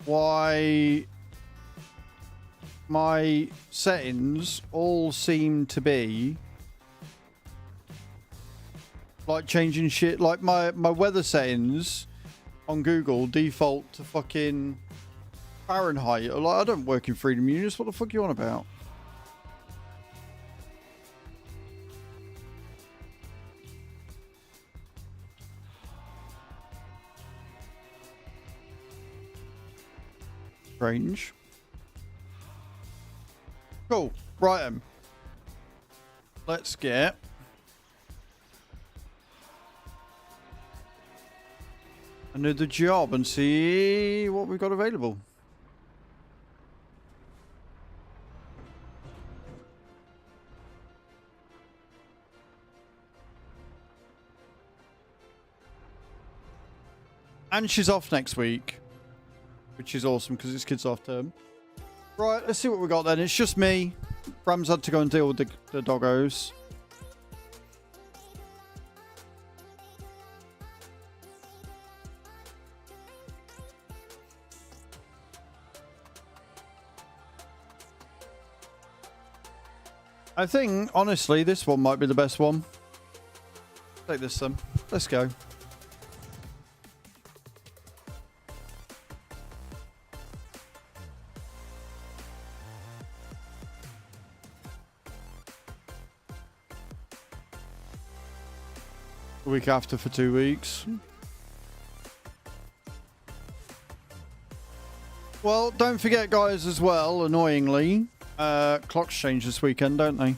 why my settings all seem to be like changing shit. Like my weather settings on Google default to fucking Fahrenheit. Like, I don't work in Freedom Units. What the fuck are you on about? Strange. Cool. Right then. Let's get another job and see what we've got available. And she's off next week, which is awesome because it's kids' off term. Right, let's see what we got then. It's just me. Bram's had to go and deal with the doggos. I think, honestly, this one might be the best one. Take this, son. Let's go. The week after for 2 weeks. Well, don't forget, guys, as well, annoyingly, clocks change this weekend, don't they?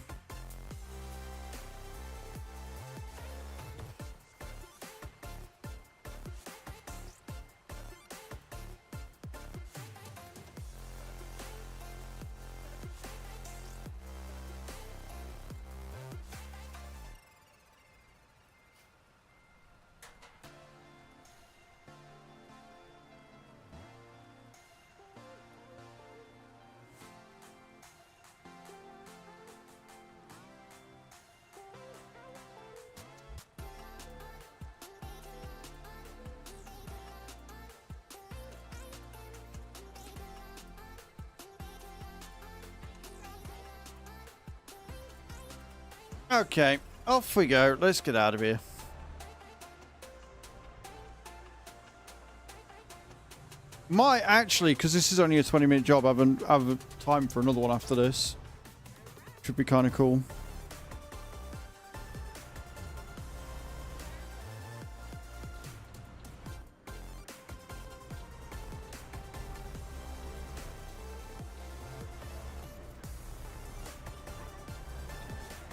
Okay, off we go. Let's get out of here. Might actually, because this is only a 20-minute job, have time for another one after this. Should be kind of cool.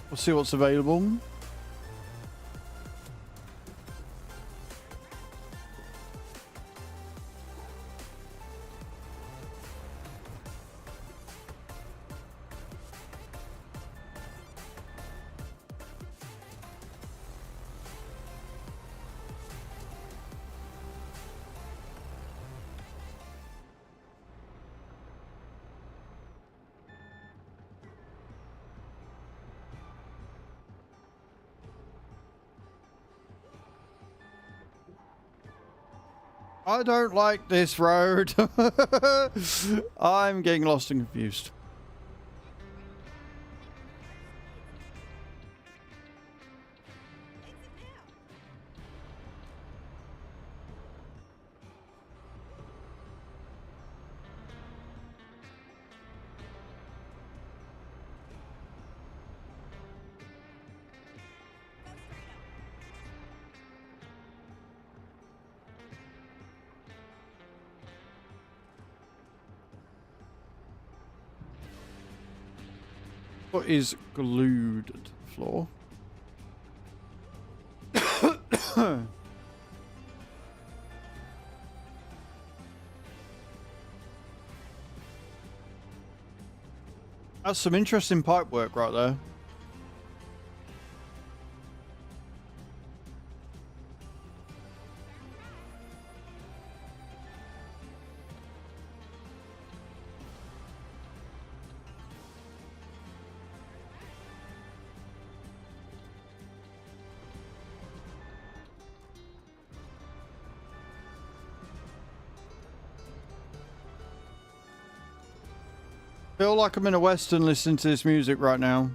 We'll see what's available. I don't like this road. I'm getting lost and confused. What is glued to the floor? That's some interesting pipe work right there. Feel like I'm in a Western listening to this music right now.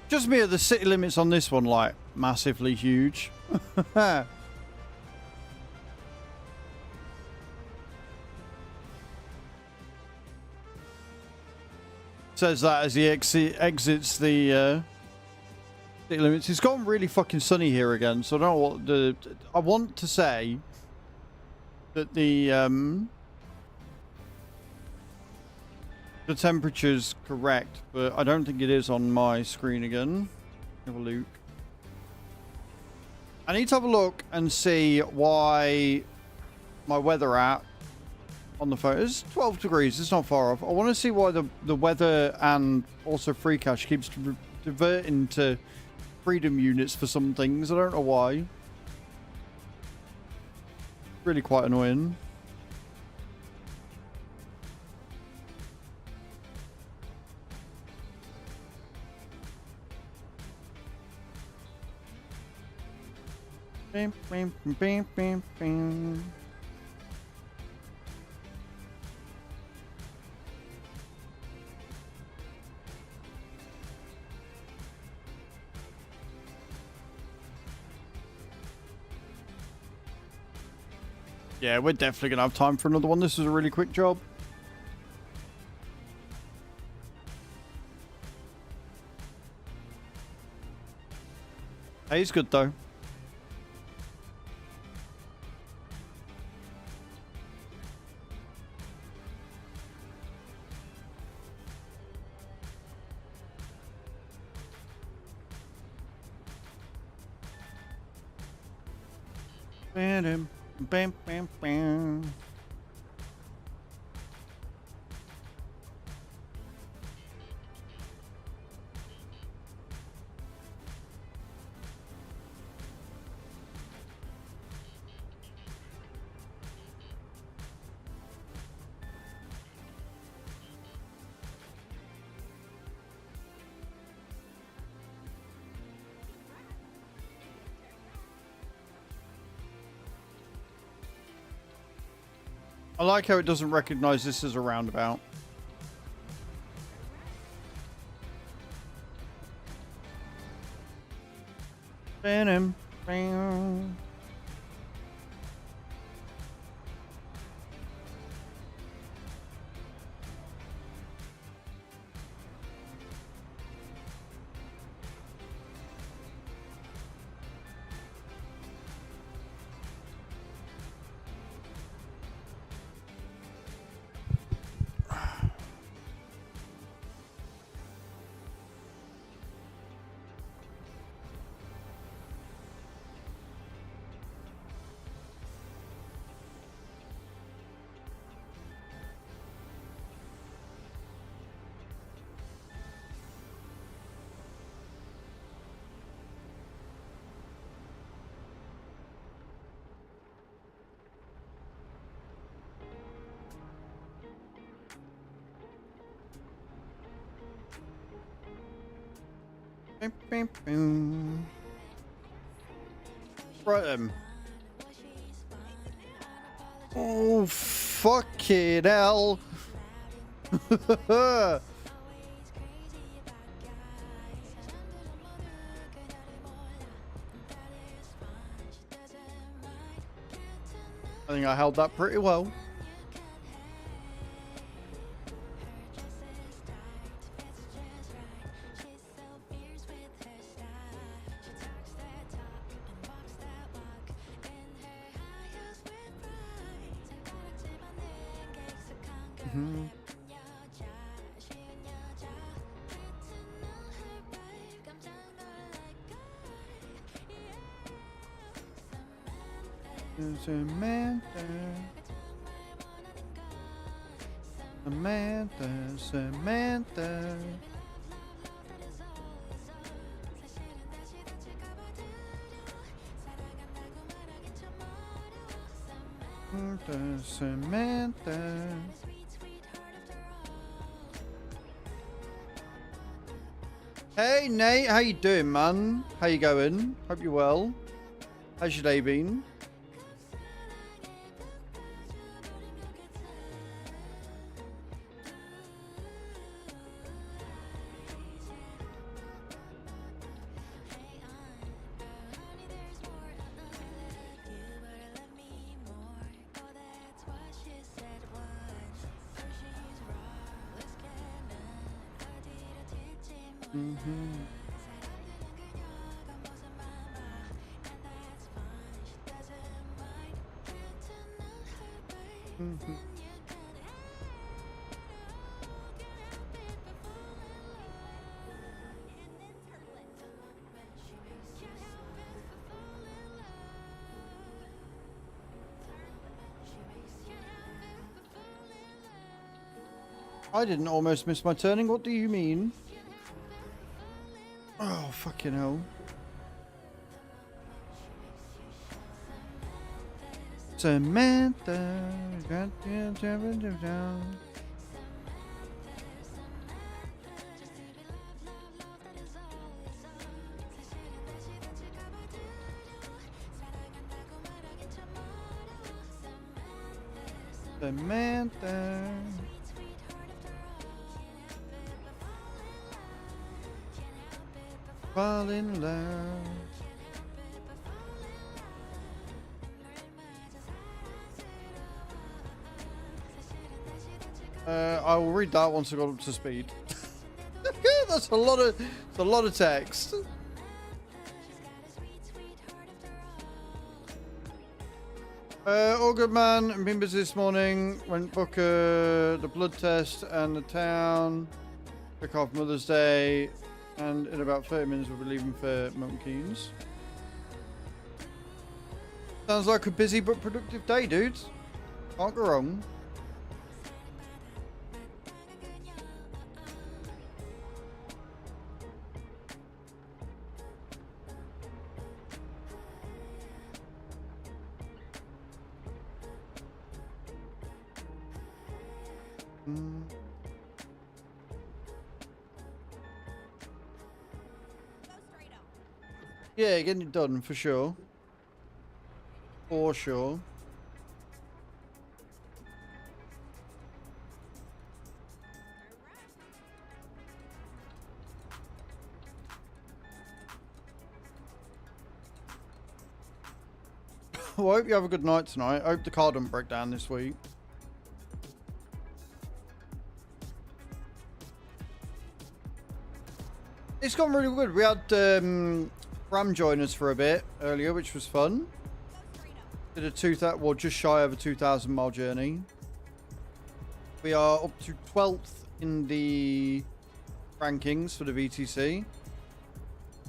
Just me, are the city limits on this one like massively huge? Says that as he exits the city limits. It's gotten really fucking sunny here again, so I don't know what the... I want to say that the temperature's correct, but I don't think it is on my screen again. Have a look. I need to have a look and see why my weather app on the phone is 12 degrees. It's not far off. I want to see why the weather and also free cache keeps diverting to freedom units for some things. I don't know why. Really quite annoying. Bing, bing, bing, bing, bing. Yeah, we're definitely gonna have time for another one. This is a really quick job. Hey, he's good though. Bam, bam, bam, bam. I like how it doesn't recognize this as a roundabout. Bam, bam. Boom, boom, boom. Right then. Oh, fucking hell. I think I held that pretty well. Mhm. Samantha, Samantha, Samantha. Samantha. Hey Nate, how you doing, man? How you going? Hope you're well. How's your day been? I didn't almost miss my turning. What do you mean? Oh, fucking hell. Samantha. Samantha. Fall in love. I will read that once I got up to speed. That's a lot of text. All good, man. I've been busy this morning. Went book the blood test and the town. Took off Mother's Day. And in about 30 minutes, we'll be leaving for Milton Keynes. Sounds like a busy but productive day, dudes. Can't go wrong. Yeah, getting it done for sure. For sure. Well, I hope you have a good night tonight. I hope the car doesn't break down this week. It's gone really good. We had Ram join us for a bit earlier, which was fun. Did a well, just shy of a 2,000 mile journey. We are up to 12th in the rankings for the VTC.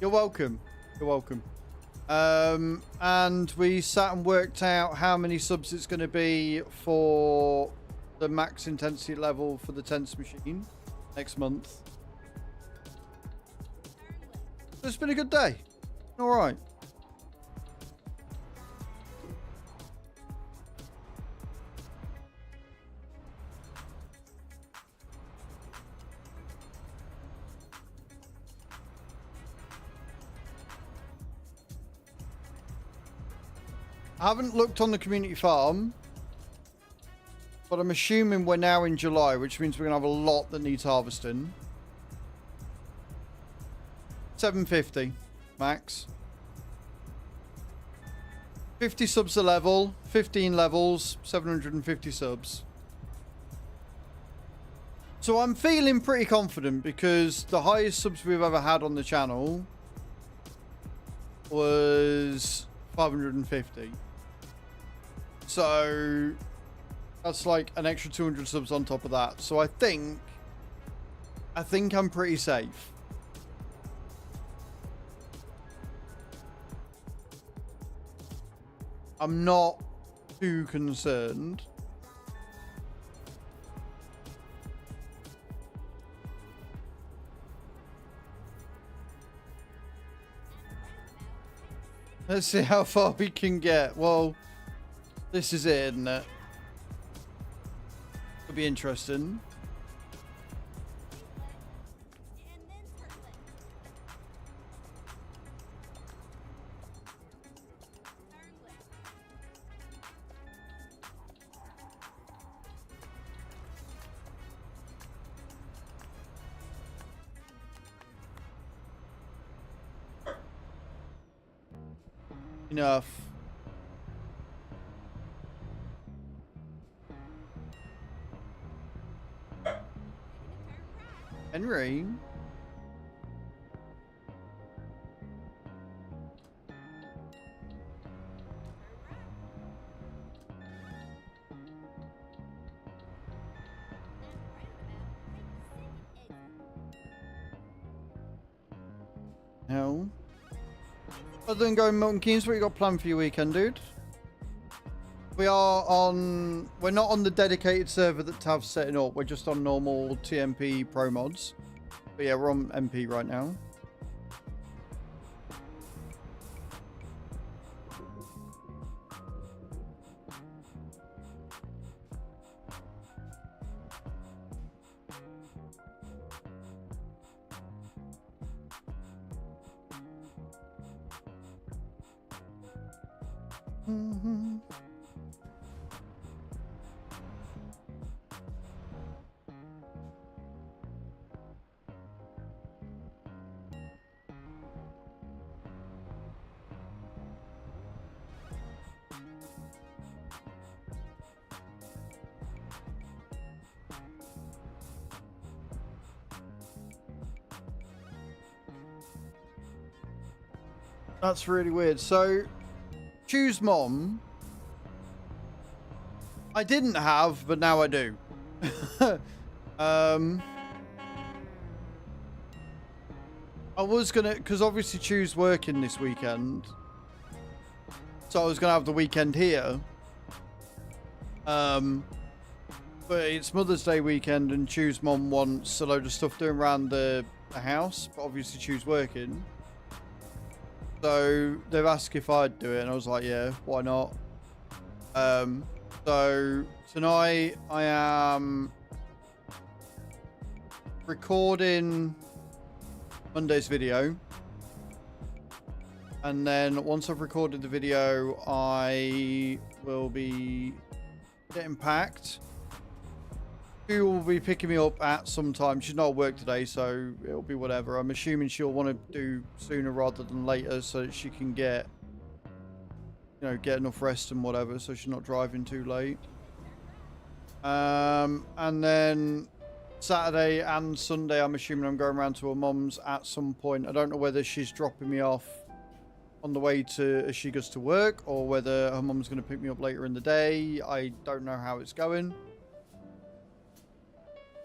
You're welcome. You're welcome. And we sat and worked out how many subs it's going to be for the max intensity level for the tents machine next month. It's been a good day. All right. I haven't looked on the community farm, but I'm assuming we're now in July, which means we're going to have a lot that needs harvesting. 750 max. 50 subs a level, 15 levels, 750 subs. So I'm feeling pretty confident because the highest subs we've ever had on the channel was 550. So that's like an extra 200 subs on top of that. So I think I'm pretty safe. I'm not too concerned. Let's see how far we can get. Well, this is it, isn't it? It'll be interesting. Enough. Henry. No. Other than going Milton Keynes, what you got planned for your weekend, dude? We're not on the dedicated server that Tav's setting up. We're just on normal TMP pro mods. But yeah, we're on MP right now. That's really weird. So, choose mom. I didn't have, but now I do. I was gonna, because obviously choose working this weekend. So I was gonna have the weekend here. But it's Mother's Day weekend and choose mom wants a load of stuff doing around the house, but obviously choose working. So they've asked if I'd do it, and I was like, yeah, why not? So tonight I am recording Monday's video. And then once I've recorded the video, I will be getting packed. She will be picking me up at some time. She's not at work today, so it'll be whatever. I'm assuming she'll want to do sooner rather than later so that she can get, you know, get enough rest and whatever, so she's not driving too late. And then Saturday and Sunday, I'm assuming I'm going around to her mum's at some point. I don't know whether she's dropping me off on the way to as she goes to work, or whether her mum's going to pick me up later in the day. I don't know how it's going.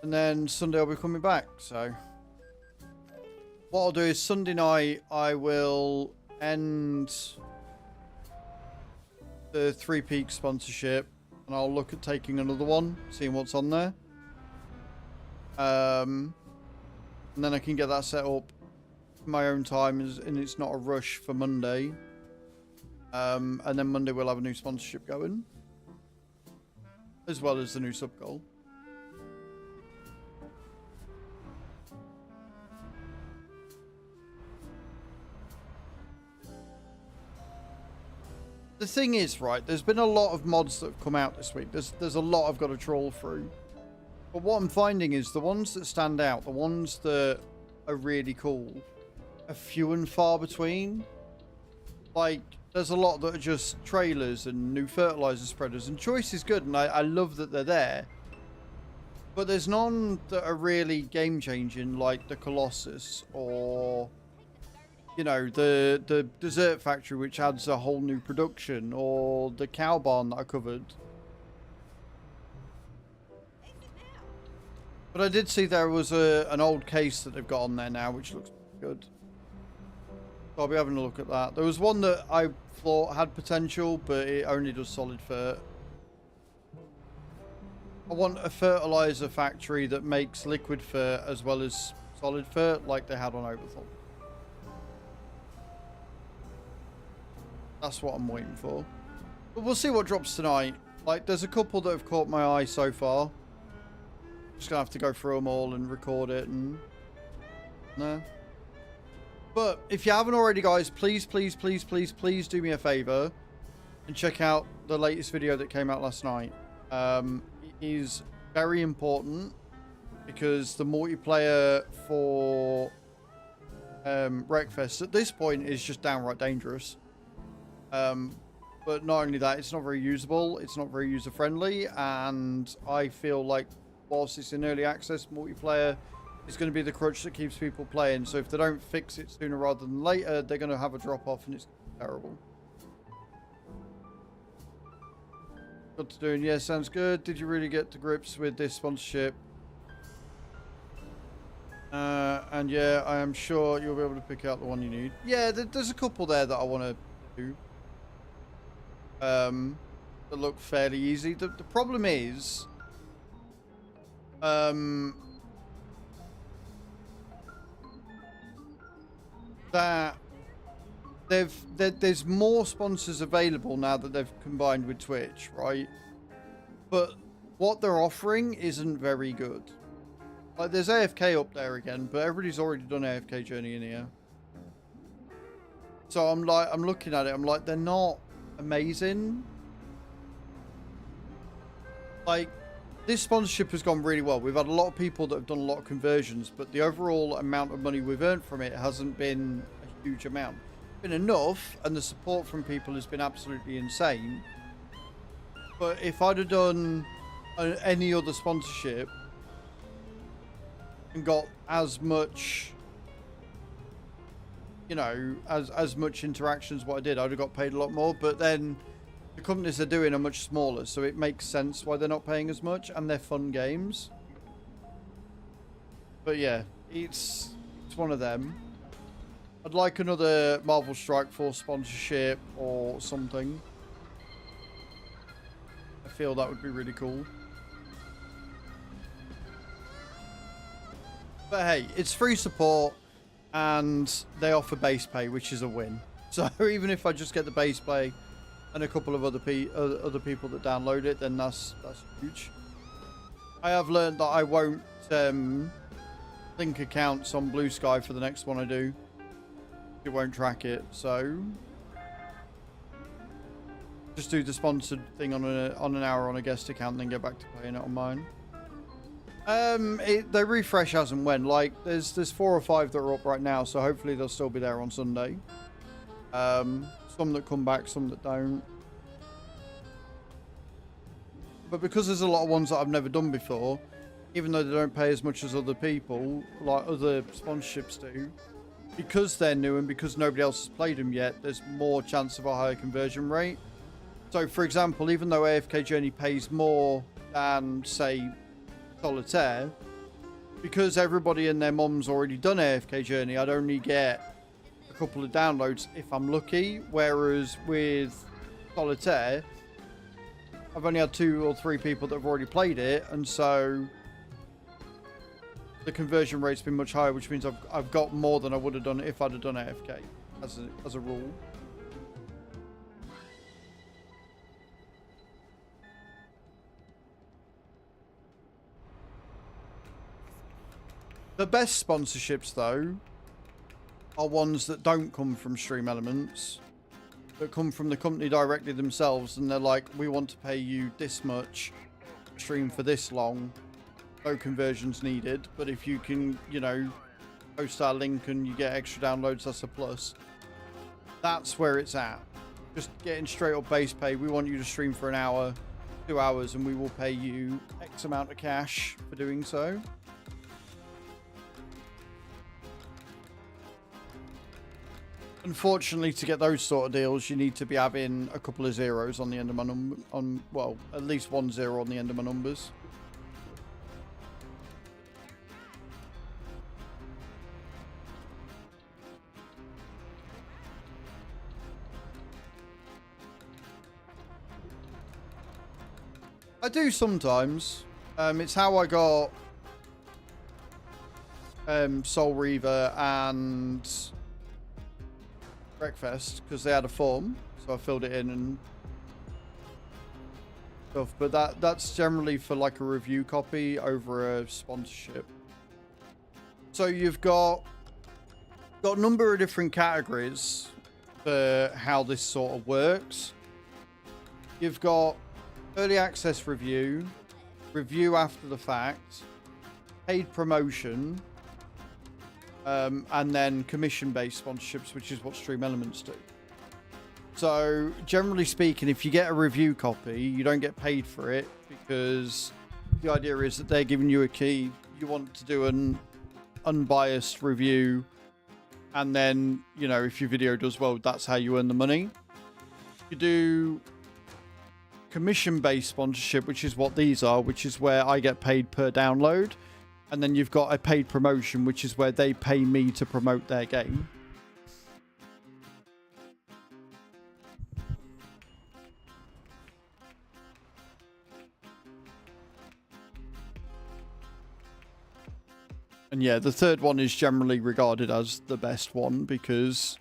And then Sunday I'll be coming back. So what I'll do is Sunday night I will end the 3 Peaks sponsorship, and I'll look at taking another one, seeing what's on there. And then I can get that set up in my own time, and it's not a rush for Monday. And then Monday we'll have a new sponsorship going, as well as the new sub goal. The thing is, right, there's been a lot of mods that have come out this week. There's a lot I've got to trawl through. But what I'm finding is the ones that stand out, the ones that are really cool, are few and far between. Like, there's a lot that are just trailers and new fertilizer spreaders, and choice is good, and I love that they're there. But there's none that are really game-changing, like the Colossus, or, you know, the Desert Factory, which adds a whole new production, or the Cow Barn that I covered. But I did see there was an old case that they've got on there now, which looks good. So I'll be having a look at that. There was one that I thought had potential, but it only does solid fert. I want a fertilizer factory that makes liquid fert as well as solid fert, like they had on Overthought. That's what I'm waiting for. But we'll see what drops tonight. Like, there's a couple that have caught my eye so far. Just gonna have to go through them all and record it and... No. But if you haven't already, guys, please do me a favor and check out the latest video that came out last night. It is very important because the multiplayer for Wreckfest at this point is just downright dangerous. But not only that, it's not very usable, it's not very user friendly, and I feel like whilst it's in early access, multiplayer is going to be the crutch that keeps people playing. So if they don't fix it sooner rather than later, they're going to have a drop off, and it's terrible. Got to doing, yeah, sounds good. Did you really get to grips with this sponsorship? And yeah, I am sure you'll be able to pick out the one you need. Yeah, there's a couple there that I want to do. That look fairly easy. The problem is, that there's more sponsors available now that they've combined with Twitch, right? But what they're offering isn't very good. Like, there's AFK up there again, but everybody's already done AFK Journey in here. So I'm looking at it, I'm like, they're not amazing. Like, this sponsorship has gone really well. We've had a lot of people that have done a lot of conversions, but the overall amount of money we've earned from it hasn't been a huge amount. It's been enough, and the support from people has been absolutely insane. But if I'd have done any other sponsorship and got as much, you know, as much interaction as what I did, I'd have got paid a lot more. But then the companies they're doing are much smaller, so it makes sense why they're not paying as much, and they're fun games. But yeah, it's one of them. I'd like another Marvel Strike Force sponsorship or something. I feel that would be really cool. But hey, it's free support, and they offer base pay, which is a win. So even if I just get the base pay and a couple of other people that download it, then that's huge. I have learned that I won't link accounts on Blue Sky for the next one I do. It won't track it, so just do the sponsored thing on an hour on a guest account, and then go back to playing it on mine. They refresh as and when. Like, there's 4 or 5 that are up right now, so hopefully they'll still be there on Sunday. Some that come back, some that don't. But because there's a lot of ones that I've never done before, even though they don't pay as much as other people, like other sponsorships do, because they're new and because nobody else has played them yet, there's more chance of a higher conversion rate. So, for example, even though AFK Journey pays more than, say, Solitaire, because everybody and their mum's already done AFK Journey, I'd only get a couple of downloads if I'm lucky, whereas with Solitaire, I've only had 2 or 3 people that have already played it, and so the conversion rate's been much higher, which means I've got more than I would have done if I'd have done AFK, as a rule. The best sponsorships, though, are ones that don't come from Stream Elements. that come from the company directly themselves, and they're like, we want to pay you this much, stream for this long, no conversions needed, but if you can, you know, post our link and you get extra downloads, that's a plus. That's where it's at. Just getting straight up base pay. We want you to stream for an hour, 2 hours, and we will pay you X amount of cash for doing so. Unfortunately, to get those sort of deals, you need to be having a couple of zeros on the end of my number. Well, at least 1 0 on the end of my numbers. I do sometimes. It's how I got Soul Reaver and Breakfast, because they had a form, so I filled it in and stuff. But that's generally for like a review copy over a sponsorship. So you've got a number of different categories for how this sort of works. You've got early access review, review after the fact, paid promotion, and then commission-based sponsorships, which is what Stream Elements do. So generally speaking, if you get a review copy, you don't get paid for it, because the idea is that they're giving you a key. You want to do an unbiased review, and then, you know, if your video does well, that's how you earn the money. You do commission-based sponsorship, which is what these are, which is where I get paid per download. And then you've got a paid promotion, which is where they pay me to promote their game. And yeah, the third one is generally regarded as the best one, because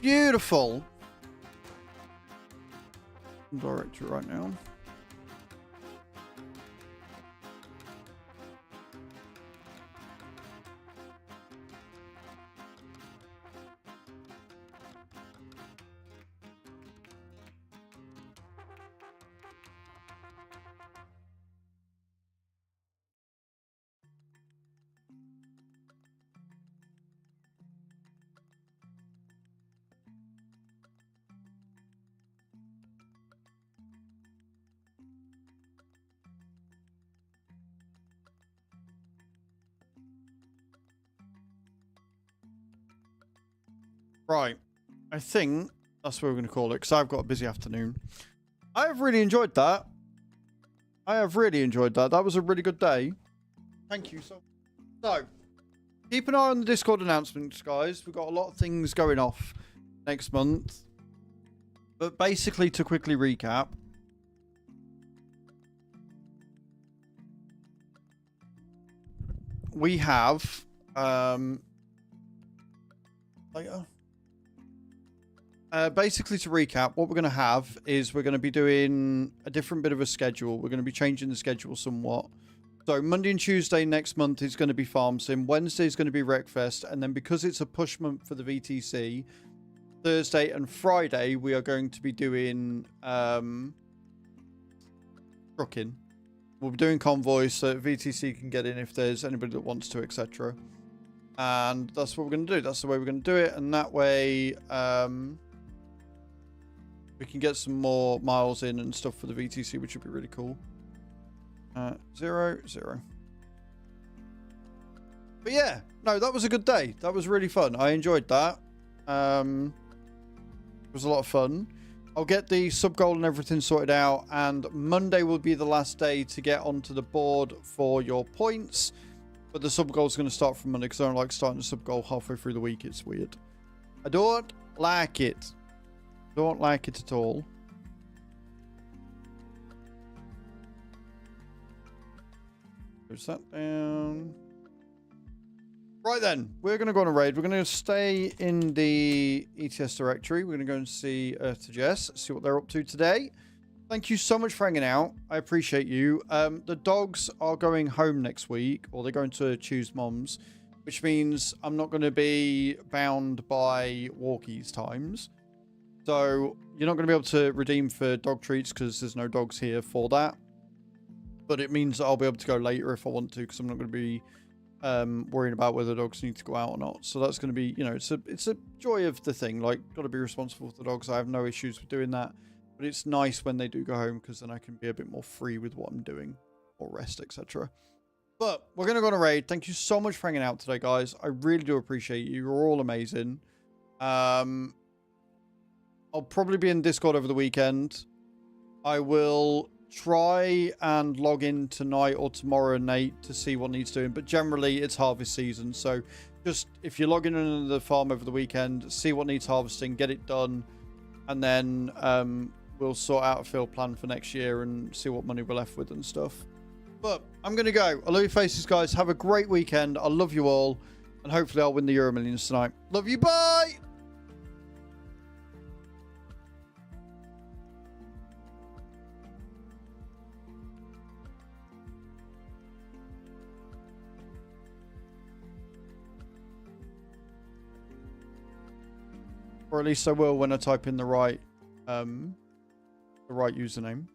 beautiful. I'm director right now. Right. I think that's what we're going to call it, because I've got a busy afternoon. I have really enjoyed that. That was a really good day. Thank you so much. So, keep an eye on the Discord announcements, guys. We've got a lot of things going off next month. But basically, to quickly recap, we have basically, to recap, what we're going to have is we're going to be doing a different bit of a schedule. We're going to be changing the schedule somewhat. So Monday and Tuesday next month is going to be Farm Sim. Wednesday is going to be Wreckfest. And then because it's a push month for the VTC, Thursday and Friday, we are going to be doing trucking. We'll be doing convoys so VTC can get in if there's anybody that wants to, etc. And that's what we're going to do. That's the way we're going to do it. And that way, we can get some more miles in and stuff for the VTC, which would be really cool. 0, 0. But yeah, no, that was a good day. That was really fun. I enjoyed that. It was a lot of fun. I'll get the sub goal and everything sorted out, and Monday will be the last day to get onto the board for your points. But the sub goal is going to start from Monday because I don't like starting the sub goal halfway through the week. It's weird. I don't like it. Don't like it at all. Close that down. Right then, we're going to go on a raid. We're going to stay in the ETS directory. We're going to go and see Earth to Jess, see what they're up to today. Thank you so much for hanging out. I appreciate you. The dogs are going home next week, or they're going to choose moms, which means I'm not going to be bound by walkies times. So you're not going to be able to redeem for dog treats because there's no dogs here for that. But it means that I'll be able to go later if I want to, because I'm not going to be worrying about whether dogs need to go out or not. So that's going to be, you know, it's a joy of the thing. Like, got to be responsible for the dogs. I have no issues with doing that. But it's nice when they do go home because then I can be a bit more free with what I'm doing or rest, etc. But we're going to go on a raid. Thank you so much for hanging out today, guys. I really do appreciate you. You're all amazing. I'll probably be in Discord over the weekend. I will try and log in tonight or tomorrow night to see what needs doing. But generally, it's harvest season. So just if you're logging into the farm over the weekend, see what needs harvesting, get it done. And then we'll sort out a field plan for next year and see what money we're left with and stuff. But I'm going to go. I love your faces, guys. Have a great weekend. I love you all. And hopefully I'll win the Euro Millions tonight. Love you. Bye. Or at least I will when I type in the right username.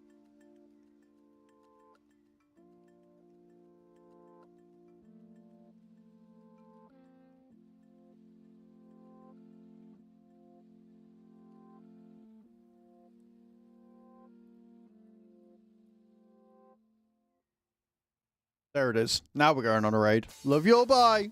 There it is. Now we're going on a raid. Love you all. Bye.